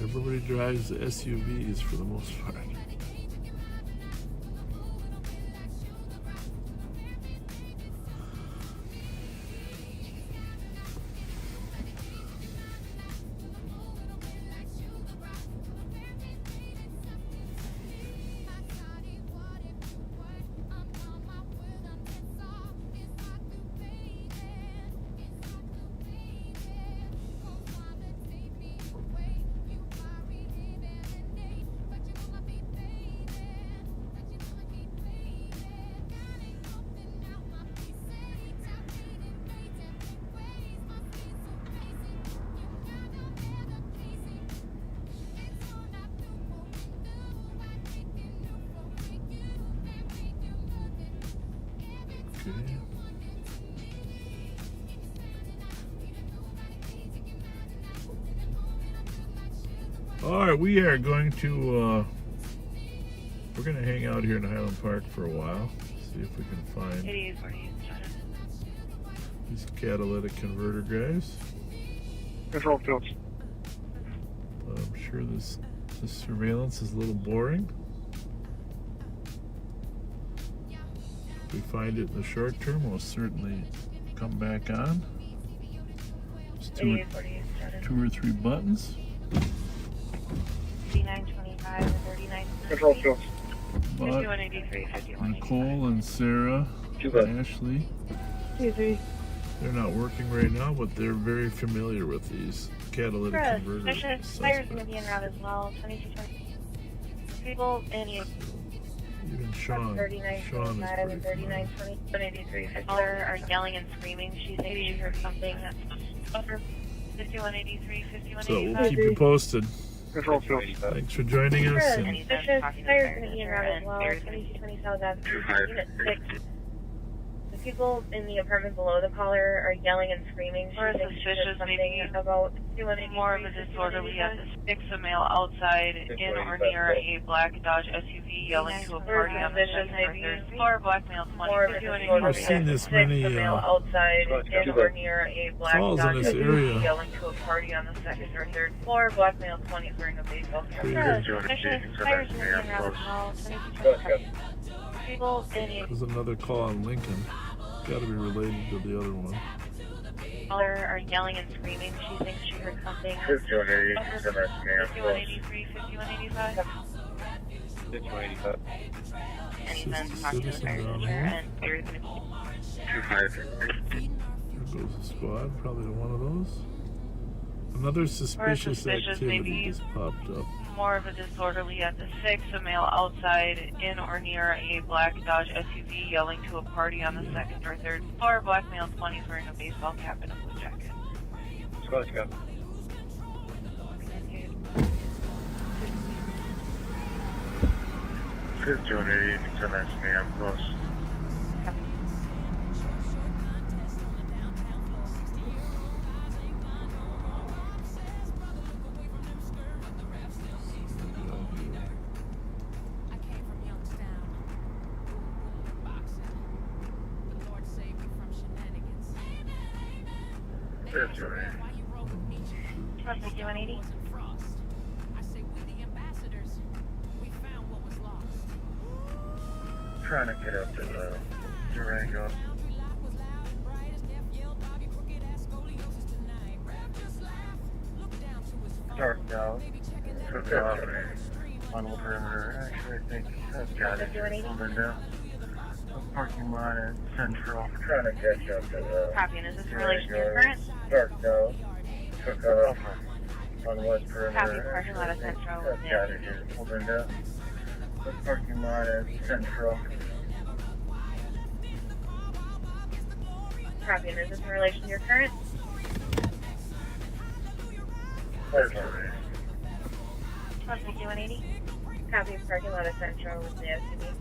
C: Everybody drives the SUVs for the most part. All right, we are going to, we're going to hang out here in Highland Park for a while, see if we can find these catalytic converter guys.
Q: Control fields.
C: I'm sure this surveillance is a little boring. If we find it in the short term, we'll certainly come back on. Just two or three buttons.
E: 5925 and 39.
Q: Control fields.
C: But Nicole and Sarah and Ashley, they're not working right now, but they're very familiar with these catalytic converter
E: Fires going to be en route as well. 2220. People in
C: even Sean.
E: 3925 and 3920. 183. Fletcher are yelling and screaming. She thinks she heard something that's over 5183, 5185.
C: So we'll keep you posted.
Q: Control field.
C: Thanks for joining us. And
E: Suspicious fires going to be en route as well. 2220 South Avenue, Unit 6. The people in the apartment below the caller are yelling and screaming. She thinks suspicious maybe about
B: more of a disorderly at the 6 a male outside in or near a black Dodge SUV yelling to a party on the second or third floor. Black male 20.
C: I've seen this many
E: outside in or near a black
C: calls in this area.
E: yelling to a party on the second or third floor. Black male 20 wearing a baseball cap.
C: There's another call on Lincoln. Got to be related to the other one.
E: Are yelling and screaming. She thinks she heard something.
B: 5183, 5185.
M: 5185.
E: And then talking to the fire manager and there's going to be
C: There goes the squad, probably one of those. Another suspicious activity just popped up.
B: More of a disorderly at the 6 a male outside in or near a black Dodge SUV yelling to a party on the second or third floor. Black male 20 wearing a baseball cap and a blue jacket.
M: Let's go.
Q: Here's 288, it's a nice man, close.
E: Traffic 180.
M: Trying to get up to Durango. Dark now. Took off on the perimeter. Actually, I think I've got it. Linda. Parking lot at Central. Trying to catch up to
E: Copy, and is this in relation to your current?
M: Dark now. Took off on West perimeter.
E: Copy, parking lot at Central.
M: I've got it here. Linda. Parking lot at Central.
E: Copy, and is this in relation to your current?
M: Perfect.
E: Traffic 180. Copy, parking lot at Central with the SUV.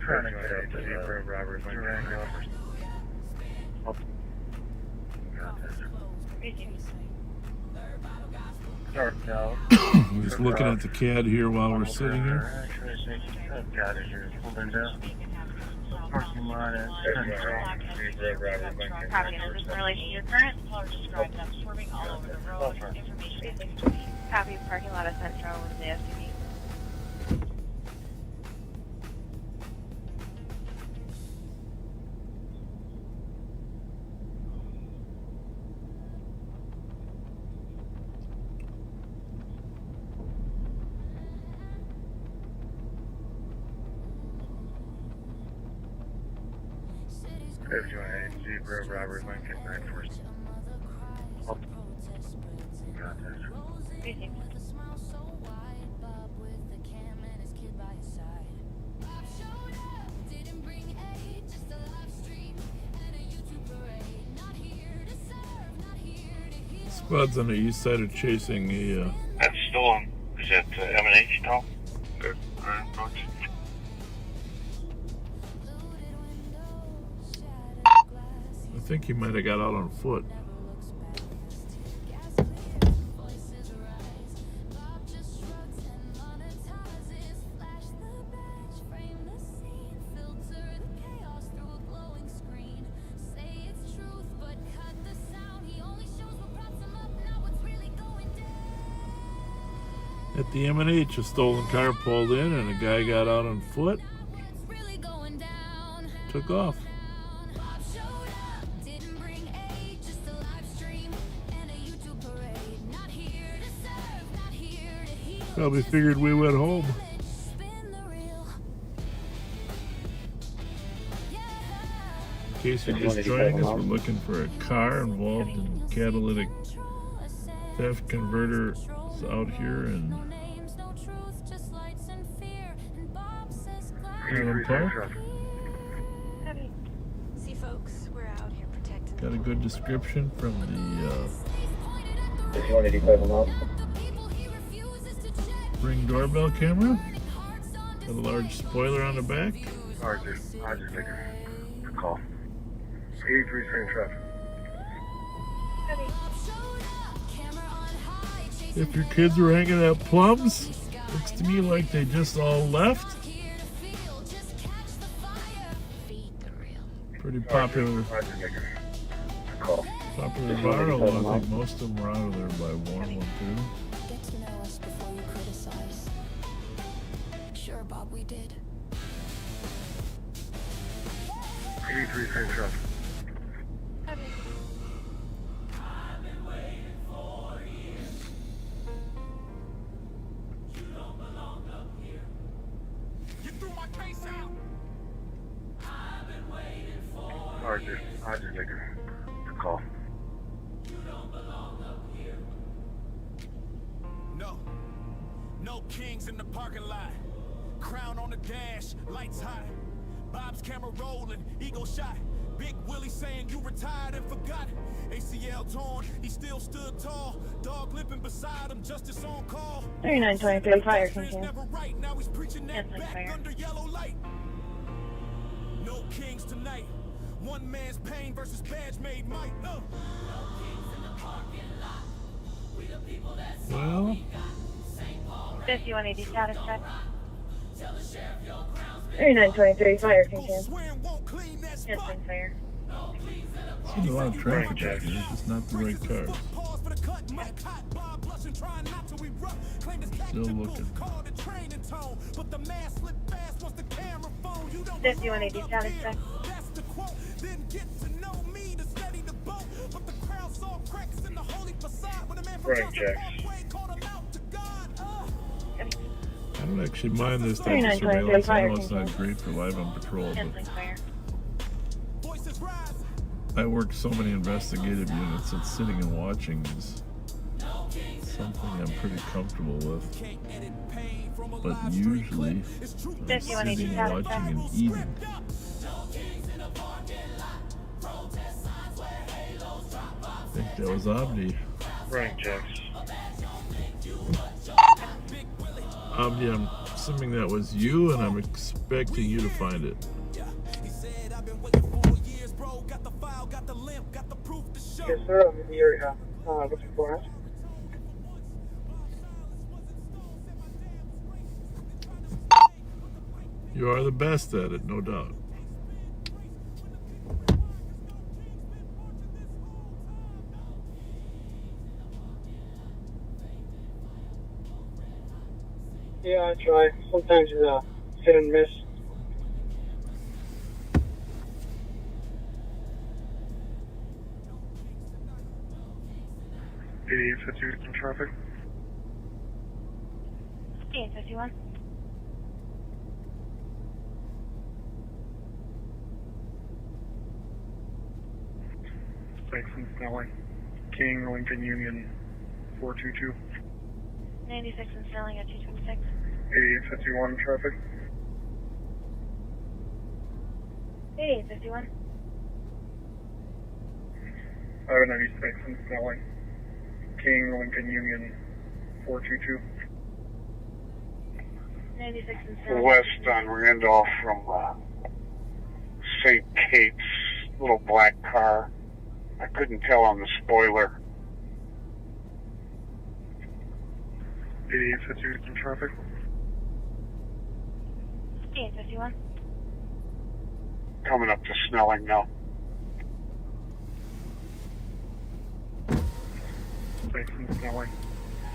M: Trying to get up to the Robert Durango. Dark now.
C: I'm just looking at the CAD here while we're sitting here.
M: Actually, I think I've got it here. Linda. Parking lot at Central.
E: Copy, and is this in relation to your current? Swerving all over the road. Copy, parking lot at Central with the SUV.
M: Zebra, Robert Lincoln, 9-4. Oh. Got this.
C: Squads on the east side are chasing a.
M: That's still on. Is that M&H now? Good. Alright, approach.
C: I think he might have got out on foot. At the M&H, a stolen car pulled in and a guy got out on foot. Took off. Probably figured we went home. In case you're just joining us, we're looking for a car involved in catalytic theft converters out here in Highland Park.
P: See, folks, we're out here protecting.
C: Got a good description from the
M: 185 miles.
C: Ring doorbell camera. Got a large spoiler on the back.
M: Roger, nigger. Good call. 83 train traffic.
C: If your kids were hanging out plums, looks to me like they just all left. Pretty popular. Popular bar, although I think most of them were out of there by 1 or 2.
A: Get to know us before you criticize. Sure, Bob, we did.
M: 83 train traffic. Roger, nigger. Good call.
T: No kings in the parking lot. Crown on the dash, lights hot. Bob's camera rolling, ego shot. Big Willie saying you retired and forgot. ACL torn, he still stood tall. Dog limping beside him, justice on call.
E: 3923 fire contained.
T: Never right, now he's preaching that back
E: fire.
T: under yellow light. No kings tonight. One man's pain versus badge made might.
C: Well,
E: 5180 status check. 3923 fire contained. Instant fire.
C: Seen a lot of traffic out here, just not the right cars. Still looking.
E: 5180 South Side.
Q: Running checks.
C: I don't actually mind this type of surveillance. I know it's not great for live on patrol, but I work so many investigative units that sitting and watching is something I'm pretty comfortable with. But usually, I'm sitting, watching, and eating. I think that was Omni.
Q: Running checks.
C: Omni, I'm assuming that was you, and I'm expecting you to find it.
Q: Yes, sir. I'm in the area. Looking for us.
C: You are the best at it, no doubt.
Q: Yeah, I try. Sometimes it's hit and miss. in traffic.
E: 851.
Q: Thanks, and Snelling. King, Lincoln Union, 422.
E: 96 and Snelling at 226.
Q: 8851 traffic.
E: 8851.
Q: 96 and Snelling. King, Lincoln Union, 422.
E: 96 and Snelling.
J: West on Randolph from St. Kate's, little black car. I couldn't tell on the spoiler.
Q: 8851 traffic.
E: 8851.
J: Coming up to Snelling now.
Q: Thanks, and Snelling.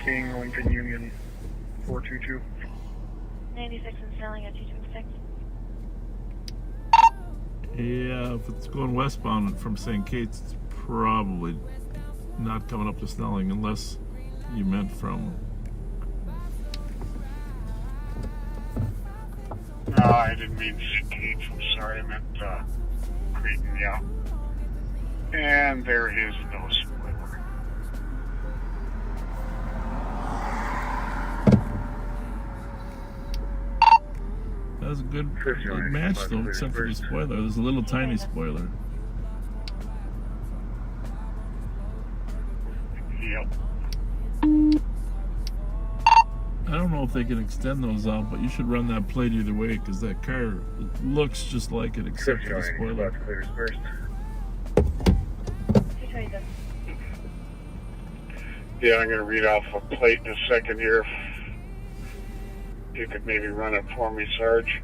Q: King, Lincoln Union, 422.
E: 96 and Snelling at 226.
C: Yeah, if it's going westbound from St. Kate's, it's probably not coming up to Snelling unless you meant from...
J: No, I didn't mean St. Kate's. I'm sorry. I meant Creighton, yeah. And there is no spoiler.
C: That was a good match, though, except for the spoiler. There's a little tiny spoiler.
J: Yep.
C: I don't know if they can extend those out, but you should run that plate either way, because that car looks just like it, except for the spoiler.
J: Yeah, I'm going to read off a plate in a second here. You could maybe run it for me, Sarge.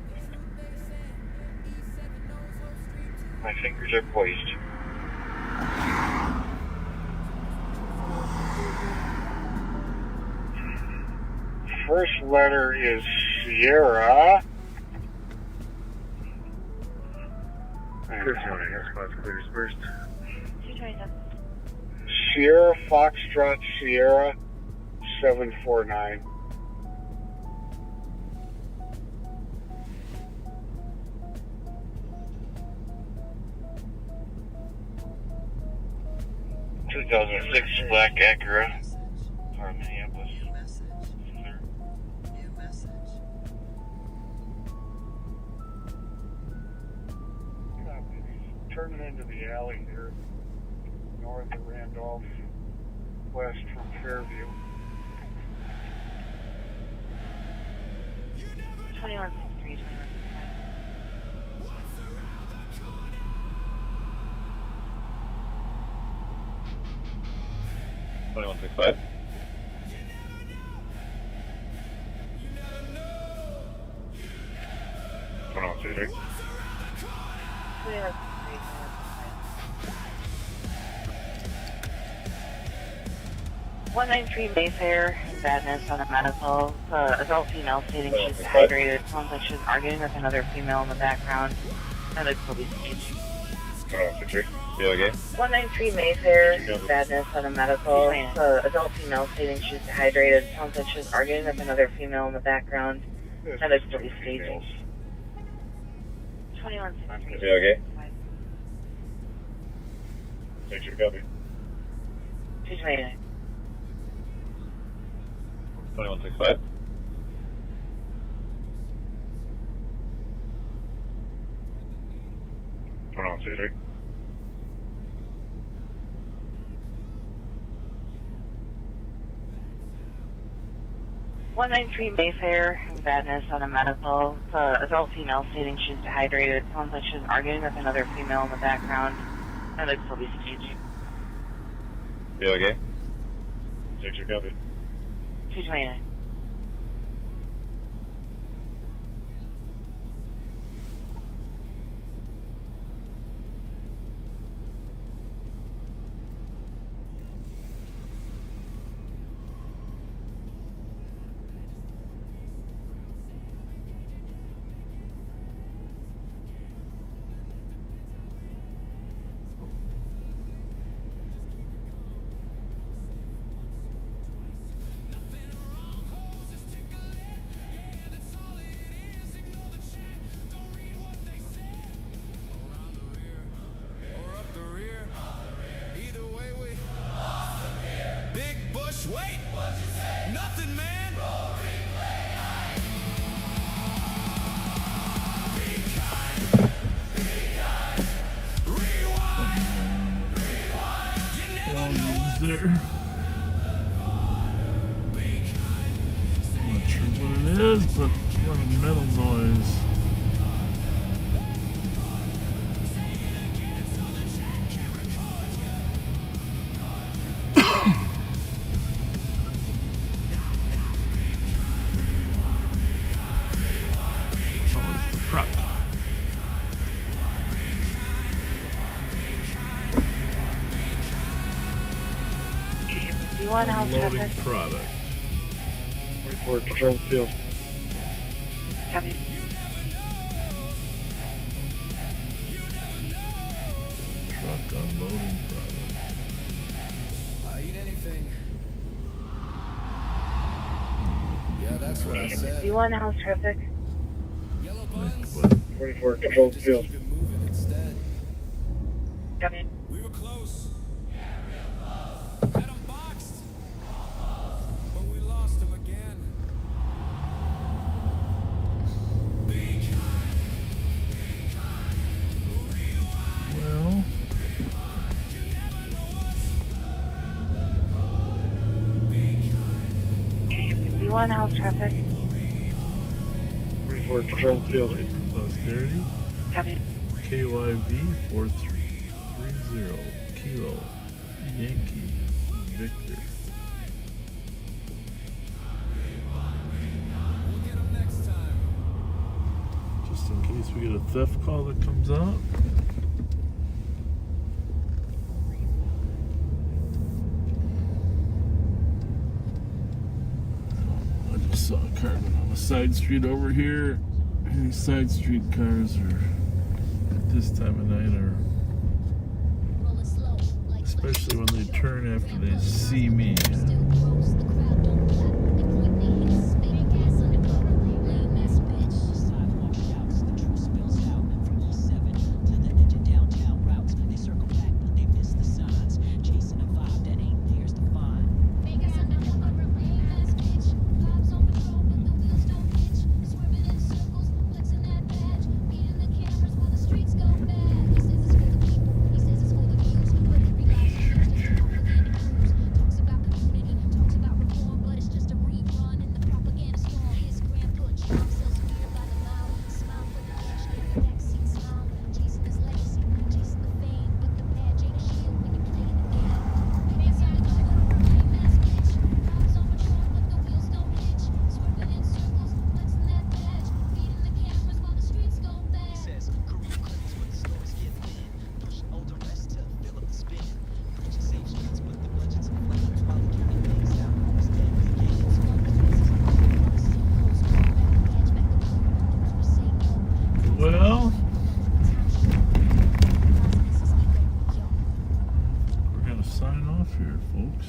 H: My fingers are poised.
J: First letter is Sierra.
Q: First.
J: Sierra Foxtrot Sierra 749.
H: '2006 black Acura for Minneapolis.
J: Turning into the alley here, north of Randolph, west from Fairview.
E: 2163.
M: 2165.
E: 193 Mayfair, badness on a medical. Adult female stating she's dehydrated. Sounds like she's arguing with another female in the background. And it's police station.
M: You okay?
E: 193 Mayfair, badness on a medical. Adult female stating she's dehydrated. Sounds like she's arguing with another female in the background. And it's police station. 21.
M: You okay? Take your copy.
E: 229.
M: 2165. Turn on, 23.
E: .193 Mayfair, badness on a medical. Adult female stating she's dehydrated. Sounds like she's arguing with another female in the background. And it's police station.
M: You okay? Take your copy.
E: 229.
R: Wait! Nothing, man!
C: There. I'm not sure what it is, but it's a lot of metal noise. Loading product.
M: Report control field.
E: Copy.
C: Truck unloading product.
R: I eat anything. Yeah, that's what I said.
E: Do you want house traffic?
M: 44 control field.
E: Copy.
R: We were close. Had him boxed. But we lost him again.
C: Well.
E: Do you want house traffic?
M: 44 control field.
C: Posterity.
E: Copy.
C: KYV 4330 Kilo Yankee Victor. Just in case we get a theft call that comes out. I just saw a car on a side street over here. Any side street cars are at this time of night are, especially when they turn after they see me. Well, we're gonna sign off here, folks.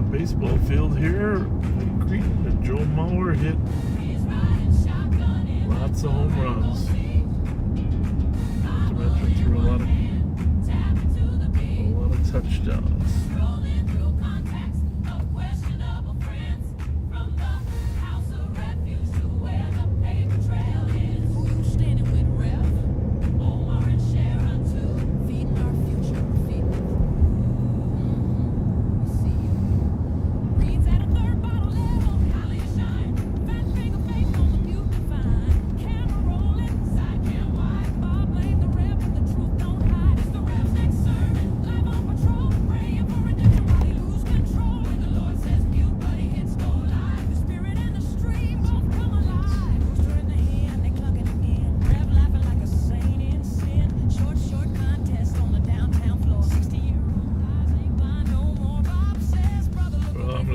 C: Baseball field here in Cretan that Joe Mauer hit lots of home runs. Not to mention threw a lot of touchdowns.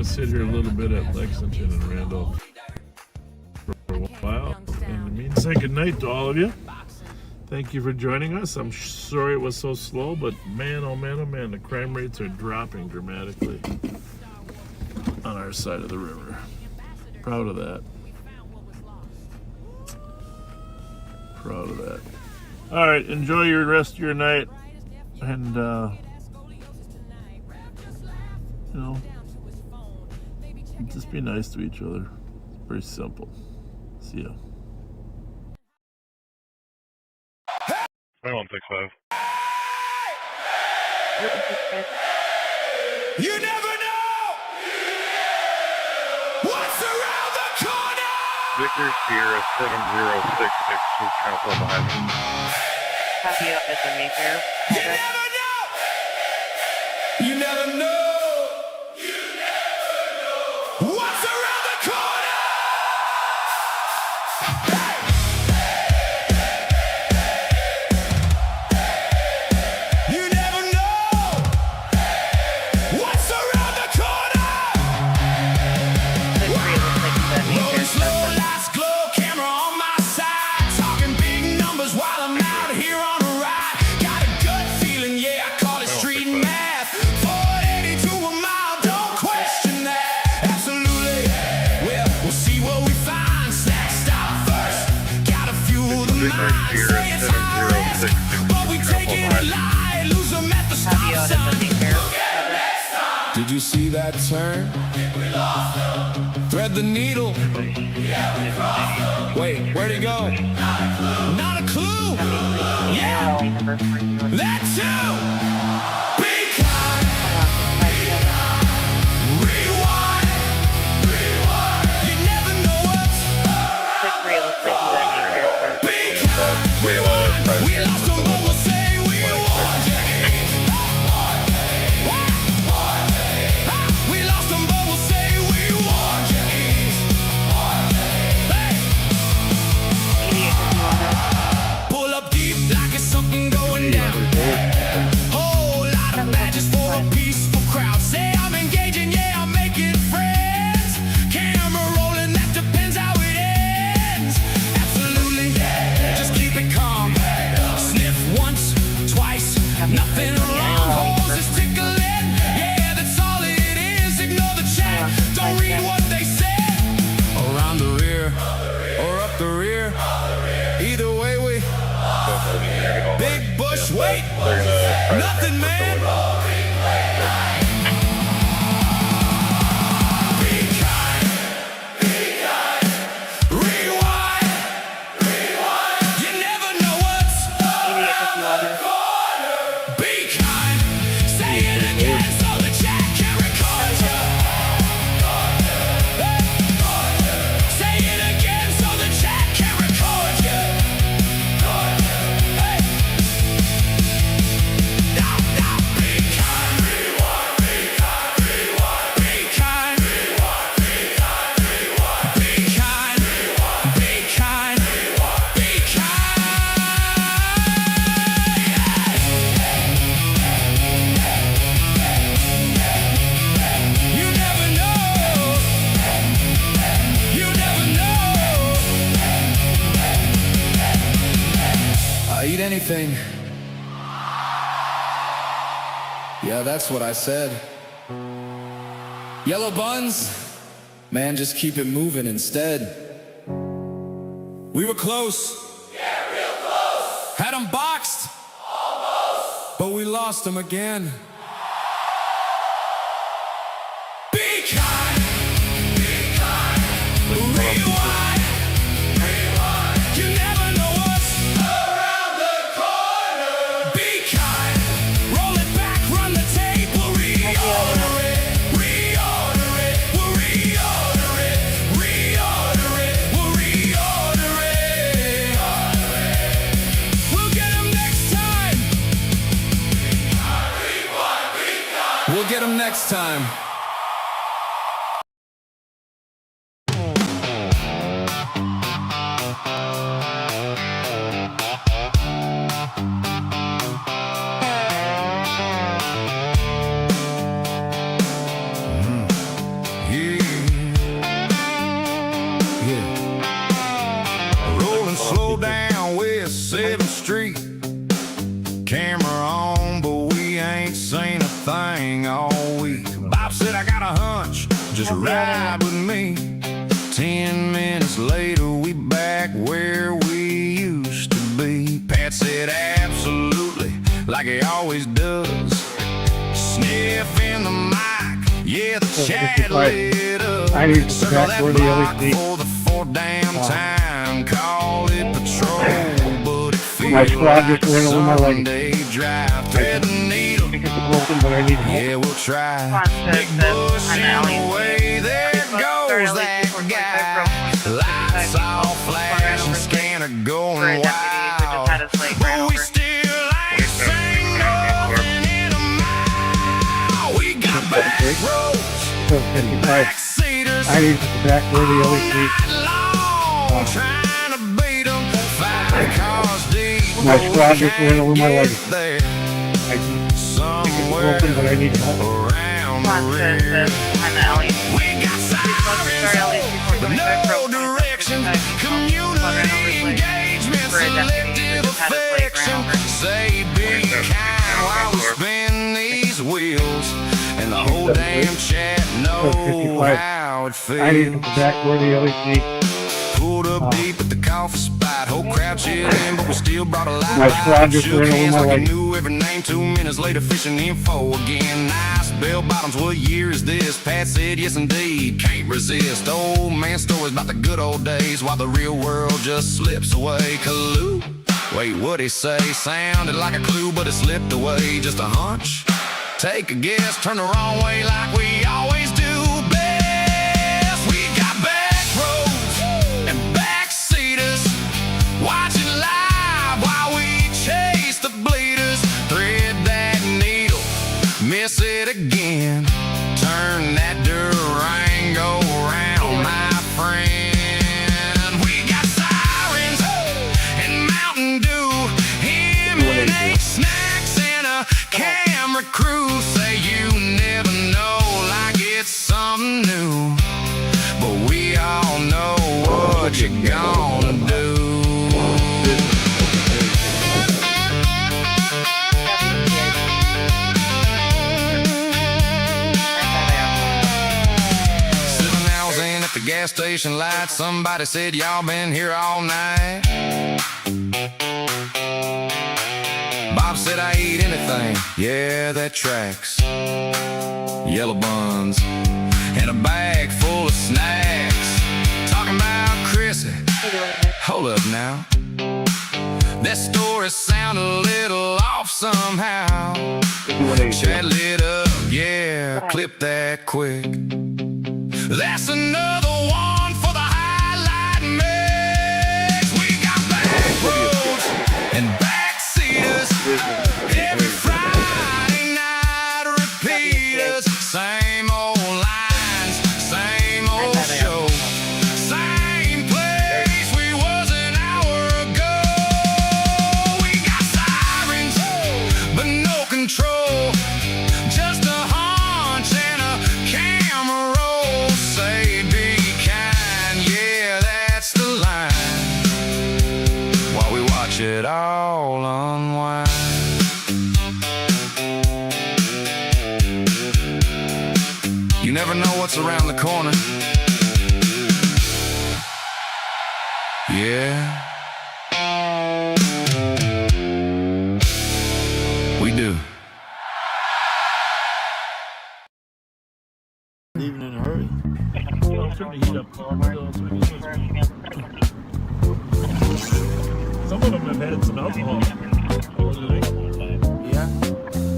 C: Sit here a little bit at Lexington and Randolph for a while. In the meantime, say goodnight to all of you. Thank you for joining us. I'm sorry it was so slow, but man, oh man, oh man, the crime rates are dropping dramatically on our side of the river. Proud of that. Proud of that. All right, enjoy your rest of your night, and you know, just be nice to each other. It's very simple. See ya.
L: 2165.
R: You never know what's around the corner.
L: Victor Sierra 7066 is council behind me.
E: Copy up as a Mayfair.
R: You never know. What's around the corner? You never know what's around the corner. Rolling slow, lights glow, camera on my side, talking big numbers while I'm out here on a ride. Got a gut feeling, yeah, I call it street math. 480 to a mile, don't question that. Did you see that turn? Thread the needle. Wait, where'd he go? Not a clue. Yeah, that too. Be kind. Rewind. You never know what's be kind. We lost them, but we'll say we won. We lost them, but we'll say we won. Pull up deep like it's something going down. Whole lot of badges for a peaceful crowd. Say I'm engaging, yeah, I'm making friends. Camera rolling, that depends how it ends. Absolutely, just keep it calm. Sniff once, twice, nothing wrong. Holes is tickling, yeah, that's all it is. Ignore the chat, don't read what they said. Around the rear, or up the rear. Either way we big bush, wait.
T: Nothing, man.
U: Anything. Yeah, that's what I said. Yellow buns? Man, just keep it moving instead. We were close.
T: Yeah, real close.
U: Had them boxed.
T: Almost.
U: But we lost them again.
T: Be kind. Be kind. Rewind. You never know what's around the corner. Be kind. Roll it back, run the tape. We'll reorder it. Reorder it. We'll reorder it. Reorder it. We'll reorder it. We'll get them next time.
U: We'll get them next time.
K: Camera on, but we ain't seen a thing all week. Bob said I got a hunch, just ride with me. 10 minutes later, we back where we used to be. Pat said absolutely, like he always does. Sniffing the mic, yeah, the chat lit up.
J: I need to
K: Circle
J: back
K: that
J: where the
K: block
J: LED.
K: for the fourth damn time. Call it patrol, but it
J: My
K: feels
J: squad
K: like
J: just ran over my leg.
K: Sunday drive. Thread the needle.
J: But I need help.
K: Yeah, we'll try. Big bush in the way, there goes that guy. Lights all flashing, scanner going wild. But we still ain't seen nothing in a mile. We got back roads, back seaters,
J: I need to back where the LED.
K: trying to beat them. 5 cars deep.
J: My squad just ran over my leg.
K: There.
J: I think it's
K: Somewhere
J: broken, but I need help.
K: around the rim. We got sirens, but no direction. Community engagement, selective affection. Say be kind while we spin these wheels, and the whole damn chat know how it
J: I need to
K: feels.
J: back where the LED.
K: Pulled up deep at the coffee spot, whole crowd chillin', but we still brought a light.
J: My squad just
K: Shook
J: ran over
K: hands
J: my
K: like we
J: leg.
K: knew every name. 2 minutes later, fishing info again. Nice bell bottoms, what year is this? Pat said yes indeed, can't resist. Old man stories about the good old days, while the real world just slips away. Collude. Wait, what'd he say? Sounded like a clue, but it slipped away. Just a hunch? Take a guess, turn the wrong way like we always do best. We got back roads and backseaters, watching live while we chase the bleeders. Thread that needle, miss it again. Turn that Durango around, my friend. We got sirens and Mountain Dew, M&A snacks and a camera crew. Say you never know, like it's something new, but we all know what you're gonna do. The gas station light, somebody said y'all been here all night. Bob
U: Mom said I eat anything, yeah, that tracks. Yellow buns and a bag full of snacks. Talking about Chrissy, hold up now. That story sound a little off somehow. Chat lit up, yeah, clip that quick. That's another one for the highlight mix. We got back roads and backseaters. Every Friday night repeaters. Same old lines, same old show. Same place we was an hour ago. We got sirens, but no control. Just a hunch and a camera roll. Say be kind, yeah, that's the line. While we watch it all unwind. You never know what's around the corner. Yeah, we do.
C: Leaving in a hurry. Turn the heat up. Some of them have had some alcohol.
S: Yeah.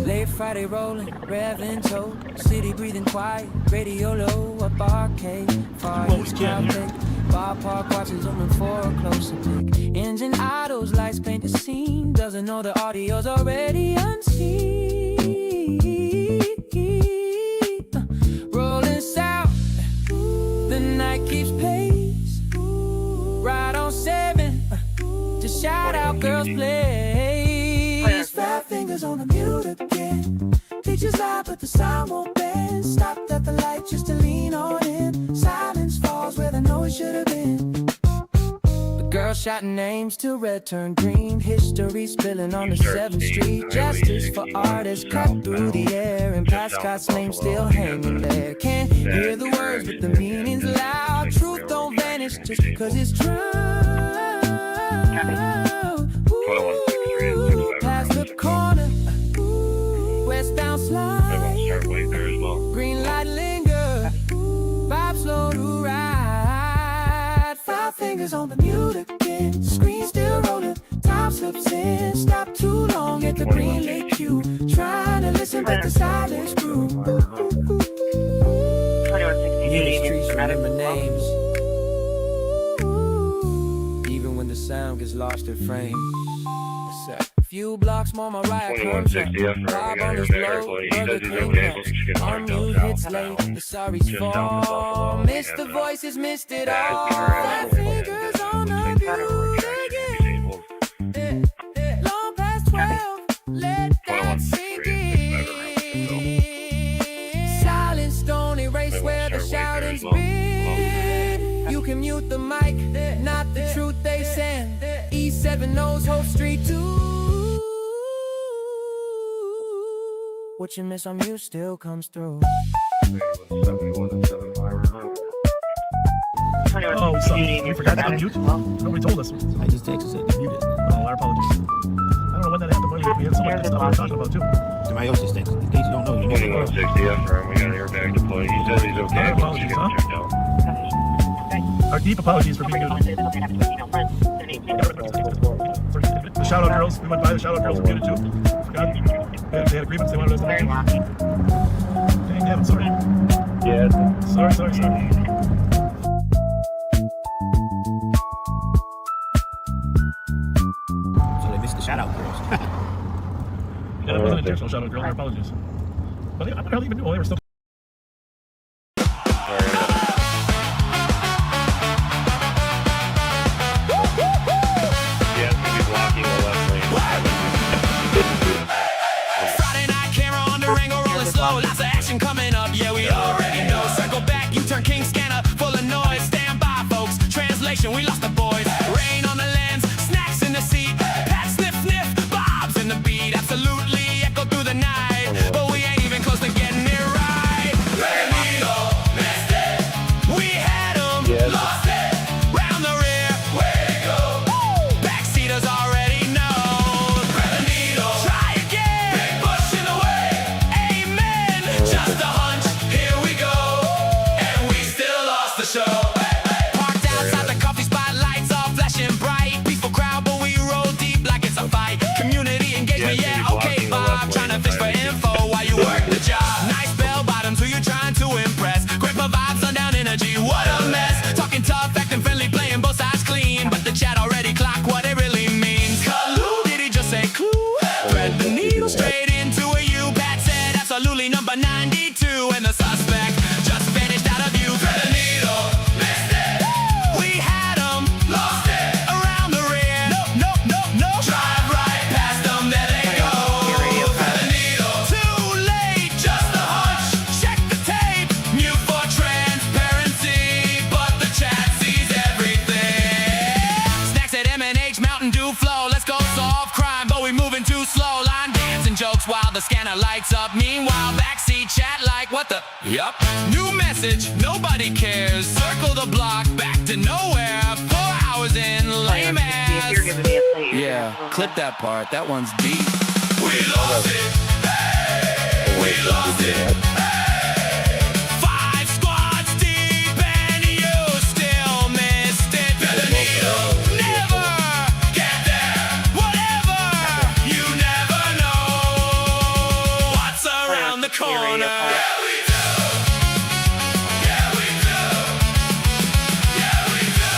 S: Late Friday rolling, revving toe, city breathing quiet, radio low, up arcade, far east crowd big, bar park watches open for a closer pick. Engine idles, lights paint the scene, doesn't know the audio's already unseen. Rolling south, the night keeps pace, right on 7, just shout out girls place. 5 fingers on the mute again. Teachers lie, but the sound won't bend. Stopped at the light just to lean on in. Silence falls where the noise should have been. The girl shouting names till red turned green. History spilling on the 7th Street. Justice for artists cut through the air. And Pascal's name still hanging there. Can't hear the words, but the meaning's loud. Truth don't vanish just because it's true. Past the corner, westbound slide, green light linger, vibe slow to ride. 5 fingers on the mute again, screen still rolling, time slips in. Stop too long at the green light cue, trying to listen but the silence grew. Yeah, streets remember names, even when the sound gets lost in frame. Few blocks more, my ride comes up. Bob on his blow, Burger King nuts. On new hits late, the sorry's fall. Missed the voices, missed it all. 5 fingers on the view again. Long past 12, let that sink in. Silence don't erase where the shouting's been. You can mute the mic, not the truth they send. E7 knows Hope Street 2. What you miss on mute still comes through.
C: Oh, sorry. We forgot to unmute. Nobody told us.
F: I just texted it to mute it.
C: Oh, our apologies. I don't know when that happened, but we had so much stuff we were talking about too.
F: Somebody else just texted. In case you don't know, you know.
M: 2160 affirm, we got an airbag deployed. He says he's okay.
C: Our apologies, huh? Our deep apologies for being muted. The shout out girls, we went by, the shout out girls were muted too. God, they had agreements, they wanted us to mention. Dang, damn, I'm sorry.
M: Yeah.
C: Sorry.
F: So they missed the shout out girls.
C: Yeah, that wasn't intentional shout out girls, our apologies. But I barely even knew they were still.
U: Friday night camera on the ring, rolling slow. Lots of action coming up, yeah, we already know. Circle back, U-turn king scanner, full of noise. Stand by, folks. Translation, we lost the boys. Rain on the lens, snacks in the seat. Pat sniff, bobs in the beat. Absolutely echo through the night. But we ain't even close to getting it right. absolutely number 92, and the suspect just vanished out of view. Thread the needle, missed it. We had him, lost it. Around the rear, no. Drive right past them, there they go. Thread the needle, too late, just a hunch. Check the tape, mute for transparency, but the chat sees everything. Snacks at M&H, Mountain Dew flow. Let's go solve crime, but we moving too slow. Line dancing jokes while the scanner lights up. Meanwhile, backseat chat like what the? Yup. New message, nobody cares. Circle the block, back to nowhere. 4 hours in, lame ass. Yeah, clip that part. That one's deep. We lost it. Hey, we lost it. Hey. 5 squads deep and you still missed it. Thread the needle. Never get there. Whatever. You never know what's around the corner. Yeah, we do. Yeah, we do. Yeah, we do.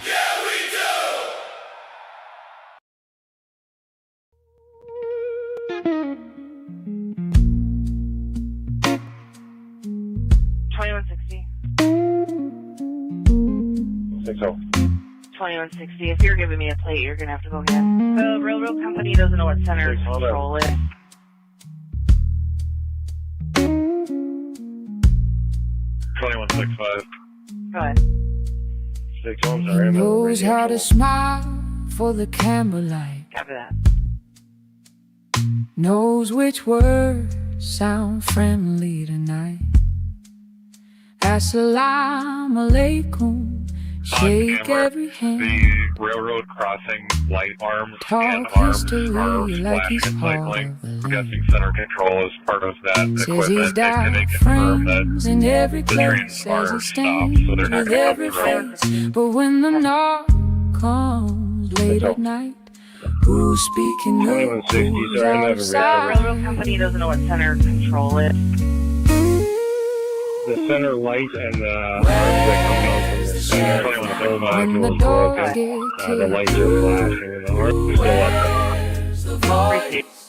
U: Yeah, we do.
E: 2160.
M: 60.
E: 2160. If you're giving me a plate, you're gonna have to go ahead. The railroad company doesn't know what center to control it. Go ahead.
M: 6 homes
A: He
M: are in the
A: knows
M: radio
A: how to
M: show.
A: smile for the camera light.
E: Copy that.
A: Knows which words sound friendly tonight. Assalamu alaikum. Shake every hand.
Q: The railroad crossing light arms
A: Talk
Q: and arms
A: history
Q: are
A: like he's
Q: flashing and
A: part
Q: cycling.
A: of the
Q: I'm guessing center control is part of that
A: Says he's
Q: equipment. Can they
A: got
Q: confirm that
A: friends in every
Q: the
A: place.
Q: trains
A: Says
Q: are
A: he
Q: stopped,
A: stands
Q: so they're not
A: with
Q: going to
A: every
Q: have the road?
A: face. But when the knock comes late at night, who's speaking up?
M: 2160,
A: Who's
M: sorry, I never
A: outside?
E: The railroad company doesn't know what center to control it.
M: The center light and the arms that come out from the center and the whole module is broken. The lights are flashing and the arms are still up.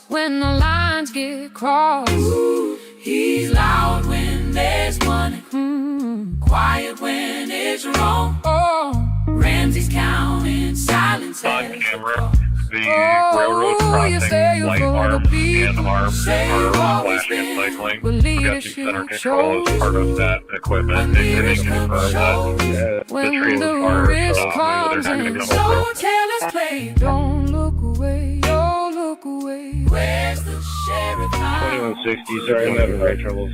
A: When the lines get crossed, he's loud when there's money, quiet when it's wrong. Oh, Ramsey's counting silence.
Q: On camera, the railroad crossing light arms and arms are flashing and cycling. I'm guessing center control is part of that equipment. They can confirm that the trains are stopped, so they're not going to come
A: So
Q: over.
A: tell us, play, don't look away, don't look away. Where's the sheriff now?
M: 2160, sorry, I'm having right troubles.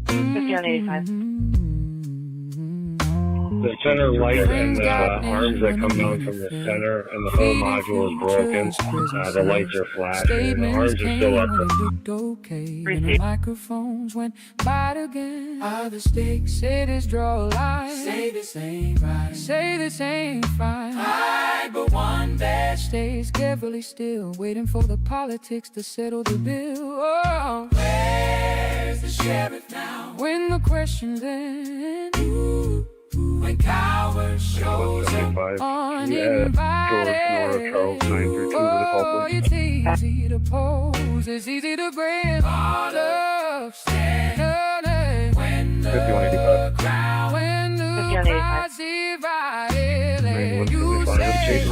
E: 5185.
M: The center light and the arms that come down from the center and the whole module is broken. The lights are flashing and the arms are still up.
A: Looked okay, and the microphones went by again. Other stakes say this draw a line. Say this ain't right. Say this ain't fine. Right, but one that stays carefully still, waiting for the politics to settle the bill. Oh, where's the sheriff now? When the questions end. When cowards shows up uninvited. Oh, it's easy to pose, it's easy to grab all of standing. When the crowd, when the crowd's divided, you say,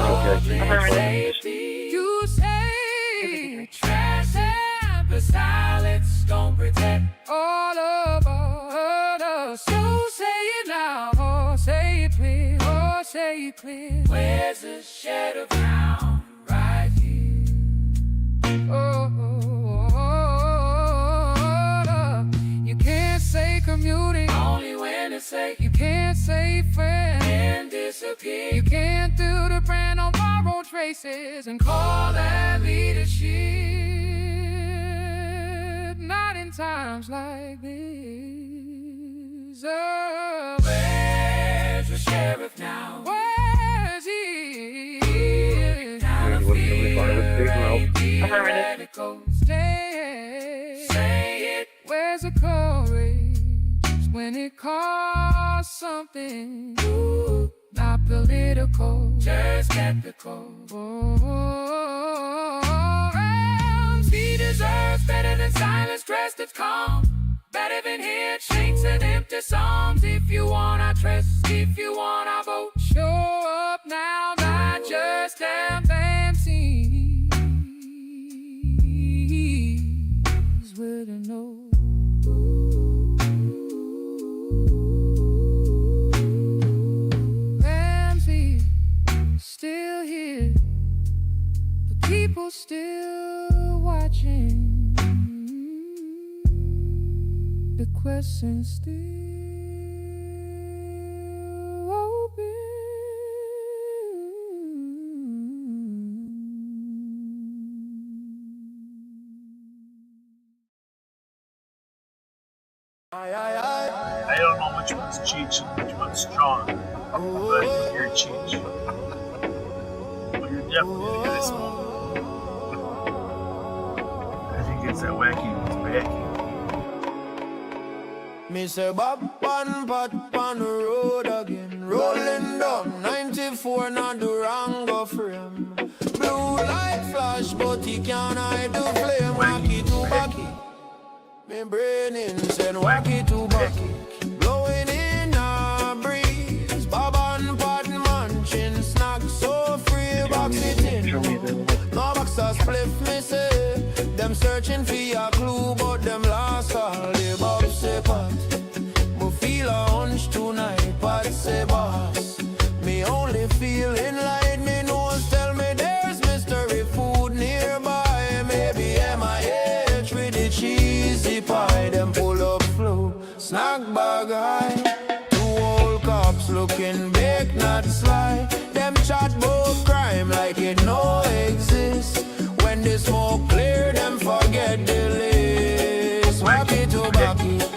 A: you say, trash and silence don't protect all of us. So say it now, oh, say it clear, oh, say it clear. Where's the sheriff now? Right here. You can't say commuting, only when it's safe. You can't say friend and disappear. You can't do the brand on borrowed traces and call that leadership. Not in times like this. Oh, where's the sheriff now? Where's he? Now the say it. Where's the courage when it costs something? Not political, just ethical. Oh, stressed, it's calm. Better than here, chains and empty songs. If you wanna trust, if you wanna vote, show up now, not just MCs with a no. RAMSEY still here, the people still watching. The question still open.
C: I don't know which one's Cheech and which one's strong, but you're Cheech. Well, you're definitely the guy smoking. I think it's that wacky one's backy.
K: Me say Bob pan the road again, rolling down 94, not the wrong go frame. Blue light flash, but he can't hide the flame. Wacky to backy, me brain insane. Wacky to backy, blowing in a breeze. Bob and pot munching, snack so free. Box it in, no box a spliff. Me say them searching for a clue, but them lost all the Bob say pot. Feel a hunch tonight, but say boss. Me only feeling like me knows. Tell me there's mystery food nearby. Maybe MIH with the cheesy pie. Them pull up flow, snack bag high. Two old cops looking big, not sly. Them chat bout crime like it no exists. When the smoke clear, them forget the list. Wacky tobacco.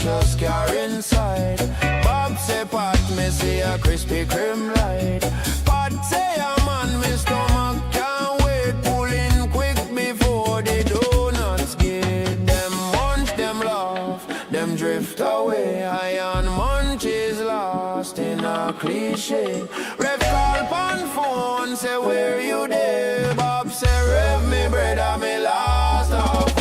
K: Just car inside. Bob say pot, me see a crispy cream light. Pot say a man, me stomach can't wait. Pulling quick before the donuts get. Them munch, them laugh, them drift away. Iron munch is lost in a cliche. Rev call pan phone, say where you there? Bob say rev me brother, me last halfway.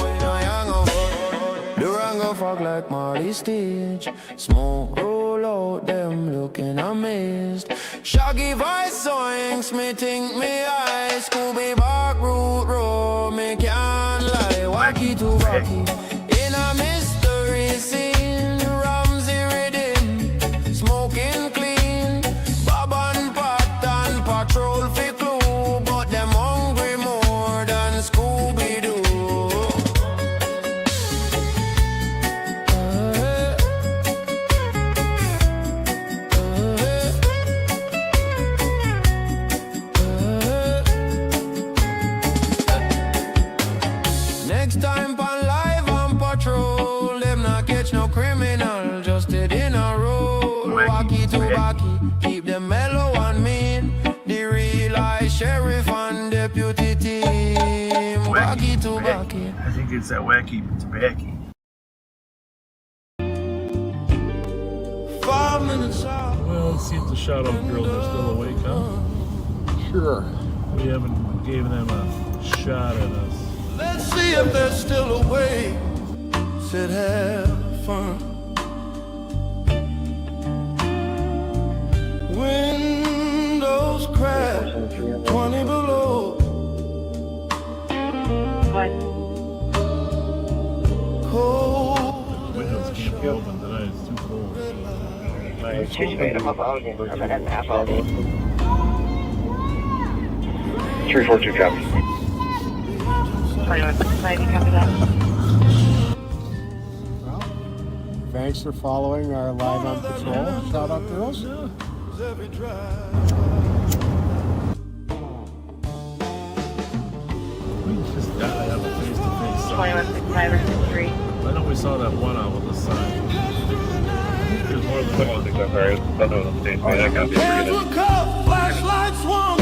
K: Fog like Marty stage. Smoke roll out, them looking amazed. Shaggy voice songs, me think me eye. Scooby back root row, me can't lie. Wacky to wacky, in a mystery scene. RAMSEY rhythm, smoking clean. Bob and pot and patrol fi clue, but them hungry more than Scooby Doo. Keep them mellow and mean. The real eye sheriff and deputy team. Wacky to wacky.
C: I think it's that wacky tobacco.
K: 5 minutes out.
C: Well, let's see if the shout-out girls are still awake, huh?
J: Sure.
C: We haven't given them a shot at us.
K: Let's see if they're still awake. Said have fun. Windows crack, 20 below.
E: What?
K: Cold.
C: Windows can't be open tonight, it's too cold.
B: I'm up out again. I'm at the half out. 342 copy.
E: Copy that.
J: Well, thanks for following our Live on Patrol. Shout out girls.
K: Every drive.
C: We just gotta have a face-to-face sign.
E: 2165
C: I know we saw that one out with the sign. There's more than one.
K: Hands were cuffed, flashlights swung.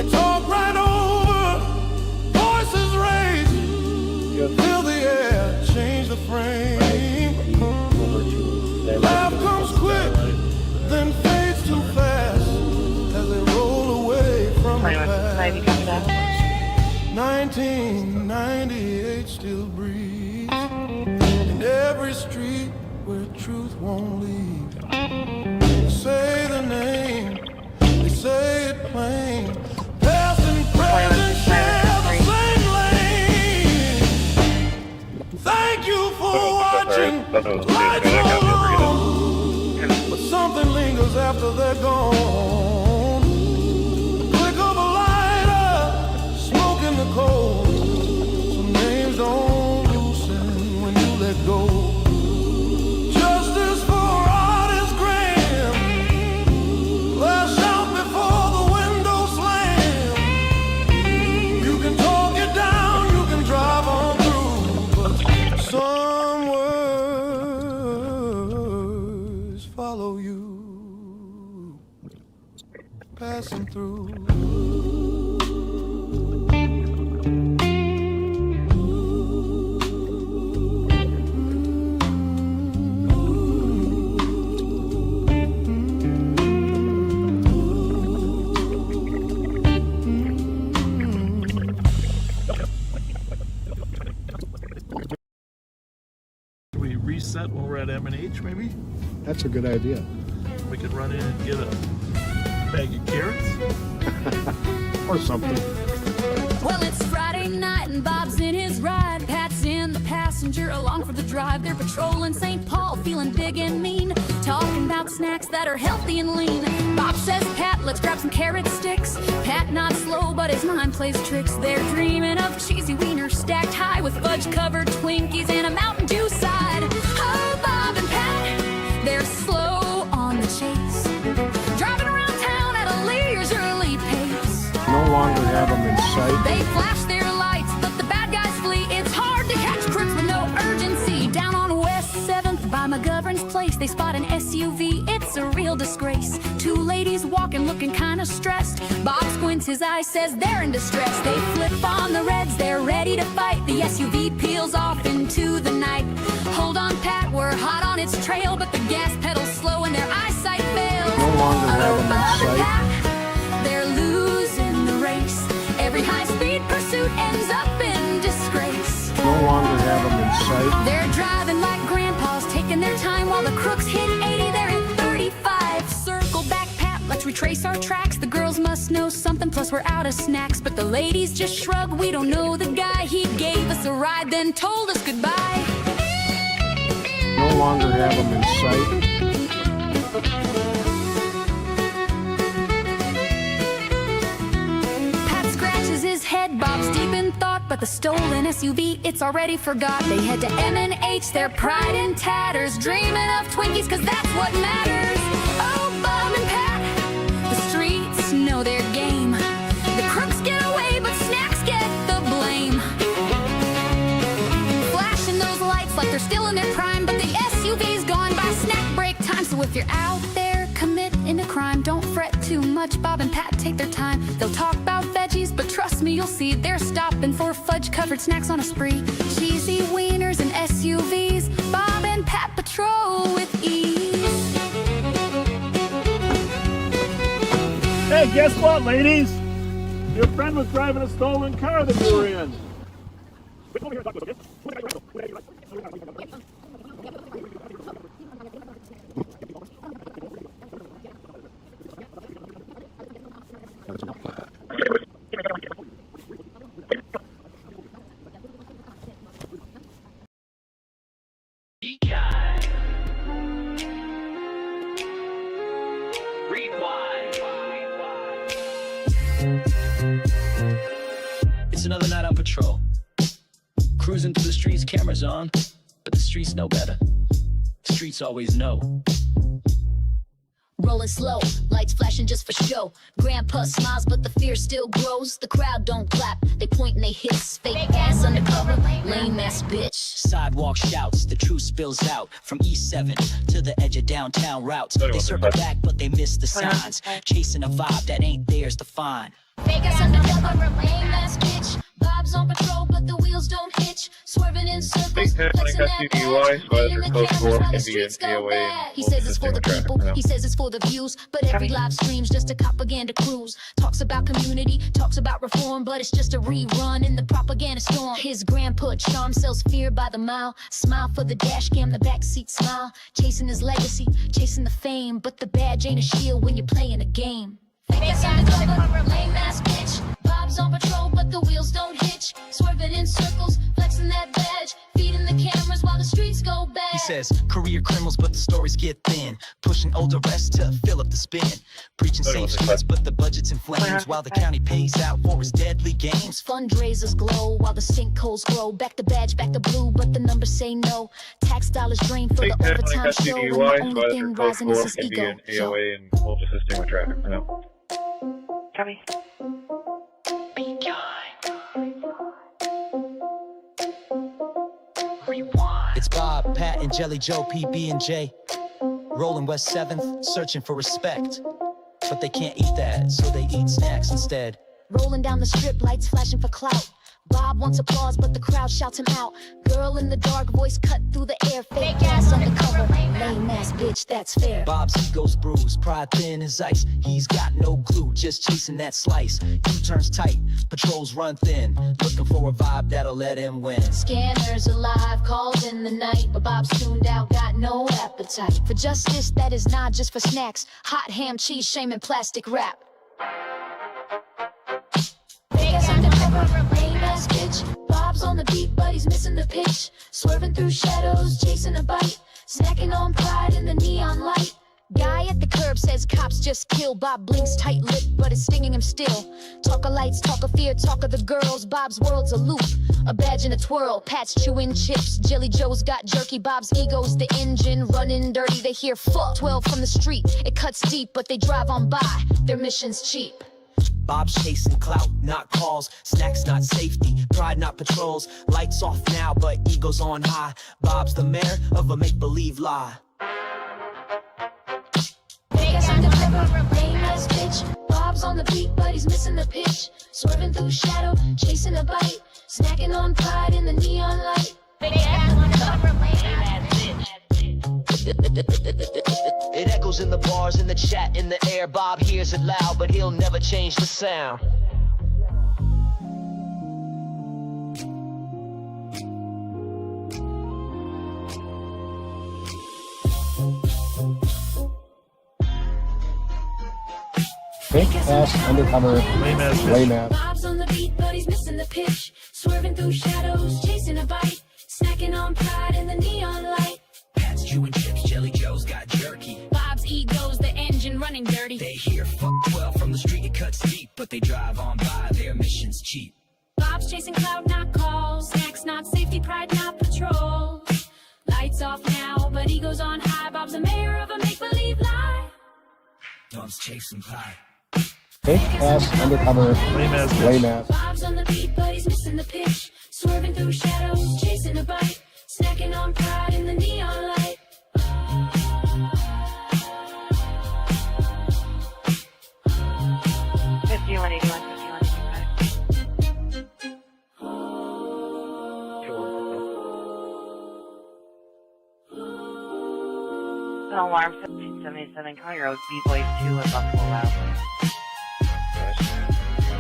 E: one.
T: Talk right over, voices raised, fill the air, change the frame. Laugh comes quick, then fades too fast as they roll away from the past. 1998 still breathes in every street where truth won't leave. They say the name, they say it plain. Past and present share the same lane. Thank you for watching. Lights are on, but something lingers after they're gone. Click of a lighter, smoke in the cold. Some names don't loosen when you let go. Justice for artist Graham. Flash out before the window slam. You can talk it down, you can drive on through, but some words follow you, passing through.
C: Should we reset when we're at M&H maybe?
J: That's a good idea.
C: We could run in and get a bag of carrots.
J: Or something.
A: Well, it's Friday night and Bob's in his ride. Pat's in the passenger along for the drive. They're patrolling St. Paul, feeling big and mean, talking about snacks that are healthy and lean. Bob says, Pat, let's grab some carrot sticks. Pat not slow, but his mind plays tricks. They're dreaming of cheesy wieners stacked high with fudge-covered Twinkies and a Mountain Dew side. Oh, Bob and Pat, they're slow on the chase, driving around town at a leisurely pace.
J: No longer have them in sight.
A: They flash their lights, but the bad guys flee. It's hard to catch crooks with no urgency. Down on West 7th by McGovern's place, they spot an SUV. It's a real disgrace. Two ladies walking, looking kind of stressed. Bob squints his eye, says they're in distress. They flip on the reds, they're ready to fight. The SUV peels off into the night. Hold on, Pat, we're hot on its trail, but the gas pedal's slow and their eyesight fails.
J: No longer have them in sight.
A: They're losing the race. Every high-speed pursuit ends up in disgrace.
J: No longer have them in sight.
A: They're driving like grandpas, taking their time while the crooks hit 80. They're at 35. Circle back, Pat, let's retrace our tracks. The girls must know something, plus we're out of snacks. But the ladies just shrug, we don't know the guy. He gave us a ride, then told us goodbye.
J: No longer have them in sight.
A: His head, Bob's deep in thought, but the stolen SUV, it's already forgot. They head to M&H, their pride in tatters, dreaming of Twinkies, cause that's what matters. Oh, Bob and Pat, the streets know their game. The crooks get away, but snacks get the blame. Flashing those lights like they're still in their prime, but the SUV's gone by snack break time. So if you're out there committing a crime, don't fret too much. Bob and Pat take their time. They'll talk about veggies, but trust me, you'll see they're stopping for fudge-covered snacks on a spree. Cheesy wieners and SUVs, Bob and Pat patrol with ease.
C: Hey, guess what, ladies? Your friend was driving a stolen car that you were in.
D: It's another night on patrol. Cruising through the streets, cameras on, but the streets know better. The streets always know.
V: Rolling slow, lights flashing just for show. Grandpa smiles, but the fear still grows. The crowd don't clap, they point and they hiss. Fake ass undercover, lame ass bitch.
D: Sidewalk shouts, the truth spills out. From East 7 to the edge of downtown routes. They circle back, but they miss the signs. Chasing a vibe that ain't theirs to find.
V: Fake ass undercover, lame ass bitch. Bob's on patrol, but the wheels don't hitch. Swerving in circles, flexing that badge. Beating the cameras while the streets go bad. He says it's for the people, he says it's for the views. But every live stream's just a propaganda cruise. Talks about community, talks about reform, but it's just a rerun in the propaganda storm. His grandpa charm sells fear by the mile. Smile for the dash cam, the backseat smile. Chasing his legacy, chasing the fame. But the badge ain't a shield when you're playing a game. Fake ass undercover, lame ass bitch. Bob's on patrol, but the wheels don't hitch. Swerving in circles, flexing that badge. Feeding the cameras while the streets go bad.
D: He says, career criminals, but the stories get thin. Pushing older arrests to fill up the spin. Preaching safe streets, but the budget's in flames. While the county pays out for his deadly games.
V: Fundraisers glow while the sinkholes grow. Back the badge, back the blue, but the numbers say no. Tax dollars drain for the overtime show. And the only thing rising is his ego.
M: AOA and we'll just assisting with traffic for now.
E: Copy.
D: It's Bob, Pat, and Jelly Joe, PB and J. Rolling West 7th, searching for respect. But they can't eat that, so they eat snacks instead.
V: Rolling down the strip, lights flashing for clout. Bob wants applause, but the crowd shouts him out. Girl in the dark, voice cut through the air. Fake ass undercover, lame ass bitch, that's fair.
D: Bob's ego's bruised, pride thin as ice. He's got no clue, just chasing that slice. U-turns tight, patrols run thin. Looking for a vibe that'll let him win.
V: Scanners alive, calls in the night. But Bob's tuned out, got no appetite for justice that is not just for snacks. Hot ham, cheese, shame, and plastic wrap. Fake ass undercover, lame ass bitch. Bob's on the beat, but he's missing the pitch. Swerving through shadows, chasing a bite. Snacking on pride in the neon light. Guy at the curb says cops just killed. Bob blinks tight-lipped, but it's stinging him still. Talk of lights, talk of fear, talk of the girls. Bob's world's a loop, a badge and a twirl. Pat's chewing chips, Jelly Joe's got jerky. Bob's ego's the engine, running dirty. They hear fuck 12 from the street. It cuts deep, but they drive on by. Their mission's cheap.
D: Bob's chasing clout, not calls. Snacks, not safety. Pride, not patrols. Lights off now, but ego's on high. Bob's the mayor of a make-believe lie.
V: Fake ass undercover, lame ass bitch. Bob's on the beat, but he's missing the pitch. Swerving through shadow, chasing a bite. Snacking on pride in the neon light. Fake ass undercover, lame ass bitch.
D: It echoes in the bars, in the chat, in the air. Bob hears it loud, but he'll never change the sound.
J: Fake ass undercover, lame ass.
V: Bob's on the beat, but he's missing the pitch. Swerving through shadows, chasing a bite. Snacking on pride in the neon light.
D: Pat's chewing chips, Jelly Joe's got jerky.
V: Bob's ego's the engine running dirty.
D: They hear fuck 12 from the street, it cuts deep, but they drive on by, their mission's cheap.
V: Bob's chasing cloud, not calls. Snacks, not safety, pride, not patrol. Lights off now, but ego's on high. Bob's the mayor of a make-believe lie.
D: Bob's chasing pride.
J: Fake ass undercover, lame ass.
V: Bob's on the beat, but he's missing the pitch. Swerving through shadows, chasing a bite. Snacking on pride in the neon light.
E: 5181, 5185. Alarm 1777, County Road, BaeBae 2 at Buffalo Alleyway.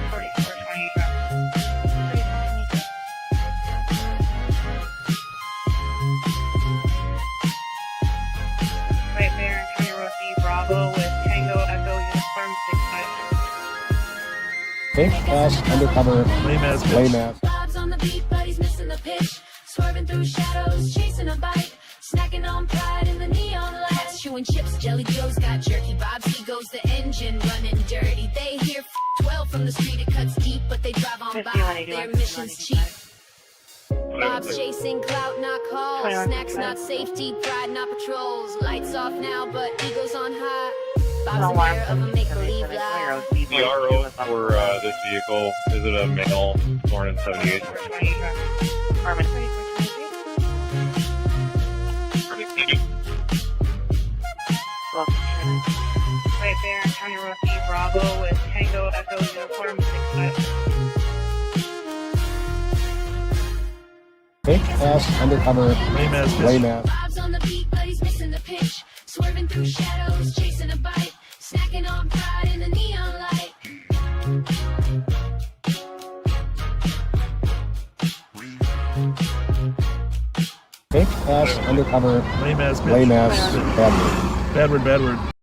E: 4428. Right there, County Road B Bravo with Tango Echo Uniform 65.
J: Fake ass undercover, lame ass.
V: Bob's on the beat, but he's missing the pitch. Swerving through shadows, chasing a bite. Snacking on pride in the neon lights. Chewing chips, Jelly Joe's got jerky. Bob's ego's the engine running dirty. They hear 12 from the street, it cuts deep, but they drive on by. Their mission's cheap. Bob's chasing clout, not calls. Snacks, not safety. Pride, not patrols. Lights off now, but ego's on high. Bob's the mayor of a make-believe lie.
M: The RO for this vehicle, is it a male, born in 78?
E: Right there, County Rocky Bravo with Tango Echo Uniform 65.
J: Fake ass undercover.
C: Lame ass bitch.
J: Lame ass.
V: Bob's on the beat, but he's missing the pitch. Swerving through shadows, chasing a bite. Snacking on pride in the neon light.
J: Fake ass undercover.
C: Lame ass bitch.
J: Lame ass. Bad word.
C: Bad word, bad word.